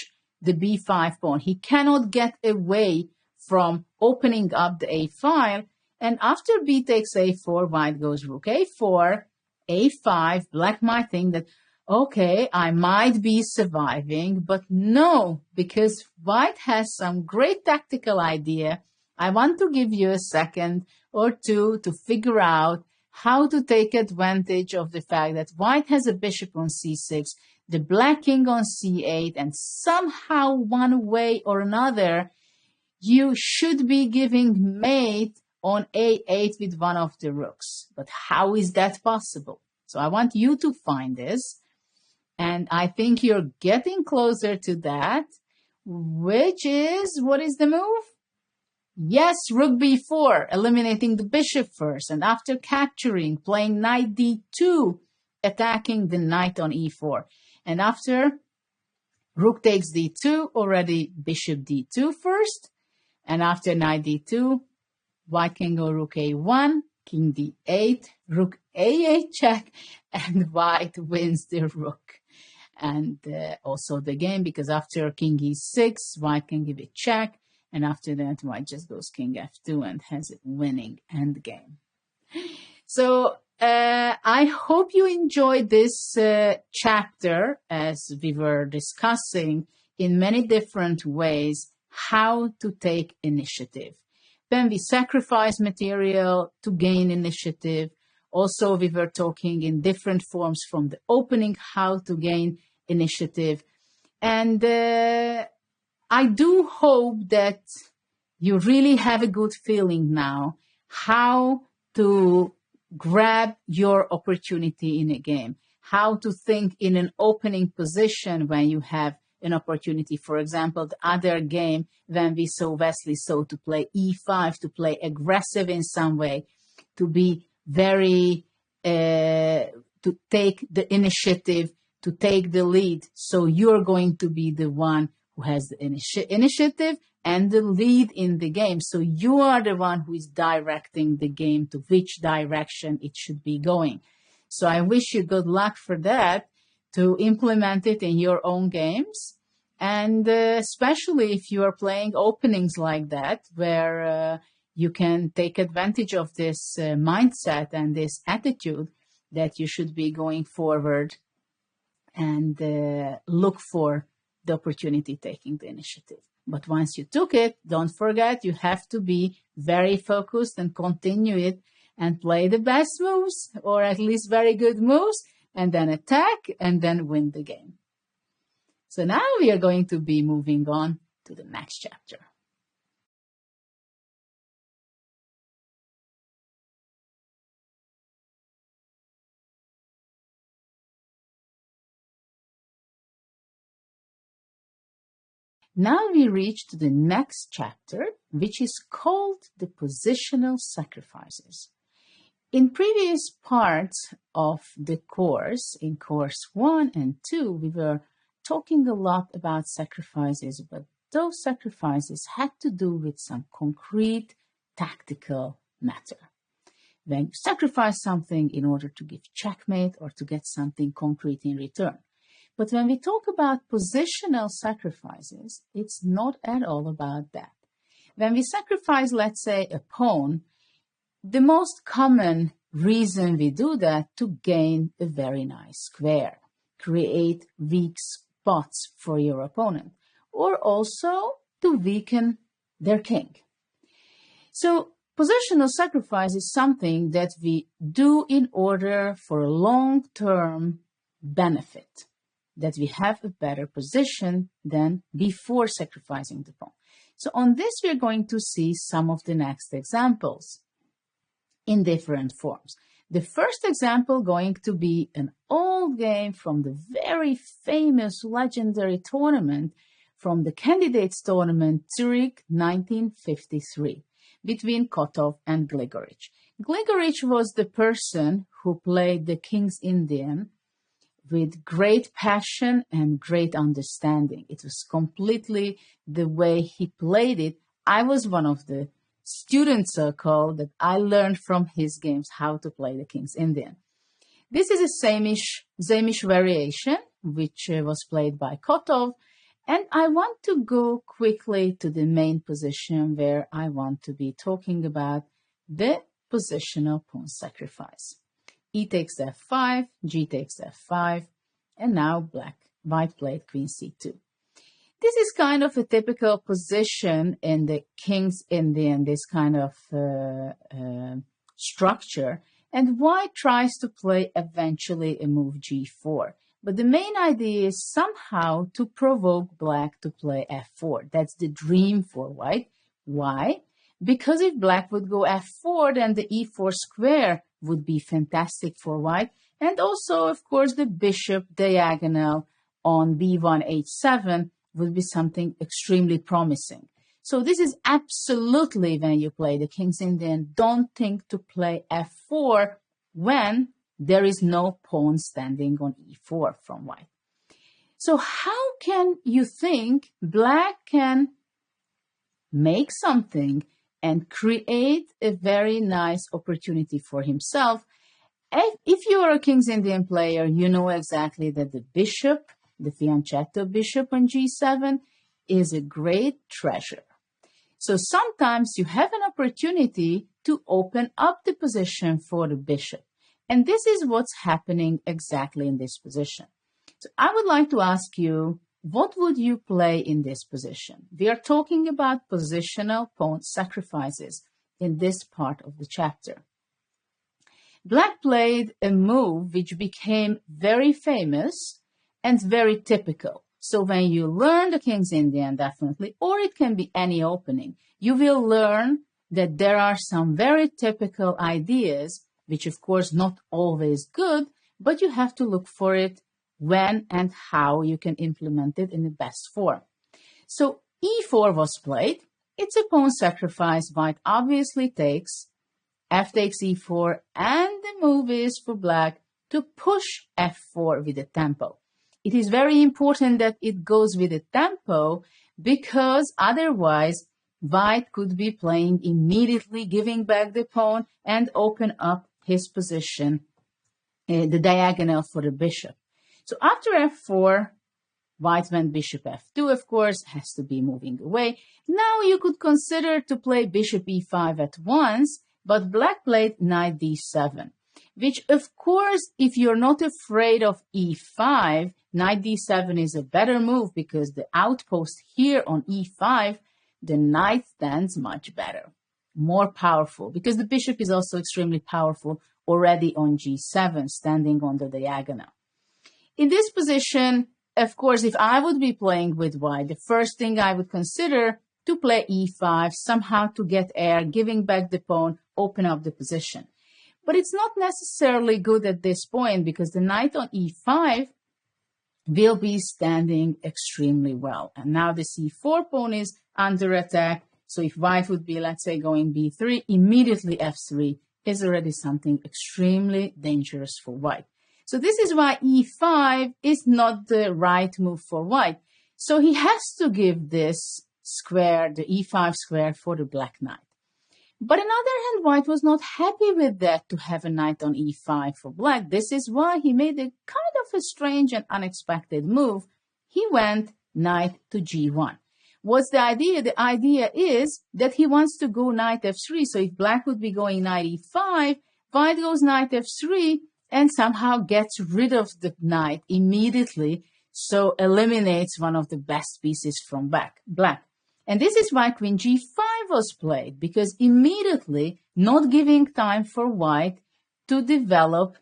the b5 pawn. He cannot get away from opening up the a file. And after b takes a4, white goes rook a4, a5. Black might think that, okay, I might be surviving, but no, because white has some great tactical idea. I want to give you a second or two to figure out how to take advantage of the fact that white has a bishop on c6, the black king on c8, and somehow, one way or another, you should be giving mate on a8 with one of the rooks. But how is that possible? So I want you to find this, and I think you're getting closer to that, which is, what is the move? Yes, rook b4, eliminating the bishop first, and after capturing, playing knight d2, attacking the knight on e4. And after rook takes d2, already bishop d2 first, and after knight d2, white can go rook a1, king d8, rook a8 check, and white wins the rook. And also the game, because after king e6, white can give a check, and after that, white just goes king f2 and has a winning endgame. So I hope you enjoyed this chapter, as we were discussing in many different ways how to take initiative. When we sacrifice material to gain initiative, also we were talking in different forms from the opening how to gain initiative. And I do hope that you really have a good feeling now how to grab your opportunity in a game, how to think in an opening position when you have an opportunity. For example, the other game when we saw Wesley to play e5, to play aggressive in some way, to be very, to take the initiative, to take the lead. So you're going to be the one who has the initiative and the lead in the game. So you are the one who is directing the game to which direction it should be going. So I wish you good luck for that, to implement it in your own games. And especially if you are playing openings like that, where you can take advantage of this mindset and this attitude that you should be going forward and look for the opportunity, taking the initiative. But once you took it, don't forget, you have to be very focused and continue it and play the best moves, or at least very good moves, and then attack and then win the game. So now we are going to be moving on to the next chapter. Now we reach to the next chapter, which is called the positional sacrifices. In previous parts of the course, in course 1 and 2, we were talking a lot about sacrifices, but those sacrifices had to do with some concrete tactical matter. When you sacrifice something in order to give checkmate or to get something concrete in return. But when we talk about positional sacrifices, it's not at all about that. When we sacrifice, let's say, a pawn, the most common reason we do that to gain a very nice square, create weak spots for your opponent, or also to weaken their king. So positional sacrifice is something that we do in order for a long-term benefit, that we have a better position than before sacrificing the pawn. So on this, we're going to see some of the next examples in different forms. The first example going to be an old game from the very famous legendary tournament, from the Candidates Tournament, Zurich 1953, between Kotov and Gligorich. Gligorich was the person who played the King's Indian with great passion and great understanding. It was completely the way he played it. I was one of the student circle that I learned from his games how to play the King's Indian. This is a Samish variation, which was played by Kotov. And I want to go quickly to the main position where I want to be talking about the positional pawn sacrifice. E takes f5, G takes f5, and now white played queen c2. This is kind of a typical position in the King's Indian, this kind of structure, and white tries to play eventually a move g4. But the main idea is somehow to provoke black to play f4. That's the dream for white. Why? Because if black would go f4, then the e4 square would be fantastic for white. And also, of course, the bishop diagonal on b1, h7 would be something extremely promising. So this is absolutely, when you play the King's Indian, don't think to play f4 when there is no pawn standing on e4 from white. So how can you think black can make something and create a very nice opportunity for himself? If you are a King's Indian player, you know exactly that the bishop, the fianchetto bishop on g7, is a great treasure. So sometimes you have an opportunity to open up the position for the bishop. And this is what's happening exactly in this position. So I would like to ask you, what would you play in this position? We are talking about positional pawn sacrifices in this part of the chapter. Black played a move which became very famous, and very typical. So when you learn the King's Indian, definitely, or it can be any opening, you will learn that there are some very typical ideas, which of course not always good, but you have to look for it when and how you can implement it in the best form. So e4 was played. It's a pawn sacrifice. White obviously takes. F takes e4, and the move is for black to push f4 with the tempo. It is very important that it goes with the tempo because otherwise white could be playing immediately, giving back the pawn and open up his position, the diagonal for the bishop. So after f4, white went bishop f2, of course, has to be moving away. Now you could consider to play bishop e5 at once, but black played knight d7, which of course, if you're not afraid of e5, knight d7 is a better move because the outpost here on e5, the knight stands much better, more powerful, because the bishop is also extremely powerful already on g7, standing on the diagonal. In this position, of course, if I would be playing with white, the first thing I would consider to play e5, somehow to get air, giving back the pawn, open up the position. But it's not necessarily good at this point because the knight on e5 will be standing extremely well. And now the c4 pawn is under attack. So if white would be, let's say, going b3, immediately f3 is already something extremely dangerous for white. So this is why e5 is not the right move for white. So he has to give this square, the e5 square, for the black knight. But on the other hand, white was not happy with that, to have a knight on e5 for black. This is why he made a kind of a strange and unexpected move. He went knight to g1. What's the idea? The idea is that he wants to go knight f3. So if black would be going knight e5, white goes knight f3, and somehow gets rid of the knight immediately, so eliminates one of the best pieces from black. And this is why queen g5 was played, because immediately not giving time for white to develop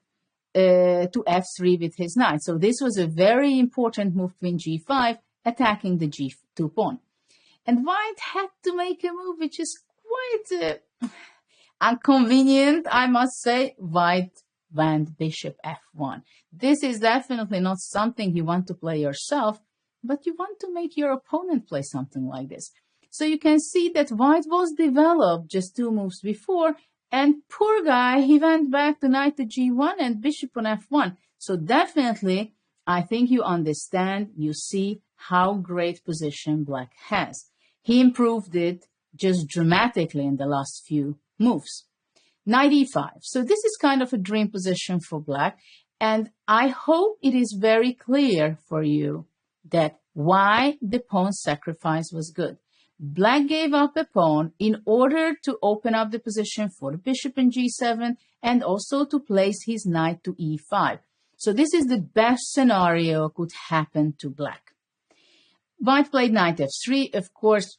to f3 with his knight. So this was a very important move, queen g5, attacking the g2 pawn. And white had to make a move which is quite inconvenient, I must say. White went bishop f1. This is definitely not something you want to play yourself, but you want to make your opponent play something like this. So you can see that white was developed just 2 moves before, and poor guy, he went back to knight to g1 and bishop on f1. So definitely, I think you understand, you see how great position black has. He improved it just dramatically in the last few moves. Knight e5. So this is kind of a dream position for black, and I hope it is very clear for you that why the pawn sacrifice was good. Black gave up a pawn in order to open up the position for the bishop in g7 and also to place his knight to e5. So this is the best scenario could happen to black. White played knight f3, of course,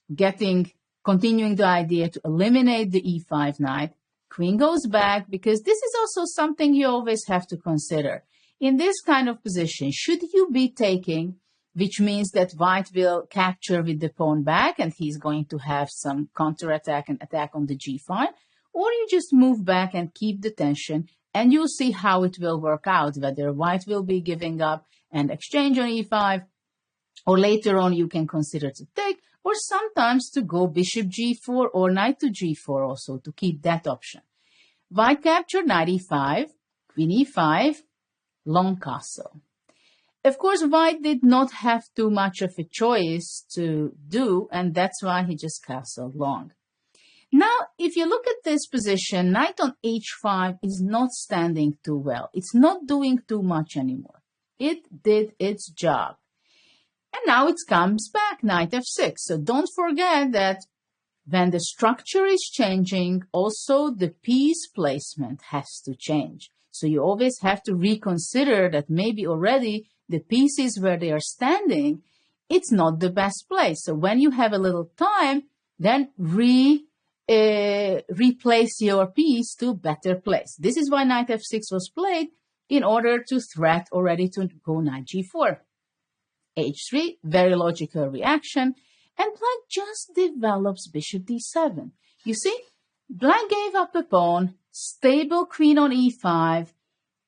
continuing the idea to eliminate the e5 knight. Queen goes back, because this is also something you always have to consider. In this kind of position, should you be taking, which means that white will capture with the pawn back and he's going to have some counterattack and attack on the g5, or you just move back and keep the tension and you'll see how it will work out, whether white will be giving up and exchange on e5, or later on you can consider to take, or sometimes to go bishop g4 or knight to g4 also, to keep that option. White captured knight e5, queen e5, long castle. Of course, white did not have too much of a choice to do, and that's why he just castled long. Now, if you look at this position, knight on h5 is not standing too well. It's not doing too much anymore. It did its job. And now it comes back, knight f6. So don't forget that when the structure is changing, also the piece placement has to change. So you always have to reconsider that maybe already the pieces where they are standing, it's not the best place. So when you have a little time, then replace your piece to a better place. This is why knight f6 was played, in order to threat already to go knight g4. h3, very logical reaction, and black just develops bishop d7. You see, black gave up a pawn, stable queen on e5.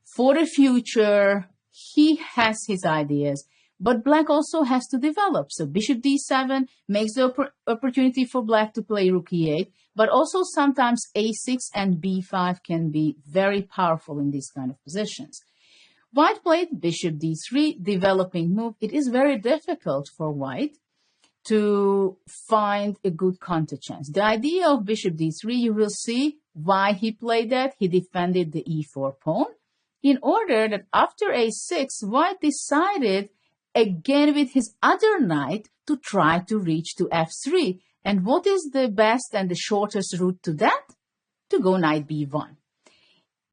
For the future, he has his ideas, but black also has to develop. So bishop d7 makes the opportunity for black to play rook e8, but also sometimes a6 and b5 can be very powerful in these kind of positions. White played bishop d3, developing move. It is very difficult for white to find a good counter chance. The idea of bishop d3, you will see why he played that. He defended the e4 pawn in order that after a6, white decided again with his other knight to try to reach to f3. And what is the best and the shortest route to that? To go knight b1.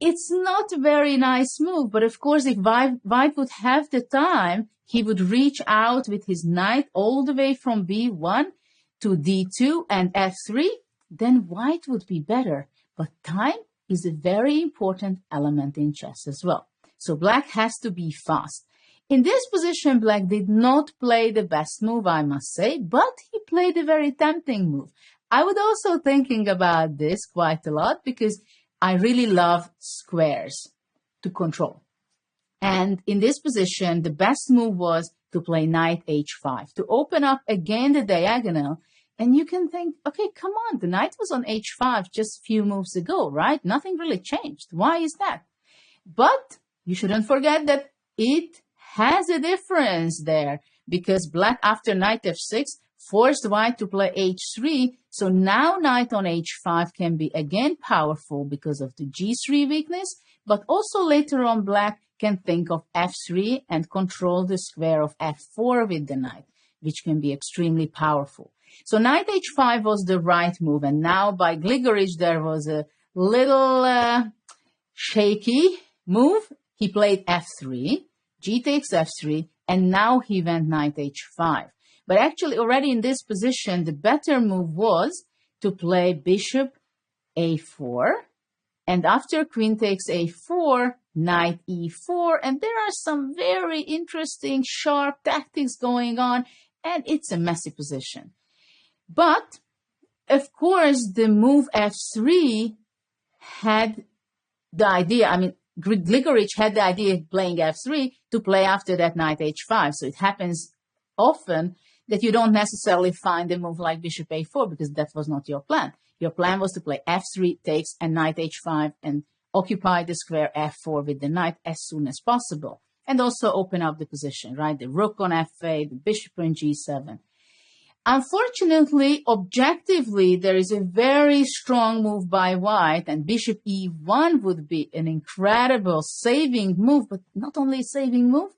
It's not a very nice move, but of course, if white would have the time, he would reach out with his knight all the way from b1 to d2 and f3, then white would be better. But time is a very important element in chess as well. So black has to be fast. In this position, black did not play the best move, I must say, but he played a very tempting move. I was also thinking about this quite a lot because I really love squares to control. And in this position, the best move was to play knight h5, to open up again the diagonal. And you can think, okay, come on, the knight was on h5 just a few moves ago, right? Nothing really changed. Why is that? But you shouldn't forget that it has a difference there because black after knight f6 forced white to play h3. So now knight on h5 can be again powerful because of the g3 weakness, but also later on black can think of f3 and control the square of f4 with the knight, which can be extremely powerful. So knight h5 was the right move, and now by Grigorich there was a little shaky move. He played f3, g takes f3, and now he went knight h5. But actually already in this position, the better move was to play bishop a4, and after queen takes a4, knight e4, and there are some very interesting, sharp tactics going on, and it's a messy position. But, of course, the move f3 had the idea, Grigorich had the idea of playing f3 to play after that knight h5. So it happens often that you don't necessarily find a move like bishop a4 because that was not your plan. Your plan was to play f3 takes and knight h5 and occupy the square f4 with the knight as soon as possible. And also open up the position, right? The rook on f8, the bishop on g7. Unfortunately, objectively, there is a very strong move by white, and bishop e1 would be an incredible saving move, but not only saving move,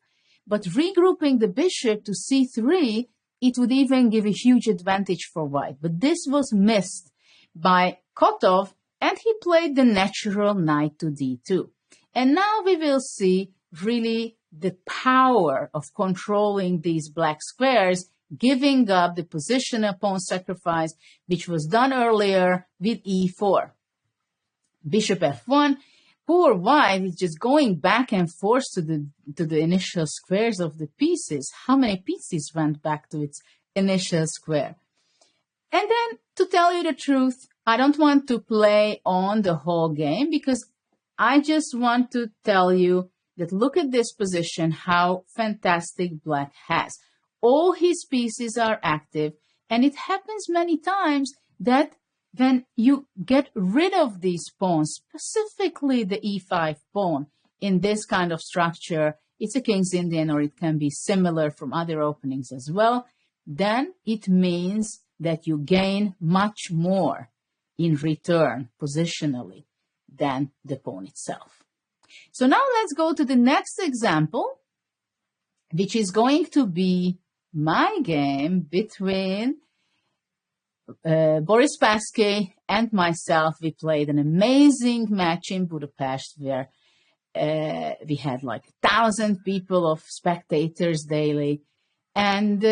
but regrouping the bishop to c3, it would even give a huge advantage for white. But this was missed by Kotov, and he played the natural knight to d2. And now we will see really the power of controlling these black squares, giving up the position upon sacrifice, which was done earlier with e4. Bishop f1, poor white is just going back and forth to the initial squares of the pieces. How many pieces went back to its initial square? And then, to tell you the truth, I don't want to play on the whole game because I just want to tell you that look at this position, how fantastic black has. All his pieces are active, and it happens many times that when you get rid of these pawns, specifically the e5 pawn, in this kind of structure, it's a King's Indian or it can be similar from other openings as well, then it means that you gain much more in return positionally than the pawn itself. So now let's go to the next example, which is going to be my game between Boris Spassky and myself. We played an amazing match in Budapest where we had like 1,000 people of spectators daily. And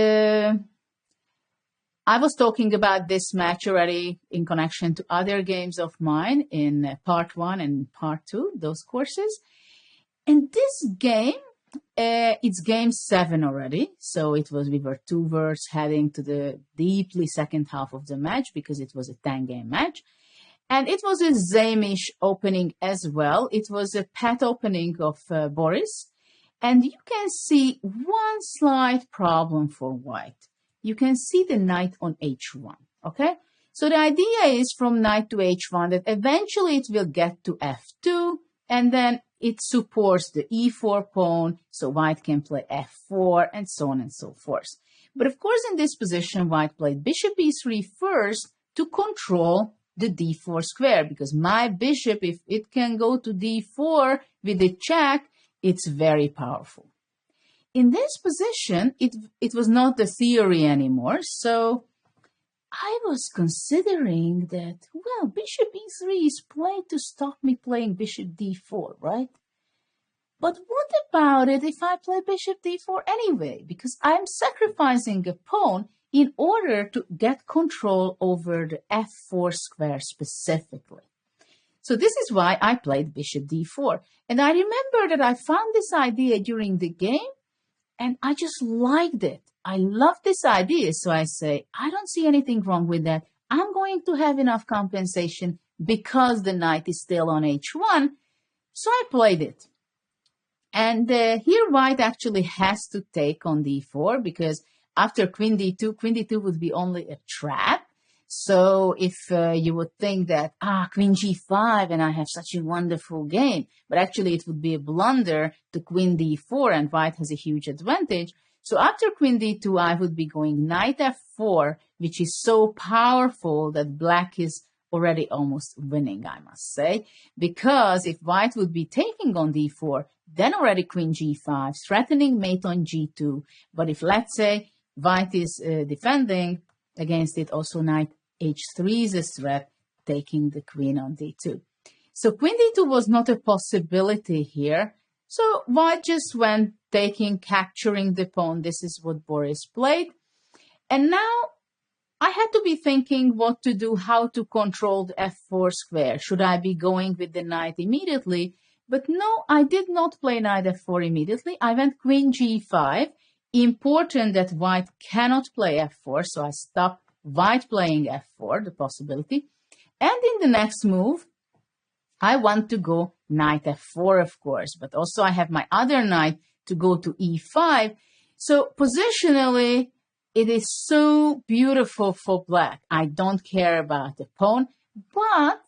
I was talking about this match already in connection to other games of mine in part 1 and part 2, those courses. And this game It's game 7 already, so we were 2 verts heading to the deeply second half of the match because it was a 10-game match. And it was a Zamish opening as well. It was a pet opening of Boris. And you can see one slight problem for white. You can see the knight on h1, okay? So the idea is from knight to h1 that eventually it will get to f2, and then it supports the e4 pawn, so white can play f4, and so on and so forth. But of course, in this position, white played bishop e3 first to control the d4 square, because my bishop, if it can go to d4 with the check, it's very powerful. In this position, it was not the theory anymore, so I was considering that, well, bishop e3 is played to stop me playing bishop d4, right? But what about it if I play bishop d4 anyway? Because I'm sacrificing a pawn in order to get control over the f4 square specifically. So this is why I played bishop d4. And I remember that I found this idea during the game, and I just liked it. I love this idea, so I say, I don't see anything wrong with that. I'm going to have enough compensation because the knight is still on h1, so I played it. And here white actually has to take on d4, because after queen d2 would be only a trap. So if you would think that, queen g5 and I have such a wonderful game, but actually it would be a blunder to queen d4 and white has a huge advantage. So after queen d2, I would be going knight f4, which is so powerful that black is already almost winning, I must say, because if white would be taking on d4, then already queen g5, threatening mate on g2. But if, let's say, white is defending against it, also knight h3 is a threat, taking the queen on d2. So queen d2 was not a possibility here. So white just went taking, capturing the pawn. This is what Boris played. And now I had to be thinking what to do, how to control the f4 square. Should I be going with the knight immediately? But no, I did not play knight f4 immediately. I went queen g5. Important that white cannot play f4, so I stopped white playing f4, the possibility. And in the next move, I want to go knight f4, of course, but also I have my other knight to go to e5. So positionally, it is so beautiful for black. I don't care about the pawn, but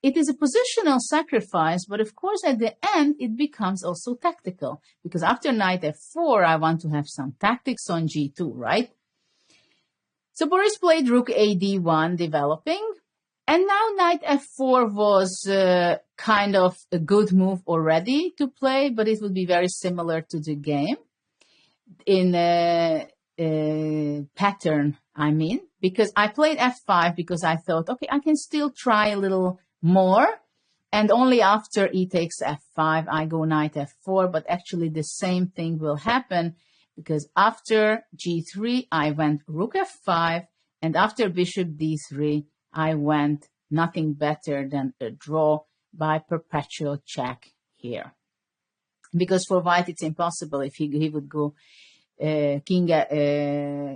it is a positional sacrifice. But of course, at the end, it becomes also tactical, because after knight f4, I want to have some tactics on g2, right? So Boris played rook ad1 developing. And now knight f4 was kind of a good move already to play, but it would be very similar to the game in pattern, I mean, because I played f5 because I thought, okay, I can still try a little more. And only after e takes f5, I go knight f4, but actually the same thing will happen, because after g3, I went rook f5, and after bishop d3, I went nothing better than a draw by perpetual check here. Because for white, it's impossible. If he would go king,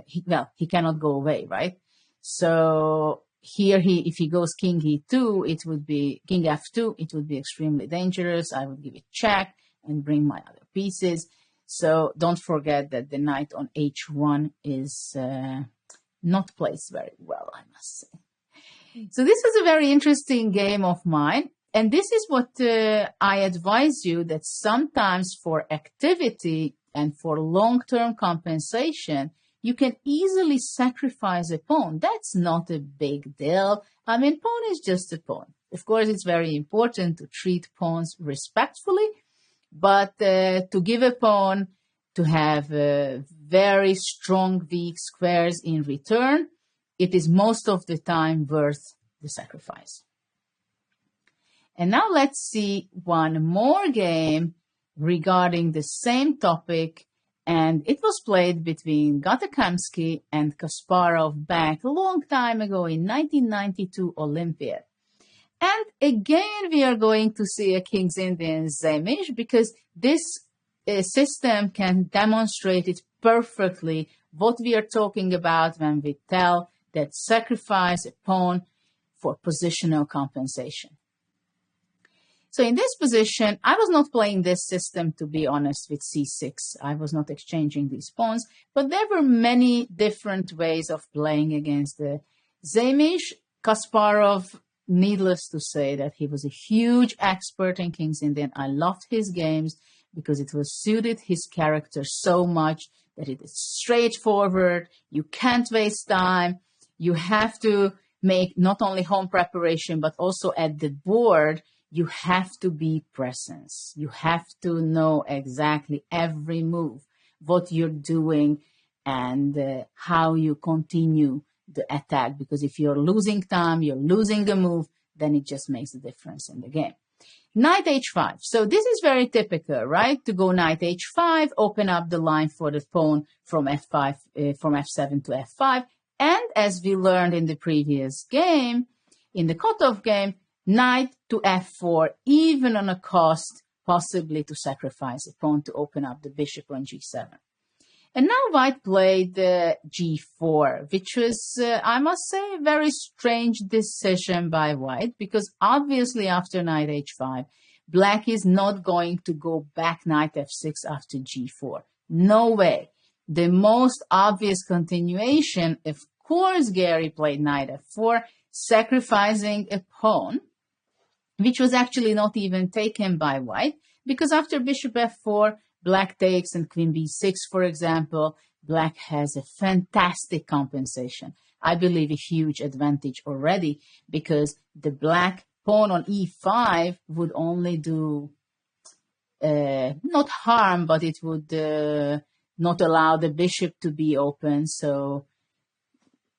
he cannot go away, right? So here, if he goes king e2, it would be king f2, it would be extremely dangerous. I would give it check and bring my other pieces. So don't forget that the knight on h1 is not placed very well, I must say. So this is a very interesting game of mine. And this is what I advise you, that sometimes for activity and for long-term compensation, you can easily sacrifice a pawn. That's not a big deal. I mean, pawn is just a pawn. Of course, it's very important to treat pawns respectfully, but to give a pawn to have very strong weak squares in return, it is most of the time worth the sacrifice. And now let's see one more game regarding the same topic, and it was played between Gatakamsky and Kasparov back a long time ago in 1992 Olympiad. And again, we are going to see a King's Indian Zamish, because this system can demonstrate it perfectly what we are talking about when we tell that sacrifice a pawn for positional compensation. So in this position, I was not playing this system, to be honest, with c6. I was not exchanging these pawns, but there were many different ways of playing against the Zamish. Kasparov, needless to say that he was a huge expert in King's Indian. I loved his games because it was suited his character so much that it is straightforward. You can't waste time. You have to make not only home preparation, but also at the board, you have to be present. You have to know exactly every move, what you're doing, and how you continue the attack. Because if you're losing time, you're losing a move, then it just makes a difference in the game. Knight h5. So this is very typical, right? To go knight h5, open up the line for the pawn from f5, from f7 to f5. And as we learned in the previous game, in the cutoff game, knight to f4, even on a cost possibly to sacrifice a pawn to open up the bishop on g7. And now white played g4, which was, I must say, a very strange decision by white, because obviously after knight h5, black is not going to go back knight f6 after g4. No way. The most obvious continuation, of course, Gary played knight f4, sacrificing a pawn, which was actually not even taken by white, because after bishop f4, black takes and queen b6, for example, black has a fantastic compensation. I believe a huge advantage already, because the black pawn on e5 would only do, not harm, but it would not allow the bishop to be open. So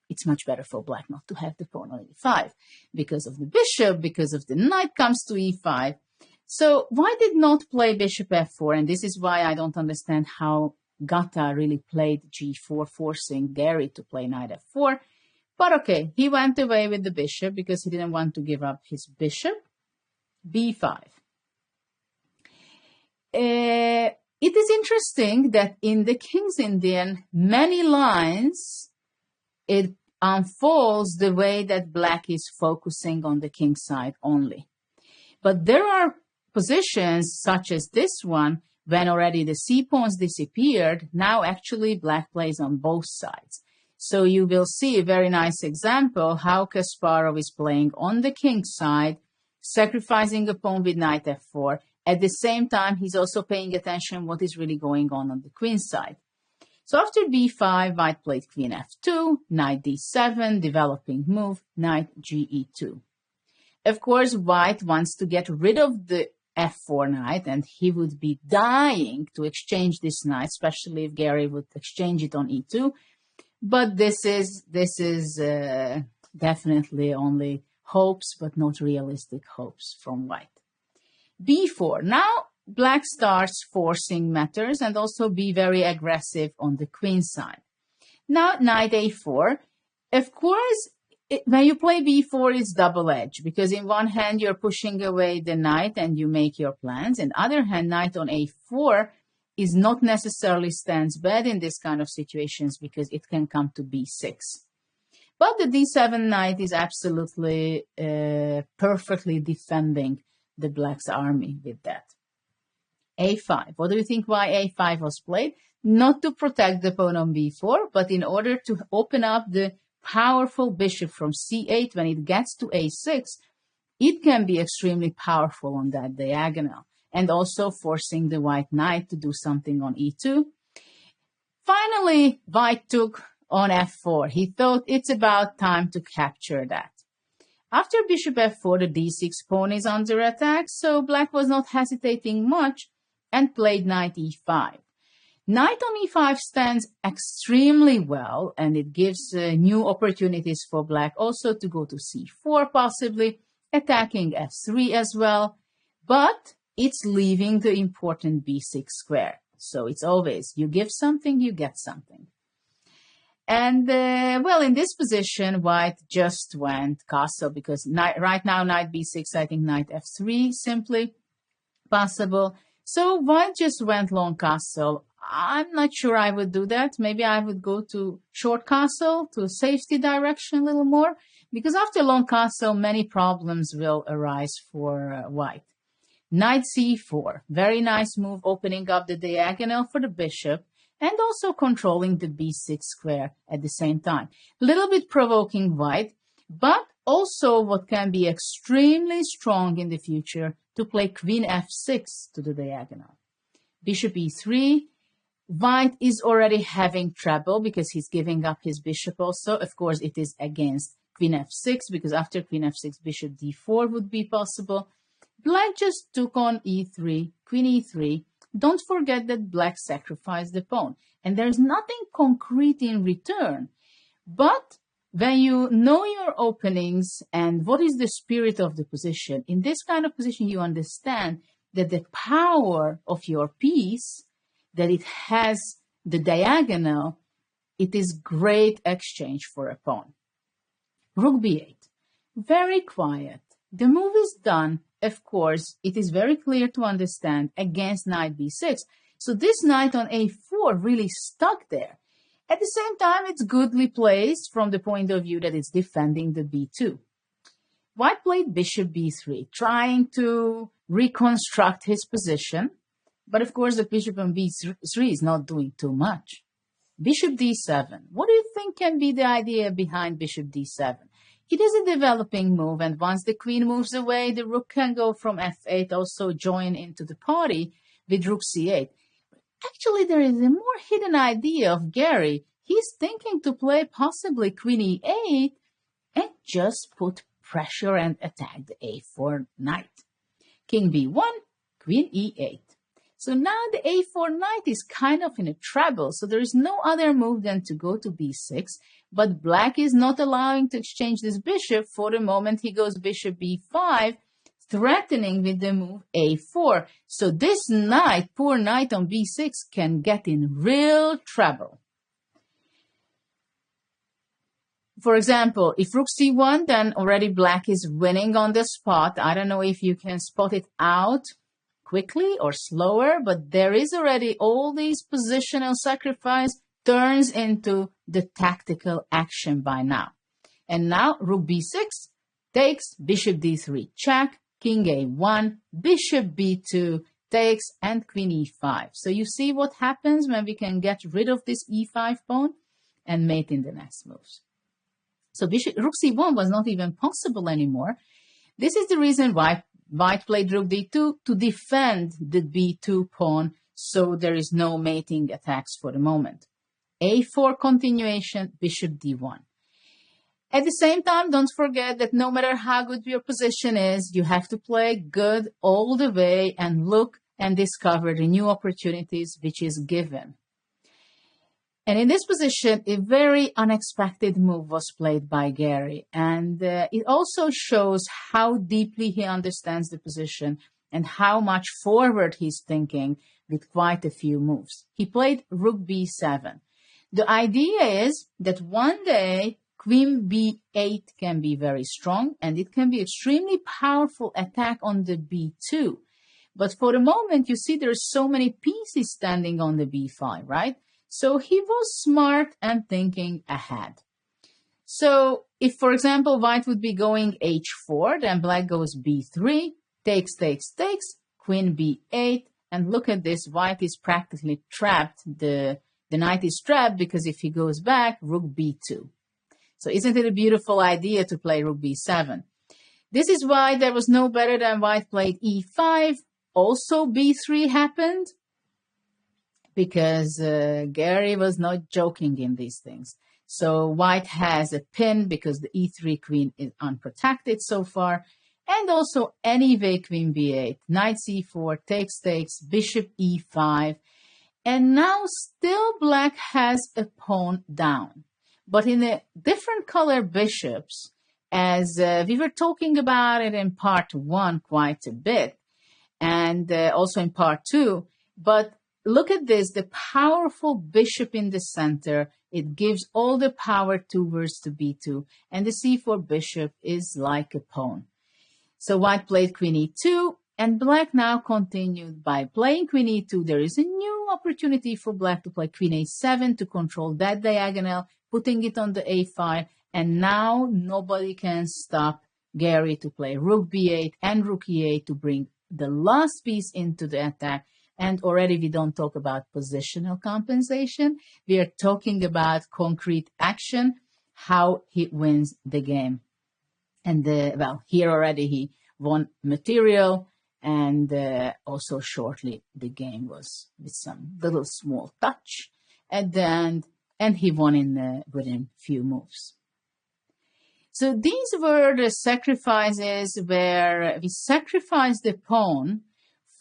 it's much better for black not to have the pawn on e5 because of the bishop, because of the knight comes to e5. So white did not play bishop f4, and this is why I don't understand how Gata really played g4, forcing Gary to play knight f4. But okay, he went away with the bishop because he didn't want to give up his bishop. b5. It is interesting that in the King's Indian, many lines, it unfolds the way that black is focusing on the king side only. But there are positions such as this one, when already the c-pawns disappeared, now actually black plays on both sides. So you will see a very nice example how Kasparov is playing on the king side, sacrificing a pawn with knight f4. At the same time, he's also paying attention what is really going on the queen side. So after b5, white played queen f2, knight d7, developing move, knight ge2. Of course, white wants to get rid of the f4 knight, and he would be dying to exchange this knight, especially if Gary would exchange it on e2. But this is definitely only hopes, but not realistic hopes from white. b4. Now black starts forcing matters and also be very aggressive on the queen side. Now knight a4. Of course, when you play b4, it's double-edged, because in one hand you're pushing away the knight and you make your plans. In the other hand, knight on a4 is not necessarily stands bad in this kind of situations, because it can come to b6. But the d7 knight is absolutely perfectly defending the black's army with that. a5. What do you think why a5 was played? Not to protect the pawn on b4, but in order to open up the powerful bishop from c8. When it gets to a6, it can be extremely powerful on that diagonal, and also forcing the white knight to do something on e2. Finally, white took on f4. He thought it's about time to capture that. After bishop f4, the d6 pawn is under attack, so black was not hesitating much and played knight e5. Knight on e5 stands extremely well, and it gives new opportunities for black also to go to c4, possibly attacking f3 as well, but it's leaving the important b6 square. So it's always, you give something, you get something. And, well, in this position, white just went castle, because right now, knight b6, I think knight f3 simply possible. So white just went long castle. I'm not sure I would do that. Maybe I would go to short castle to safety direction a little more, because after long castle, many problems will arise for white. Knight c4, very nice move, opening up the diagonal for the bishop and also controlling the b6 square at the same time. A little bit provoking white, but also what can be extremely strong in the future to play queen f6 to the diagonal. Bishop e3, white is already having trouble because he's giving up his bishop also. Of course, it is against queen f6 because after queen f6, bishop d4 would be possible. Black just took on e3, queen e3. Don't forget that black sacrificed the pawn. And there's nothing concrete in return. But when you know your openings and what is the spirit of the position, in this kind of position you understand that the power of your piece, that it has the diagonal, it is great exchange for a pawn. Rook b8, very quiet. The move is done. Of course, it is very clear to understand against knight b6. So this knight on a4 really stuck there. At the same time, it's goodly placed from the point of view that it's defending the b2. White played bishop b3, trying to reconstruct his position. But of course, the bishop on b3 is not doing too much. Bishop d7. What do you think can be the idea behind bishop d7? It is a developing move, and once the queen moves away, the rook can go from f8, also join into the party with rook c8. Actually, there is a more hidden idea of Gary. He's thinking to play possibly queen e8 and just put pressure and attack the a4 knight. King b1, queen e8. So now the a4 knight is kind of in a trouble, so there is no other move than to go to b6, but black is not allowing to exchange this bishop. For the moment, he goes bishop b5, threatening with the move a4. So this knight, poor knight on b6, can get in real trouble. For example, if rook c1, then already black is winning on the spot. I don't know if you can spot it out quickly or slower, but there is already all these positional sacrifice turns into the tactical action by now. And now rook b6 takes, bishop d3 check, king a1, bishop b2 takes, and queen e5. So you see what happens when we can get rid of this e5 pawn and mate in the next moves. So rook c1 was not even possible anymore. This is the reason why white played rook d2 to defend the b2 pawn, so there is no mating attacks for the moment. a4 continuation, bishop d1. At the same time, don't forget that no matter how good your position is, you have to play good all the way and look and discover the new opportunities which is given. And in this position, a very unexpected move was played by Gary. And it also shows how deeply he understands the position and how much forward he's thinking with quite a few moves. He played rook b7. The idea is that one day queen b8 can be very strong and it can be extremely powerful attack on the b2. But for the moment, you see there's so many pieces standing on the b5, right? So he was smart and thinking ahead. So if, for example, white would be going h4, then black goes b3, takes, takes, takes, queen b8, and look at this, white is practically trapped. The knight is trapped because if he goes back, rook b2. So isn't it a beautiful idea to play rook b7? This is why there was no better than white played e5. Also b3 happened, because Gary was not joking in these things. So white has a pin because the e3 queen is unprotected so far. And also anyway queen b8, knight c4, takes, takes, bishop e5. And now still black has a pawn down. But in a different color bishops, as we were talking about it in part 1 quite a bit, and also in part 2, but look at this, the powerful bishop in the center, it gives all the power towards the b2, and the c4 bishop is like a pawn. So white played queen e2, And black now continued by playing queen e2. There is a new opportunity for black to play queen a7 to control that diagonal, putting it on the a file. And now nobody can stop Gary to play rook b8 and rook e8 to bring the last piece into the attack. And already we don't talk about positional compensation. We are talking about concrete action, how he wins the game. And well, here already he won material, and also shortly the game was with some little small touch at the end, and he won within few moves. So these were the sacrifices where we sacrificed the pawn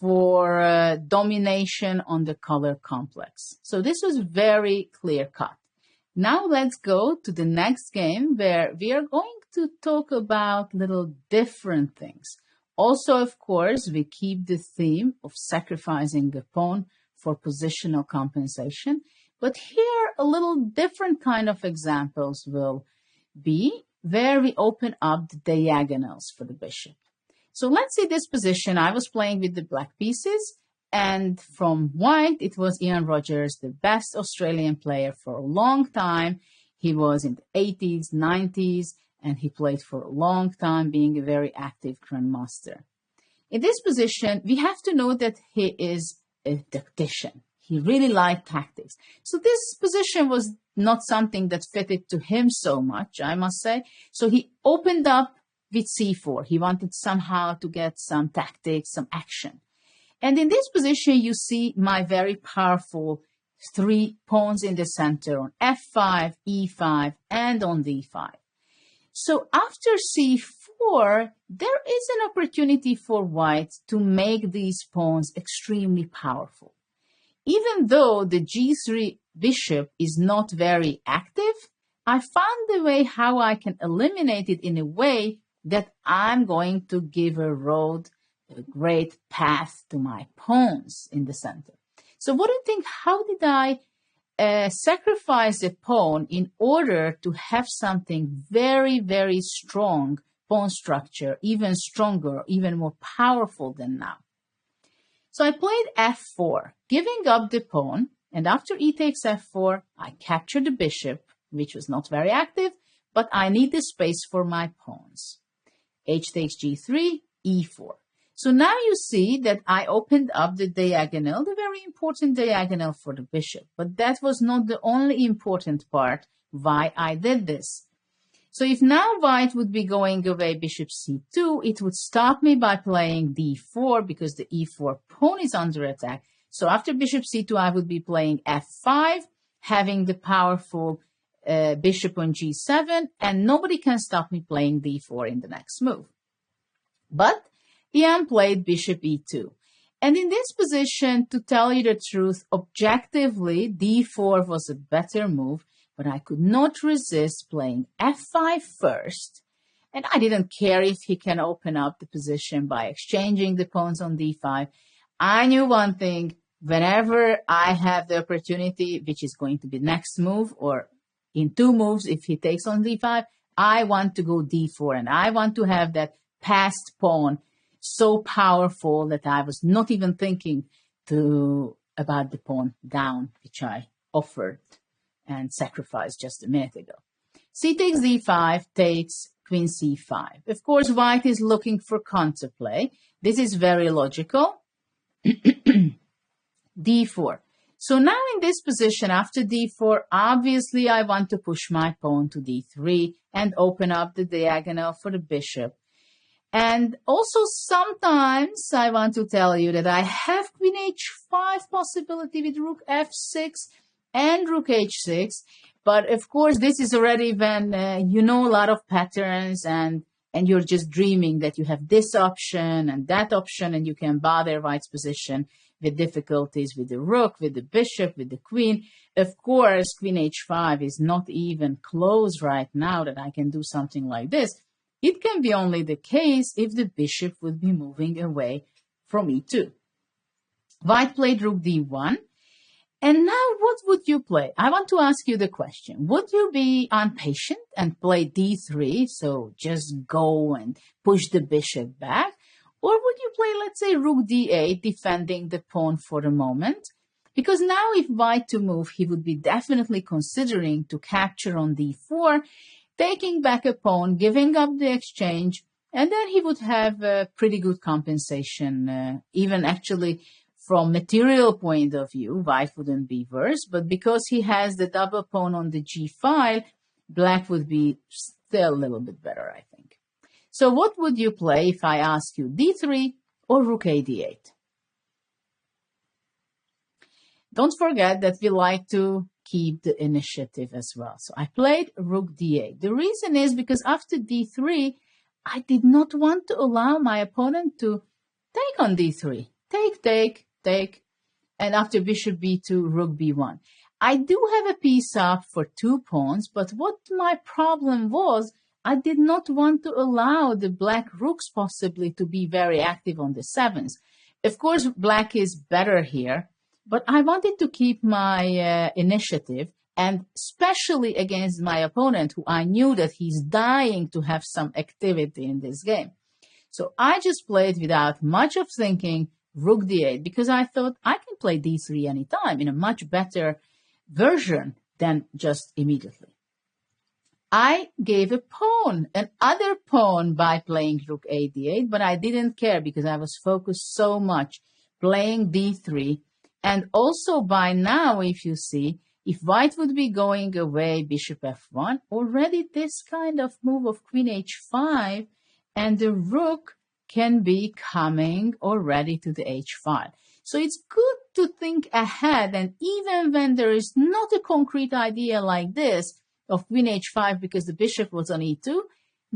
for domination on the color complex. So this was very clear cut. Now let's go to the next game where we are going to talk about little different things. Also, of course, we keep the theme of sacrificing the pawn for positional compensation. But here, a little different kind of examples will be where we open up the diagonals for the bishop. So let's see this position. I was playing with the black pieces, and from white, it was Ian Rogers, the best Australian player for a long time. He was in the 80s, 90s, and he played for a long time, being a very active grandmaster. In this position, we have to know that he is a tactician. He really liked tactics. So this position was not something that fitted to him so much, I must say. So he opened up with c4. He wanted somehow to get some tactics, some action. And in this position, you see my very powerful 3 pawns in the center on f5, e5, and on d5. So after c4, there is an opportunity for white to make these pawns extremely powerful. Even though the g3 bishop is not very active, I found a way how I can eliminate it in a way that I'm going to give a great path to my pawns in the center. So what do you think? How did I sacrifice a pawn in order to have something very, very strong pawn structure, even stronger, even more powerful than now? So I played f4, giving up the pawn, and after e takes f4, I captured the bishop, which was not very active, but I need the space for my pawns. H takes g3, e4. So now you see that I opened up the diagonal, the very important diagonal for the bishop. But that was not the only important part why I did this. So if now white would be going away bishop c2, it would stop me by playing d4 because the e4 pawn is under attack. So after bishop c2, I would be playing f5, having the powerful bishop on g7, and nobody can stop me playing d4 in the next move. But Ian played bishop e2. And in this position, to tell you the truth, objectively, d4 was a better move, but I could not resist playing f5 first. And I didn't care if he can open up the position by exchanging the pawns on d5. I knew one thing, whenever I have the opportunity, which is going to be next move, or in 2 moves, if he takes on d5, I want to go d4, and I want to have that passed pawn so powerful that I was not even thinking about the pawn down, which I offered and sacrificed just a minute ago. C takes d5, takes queen c5. Of course, white is looking for counterplay. This is very logical. d4. So now in this position, after d4, obviously I want to push my pawn to d3 and open up the diagonal for the bishop. And also sometimes I want to tell you that I have queen h5 possibility with rook f6 and rook h6. But of course, this is already when you know a lot of patterns and you're just dreaming that you have this option and that option, and you can bother white's position with difficulties with the rook, with the bishop, with the queen. Of course, queen h5 is not even close right now that I can do something like this. It can be only the case if the bishop would be moving away from e2. White played rook d1. And now what would you play? I want to ask you the question. Would you be impatient and play d3, so just go and push the bishop back? Or would you play, let's say, rook d8, defending the pawn for the moment? Because now if white to move, he would be definitely considering to capture on d4, taking back a pawn, giving up the exchange, and then he would have a pretty good compensation. Even actually from material point of view, white wouldn't be worse, but because he has the double pawn on the g file, black would be still a little bit better, I think. So what would you play if I ask you d3 or rook a d8? Don't forget that we like to keep the initiative as well. So I played rook d8. The reason is because after d3, I did not want to allow my opponent to take on d3. Take, and after bishop b2, rook b1. I do have a piece up for 2 pawns, but what my problem was, I did not want to allow the black rooks possibly to be very active on the 7s. Of course, black is better here, but I wanted to keep my initiative, and especially against my opponent, who I knew that he's dying to have some activity in this game. So I just played without much of thinking rook d8, because I thought I can play d3 anytime in a much better version than just immediately. I gave a pawn, another pawn, by playing rook a d8, but I didn't care because I was focused so much playing d3. And also by now, if you see, if white would be going away, bishop f1, already this kind of move of queen h5, and the rook can be coming already to the h file. So it's good to think ahead, and even when there is not a concrete idea like this of queen h5 because the bishop was on e2,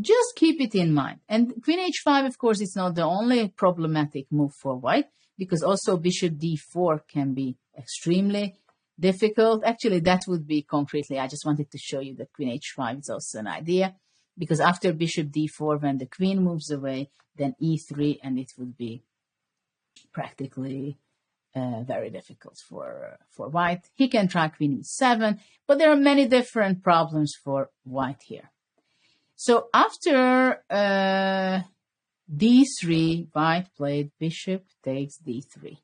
just keep it in mind. And queen h5, of course, is not the only problematic move for white, because also bishop d4 can be extremely difficult. Actually, that would be concretely, I just wanted to show you that queen h5 is also an idea, because after bishop d4, when the queen moves away, then e3, and it would be practically very difficult for white. He can try queen e7, but there are many different problems for white here. So after d3, white played bishop takes d3.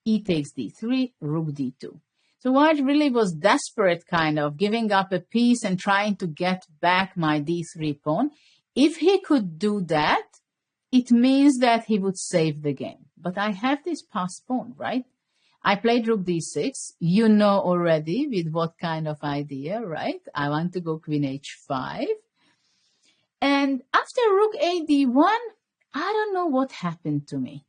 E takes d3, rook d2. So white really was desperate, kind of giving up a piece and trying to get back my d3 pawn. If he could do that, it means that he would save the game. But I have this passed pawn, right? I played rook d6. You know already with what kind of idea, right? I want to go queen h5. And after rook a d1, I don't know what happened to me.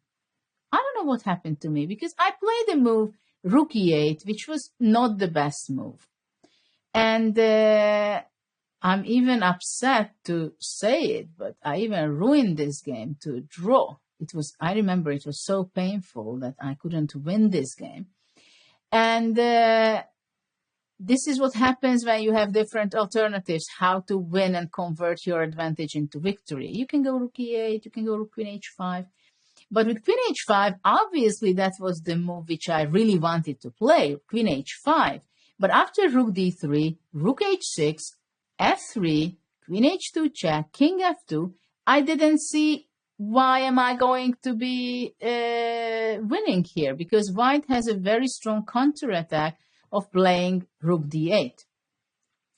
Because I played a move, rook e8, which was not the best move. And I'm even upset to say it, but I even ruined this game to draw. I remember it was so painful that I couldn't win this game. And this is what happens when you have different alternatives, how to win and convert your advantage into victory. You can go rook e8, you can go rook queen h5. But with queen h5, obviously that was the move which I really wanted to play, queen h5. But after rook d3, rook h6, f3, queen h2 check, king f2, I didn't see why am I going to be winning here, because white has a very strong counterattack of playing rook d8.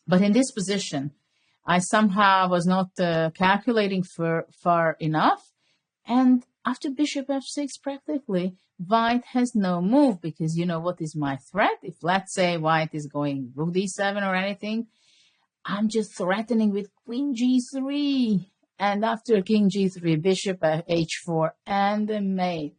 But in this position, I somehow was not calculating far enough, and after bishop f6, practically, white has no move, because you know what is my threat? If, let's say, white is going rook d7 or anything, I'm just threatening with queen g3. And after king g3, bishop h4, and a mate.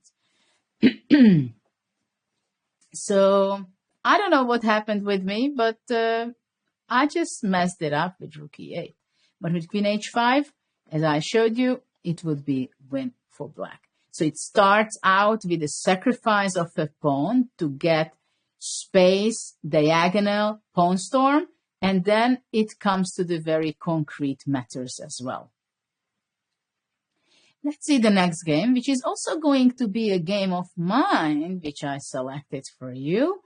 So, I don't know what happened with me, but I just messed it up with rook e8. But with queen h5, as I showed you, it would be win for black. So it starts out with a sacrifice of a pawn to get space, diagonal, pawn storm, and then it comes to the very concrete matters as well. Let's see the next game, which is also going to be a game of mine, which I selected for you.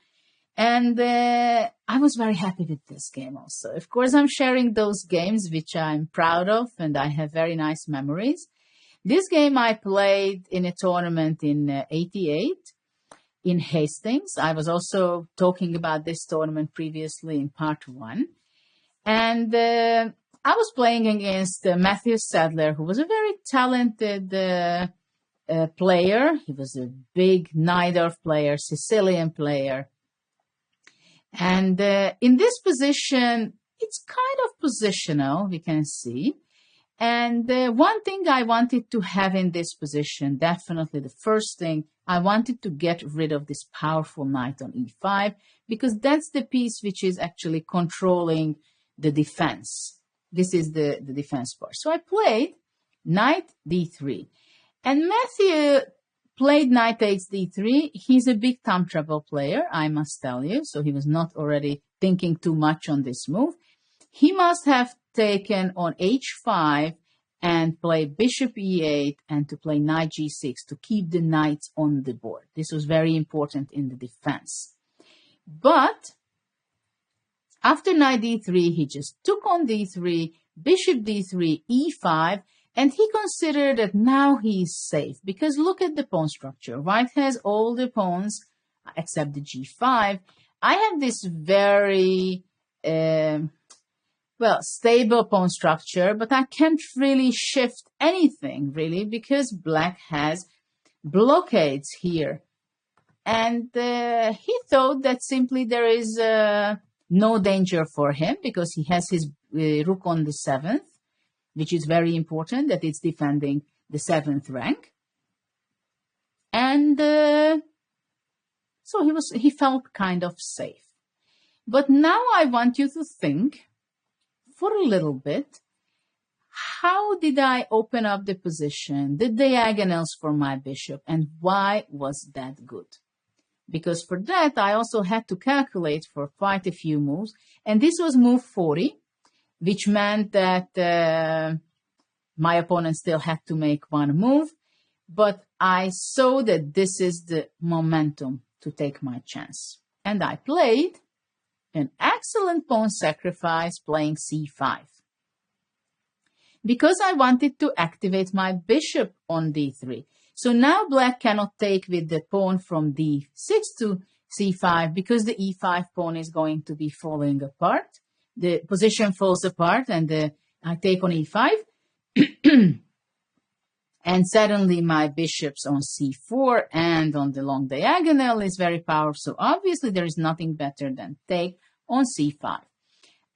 And I was very happy with this game also. Of course, I'm sharing those games which I'm proud of and I have very nice memories. This game I played in a tournament in 88 in Hastings. I was also talking about this tournament previously in part 1. And I was playing against Matthew Sadler, who was a very talented player. He was a big Najdorf player, Sicilian player. And in this position, it's kind of positional, we can see. And one thing I wanted to have in this position, definitely the first thing, I wanted to get rid of this powerful knight on e5, because that's the piece which is actually controlling the defense. This is the defense part. So I played knight d3. And Matthew played knight takes d3. He's a big thumb trouble player, I must tell you. So he was not already thinking too much on this move. He must have taken on h5 and play bishop e8 and to play knight g6 to keep the knights on the board. This was very important in the defense. But after knight d3, he just took on d3, bishop d3, e5, and he considered that now he's safe, because look at the pawn structure. White has all the pawns except the g5. I have this very stable pawn structure, but I can't really shift anything, really, because black has blockades here. And he thought that simply there is no danger for him, because he has his rook on the 7th, which is very important, that it's defending the 7th rank. And so he felt kind of safe. But now I want you to think for a little bit, how did I open up the position, the diagonals for my bishop, and why was that good? Because for that, I also had to calculate for quite a few moves. And this was move 40, which meant that my opponent still had to make one move. But I saw that this is the momentum to take my chance. And I played an excellent pawn sacrifice, playing c5. Because I wanted to activate my bishop on d3. So now black cannot take with the pawn from d6 to c5, because the e5 pawn is going to be falling apart. The position falls apart, and I take on e5. And suddenly my bishop's on c4 and on the long diagonal is very powerful. So obviously there is nothing better than take on c5.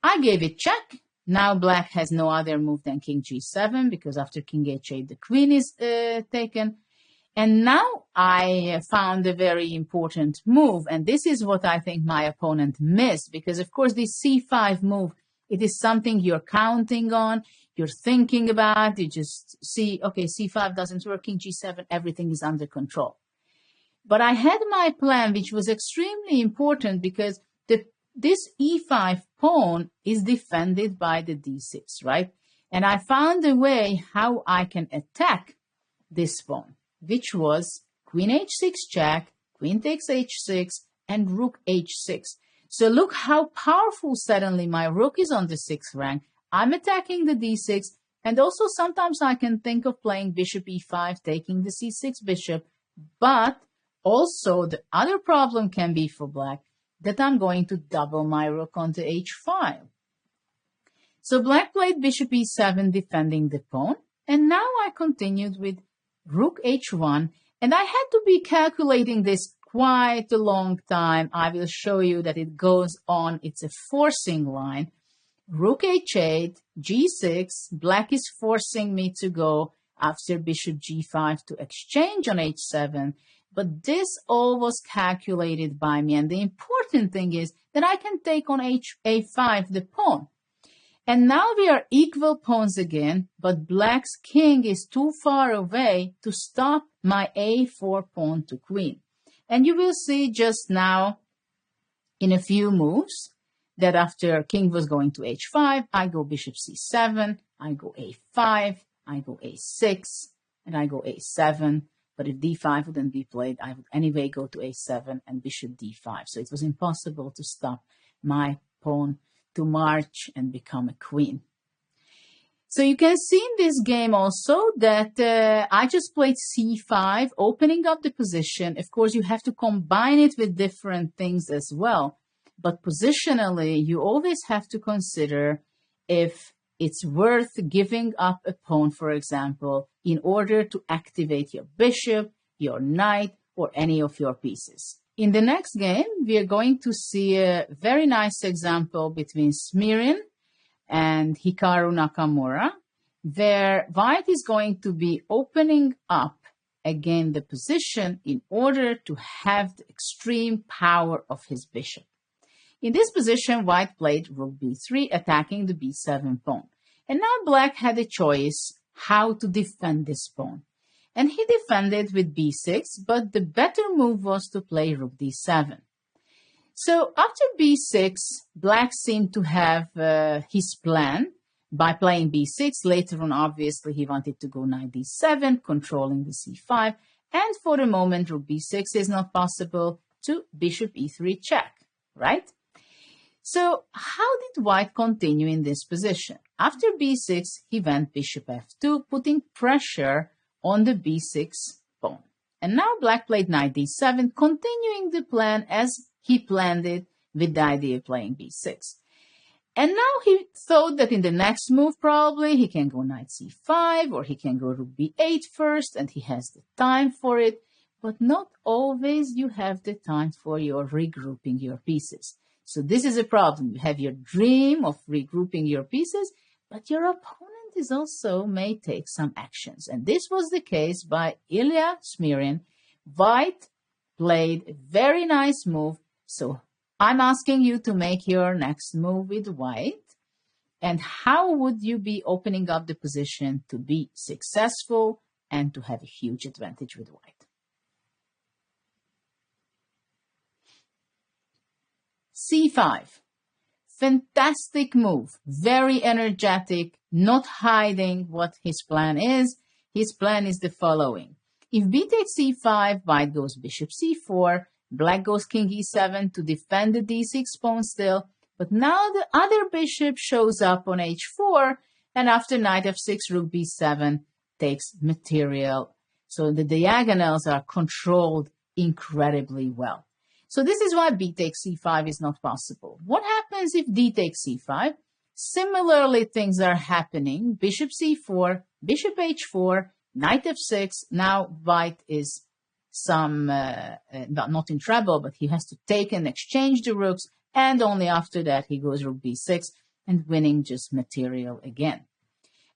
I gave it check. Now black has no other move than king g7, because after king h8 the queen is taken. And now I found a very important move, and this is what I think my opponent missed, because of course this c5 move, it is something you're counting on, you're thinking about, you just see, okay, c5 doesn't work, king g7, everything is under control. But I had my plan, which was extremely important, because this e5 pawn is defended by the d6, right? And I found a way how I can attack this pawn, which was queen h6 check, queen takes h6, and rook h6. So look how powerful suddenly my rook is on the 6th rank. I'm attacking the d6, and also sometimes I can think of playing bishop e5, taking the c6 bishop, but also the other problem can be for black, that I'm going to double my rook onto h5. So black played bishop e7, defending the pawn, and now I continued with rook h1, and I had to be calculating this quite a long time. I will show you that it goes on. It's a forcing line. Rook h8, g6, black is forcing me to go after bishop g5 to exchange on h7. But this all was calculated by me. And the important thing is that I can take on a5 the pawn. And now we are equal pawns again, but black's king is too far away to stop my a4 pawn to queen. And you will see just now in a few moves that after king was going to h5, I go bishop c7, I go a5, I go a6, and I go a7. But if d5 wouldn't be played, I would anyway go to a7 and bishop d5. So it was impossible to stop my pawn to march and become a queen. So you can see in this game also that I just played c5, opening up the position. Of course, you have to combine it with different things as well. But positionally, you always have to consider if it's worth giving up a pawn, for example, in order to activate your bishop, your knight, or any of your pieces. In the next game, we are going to see a very nice example between Smirin and Hikaru Nakamura, where white is going to be opening up again the position in order to have the extreme power of his bishop. In this position, white played rook b3, attacking the b7 pawn. And now black had a choice how to defend this pawn. And he defended with b6, but the better move was to play rook d7. So after b6, black seemed to have his plan by playing b6. Later on, obviously, he wanted to go knight d7, controlling the c5. And for the moment, rook b6 is not possible to bishop e3 check, right? So how did white continue in this position? After b6, he went bishop f2, putting pressure on the b6 pawn. And now black played knight d7, continuing the plan as he planned it with the idea of playing b6. And now he thought that in the next move, probably, he can go knight c5 or he can go rook b8 first, and he has the time for it. But not always you have the time for your regrouping your pieces. So this is a problem. You have your dream of regrouping your pieces, but your opponent is also may take some actions. And this was the case by Ilya Smirin. White played a very nice move. So I'm asking you to make your next move with white. And how would you be opening up the position to be successful and to have a huge advantage with white? c5. Fantastic move. Very energetic, not hiding what his plan is. His plan is the following. If b takes c5, white goes bishop c4, black goes king e7 to defend the d6 pawn still, but now the other bishop shows up on h4, and after knight f6, rook b7 takes material. So the diagonals are controlled incredibly well. So this is why b takes c5 is not possible. What happens if d takes c5? Similarly, things are happening. Bishop c4, bishop h4, knight f6. Now white is not in trouble, but he has to take and exchange the rooks, and only after that he goes rook b6 and winning just material again.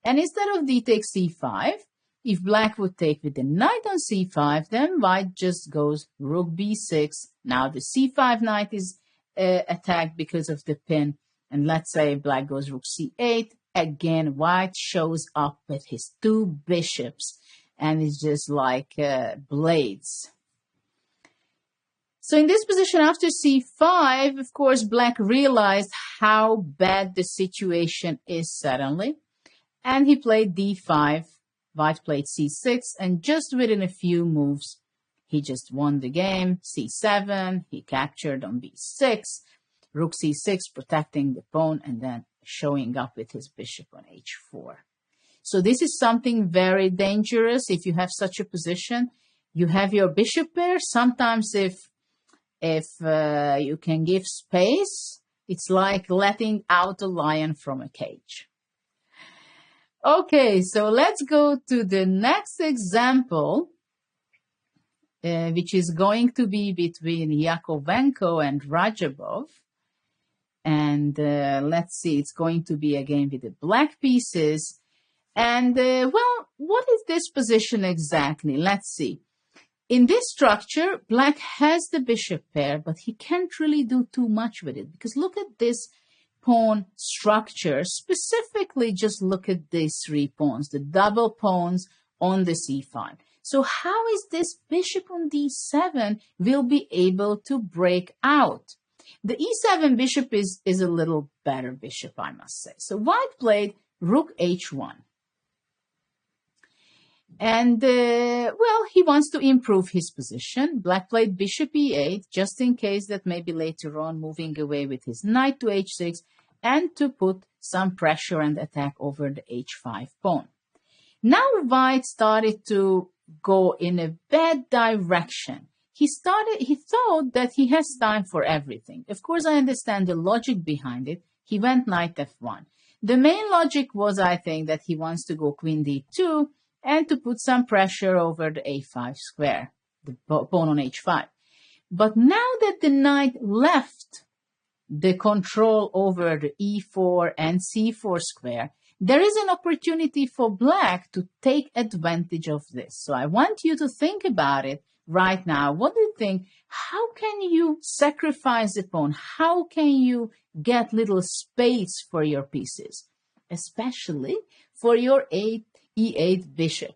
And instead of d takes c5, if black would take with the knight on c5, then white just goes rook b6. Now the c5 knight is attacked because of the pin. And let's say black goes rook c8. Again, white shows up with his two bishops. And it's just like blades. So in this position after c5, of course, black realized how bad the situation is suddenly. And he played d5. White played c6, and just within a few moves, he just won the game. c7, he captured on b6, rook c6, protecting the pawn, and then showing up with his bishop on h4. So this is something very dangerous if you have such a position. You have your bishop pair. Sometimes if you can give space, it's like letting out a lion from a cage. Okay, so let's go to the next example, which is going to be between Yakovenko and Rajabov. And let's see, it's going to be again with the black pieces. And, well, what is this position exactly? Let's see. In this structure, black has the bishop pair, but he can't really do too much with it. Because look at this pawn structure. Specifically, just look at these three pawns, the double pawns on the c5. So how is this bishop on d7 will be able to break out? The e7 bishop is a little better bishop, I must say. So white played rook h1. And, well, he wants to improve his position. Black played bishop e8, just in case that maybe later on moving away with his knight to h6 and to put some pressure and attack over the h5 pawn. Now white started to go in a bad direction. He thought that he has time for everything. Of course, I understand the logic behind it. He went knight f1. The main logic was, I think, that he wants to go queen d2 and to put some pressure over the a5 square, the pawn on h5. But now that the knight left the control over the e4 and c4 square, there is an opportunity for black to take advantage of this. So I want you to think about it right now. What do you think? How can you sacrifice the pawn? How can you get little space for your pieces, especially for your e8 bishop?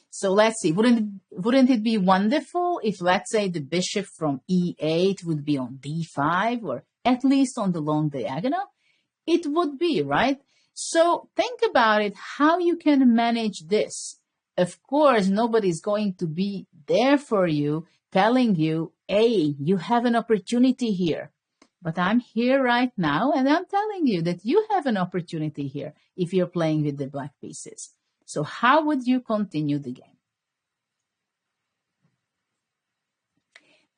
So let's see, wouldn't it be wonderful if, let's say, the bishop from e8 would be on d5 or at least on the long diagonal? It would be, right? So think about it, how you can manage this. Of course, nobody's going to be there for you, telling you, hey, you have an opportunity here. But I'm here right now, and I'm telling you that you have an opportunity here if you're playing with the black pieces. So how would you continue the game?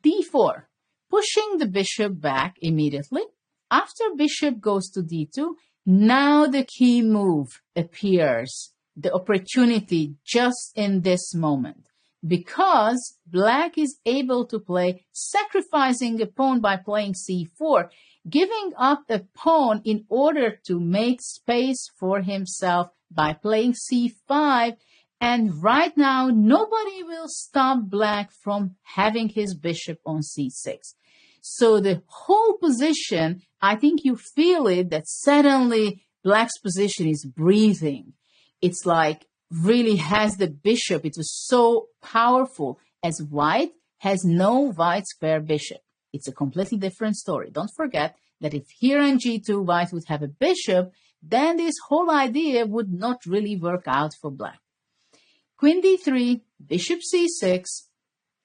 d4, pushing the bishop back immediately. After bishop goes to d2, now the key move appears, the opportunity just in this moment, because black is able to play, sacrificing a pawn by playing c4, giving up a pawn in order to make space for himself by playing c5. And right now, nobody will stop black from having his bishop on c6. So the whole position, I think you feel it, that suddenly black's position is breathing. It's like really has the bishop. It was so powerful, as white has no white square bishop. It's a completely different story. Don't forget that if here on g2 white would have a bishop, then this whole idea would not really work out for black. Queen d3, bishop c6,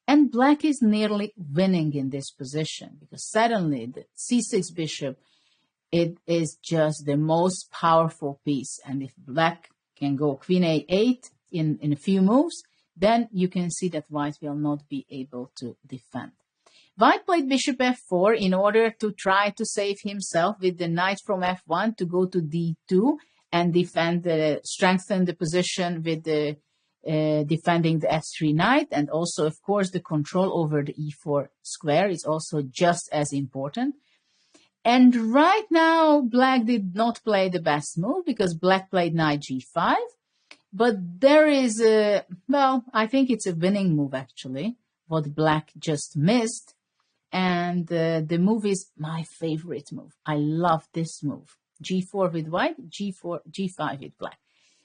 and black is nearly winning in this position because suddenly the c6 bishop, it is just the most powerful piece. And if black can go queen a8 in a few moves, then you can see that white will not be able to defend. White played bishop f4 in order to try to save himself with the knight from f1 to go to d2 and strengthen the position with the defending the f3 knight, and also, of course, the control over the e4 square is also just as important. And right now, black did not play the best move because black played knight g5, but there is I think it's a winning move actually, what black just missed. And the move is my favorite move. I love this move. g4 with white, g5 with black.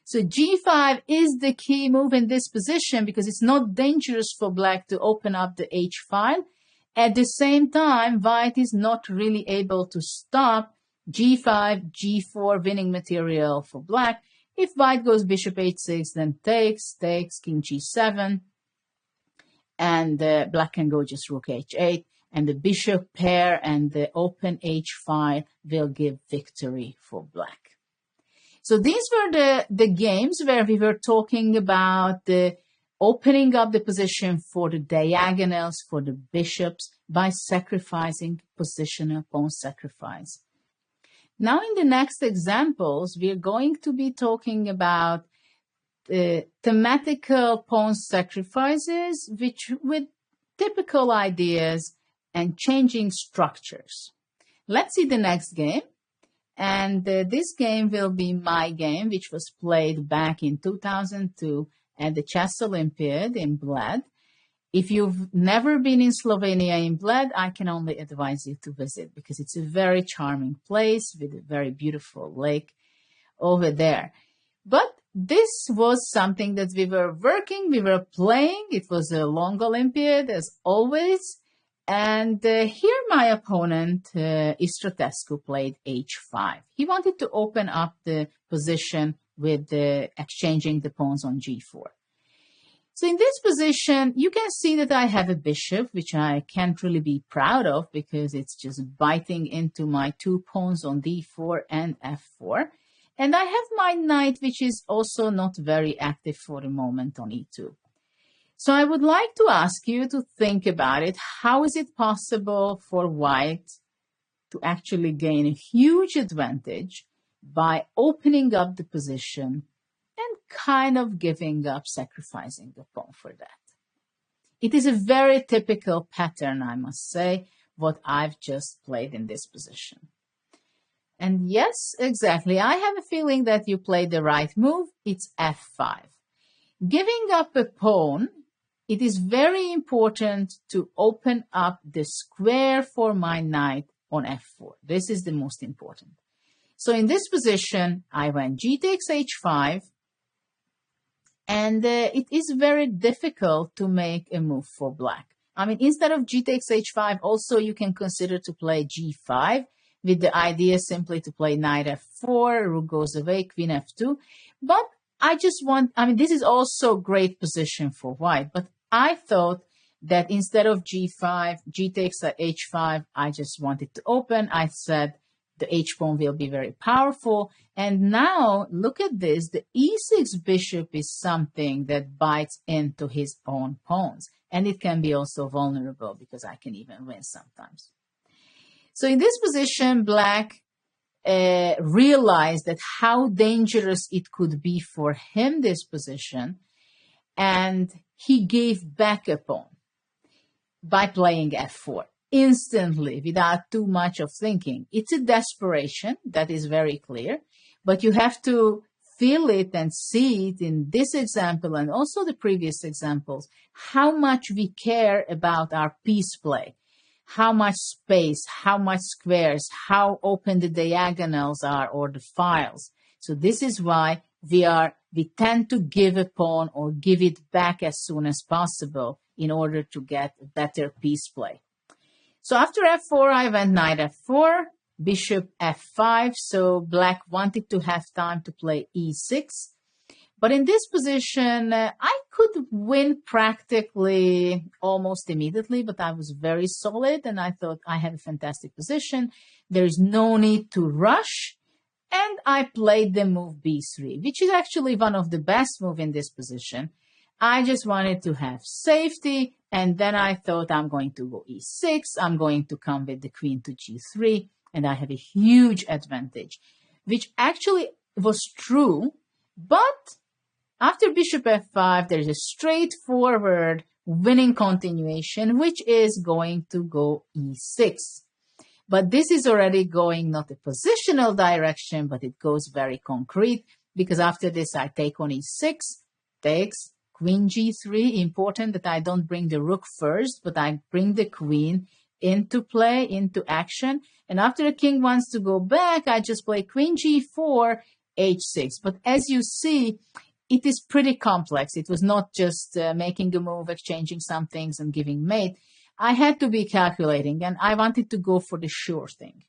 So g5 is the key move in this position because it's not dangerous for black to open up the h file. At the same time, white is not really able to stop g5, g4 winning material for black. If white goes bishop h6, then takes, king g7, and black can go just rook h8, and the bishop pair and the open h file will give victory for black. So these were the games where we were talking about the opening up the position for the diagonals, for the bishops, by sacrificing positional pawn sacrifice. Now in the next examples, we are going to be talking about thematical pawn sacrifices, with typical ideas and changing structures. Let's see the next game. And this game will be my game, which was played back in 2002 at the Chess Olympiad in Bled. If you've never been in Slovenia in Bled, I can only advise you to visit because it's a very charming place with a very beautiful lake over there. But this was something that we were playing. It was a long Olympiad as always. And here my opponent, Istratescu, played h5. He wanted to open up the position with exchanging the pawns on g4. So in this position, you can see that I have a bishop, which I can't really be proud of because it's just biting into my 2 pawns on d4 and f4. And I have my knight, which is also not very active for the moment on e2. So I would like to ask you to think about it. How is it possible for white to actually gain a huge advantage by opening up the position and kind of giving up, sacrificing the pawn for that? It is a very typical pattern, I must say, what I've just played in this position. And yes, exactly, I have a feeling that you played the right move. It's f5. Giving up a pawn, it is very important to open up the square for my knight on f4. This is the most important. So in this position, I went g takes h5, and it is very difficult to make a move for black. I mean, instead of g takes h5, also you can consider to play g5, with the idea simply to play knight f4, rook goes away, queen f2. But this is also great position for white, but I thought that instead of g5, g takes h5, I just wanted to open. I said the h-pawn will be very powerful. And now, look at this, the e6 bishop is something that bites into his own pawns. And it can be also vulnerable because I can even win sometimes. So in this position, black realized that how dangerous it could be for him, this position, and he gave back a pawn by playing f4 instantly without too much of thinking. It's a desperation, that is very clear, but you have to feel it and see it in this example and also the previous examples, how much we care about our piece play. How much space, how much squares, how open the diagonals are or the files. So this is why we tend to give a pawn or give it back as soon as possible in order to get a better piece play. So after f4, I went knight f4, bishop f5. So black wanted to have time to play e6. But in this position, I could win practically almost immediately, but I was very solid and I thought I had a fantastic position. There's no need to rush. And I played the move b3, which is actually one of the best moves in this position. I just wanted to have safety. And then I thought I'm going to go e6. I'm going to come with the queen to g3. And I have a huge advantage, which actually was true. But after bishop f5, there's a straightforward winning continuation, which is going to go e6. But this is already going not a positional direction, but it goes very concrete, because after this I take on e6, takes, queen g3, important that I don't bring the rook first, but I bring the queen into play, into action. And after the king wants to go back, I just play queen g4, h6. But as you see, it is pretty complex. It was not just making a move, exchanging some things and giving mate. I had to be calculating and I wanted to go for the sure thing.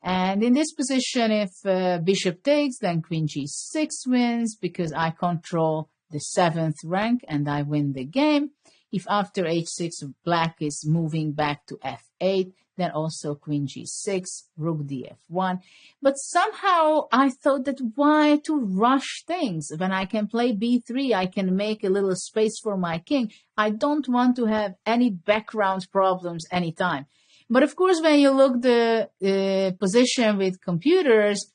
And in this position, if bishop takes, then queen g6 wins because I control the 7th rank and I win the game. If after h6, black is moving back to f8, then also queen g6, rook df1. But somehow I thought that why to rush things? When I can play b3, I can make a little space for my king. I don't want to have any background problems anytime. But of course, when you look the position with computers,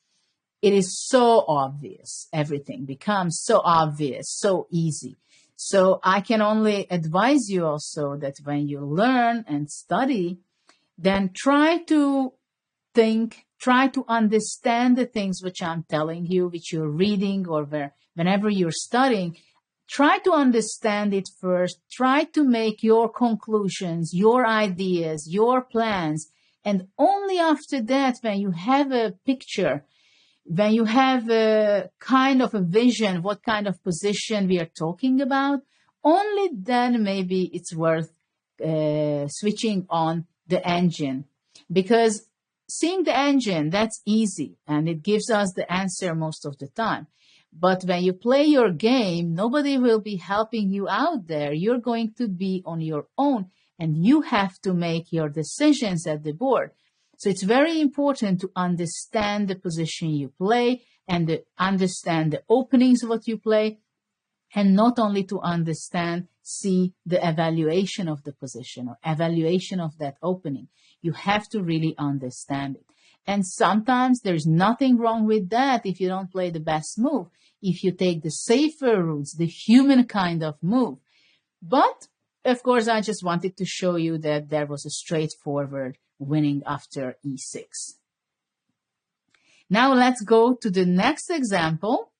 it is so obvious. Everything becomes so obvious, so easy. So I can only advise you also that when you learn and study, then try to think, try to understand the things which I'm telling you, which you're reading or whenever you're studying. Try to understand it first. Try to make your conclusions, your ideas, your plans. And only after that, when you have a picture, when you have a kind of a vision, what kind of position we are talking about, only then maybe it's worth switching on the engine. Because seeing the engine, that's easy and it gives us the answer most of the time. But when you play your game, nobody will be helping you out there. You're going to be on your own, and you have to make your decisions at the board. So it's very important to understand the position you play and understand the openings of what you play, and not only to understand, see the evaluation of the position or evaluation of that opening. You have to really understand it. And sometimes there's nothing wrong with that if you don't play the best move, if you take the safer routes, the human kind of move. But, of course, I just wanted to show you that there was a straightforward winning after e6. Now let's go to the next example,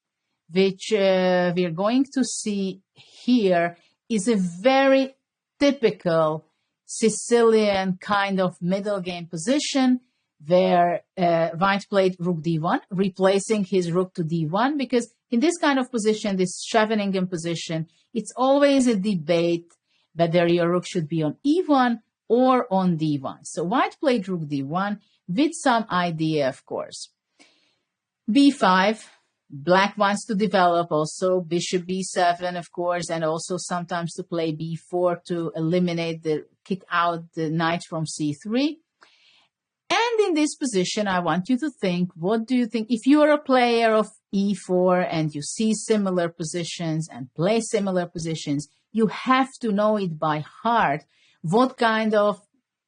which we're going to see here is a very typical Sicilian kind of middle game position where white played rook d1, replacing his rook to d1, because in this kind of position, this Scheveningen position, it's always a debate whether your rook should be on e1 or on d1. So white played rook d1 with some idea, of course. b5, black wants to develop also bishop b7, of course, and also sometimes to play b4 to eliminate kick out the knight from c3. And in this position, I want you to think, what do you think? If you are a player of e4 and you see similar positions and play similar positions, you have to know it by heart. What kind of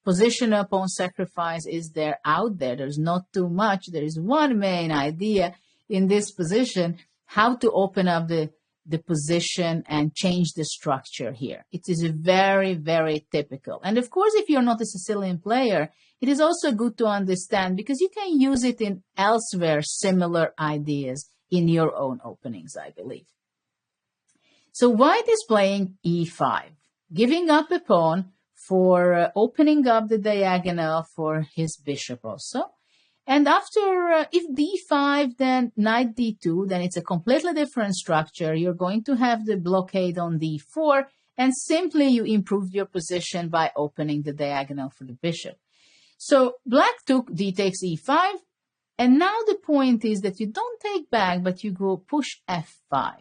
position upon sacrifice is there out there? There's not too much. There is one main idea in this position, how to open up the position and change the structure here. It is very, very typical. And of course, if you're not a Sicilian player, it is also good to understand because you can use it in elsewhere similar ideas in your own openings, I believe. So white is playing e5, giving up a pawn for opening up the diagonal for his bishop also. And after, if d5, then knight d2, then it's a completely different structure. You're going to have the blockade on d4, and simply you improve your position by opening the diagonal for the bishop. So black took d takes e5, and now the point is that you don't take back, but you go push f5.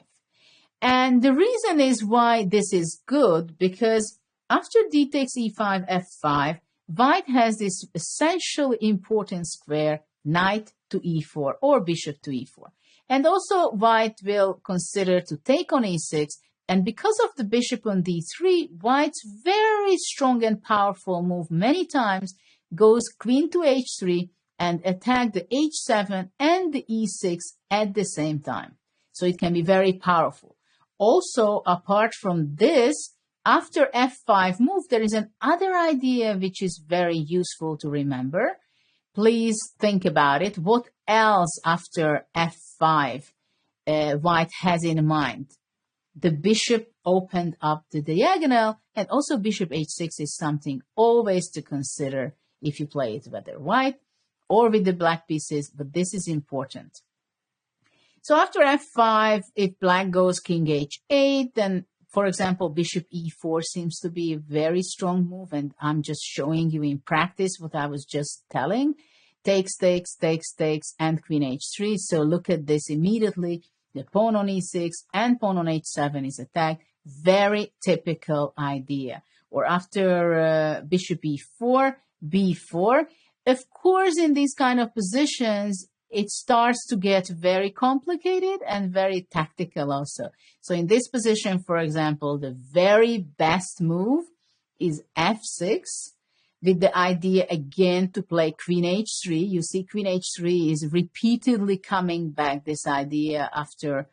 And the reason is why this is good, because after d takes e5, f5, white has this essentially important square, knight to e4 or bishop to e4. And also white will consider to take on e6, and because of the bishop on d3, white's very strong and powerful move many times goes queen to h3 and attack the h7 and the e6 at the same time. So it can be very powerful. Also, apart from this, after f5 move, there is another idea which is very useful to remember. Please think about it. What else after f5 white has in mind? The bishop opened up the diagonal, and also bishop h6 is something always to consider if you play it whether white or with the black pieces, but this is important. So after f5, if black goes king h8, then, for example, bishop e4 seems to be a very strong move, and I'm just showing you in practice what I was just telling. Takes, takes, takes, takes, and queen h3. So look at this immediately. The pawn on e6 and pawn on h7 is attacked. Very typical idea. Or after bishop e4, b4. Of course, in these kind of positions, it starts to get very complicated and very tactical also. So in this position, for example, the very best move is f6 with the idea again to play queen h3. You see queen h3 is repeatedly coming back, this idea after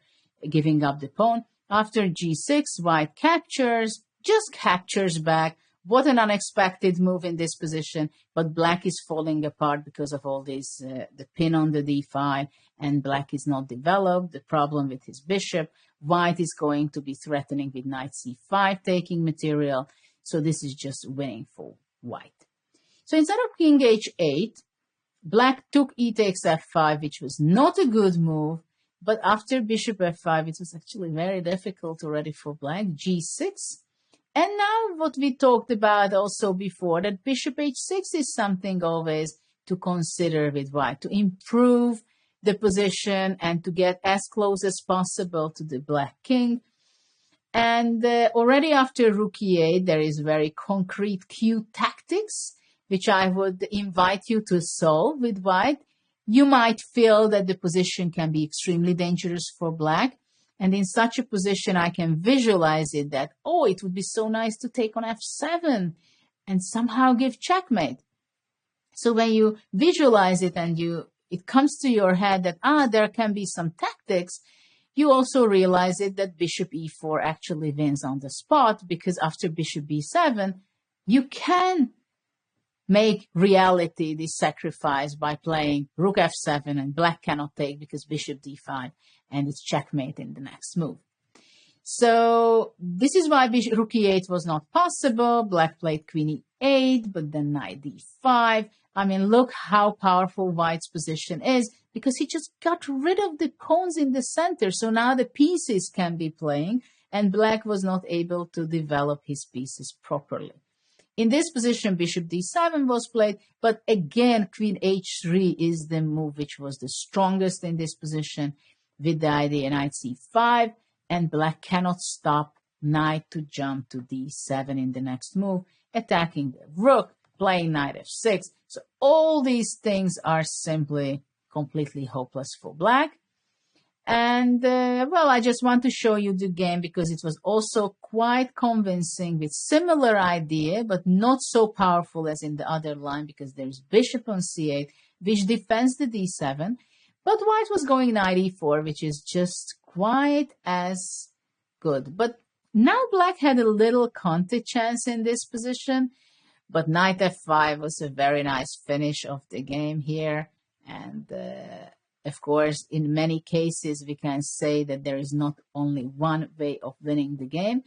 giving up the pawn. After g6, white captures, just captures back. What an unexpected move in this position, but black is falling apart because of all this, the pin on the d5, and black is not developed, the problem with his bishop. White is going to be threatening with knight c5, taking material, so this is just winning for white. So instead of king h8, black took e takes f5, which was not a good move, but after bishop f5, it was actually very difficult already for black, g6. And now what we talked about also before, that bishop h6 is something always to consider with white, to improve the position and to get as close as possible to the black king. And already after rook e8, there is very concrete cue tactics, which I would invite you to solve with white. You might feel that the position can be extremely dangerous for black. And in such a position, I can visualize it that, oh, it would be so nice to take on f7 and somehow give checkmate. So when you visualize it and it comes to your head that, there can be some tactics, you also realize it that bishop e4 actually wins on the spot, because after bishop b7, you can make reality this sacrifice by playing rook f7, and black cannot take because bishop d5, and it's checkmate in the next move. So this is why rook e8 was not possible. Black played queen e8, but then knight d5. I mean, look how powerful white's position is, because he just got rid of the pawns in the center. So now the pieces can be playing, and black was not able to develop his pieces properly. In this position, bishop d7 was played, but again, queen h3 is the move which was the strongest in this position, with the idea knight c5, and black cannot stop knight to jump to d7 in the next move, attacking the rook, playing knight f6. So all these things are simply completely hopeless for black. And, well, I just want to show you the game because it was also quite convincing with similar idea, but not so powerful as in the other line, because there's bishop on c8, which defends the d7. But white was going knight e4, which is just quite as good. But now black had a little Conte chance in this position, but knight f5 was a very nice finish of the game here. And of course, in many cases, we can say that there is not only one way of winning the game.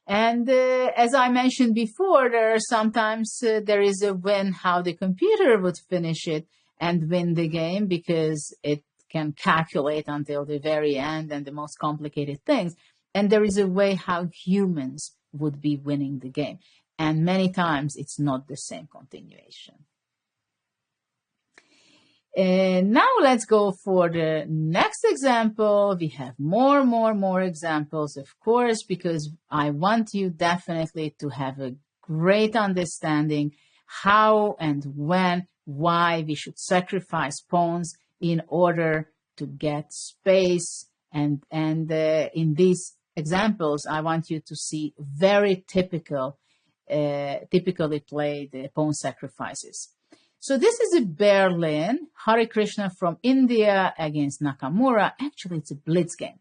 And as I mentioned before, there are sometimes there is a win how the computer would finish it and win the game, because it can calculate until the very end and the most complicated things. And there is a way how humans would be winning the game. And many times it's not the same continuation. Now let's go for the next example. We have more examples, of course, because I want you definitely to have a great understanding how and when, why we should sacrifice pawns in order to get space. And in these examples, I want you to see very typically played pawn sacrifices. So this is a Berlin, Hare Krishna from India against Nakamura. Actually, it's a blitz game.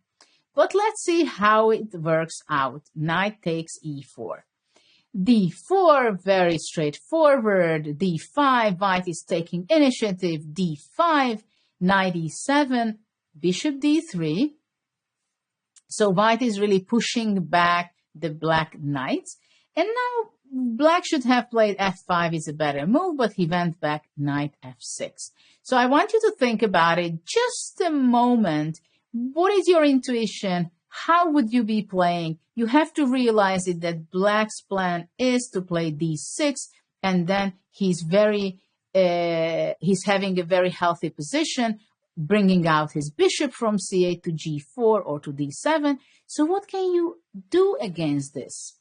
But let's see how it works out. Knight takes e4. d4, very straightforward. d5, white is taking initiative. d5, knight e7, bishop d3. So white is really pushing back the black knights. And now black should have played f5 is a better move, but he went back knight f6. So I want you to think about it just a moment. What is your intuition? How would you be playing? You have to realize it that black's plan is to play d6, and then he's having a very healthy position, bringing out his bishop from c8 to g4 or to d7. So what can you do against this?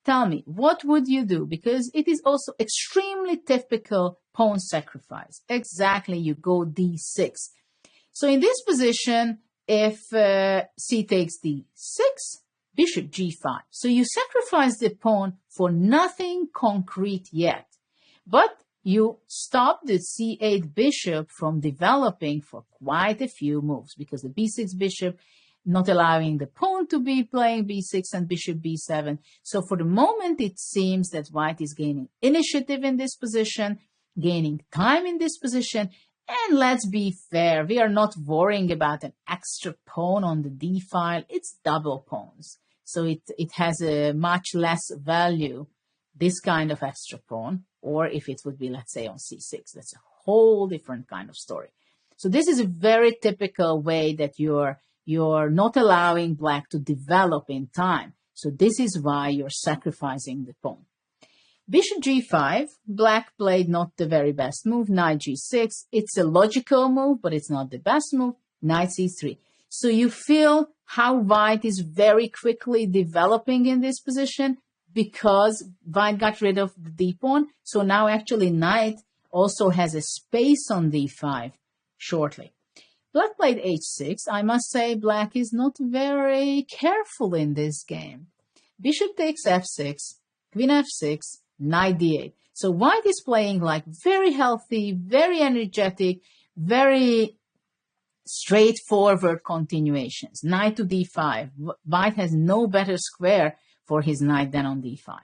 Tell me, what would you do? Because it is also extremely typical pawn sacrifice. Exactly, you go d6. So in this position, if c takes d6, bishop g5. So you sacrifice the pawn for nothing concrete yet. But you stop the c8 bishop from developing for quite a few moves, because the b6 bishop not allowing the pawn to be playing b6 and bishop b7. So for the moment, it seems that white is gaining initiative in this position, gaining time in this position. And let's be fair, we are not worrying about an extra pawn on the d file. It's double pawns. So it has a much less value, this kind of extra pawn, or if it would be, let's say, on c6. That's a whole different kind of story. So this is a very typical way that you're not allowing black to develop in time. So this is why you're sacrificing the pawn. Bishop g5, black played not the very best move, knight g6. It's a logical move, but it's not the best move, knight c3. So you feel how white is very quickly developing in this position because white got rid of the d-pawn. So now actually knight also has a space on d5 shortly. Black played h6. I must say black is not very careful in this game. Bishop takes f6, queen f6, knight d8. So white is playing like very healthy, very energetic, very straightforward continuations. Knight to d5. White has no better square for his knight than on d5.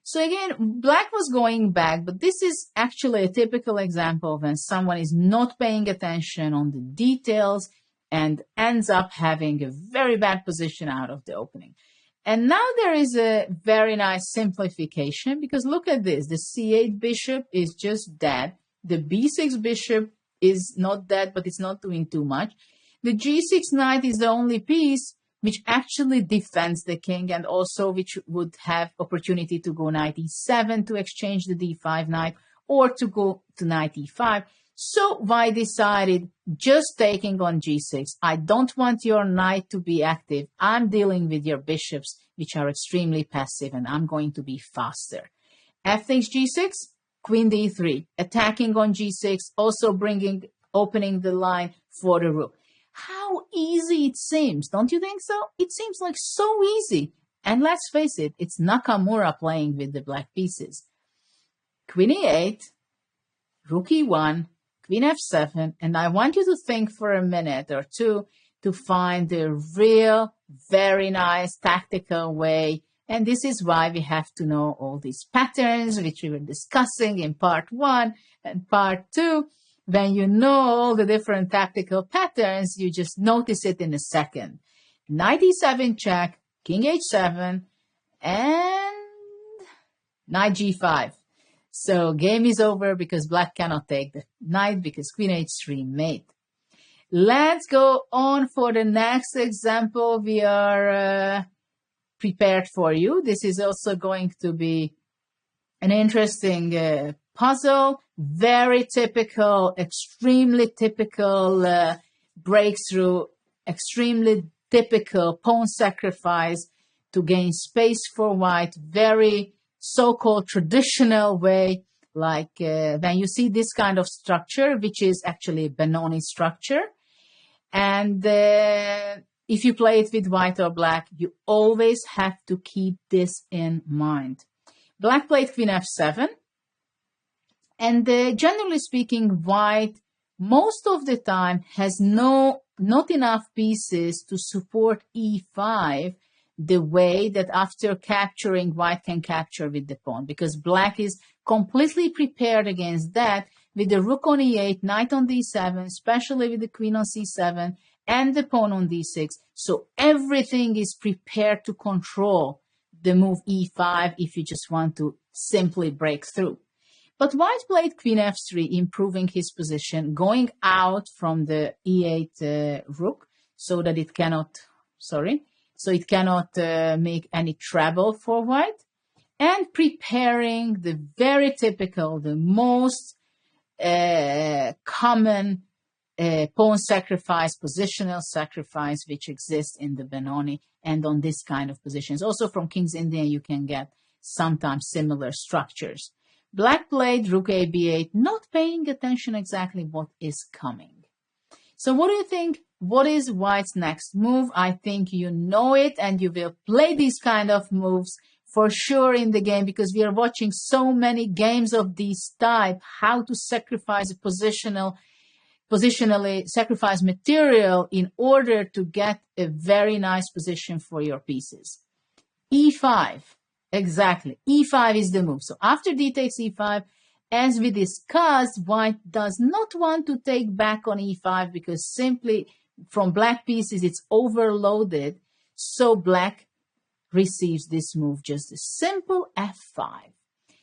So again, black was going back, but this is actually a typical example when someone is not paying attention on the details and ends up having a very bad position out of the opening. And now there is a very nice simplification because look at this. The c8 bishop is just dead. The b6 bishop is not dead, but it's not doing too much. The g6 knight is the only piece which actually defends the king and also which would have opportunity to go knight e7 to exchange the d5 knight or to go to knight e5. So white decided just taking on g6. I don't want your knight to be active. I'm dealing with your bishops, which are extremely passive, and I'm going to be faster. F takes g6, queen d3, attacking on g6, also opening the line for the rook. How easy it seems, don't you think so? It seems like so easy. And let's face it, it's Nakamura playing with the black pieces. Queen e8, rook e1, queen f7, and I want you to think for a minute or two to find the real, very nice tactical way. And this is why we have to know all these patterns, which we were discussing in part 1 and part 2. When you know all the different tactical patterns, you just notice it in a second. Knight e7 check, king h7, and knight g5. So game is over because black cannot take the knight because queen h3 mate. Let's go on for the next example. We are prepared for you. This is also going to be an interesting puzzle. Very typical, extremely typical breakthrough, extremely typical pawn sacrifice to gain space for white. Very so-called traditional way, like when you see this kind of structure, which is actually a Benoni structure. And if you play it with white or black, you always have to keep this in mind. Black played queen f7. And generally speaking, white most of the time has not enough pieces to support e5 the way that after capturing, white can capture with the pawn, because black is completely prepared against that with the rook on e8, knight on d7, especially with the queen on c7, and the pawn on d6. So everything is prepared to control the move e5 if you just want to simply break through. But white played queen f3, improving his position, going out from the e8 rook so that it cannot, make any trouble for white, and preparing the very typical, the most common pawn sacrifice, positional sacrifice, which exists in the Benoni and on this kind of positions. Also from King's Indian, you can get sometimes similar structures. Black played rook a b8, not paying attention exactly what is coming. So what do you think? What is white's next move? I think you know it, and you will play these kind of moves for sure in the game, because we are watching so many games of this type, how to sacrifice positionally sacrifice material in order to get a very nice position for your pieces. e5. Exactly. e5 is the move. So after d takes e5, as we discussed, white does not want to take back on e5 because simply from black pieces it's overloaded. So black receives this move, just a simple f5.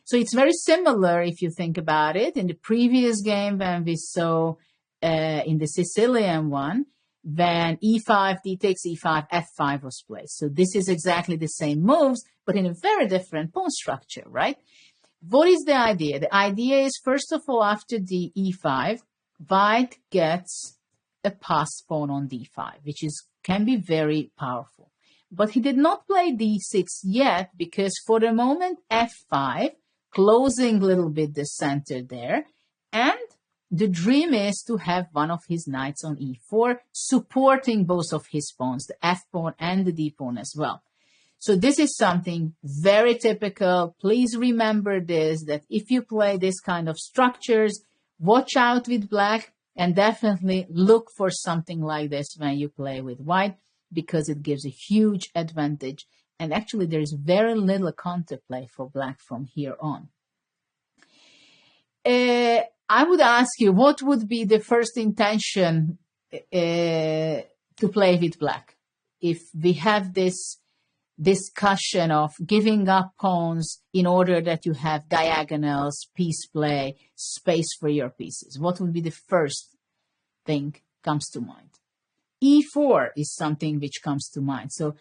So it's very similar if you think about it. In the previous game when we saw in the Sicilian one, when e5, d takes e5, f5 was played. So this is exactly the same moves, but in a very different pawn structure, right? What is the idea? The idea is, first of all, after the e5, white gets a pass pawn on d5, which can be very powerful. But he did not play d6 yet because for the moment f5, closing a little bit the center there, and the dream is to have one of his knights on e4, supporting both of his pawns, the f pawn and the d pawn as well. So this is something very typical. Please remember this, that if you play this kind of structures, watch out with black and definitely look for something like this when you play with white, because it gives a huge advantage. And actually there is very little counterplay for black from here on. I would ask you, what would be the first intention to play with black? If we have this discussion of giving up pawns in order that you have diagonals, piece play, space for your pieces, what would be the first thing comes to mind? E4 is something which comes to mind. So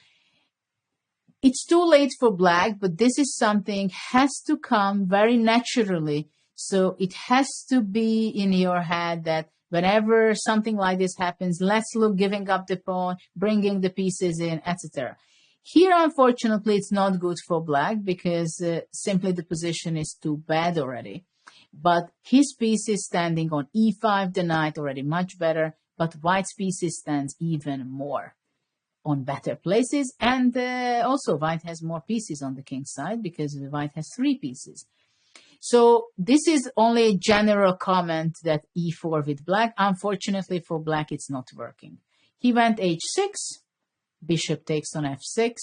it's too late for black, but this is something has to come very naturally. So it has to be in your head that whenever something like this happens, let's look giving up the pawn, bringing the pieces in, etc. Here, unfortunately, it's not good for black because simply the position is too bad already. But his piece is standing on e5, the knight already much better, but white's piece stands even more on better places. And also white has more pieces on the king's side because white has 3 pieces. So this is only a general comment that e4 with black. Unfortunately for black, it's not working. He went h6. Bishop takes on f6,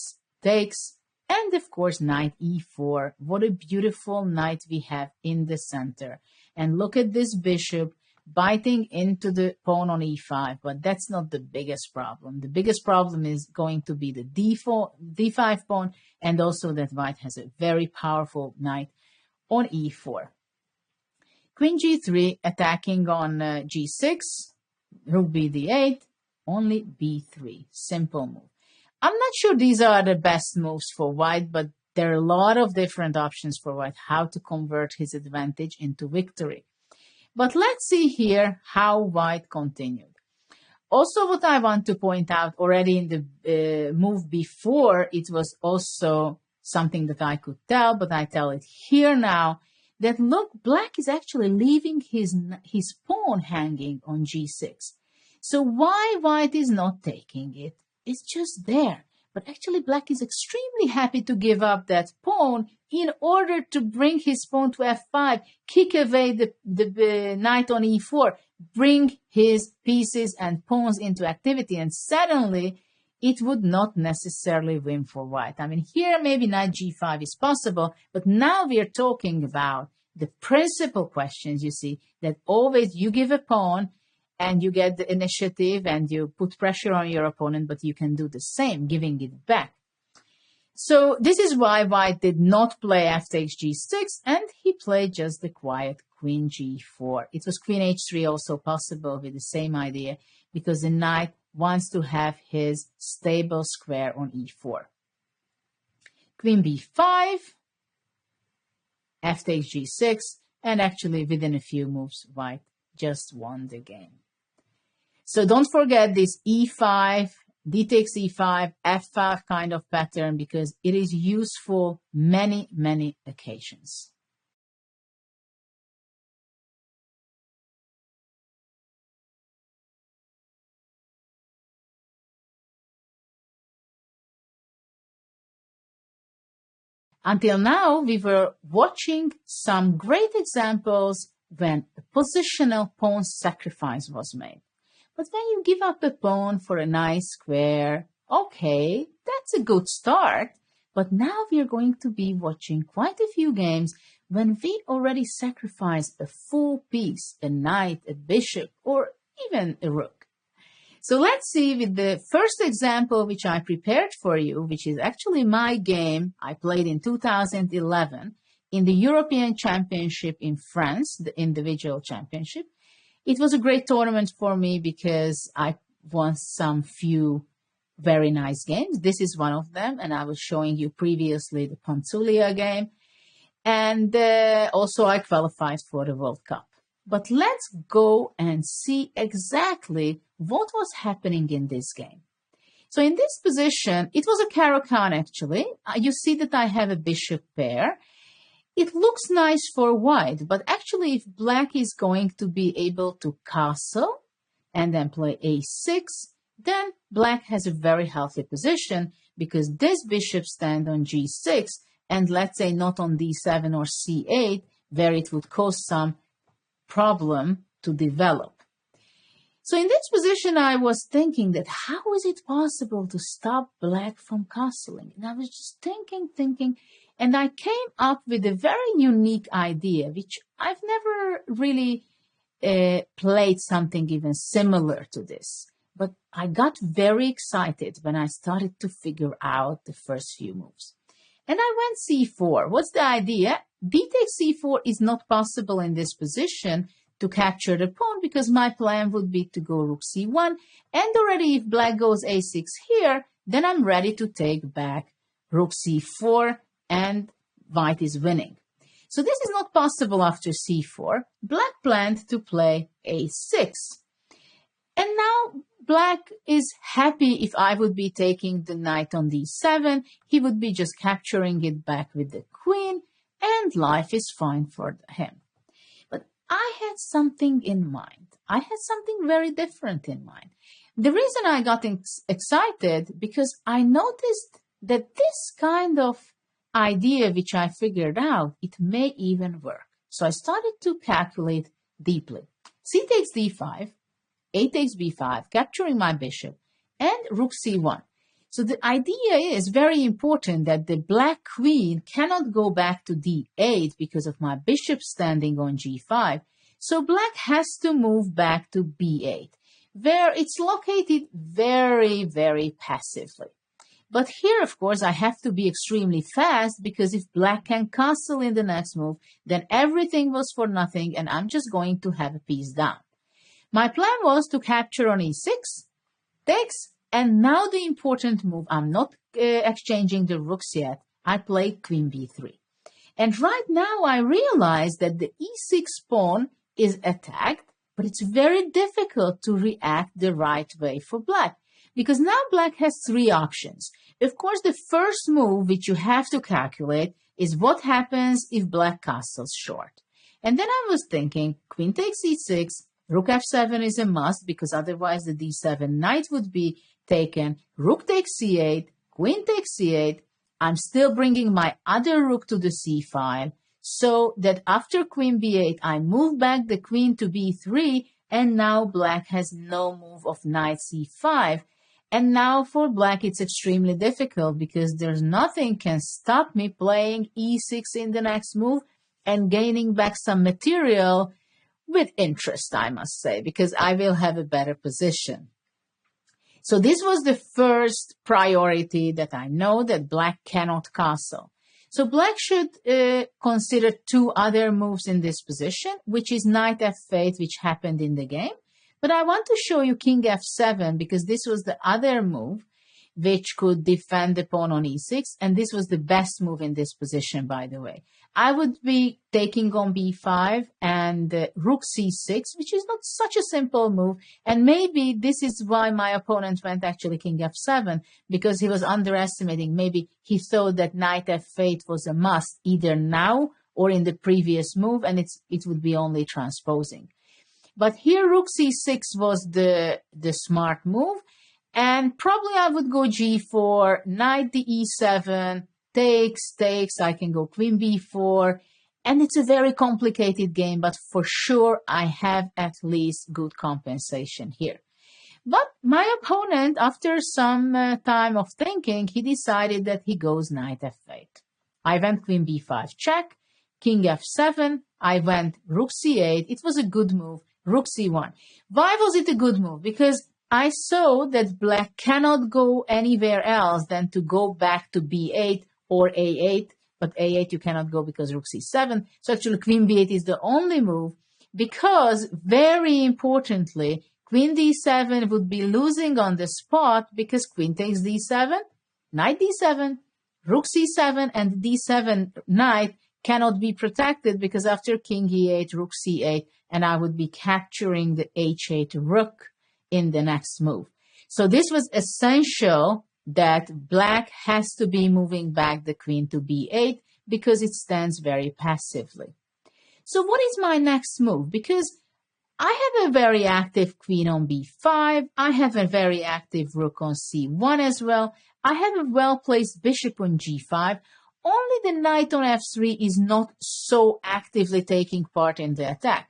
takes, and of course knight e4. What a beautiful knight we have in the center. And look at this bishop biting into the pawn on e5, but that's not the biggest problem. The biggest problem is going to be the d5 pawn, and also that white has a very powerful knight on e4. Queen g3 attacking on g6, rook b8, only b3, simple move. I'm not sure these are the best moves for white, but there are a lot of different options for white, how to convert his advantage into victory. But let's see here how white continued. Also, what I want to point out already in the move before, it was also something that I could tell, but I tell it here now, that look, black is actually leaving his pawn hanging on g6. So why white is not taking it? It's just there. But actually black is extremely happy to give up that pawn in order to bring his pawn to f5, kick away the knight on e4, bring his pieces and pawns into activity, and suddenly it would not necessarily win for white. I mean, here maybe knight g5 is possible, but now we are talking about the principal questions, you see, that always you give a pawn, and you get the initiative and you put pressure on your opponent, but you can do the same, giving it back. So this is why white did not play f takes g6, and he played just the quiet queen g4. It was queen h3 also possible with the same idea, because the knight wants to have his stable square on e4. Queen b5, f takes g6, and actually within a few moves, white just won the game. So don't forget this e5, d takes e5, f5 kind of pattern, because it is useful many, many occasions. Until now, we were watching some great examples when a positional pawn sacrifice was made. But when you give up a pawn for a nice square, okay, that's a good start. But now we are going to be watching quite a few games when we already sacrifice a full piece, a knight, a bishop, or even a rook. So let's see with the first example which I prepared for you, which is actually my game I played in 2011 in the European Championship in France, the individual championship. It was a great tournament for me because I won some few very nice games. This is one of them, and I was showing you previously the Ponzulia game. And also I qualified for the World Cup. But let's go and see exactly what was happening in this game. So in this position, it was a Caro-Kann actually. You see that I have a bishop pair. It looks nice for white, but actually if black is going to be able to castle and then play a6, then black has a very healthy position because this bishop stands on g6 and let's say not on d7 or c8, where it would cause some problem to develop. So in this position, I was thinking that how is it possible to stop black from castling? And I was just thinking, and I came up with a very unique idea, which I've never really played something even similar to this. But I got very excited when I started to figure out the first few moves. And I went c4. What's the idea? B takes c4 is not possible in this position to capture the pawn because my plan would be to go rook c1. And already if black goes a6 here, then I'm ready to take back rook c4 and white is winning. So this is not possible after c4. Black planned to play a6. And now black is happy if I would be taking the knight on d7. He would be just capturing it back with the queen, and life is fine for him. But I had something in mind. I had something very different in mind. The reason I got excited because I noticed that this kind of idea which I figured out, it may even work. So I started to calculate deeply. C takes d5. A takes b5, capturing my bishop, and rook c1. So the idea is very important that the black queen cannot go back to d8 because of my bishop standing on g5. So black has to move back to b8, where it's located very, very passively. But here, of course, I have to be extremely fast because if black can castle in the next move, then everything was for nothing and I'm just going to have a piece down. My plan was to capture on e6, takes, and now the important move, I'm not exchanging the rooks yet, I played queen b3. And right now I realize that the e6 pawn is attacked, but it's very difficult to react the right way for black, because now black has three options. Of course, the first move which you have to calculate is what happens if black castles short. And then I was thinking, queen takes e6, rook f7 is a must because otherwise the d7 knight would be taken. Rook takes c8, queen takes c8. I'm still bringing my other rook to the c file so that after queen b8, I move back the queen to b3 and now black has no move of knight c5. And now for black, it's extremely difficult because there's nothing can stop me playing e6 in the next move and gaining back some material with interest, I must say, because I will have a better position. So this was the first priority that I know that black cannot castle. So black should consider two other moves in this position, which is knight f8, which happened in the game. But I want to show you king f7 because this was the other move which could defend the pawn on e6. And this was the best move in this position, by the way. I would be taking on b5 and rook c6, which is not such a simple move. And maybe this is why my opponent went actually king f7, because he was underestimating. Maybe he thought that knight f8 was a must either now or in the previous move, and it would be only transposing. But here rook c6 was the smart move. And probably I would go g4, knight to e7, takes, I can go queen b4. And it's a very complicated game, but for sure I have at least good compensation here. But my opponent, after some time of thinking, he decided that he goes knight f8. I went queen b5 check, king f7, I went rook c8. It was a good move, rook c1. Why was it a good move? Because I saw that black cannot go anywhere else than to go back to b8 or a8, but a8 you cannot go because rook c7. So actually queen b8 is the only move because, very importantly, queen d7 would be losing on the spot because queen takes d7, knight d7, rook c7, and d7 knight cannot be protected because after king e8, rook c8, and I would be capturing the h8 rook in the next move. So this was essential that black has to be moving back the queen to b8 because it stands very passively. So what is my next move? Because I have a very active queen on b5. I have a very active rook on c1 as well. I have a well-placed bishop on g5. Only the knight on f3 is not so actively taking part in the attack.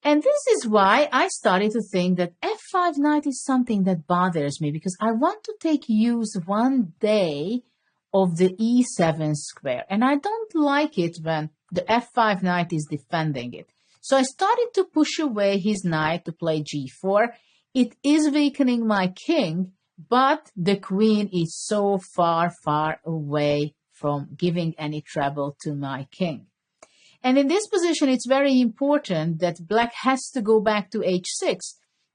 And this is why I started to think that f5 knight is something that bothers me, because I want to take use one day of the e7 square. And I don't like it when the f5 knight is defending it. So I started to push away his knight to play g4. It is weakening my king, but the queen is so far, far away from giving any trouble to my king. And in this position, it's very important that black has to go back to h6,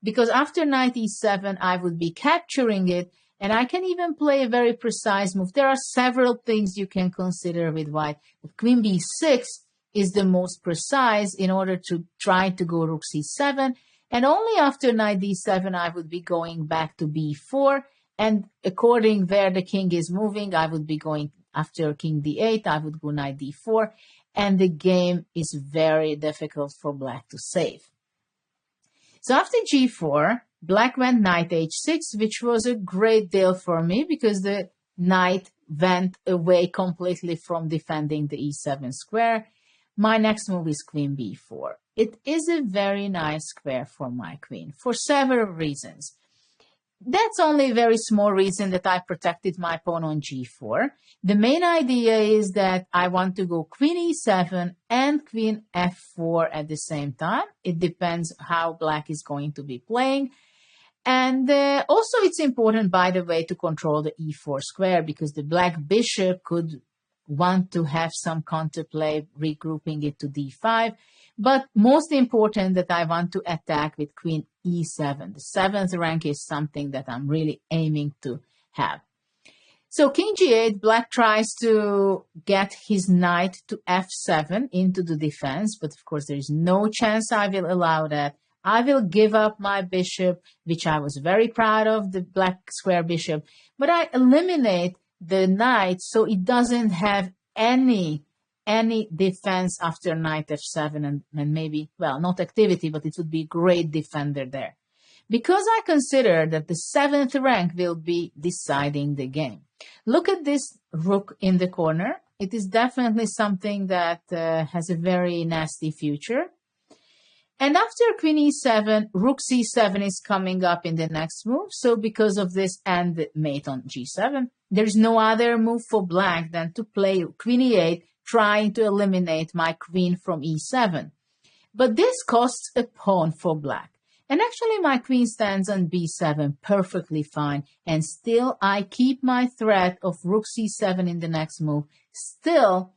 because after knight e7, I would be capturing it, and I can even play a very precise move. There are several things you can consider with white. But queen b6 is the most precise in order to try to go rook c7, and only after knight d7, I would be going back to b4, and according where the king is moving, I would be going after king d8, I would go knight d4, and the game is very difficult for black to save. So after g4, black went knight h6, which was a great deal for me because the knight went away completely from defending the e7 square. My next move is queen b4. It is a very nice square for my queen for several reasons. That's only a very small reason that I protected my pawn on g4. The main idea is that I want to go queen e7 and queen f4 at the same time. It depends how black is going to be playing. And also it's important, by the way, to control the e4 square, because the black bishop could want to have some counterplay, regrouping it to d5. But most important that I want to attack with queen e7. The 7th rank is something that I'm really aiming to have. So king g8, black tries to get his knight to f7 into the defense, but of course there is no chance I will allow that. I will give up my bishop, which I was very proud of, the black square bishop, but I eliminate the knight so it doesn't have any defense after knight f7 and maybe, well, not activity, but it would be a great defender there. Because I consider that the 7th rank will be deciding the game. Look at this rook in the corner. It is definitely something that has a very nasty future. And after queen e7, rook c7 is coming up in the next move. So because of this and the mate on g7, there is no other move for black than to play queen e8, trying to eliminate my queen from e7. But this costs a pawn for black. And actually my queen stands on b7 perfectly fine. And still I keep my threat of rook c7 in the next move, still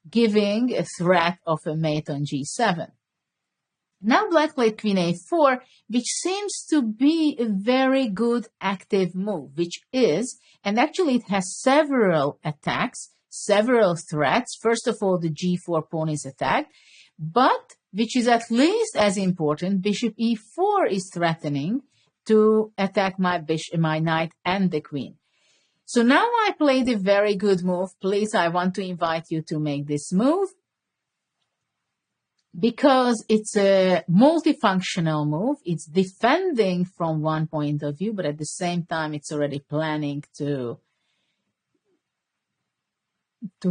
giving a threat of a mate on g7. Now black played queen a4, which seems to be a very good active move, which is, and actually it has several attacks, several threats. First of all, the g4 pawn is attacked, but which is at least as important, bishop e4 is threatening to attack my bishop, my knight and the queen. So now I played a very good move. Please, I want to invite you to make this move, because it's a multifunctional move. It's defending from one point of view, but at the same time, it's already planning to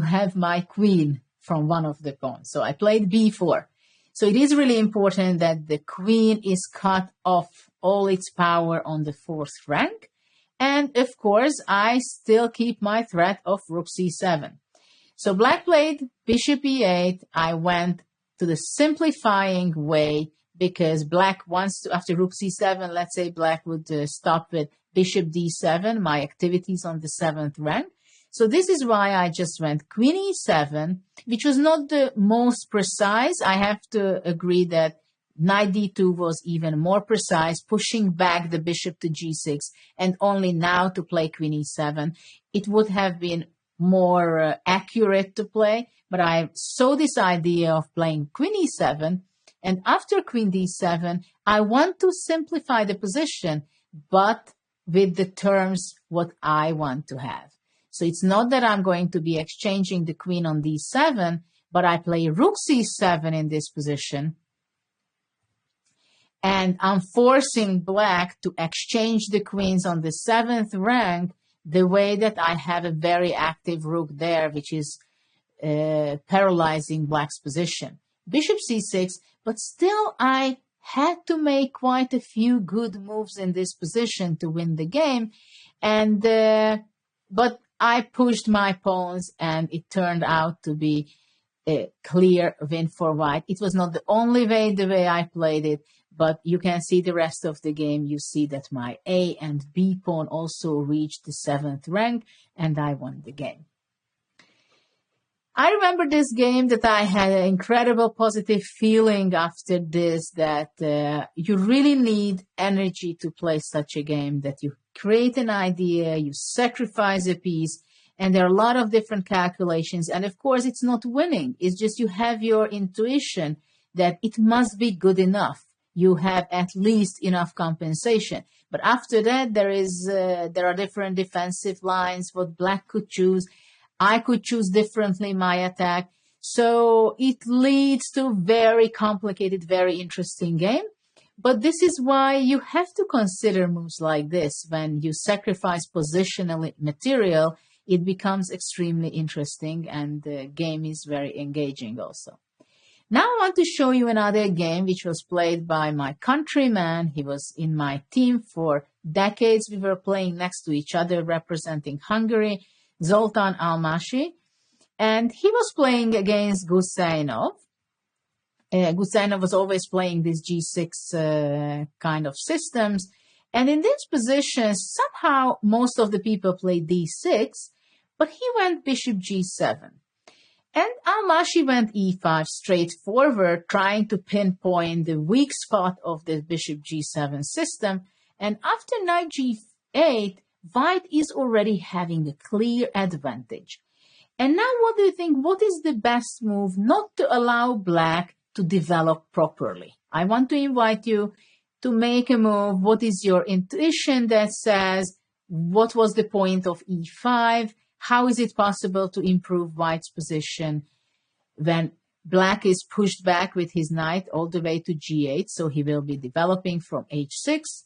have my queen from one of the pawns. So I played b4. So it is really important that the queen is cut off all its power on the 4th rank. And of course, I still keep my threat of rook c7. So black played bishop e8. I went to the simplifying way, because black wants to, after rook c7, let's say black would stop with bishop d7, my activities on the 7th rank. So this is why I just went queen e7, which was not the most precise. I have to agree that knight d2 was even more precise, pushing back the bishop to g6, and only now to play queen e7. It would have been more accurate to play. But I saw this idea of playing queen e7, and after queen d7, I want to simplify the position, but with the terms what I want to have. So it's not that I'm going to be exchanging the queen on d7, but I play rook c7 in this position. And I'm forcing black to exchange the queens on the 7th rank the way that I have a very active rook there, which is paralyzing black's position. Bishop c6, but still I had to make quite a few good moves in this position to win the game. And but I pushed my pawns, and it turned out to be a clear win for white. It was not the only way, the way I played it, but you can see the rest of the game. You see that my A and B pawn also reached the 7th rank, and I won the game. I remember this game that I had an incredible positive feeling after this, that you really need energy to play such a game, that you create an idea, you sacrifice a piece, and there are a lot of different calculations. And of course, it's not winning. It's just you have your intuition that it must be good enough. You have at least enough compensation. But after that, there are different defensive lines, what black could choose. I could choose differently my attack. So it leads to very complicated, very interesting game. But this is why you have to consider moves like this. When you sacrifice positional material, it becomes extremely interesting, and the game is very engaging also. Now I want to show you another game which was played by my countryman. He was in my team for decades. We were playing next to each other, representing Hungary, Zoltán Almási, and he was playing against Gusainov. Gusainov was always playing these G6 kind of systems, and in these positions, somehow most of the people played D6, but he went Bishop G7. And Almási went E5 straightforward, trying to pinpoint the weak spot of the Bishop G7 system, and after Knight G8, white is already having a clear advantage. And now what do you think? What is the best move not to allow black to develop properly? I want to invite you to make a move. What is your intuition that says, what was the point of E5? How is it possible to improve white's position when black is pushed back with his knight all the way to G8? So he will be developing from H6.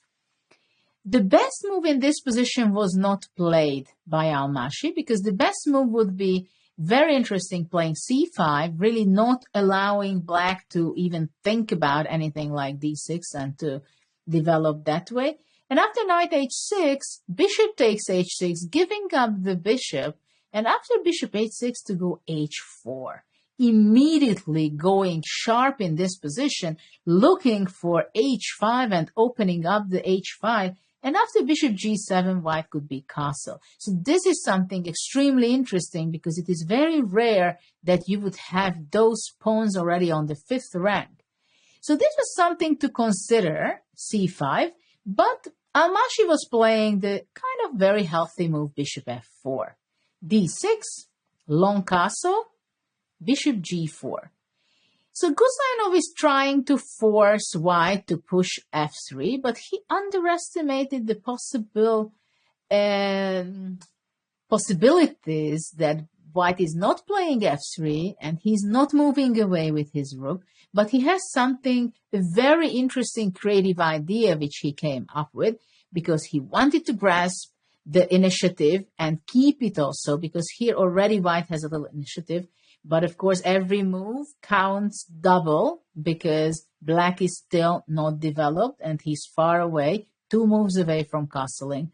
The best move in this position was not played by Almási, because the best move would be very interesting, playing C5, really not allowing black to even think about anything like D6 and to develop that way. And after knight H6, bishop takes H6, giving up the bishop, and after bishop H6 to go H4. Immediately going sharp in this position, looking for H5 and opening up the H5. And after bishop G7, white could be castle. So this is something extremely interesting, because it is very rare that you would have those pawns already on the 5th rank. So this was something to consider, C5, but Almási was playing the kind of very healthy move, bishop F4. D6, long castle, bishop G4. So Gusainov is trying to force white to push F3, but he underestimated the possibilities that white is not playing F3 and he's not moving away with his rook, but he has something, a very interesting creative idea which he came up with, because he wanted to grasp the initiative and keep it also, because here already white has a little initiative. But of course, every move counts double, because black is still not developed and he's far away, 2 moves away from castling.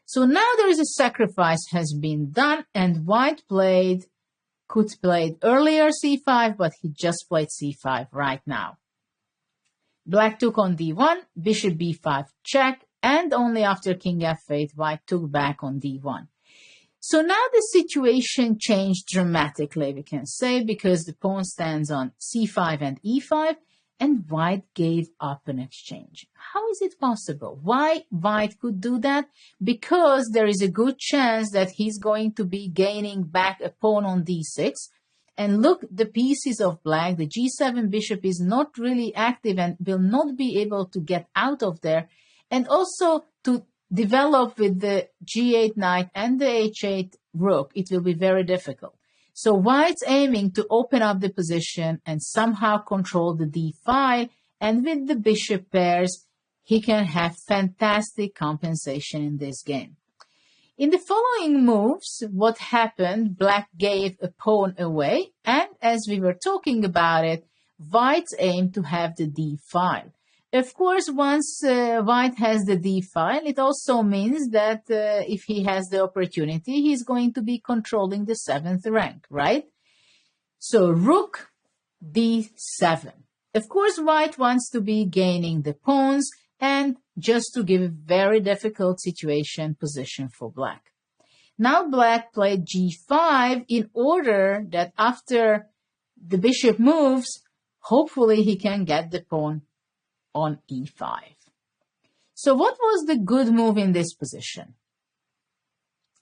So now there is a sacrifice has been done, and white could play earlier C5, but he just played C5 right now. Black took on D1, bishop B5 check, and only after king F8, white took back on D1. So now the situation changed dramatically, we can say, because the pawn stands on C5 and E5, and white gave up an exchange. How is it possible? Why white could do that? Because there is a good chance that he's going to be gaining back a pawn on d6. And look, the pieces of black, the g7 bishop is not really active and will not be able to get out of there. And also to develop with the g8 knight and the h8 rook, it will be very difficult. So white's aiming to open up the position and somehow control the d file, and with the bishop pairs, he can have fantastic compensation in this game. In the following moves, what happened? Black gave a pawn away, and as we were talking about it, white's aim to have the d file. Of course, once white has the d file, it also means that if he has the opportunity, he's going to be controlling the 7th rank, right? So rook d7. Of course, white wants to be gaining the pawns and just to give a very difficult position for black. Now black played g5 in order that after the bishop moves, hopefully he can get the pawn on e5. So what was the good move in this position?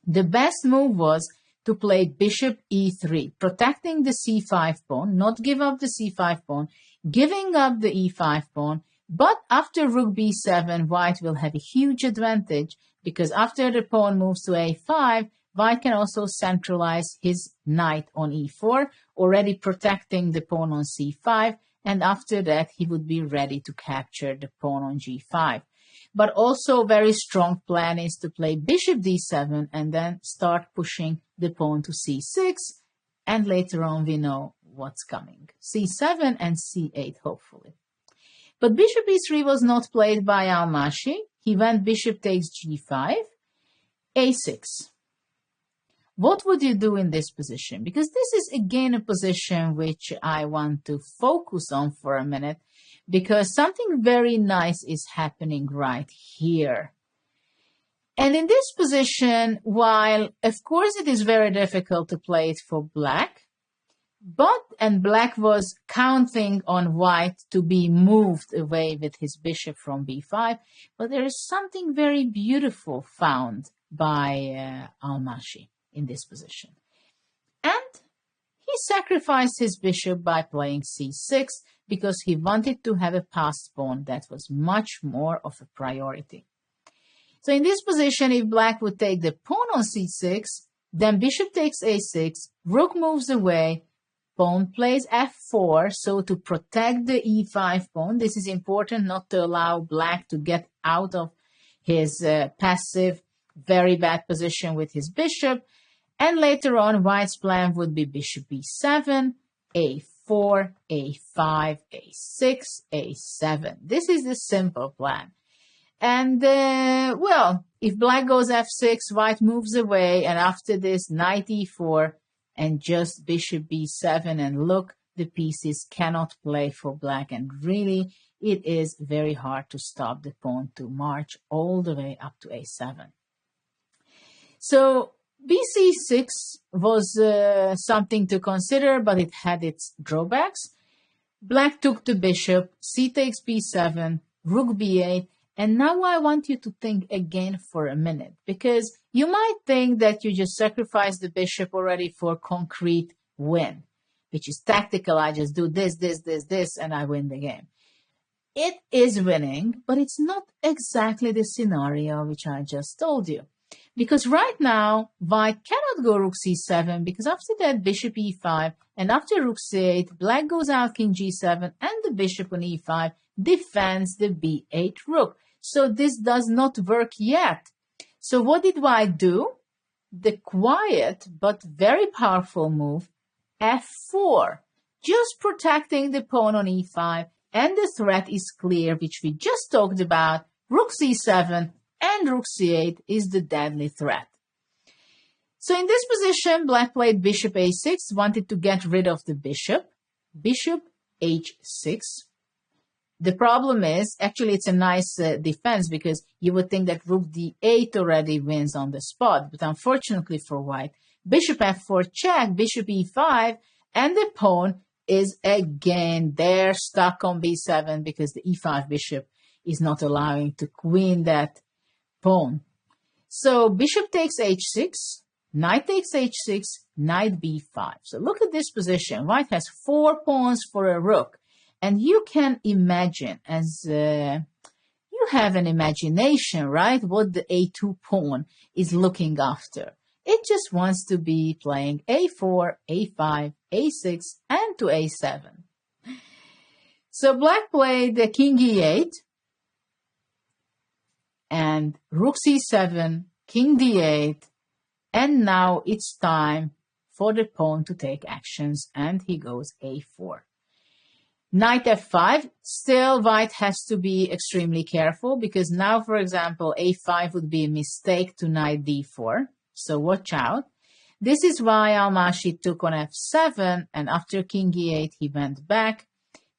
The best move was to play bishop e3, protecting the c5 pawn, not give up the c5 pawn, giving up the e5 pawn, but after rook b7, white will have a huge advantage because after the pawn moves to a5, white can also centralize his knight on e4, already protecting the pawn on c5, and after that, he would be ready to capture the pawn on g5. But also a very strong plan is to play bishop d7 and then start pushing the pawn to c6. And later on, we know what's coming. c7 and c8, hopefully. But bishop e3 was not played by Almashi. He went bishop takes g5, a6. What would you do in this position? Because this is again a position which I want to focus on for a minute because something very nice is happening right here. And in this position, while of course it is very difficult to play it for black, and black was counting on white to be moved away with his bishop from b5, but there is something very beautiful found by Almashi in this position. And he sacrificed his bishop by playing c6 because he wanted to have a passed pawn that was much more of a priority. So in this position, if black would take the pawn on c6, then bishop takes a6, rook moves away, pawn plays f4, so to protect the e5 pawn, this is important not to allow black to get out of his passive, very bad position with his bishop. And later on, white's plan would be bishop b7, a4, a5, a6, a7. This is the simple plan. And, well, if black goes f6, white moves away, and after this, knight e4, and just bishop b7, and look, the pieces cannot play for black, and really, it is very hard to stop the pawn to march all the way up to a7. So, bc6 was something to consider, but it had its drawbacks. Black took the bishop, c takes b7, rook b8, and now I want you to think again for a minute, because you might think that you just sacrifice the bishop already for concrete win, which is tactical. I just do this, this, this, this, and I win the game. It is winning, but it's not exactly the scenario which I just told you. Because right now, white cannot go rook c7, because after that, bishop e5, and after rook c8, black goes out king g7, and the bishop on e5 defends the b8 rook. So this does not work yet. So what did white do? The quiet but very powerful move, f4, just protecting the pawn on e5, and the threat is clear, which we just talked about, rook c7, and rook c8 is the deadly threat. So in this position, black played bishop a6, wanted to get rid of the bishop. Bishop h6. The problem is, actually it's a nice defense because you would think that rook d8 already wins on the spot. But unfortunately for white, bishop f4 check, bishop e5, and the pawn is again there stuck on b7 because the e5 bishop is not allowing to queen that pawn. So bishop takes h6, knight takes h6, knight b5. So look at this position. White has 4 pawns for a rook. And you can imagine, as you have an imagination, right, what the a2 pawn is looking after. It just wants to be playing a4, a5, a6, and to a7. So black played the king e8, and rook c7, king d8, and now it's time for the pawn to take actions, and he goes a4. Knight f5, still white has to be extremely careful because now, for example, a5 would be a mistake to knight d4, so watch out. This is why Almashi took on f7, and after king e8 he went back,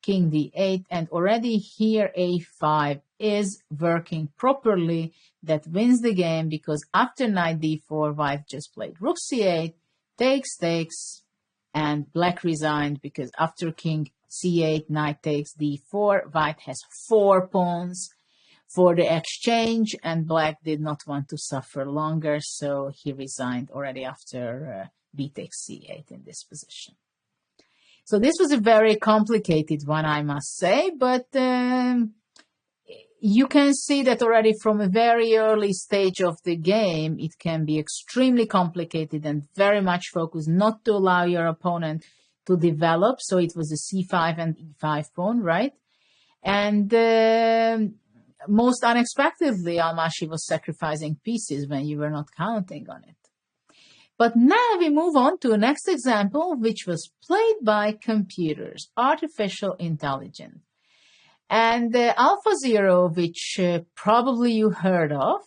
king d8, and already here a5 is working properly. That wins the game because after knight d4, white just played rook c8, takes, and black resigned because after king c8, knight takes d4, white has 4 pawns for the exchange, and black did not want to suffer longer, so he resigned already after b takes c8 in this position. So this was a very complicated one, I must say, but you can see that already from a very early stage of the game, it can be extremely complicated and very much focused not to allow your opponent to develop. So it was a c5 and e5 pawn, right? And most unexpectedly, Almashi was sacrificing pieces when you were not counting on it. But now we move on to the next example, which was played by computers, artificial intelligence. And AlphaZero, which probably you heard of,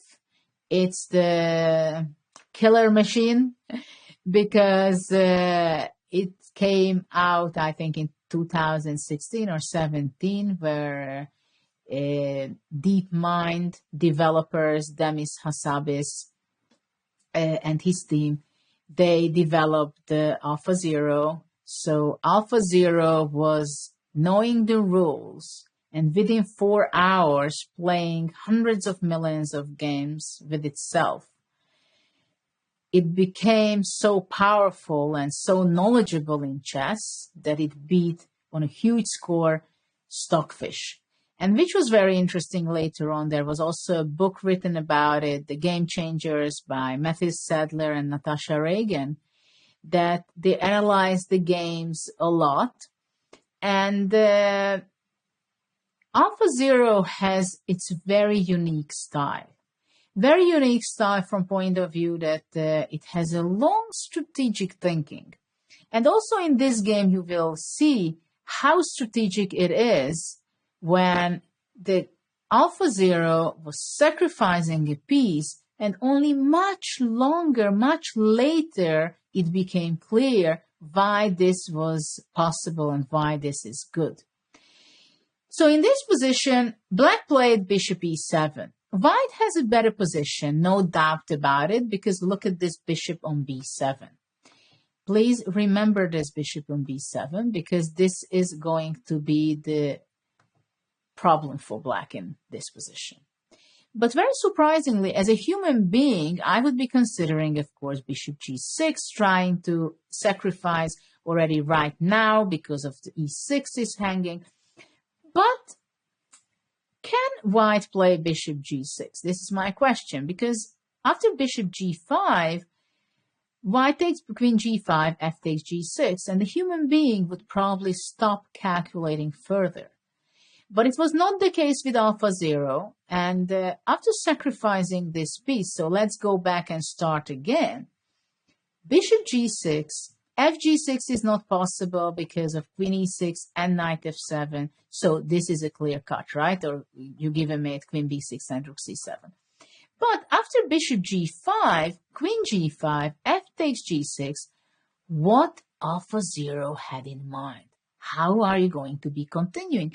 it's the killer machine because it came out, I think, in 2016 or 17, where DeepMind developers, Demis Hassabis, and his team, they developed the AlphaZero. So AlphaZero was knowing the rules and within 4 hours playing hundreds of millions of games with itself. It became so powerful and so knowledgeable in chess that it beat on a huge score Stockfish. And which was very interesting later on. There was also a book written about it, The Game Changers by Matthew Sadler and Natasha Reagan, that they analyzed the games a lot. And AlphaZero has its very unique style. Very unique style from point of view that it has a long strategic thinking. And also in this game, you will see how strategic it is when the AlphaZero was sacrificing a piece, and only much longer, much later, it became clear why this was possible and why this is good. So in this position, black played bishop e7. White has a better position, no doubt about it, because look at this bishop on b7. Please remember this bishop on b7, because this is going to be the problem for black in this position. But very surprisingly, as a human being, I would be considering, of course, bishop g6, trying to sacrifice already right now because of the e6 is hanging. But can white play bishop g6? This is my question, because after bishop g5, white takes queen g5, f takes g6, and the human being would probably stop calculating further. But it was not the case with AlphaZero, and after sacrificing this piece, so let's go back and start again. Bishop g6, f g6 is not possible because of queen e6 and knight f7, so this is a clear cut, right? Or you give a mate queen b6 and rook c7. But after bishop g5, queen g5, f takes g6, what AlphaZero had in mind? How are you going to be continuing?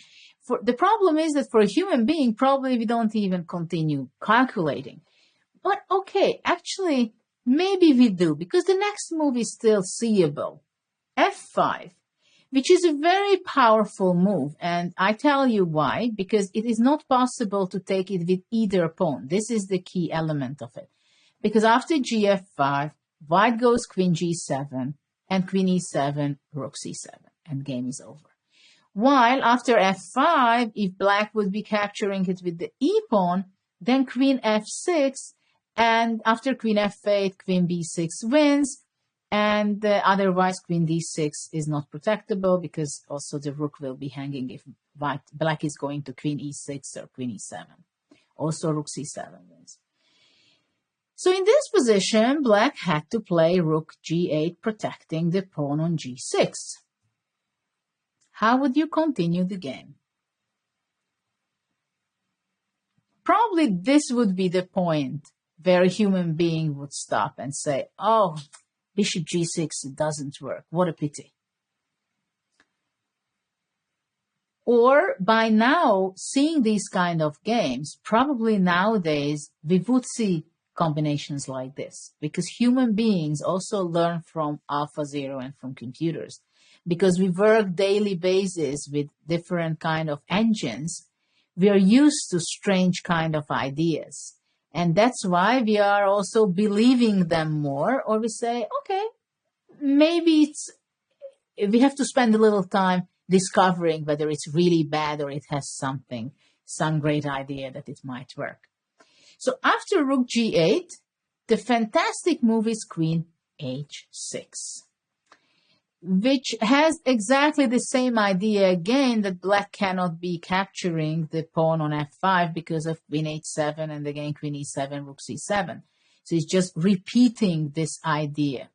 The problem is that for a human being, probably we don't even continue calculating. But okay, actually, maybe we do, because the next move is still seeable. f5. which is a very powerful move. And I tell you why, because it is not possible to take it with either pawn. This is the key element of it. Because after gf5, white goes queen g7 and queen e7, rook c7, and game is over. While after f5, if black would be capturing it with the e-pawn, then queen f6, and after queen f8, queen b6 wins, and otherwise queen d6 is not protectable because also the rook will be hanging if black is going to queen e6 or queen e7. Also rook c7 wins. So in this position, black had to play rook g8, protecting the pawn on g6. How would you continue the game? Probably this would be the point where a human being would stop and say, oh, bishop g6 doesn't work. What a pity. Or by now, seeing these kind of games, probably nowadays we would see combinations like this, because human beings also learn from AlphaZero and from computers. Because we work daily basis with different kind of engines, we are used to strange kind of ideas. And that's why we are also believing them more, or we say, okay, maybe we have to spend a little time discovering whether it's really bad or it has some great idea that it might work. So after rook g8, the fantastic move is queen h6, which has exactly the same idea again, that black cannot be capturing the pawn on f5 because of queen h7 and again queen e7, rook c7. So it's just repeating this idea.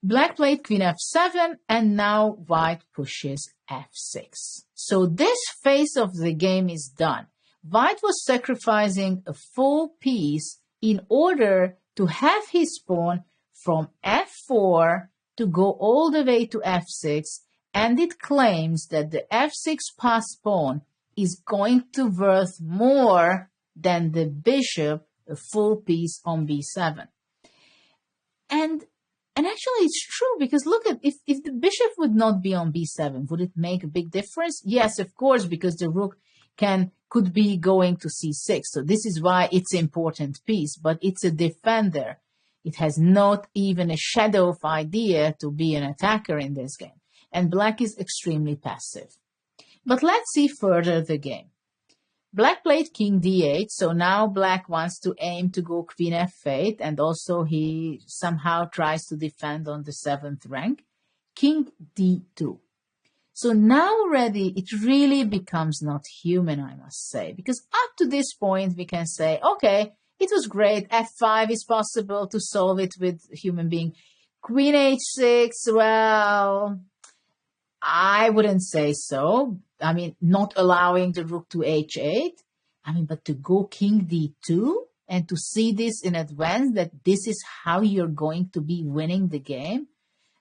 Black played queen f7 and now white pushes f6. So this phase of the game is done. White was sacrificing a full piece in order to have his pawn from f4 to go all the way to f6, and it claims that the f6 passed pawn is going to worth more than the bishop, a full piece on b7. And actually it's true, because look at, if the bishop would not be on b7, would it make a big difference? Yes, of course, because the rook could be going to c6. So this is why it's an important piece, but it's a defender. It has not even a shadow of idea to be an attacker in this game. And black is extremely passive. But let's see further the game. Black played king d8, so now black wants to aim to go queen f8, and also he somehow tries to defend on the 7th rank. King d2. So now already it really becomes not human, I must say, because up to this point we can say, okay, it was great, f5 is possible to solve it with a human being. Queen h6, well, I wouldn't say so. I mean, not allowing the rook to h8. I mean, but to go king d2 and to see this in advance, that this is how you're going to be winning the game?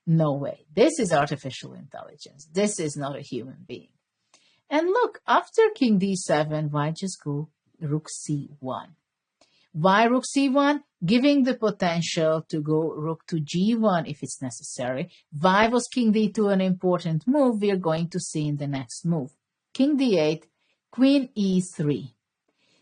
No way. This is artificial intelligence. This is not a human being. And look, after king d7, why just go rook c1? Why rook c1? Giving the potential to go rook to g1 if it's necessary. Why was king d2 an important move? We are going to see in the next move. King d8, queen e3.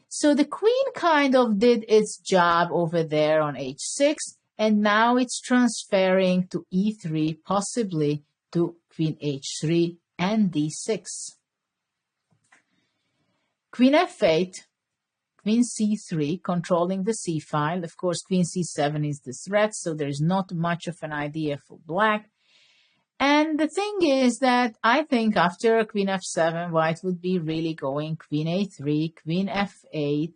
So the queen kind of did its job over there on h6, and now it's transferring to e3, possibly to queen h3 and d6. Queen f8, queen c3, controlling the c file. Of course, queen c7 is the threat, so there's not much of an idea for black. And the thing is that I think after queen f7, white would be really going queen a3, queen f8.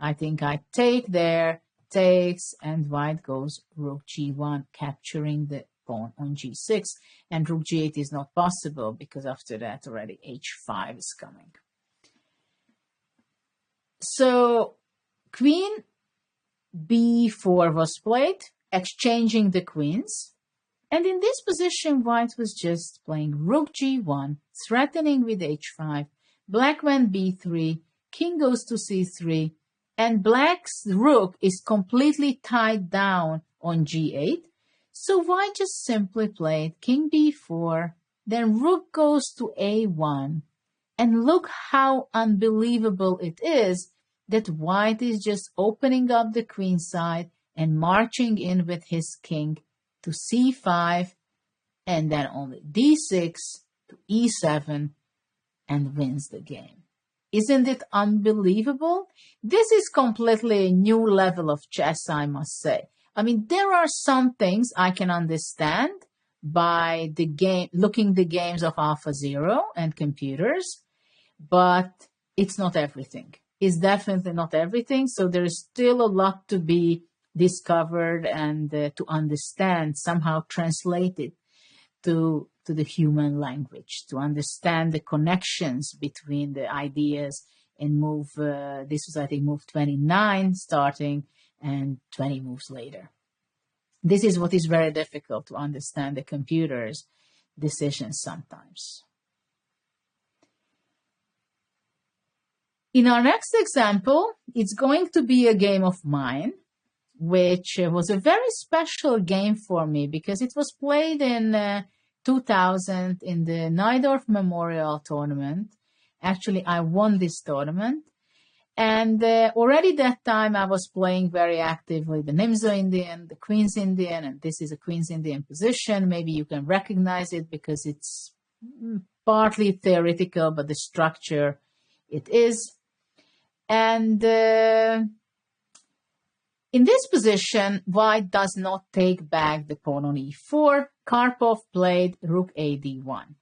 I think I take there, takes, and white goes rook g1, capturing the pawn on g6. And rook g8 is not possible because after that already h5 is coming. So queen b4 was played, exchanging the queens. And in this position, white was just playing rook g1, threatening with h5. Black went b3, king goes to c3, and black's rook is completely tied down on g8. So white just simply played king b4, then rook goes to a1, and look how unbelievable it is that white is just opening up the queen side and marching in with his king to c5, and then only d6 to e7, and wins the game. Isn't it unbelievable? This is completely a new level of chess, I must say. I mean, there are some things I can understand by the game, looking the games of AlphaZero and computers, but it's not everything. It's definitely not everything. So there is still a lot to be discovered and to understand, somehow translated to the human language, to understand the connections between the ideas and move, this was, I think, move 29 starting and 20 moves later. This is what is very difficult to understand the computer's decisions sometimes. In our next example, it's going to be a game of mine, which was a very special game for me because it was played in 2000 in the Najdorf Memorial Tournament. Actually, I won this tournament. And already that time I was playing very actively the Nimzo Indian, the Queen's Indian, and this is a Queen's Indian position. Maybe you can recognize it because it's partly theoretical, but the structure it is. And in this position, white does not take back the pawn on e4. Karpov played rook a d1.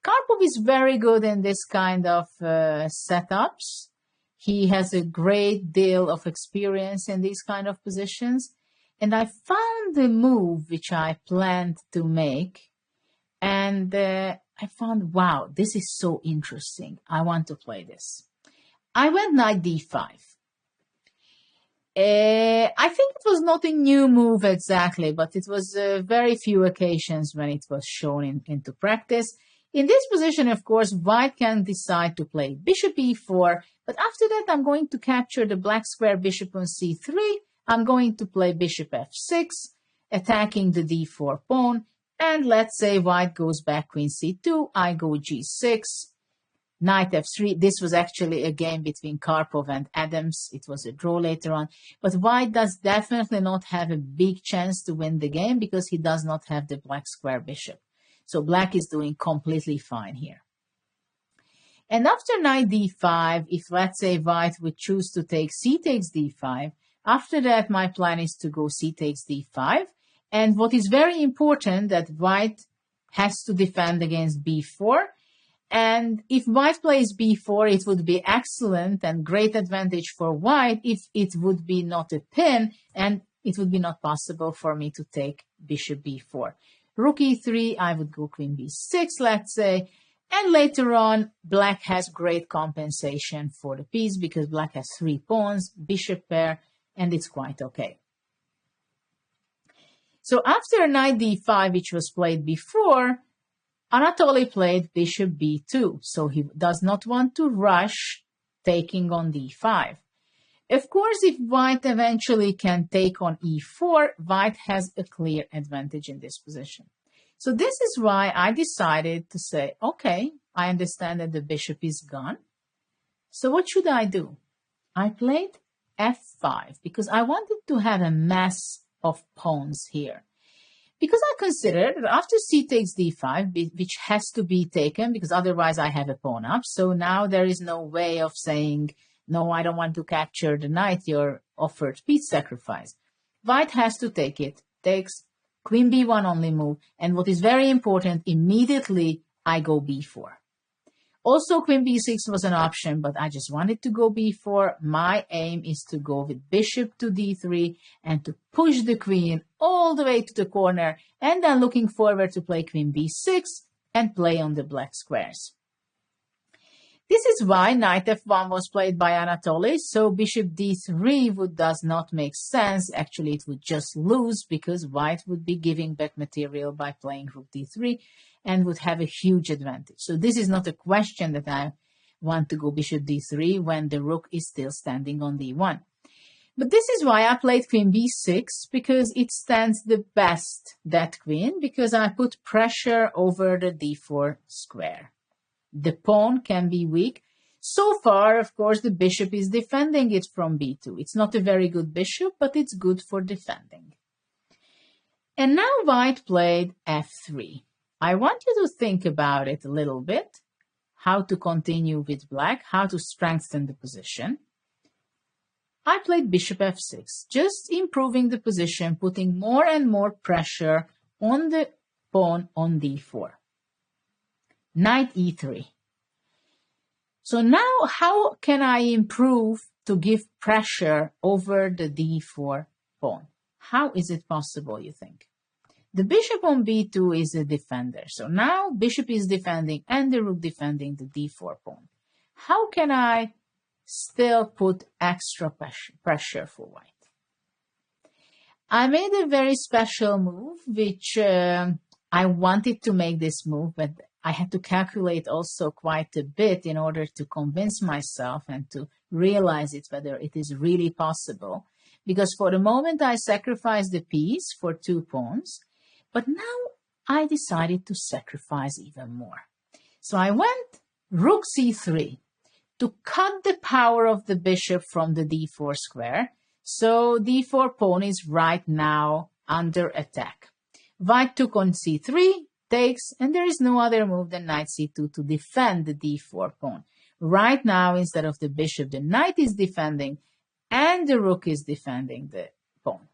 Karpov is very good in this kind of setups. He has a great deal of experience in these kind of positions. And I found the move which I planned to make. And I found, wow, this is so interesting. I want to play this. I went knight d5. I think it was not a new move exactly, but it was very few occasions when it was shown into practice. In this position, of course, white can decide to play bishop e4, but after that, I'm going to capture the black square bishop on c3. I'm going to play bishop f6, attacking the d4 pawn, and let's say white goes back queen c2, I go g6, knight f3. This was actually a game between Karpov and Adams. It was a draw later on. But white does definitely not have a big chance to win the game because he does not have the black square bishop. So black is doing completely fine here. And after knight d5, if let's say white would choose to take c takes d5, after that my plan is to go c takes d5. And what is very important that white has to defend against b4. And if white plays b4, it would be excellent and great advantage for white if it would be not a pin and it would be not possible for me to take bishop b4. Rook e3, I would go queen b6, let's say. And later on, black has great compensation for the piece because black has 3 pawns, bishop pair, and it's quite okay. So after knight d5, which was played before, Anatoly played bishop b2, so he does not want to rush taking on d5. Of course, if white eventually can take on e4, white has a clear advantage in this position. So this is why I decided to say, okay, I understand that the bishop is gone. So what should I do? I played f5 because I wanted to have a mass of pawns here. Because I considered that after c takes d5, which has to be taken because otherwise I have a pawn up. So now there is no way of saying, no, I don't want to capture the knight, you're offered piece sacrifice. White has to take it, takes queen b1 only move. And what is very important, immediately I go b4. Also, queen b6 was an option, but I just wanted to go b4. My aim is to go with bishop to d3 and to push the queen all the way to the corner, and then looking forward to play queen b6 and play on the black squares. This is why knight f1 was played by Anatoly, so bishop d3 does not make sense. Actually, it would just lose because white would be giving back material by playing rook d3 and would have a huge advantage. So this is not a question that I want to go bishop d3 when the rook is still standing on d1. But this is why I played queen b6, because it stands the best, that queen, because I put pressure over the d4 square. The pawn can be weak. So far, of course, the bishop is defending it from b2. It's not a very good bishop, but it's good for defending. And now white played f3. I want you to think about it a little bit, how to continue with black, how to strengthen the position. I played bishop f6, just improving the position, putting more and more pressure on the pawn on d4. Knight e3. So now how can I improve to give pressure over the d4 pawn? How is it possible, you think? The bishop on b2 is a defender. So now bishop is defending and the rook defending the d4 pawn. How can I still put extra pressure for white? I made a very special move, which I wanted to make this move, but I had to calculate also quite a bit in order to convince myself and to realize it, whether it is really possible. Because for the moment I sacrificed the piece for 2 pawns, but now I decided to sacrifice even more. So I went rook c3 to cut the power of the bishop from the d4 square. So d4 pawn is right now under attack. White took on c3, takes, and there is no other move than knight c2 to defend the d4 pawn. Right now, instead of the bishop, the knight is defending and the rook is defending the pawn.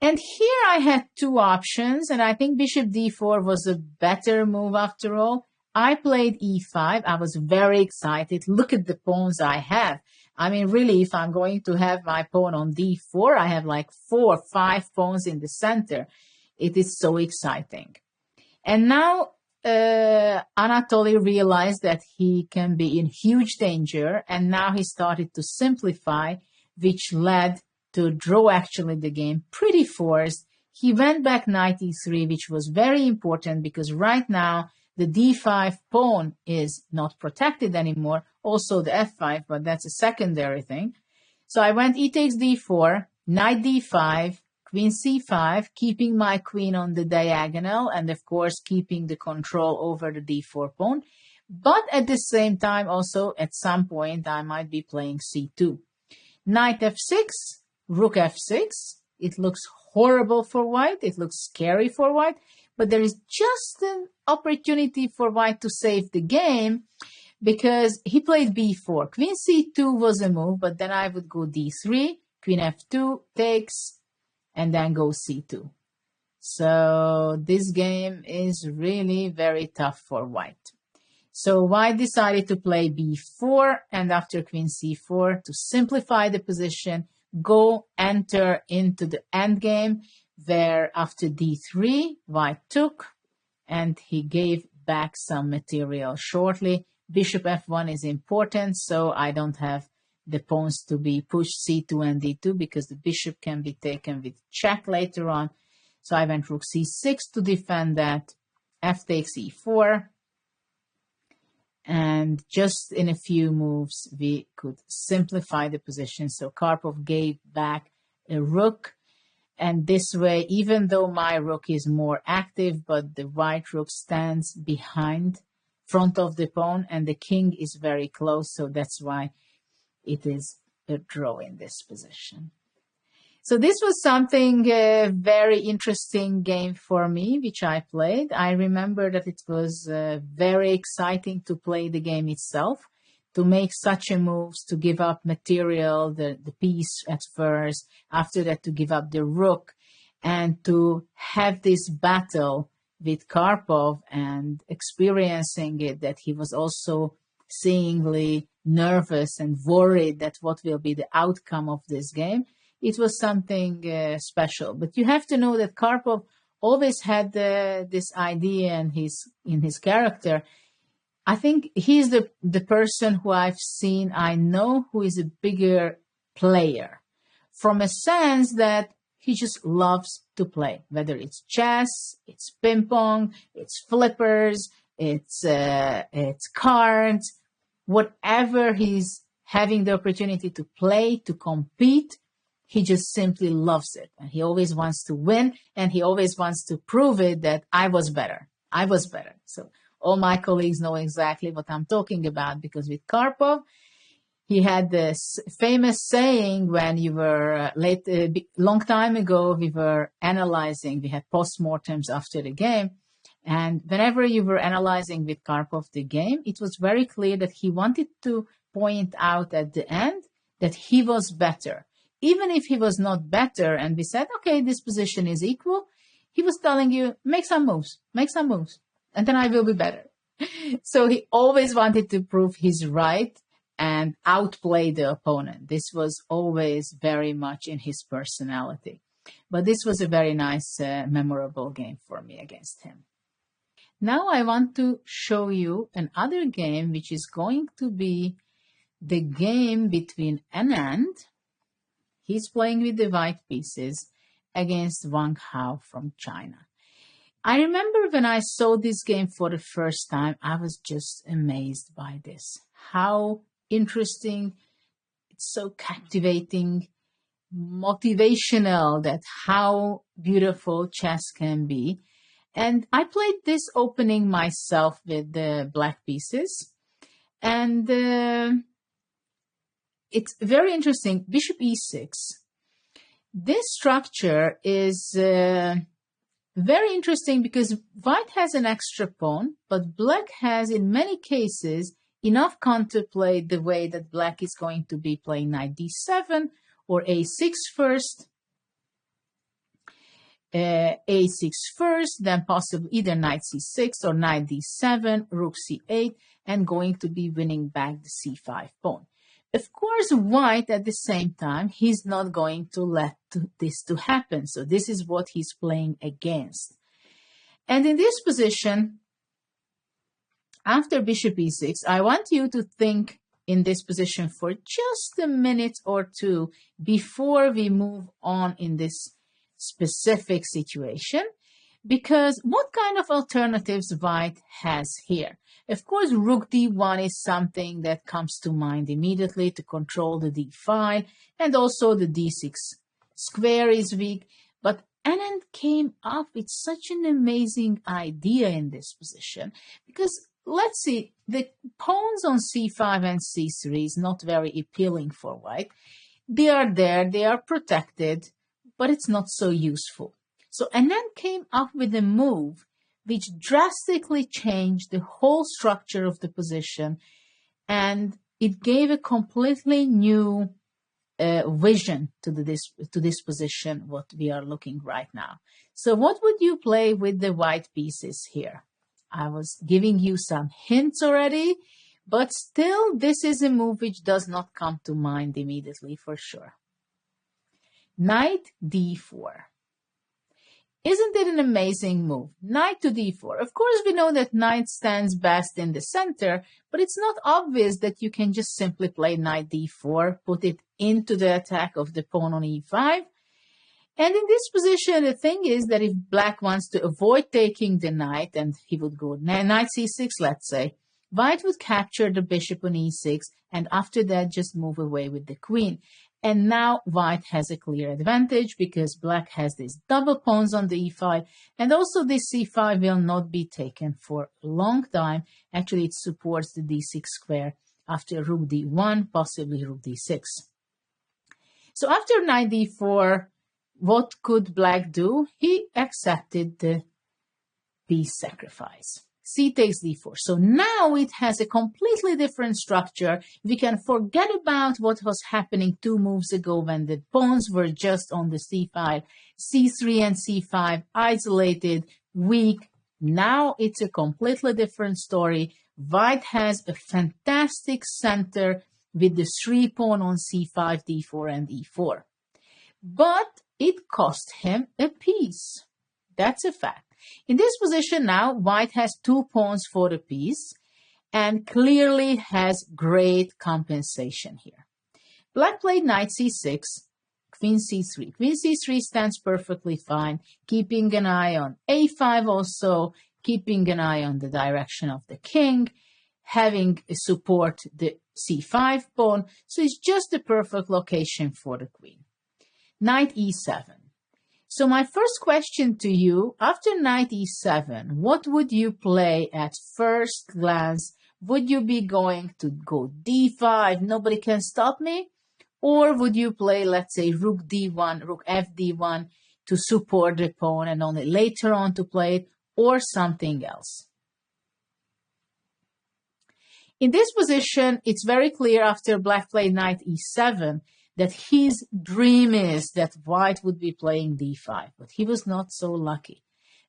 And here I had 2 options, and I think bishop d4 was a better move after all. I played e5. I was very excited. Look at the pawns I have. I mean, really, if I'm going to have my pawn on d4, I have like 4 or 5 pawns in the center. It is so exciting. And now Anatoly realized that he can be in huge danger, and now he started to simplify, which led to draw actually the game pretty forced. He went back knight e3, which was very important because right now the d5 pawn is not protected anymore. Also the f5, but that's a secondary thing. So I went e takes d4, knight d5, queen c5, keeping my queen on the diagonal and of course keeping the control over the d4 pawn. But at the same time also at some point I might be playing c2. Knight f6, rook f6. It looks horrible for white. It looks scary for white. But there is just an opportunity for white to save the game because he played b4. Queen c2 was a move, but then I would go d3, queen f2 takes, and then go c2. So this game is really very tough for white. So white decided to play b4, and after queen c4, to simplify the position, enter into the endgame, where after d3, white took, and he gave back some material shortly. Bishop f1 is important, so I don't have the pawns to be pushed c2 and d2 because the bishop can be taken with check later on. So I went rook c6 to defend that, f takes e4, and just in a few moves we could simplify the position. So Karpov gave back a rook, and this way, even though my rook is more active, but the white rook stands behind front of the pawn and the king is very close, so that's why it is a draw in this position. So this was something very interesting game for me, which I played. I remember that it was very exciting to play the game itself, to make such a moves, to give up material, the piece at first, after that to give up the rook, and to have this battle with Karpov and experiencing it, that he was also seemingly nervous and worried that what will be the outcome of this game. It was something special. But you have to know that Karpov always had this idea in his character. I think he's the person who I know who is a bigger player, from a sense that he just loves to play, whether it's chess, it's ping pong, it's flippers, it's cards, whatever he's having the opportunity to play, to compete. He just simply loves it. And he always wants to win, and he always wants to prove it that I was better. I was better. So all my colleagues know exactly what I'm talking about, because with Karpov, he had this famous saying when you were long time ago, we were analyzing, we had postmortems after the game. And whenever you were analyzing with Karpov the game, it was very clear that he wanted to point out at the end that he was better. Even if he was not better and we said, okay, this position is equal, he was telling you, make some moves, and then I will be better. So he always wanted to prove he's right and outplay the opponent. This was always very much in his personality. But this was a very nice, memorable game for me against him. Now I want to show you another game, which is going to be the game between Anand. He's playing with the white pieces against Wang Hao from China. I remember when I saw this game for the first time, I was just amazed by this. How interesting, it's so captivating, motivational, that how beautiful chess can be. And I played this opening myself with the black pieces. And it's very interesting. Bishop e6. This structure is very interesting because white has an extra pawn, but black has, in many cases, enough counterplay the way that black is going to be playing knight d7 or a6 first, a6 first, then possibly either knight c6 or knight d7, rook c8, and going to be winning back the c5 pawn. Of course, white at the same time, he's not going to let this to happen. So this is what he's playing against. And in this position, after bishop e6, I want you to think in this position for just a minute or two before we move on in this specific situation, because what kind of alternatives white has here? Of course, rook d1 is something that comes to mind immediately to control the d file, and also the d6 square is weak. But Anand came up with such an amazing idea in this position, because let's see, the pawns on c5 and c3 is not very appealing for white. They are there, they are protected, but it's not so useful. So Anand came up with a move which drastically changed the whole structure of the position, and it gave a completely new vision to this position, what we are looking right now. So what would you play with the white pieces here? I was giving you some hints already, but still this is a move which does not come to mind immediately for sure. Knight d4. Isn't it an amazing move? Knight to d4. Of course, we know that knight stands best in the center, but it's not obvious that you can just simply play knight d4, put it into the attack of the pawn on e5. And in this position, the thing is that if black wants to avoid taking the knight, and he would go knight c6, let's say, white would capture the bishop on e6, and after that, just move away with the queen. And now white has a clear advantage because black has these double pawns on the e file, and also this c5 will not be taken for a long time. Actually, it supports the d6 square after rook d1, possibly rook d6. So after knight d4, what could black do? He accepted the piece sacrifice. C takes d4. So now it has a completely different structure. We can forget about what was happening 2 moves ago when the pawns were just on the c file. c3 and c5 isolated, weak. Now it's a completely different story. White has a fantastic center with the 3 pawn on c5, d4, and e4. But it cost him a piece. That's a fact. In this position now, white has 2 pawns for the piece and clearly has great compensation here. Black played knight c6, queen c3. Queen c3 stands perfectly fine, keeping an eye on a5 also, keeping an eye on the direction of the king, having support the c5 pawn, so it's just the perfect location for the queen. Knight e7. So my first question to you, after knight e7, what would you play at first glance? Would you be going to go d5, nobody can stop me? Or would you play, let's say, rook d1, rook fd1 to support the pawn and only later on to play it, or something else? In this position, it's very clear after black played knight e7 that his dream is that white would be playing d5, but he was not so lucky.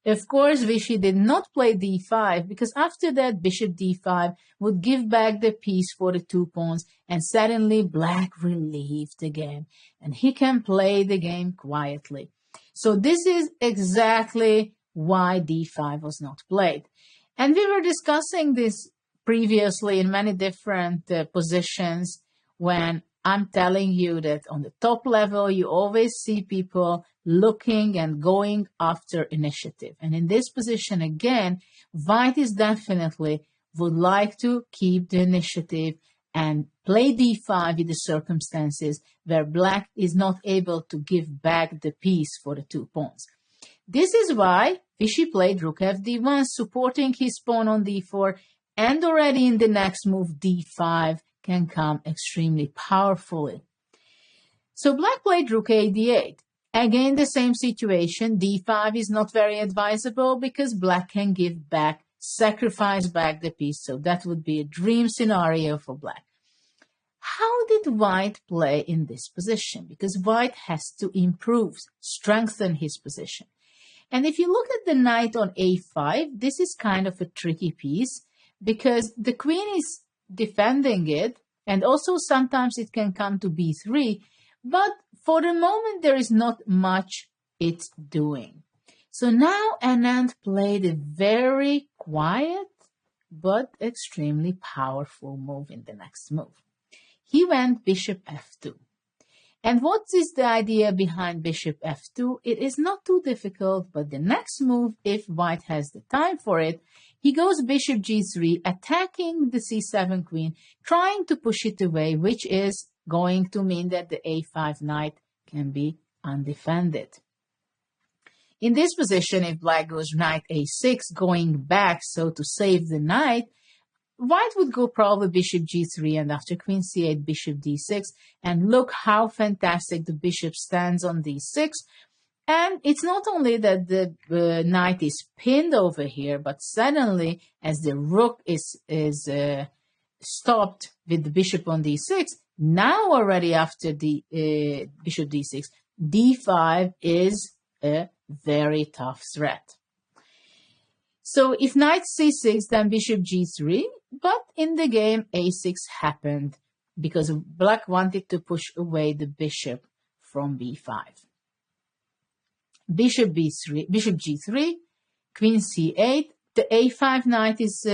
Of course, Vichy did not play d5 because after that, bishop d5 would give back the piece for the 2 pawns, and suddenly black relieved again, and he can play the game quietly. So this is exactly why d5 was not played. And we were discussing this previously in many different positions when I'm telling you that on the top level, you always see people looking and going after initiative. And in this position, again, white is definitely would like to keep the initiative and play d5 in the circumstances where black is not able to give back the piece for the 2 pawns. This is why Vichy played rook fd1, supporting his pawn on d4, and already in the next move, d5 can come extremely powerfully. So black played rook a d8. Again, the same situation. d5 is not very advisable because black can give back, sacrifice back the piece. So that would be a dream scenario for black. How did white play in this position? Because white has to improve, strengthen his position. And if you look at the knight on a5, this is kind of a tricky piece because the queen is defending it, and also sometimes it can come to b3, but for the moment there is not much it's doing. So now Anand played a very quiet but extremely powerful move in the next move. He went bishop f2. And what is the idea behind bishop f2? It is not too difficult, but the next move, if white has the time for it, he goes bishop g3, attacking the c7 queen, trying to push it away, which is going to mean that the a5 knight can be undefended. In this position, if black goes knight a6, going back, so to save the knight, white would go probably bishop g3, and after queen c8, bishop d6, and look how fantastic the bishop stands on d6. And it's not only that the knight is pinned over here, but suddenly, as the rook is stopped with the bishop on d6, now already after the bishop d6, d5 is a very tough threat. So if knight c6, then bishop g3, but in the game a6 happened because black wanted to push away the bishop from b5. Bishop b3, bishop g3, queen c8. The a5 knight is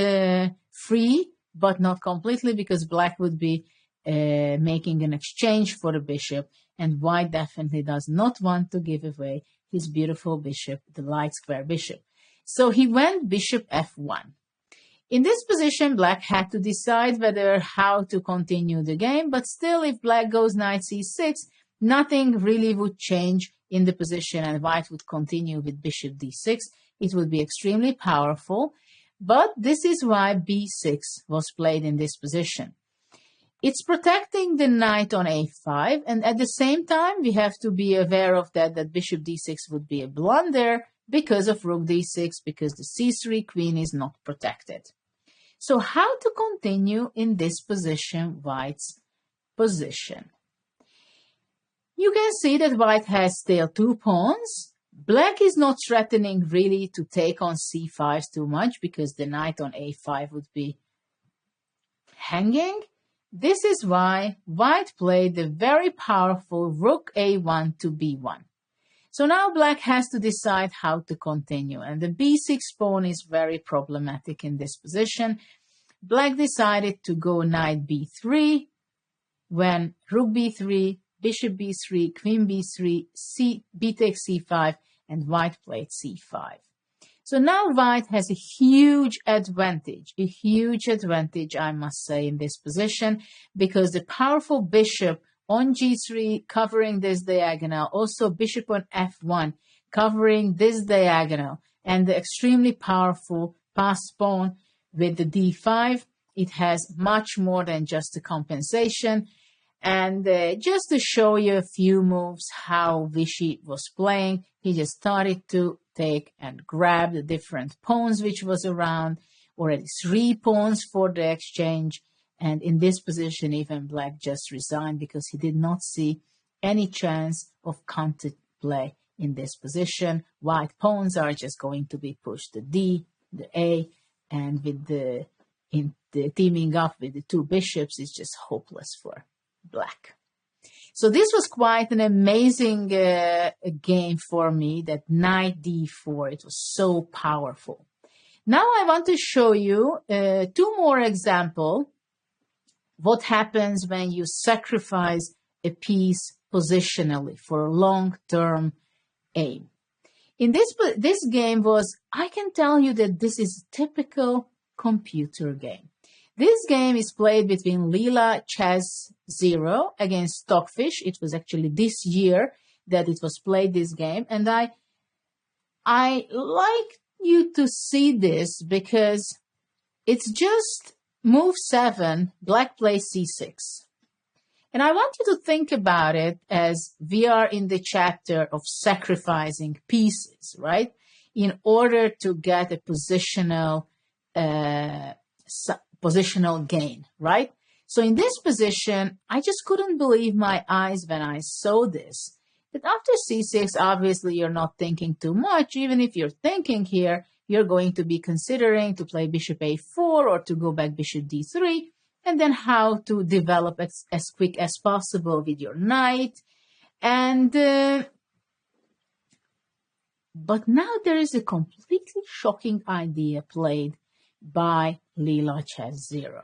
free, but not completely because black would be making an exchange for the bishop, and white definitely does not want to give away his beautiful bishop, the light square bishop. So he went bishop f1. In this position, black had to decide how to continue the game, but still if black goes knight c6, nothing really would change in the position and white would continue with bishop d6. It would be extremely powerful, but this is why b6 was played in this position. It's protecting the knight on a5, and at the same time, we have to be aware of that bishop d6 would be a blunder because of rook d6, because the c3 queen is not protected. So how to continue in this position, white's position? You can see that white has still 2 pawns. Black is not threatening really to take on c5 too much because the knight on a5 would be hanging. This is why white played the very powerful rook a1 to b1. So now black has to decide how to continue, and the b6 pawn is very problematic in this position. Black decided to go knight b3, when rook b3, bishop b3, queen b3, b takes c5, and white played c5. So now white has a huge advantage, I must say, in this position, because the powerful bishop on g3 covering this diagonal, also bishop on f1 covering this diagonal, and the extremely powerful passed pawn with the d5, it has much more than just a compensation. And just to show you a few moves how Vichy was playing, he just started to take and grab the different pawns which was around, already 3 pawns for the exchange. And in this position, even black just resigned because he did not see any chance of counter play in this position. White pawns are just going to be pushed, the D, the A, and with the teaming up with the 2 bishops is just hopeless for black. So this was quite an amazing game for me, that knight d4. It was so powerful. Now I want to show you 2 more examples. What happens when you sacrifice a piece positionally for a long-term aim. In this game was, I can tell you that this is a typical computer game. This game is played between Leela Chess 0 against Stockfish. It was actually this year that it was played, this game. And I like you to see this because it's just move 7, black plays c6. And I want you to think about it as we are in the chapter of sacrificing pieces, right? In order to get a positional gain, right? So in this position, I just couldn't believe my eyes when I saw this. But after c6, obviously you're not thinking too much. Even if you're thinking here, you're going to be considering to play bishop a4 or to go back bishop d3, and then how to develop as quick as possible with your knight. And but now there is a completely shocking idea played by Leela Chess 0.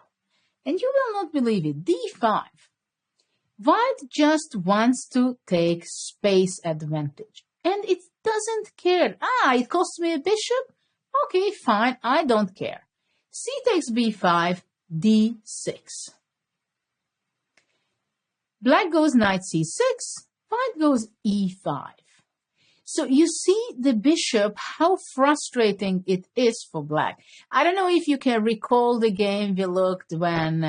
And you will not believe it, d5. White just wants to take space advantage. And it doesn't care. It cost me a bishop? Okay, fine, I don't care. C takes b5, d6. Black goes knight c6, white goes e5. So you see the bishop, how frustrating it is for black. I don't know if you can recall the game we looked when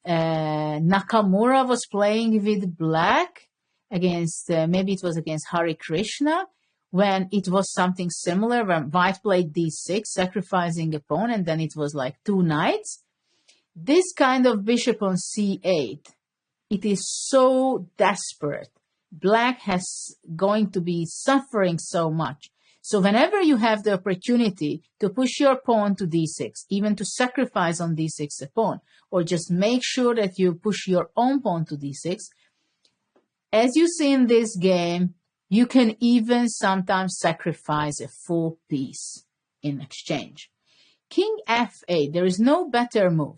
Nakamura was playing with black against, maybe it was against Hare Krishna, when it was something similar, when white played d6, sacrificing a pawn, and then it was like 2 knights. This kind of bishop on c8, it is so desperate. Black has going to be suffering so much. So whenever you have the opportunity to push your pawn to d6, even to sacrifice on d6 a pawn, or just make sure that you push your own pawn to d6, as you see in this game, you can even sometimes sacrifice a full piece in exchange. King f8, there is no better move.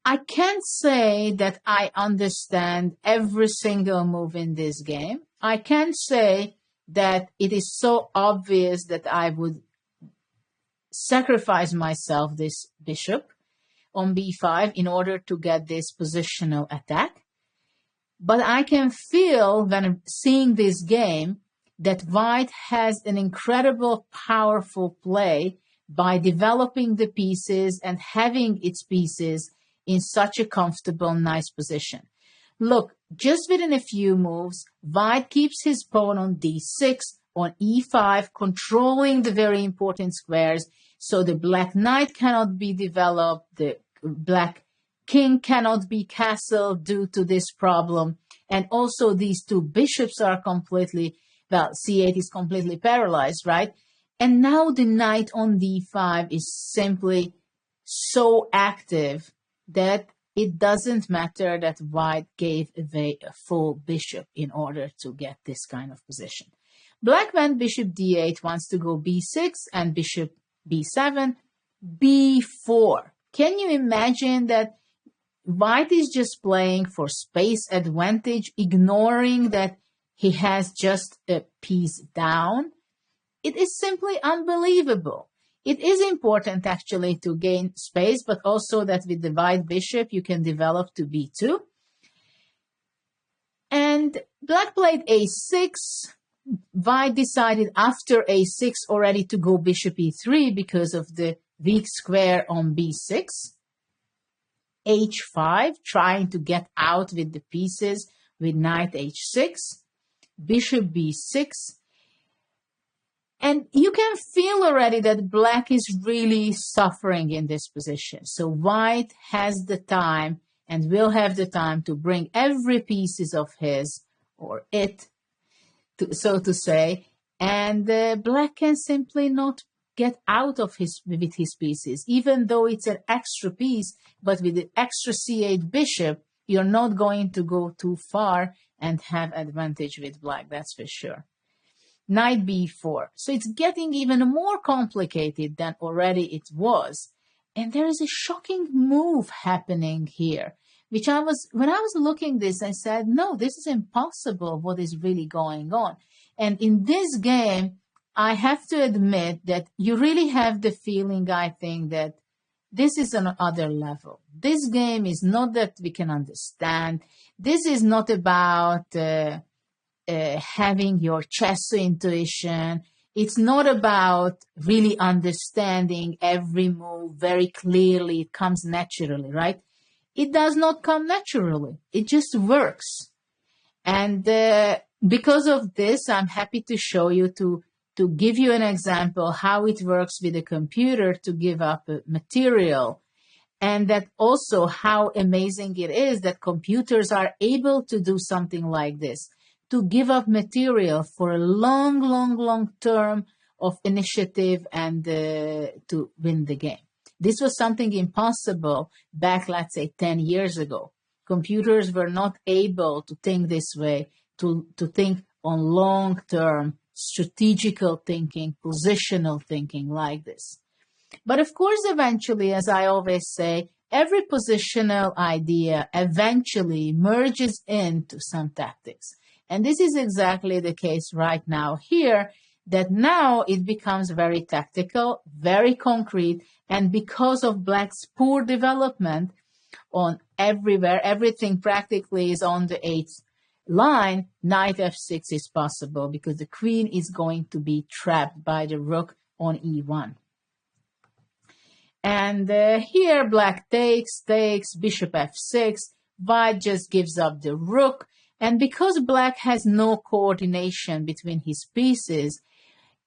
I can't say that I understand every single move in this game. I can't say that it is so obvious that I would sacrifice myself this bishop on b5 in order to get this positional attack. But I can feel when I'm seeing this game that white has an incredible, powerful play by developing the pieces and having its pieces in such a comfortable, nice position. Look, just within a few moves, white keeps his pawn on d6, on e5, controlling the very important squares, so the black knight cannot be developed, the black king cannot be castled due to this problem, and also these 2 bishops are completely, well, c8 is completely paralyzed, right? And now the knight on d5 is simply so active that it doesn't matter that white gave away a full bishop in order to get this kind of position. Black went bishop d8, wants to go b6, and bishop b7, b4. Can you imagine that white is just playing for space advantage, ignoring that he has just a piece down? It is simply unbelievable. It is important actually to gain space, but also that with the white bishop, you can develop to b2. And black played a6. White decided after a6 already to go bishop e3 because of the weak square on b6. h5, trying to get out with the pieces with knight h6. Bishop b6. And you can feel already that black is really suffering in this position. So white has the time and will have the time to bring every pieces of his or it, so to say, and black can simply not get out of with his pieces, even though it's an extra piece, but with the extra c8 bishop, you're not going to go too far and have advantage with black, that's for sure. Knight b4. So it's getting even more complicated than already it was. And there is a shocking move happening here, which when I was looking this, I said, no, this is impossible, what is really going on. And in this game, I have to admit that you really have the feeling, I think, that this is on another level. This game is not that we can understand. This is not about having your chess intuition. It's not about really understanding every move very clearly. It comes naturally, right? It does not come naturally. It just works. And because of this, I'm happy to show you, to give you an example how it works with a computer to give up material. And that also how amazing it is that computers are able to do something like this, to give up material for a long, long, long term of initiative and to win the game. This was something impossible back, let's say, 10 years ago. Computers were not able to think this way, to think on long-term strategical thinking, positional thinking like this. But of course, eventually, as I always say, every positional idea eventually merges into some tactics. And this is exactly the case right now here, that now it becomes very tactical, very concrete, and because of black's poor development on everywhere, everything practically is on the 8th line, knight f6 is possible because the queen is going to be trapped by the rook on e1. And here black takes, bishop f6, white just gives up the rook. And because black has no coordination between his pieces,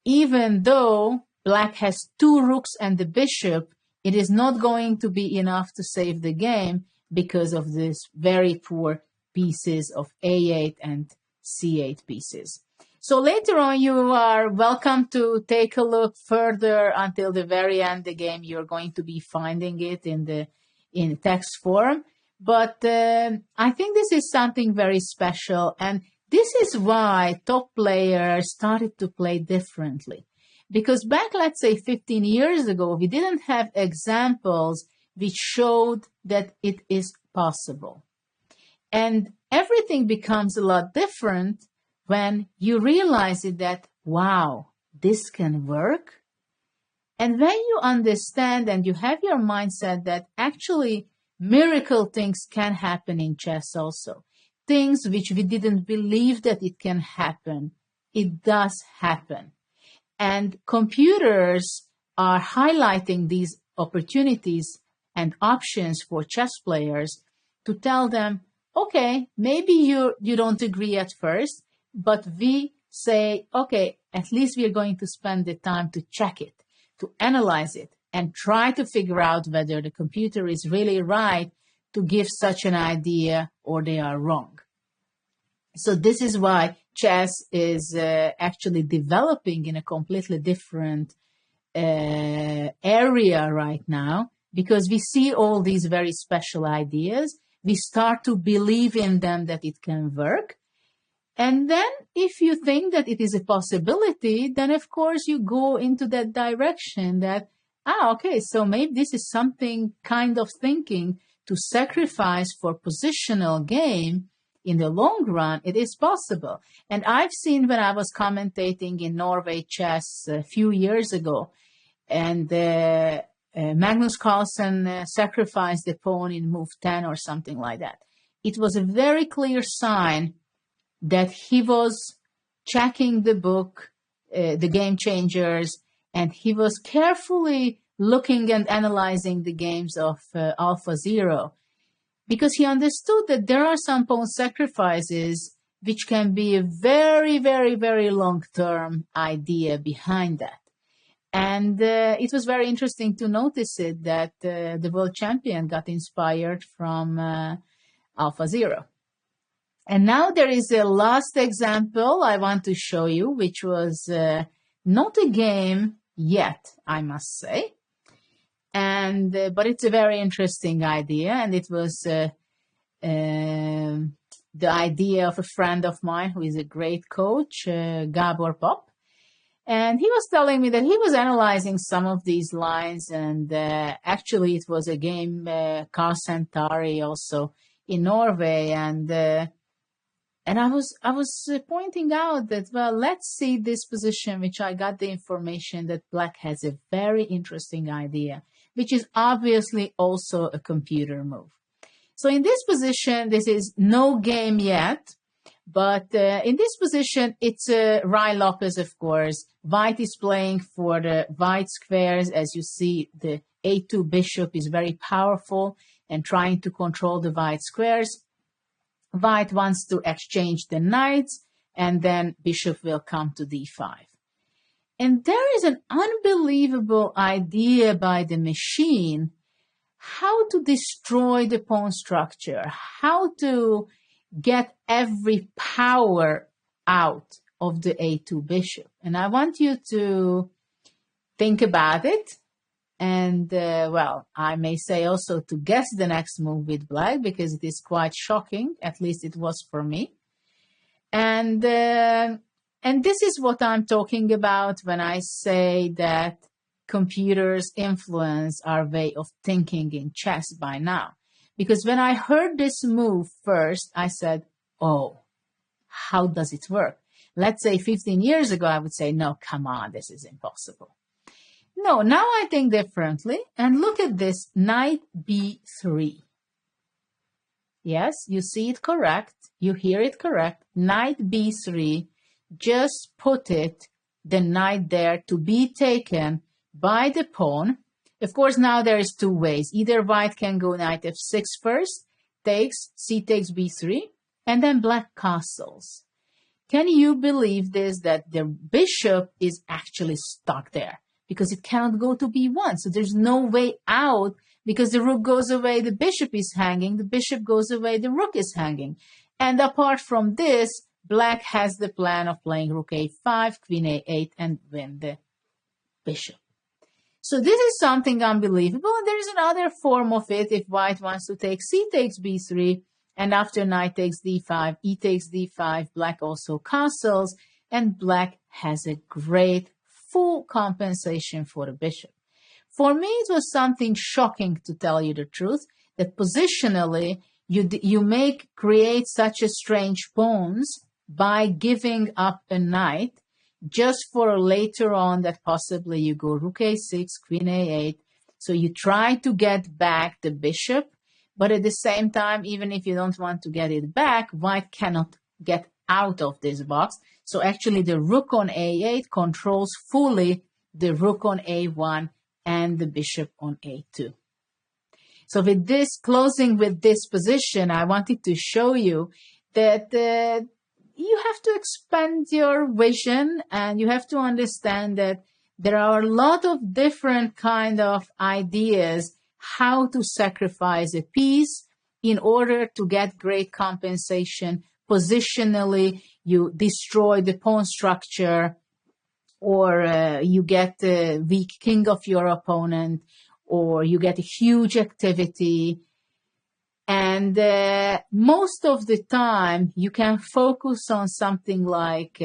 even though black has 2 rooks and the bishop, it is not going to be enough to save the game because of this very poor pieces of a8 and c8 pieces. So later on, you are welcome to take a look further until the very end of the game. You're going to be finding it in text form. But I think this is something very special. And this is why top players started to play differently. Because back, let's say, 15 years ago, we didn't have examples which showed that it is possible. And everything becomes a lot different when you realize it that, wow, this can work. And when you understand and you have your mindset that actually miracle things can happen in chess also, things which we didn't believe that it can happen, it does happen. And computers are highlighting these opportunities and options for chess players to tell them, okay, maybe you don't agree at first, but we say, okay, at least we are going to spend the time to check it, to analyze it, and try to figure out whether the computer is really right to give such an idea or they are wrong. So this is why chess is actually developing in a completely different area right now, because we see all these very special ideas. We start to believe in them that it can work. And then if you think that it is a possibility, then of course you go into that direction that, okay, so maybe this is something kind of thinking to sacrifice for positional game in the long run, it is possible. And I've seen when I was commentating in Norway chess a few years ago, and Magnus Carlsen sacrificed the pawn in move 10 or something like that. It was a very clear sign that he was checking the book, The Game Changers, and he was carefully looking and analyzing the games of AlphaZero, because he understood that there are some pawn sacrifices which can be a very, very, very long-term idea behind that. And it was very interesting to notice it, that the world champion got inspired from AlphaZero. And now there is a last example I want to show you, which was not a game yet, I must say. And but it's a very interesting idea, and it was the idea of a friend of mine who is a great coach, Gabor Pop. And he was telling me that he was analyzing some of these lines, and actually it was a game, Car Centauri, also in Norway, and I was pointing out that, well, let's see this position, which I got the information that Black has a very interesting idea, which is obviously also a computer move. So in this position, this is no game yet, but in this position, it's Rai Lopez, of course. White is playing for the white squares. As you see, the A2 bishop is very powerful and trying to control the white squares. White wants to exchange the knights, and then bishop will come to d5. And there is an unbelievable idea by the machine how to destroy the pawn structure, how to get every power out of the A2 bishop. And I want you to think about it. And, well, I may say also to guess the next move with Black, because it is quite shocking. At least it was for me. And this is what I'm talking about when I say that computers influence our way of thinking in chess by now. Because when I heard this move first, I said, oh, how does it work? Let's say 15 years ago, I would say, no, come on, this is impossible. No, now I think differently. And look at this, knight b3. Yes, you see it correct. You hear it correct. Knight b3, just put the knight there to be taken by the pawn. Of course, now there is two ways. Either white can go knight f6 first, takes, c takes b3, and then black castles. Can you believe this, that the bishop is actually stuck there? Because it cannot go to b1. So there's no way out, because the rook goes away, the bishop is hanging, the bishop goes away, the rook is hanging. And apart from this, Black has the plan of playing rook a5, queen a8, and win the bishop. So this is something unbelievable. And there is another form of it. If white wants to take c takes b3, and after knight takes d5, e takes d5, Black also castles, and Black has a great full compensation for the bishop. For me, it was something shocking, to tell you the truth, that positionally you create such a strange pawns by giving up a knight, just for later on that possibly you go rook a6, queen a8. So you try to get back the bishop, but at the same time, even if you don't want to get it back, white cannot get out of this box. So actually the rook on a8 controls fully the rook on a1 and the bishop on a2. So with this, closing with this position, I wanted to show you that you have to expand your vision, and you have to understand that there are a lot of different kind of ideas how to sacrifice a piece in order to get great compensation. Positionally, you destroy the pawn structure, or you get the weak king of your opponent, or you get a huge activity. And most of the time, you can focus on something like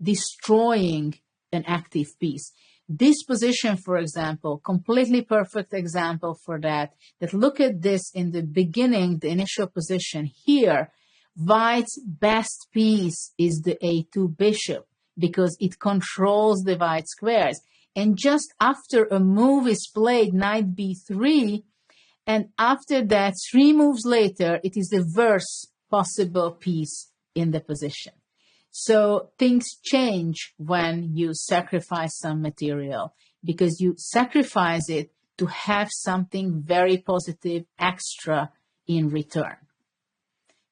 destroying an active piece. This position, for example, completely perfect example for that. That look at this in the beginning, the initial position here. White's best piece is the a2 bishop because it controls the white squares. And just after a move is played, knight b3, and after that, 3 moves later, it is the worst possible piece in the position. So things change when you sacrifice some material because you sacrifice it to have something very positive extra in return.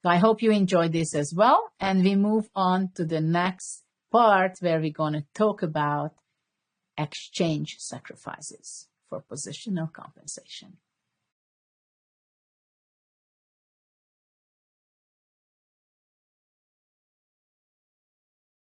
So I hope you enjoyed this as well. And we move on to the next part where we're going to talk about exchange sacrifices for positional compensation.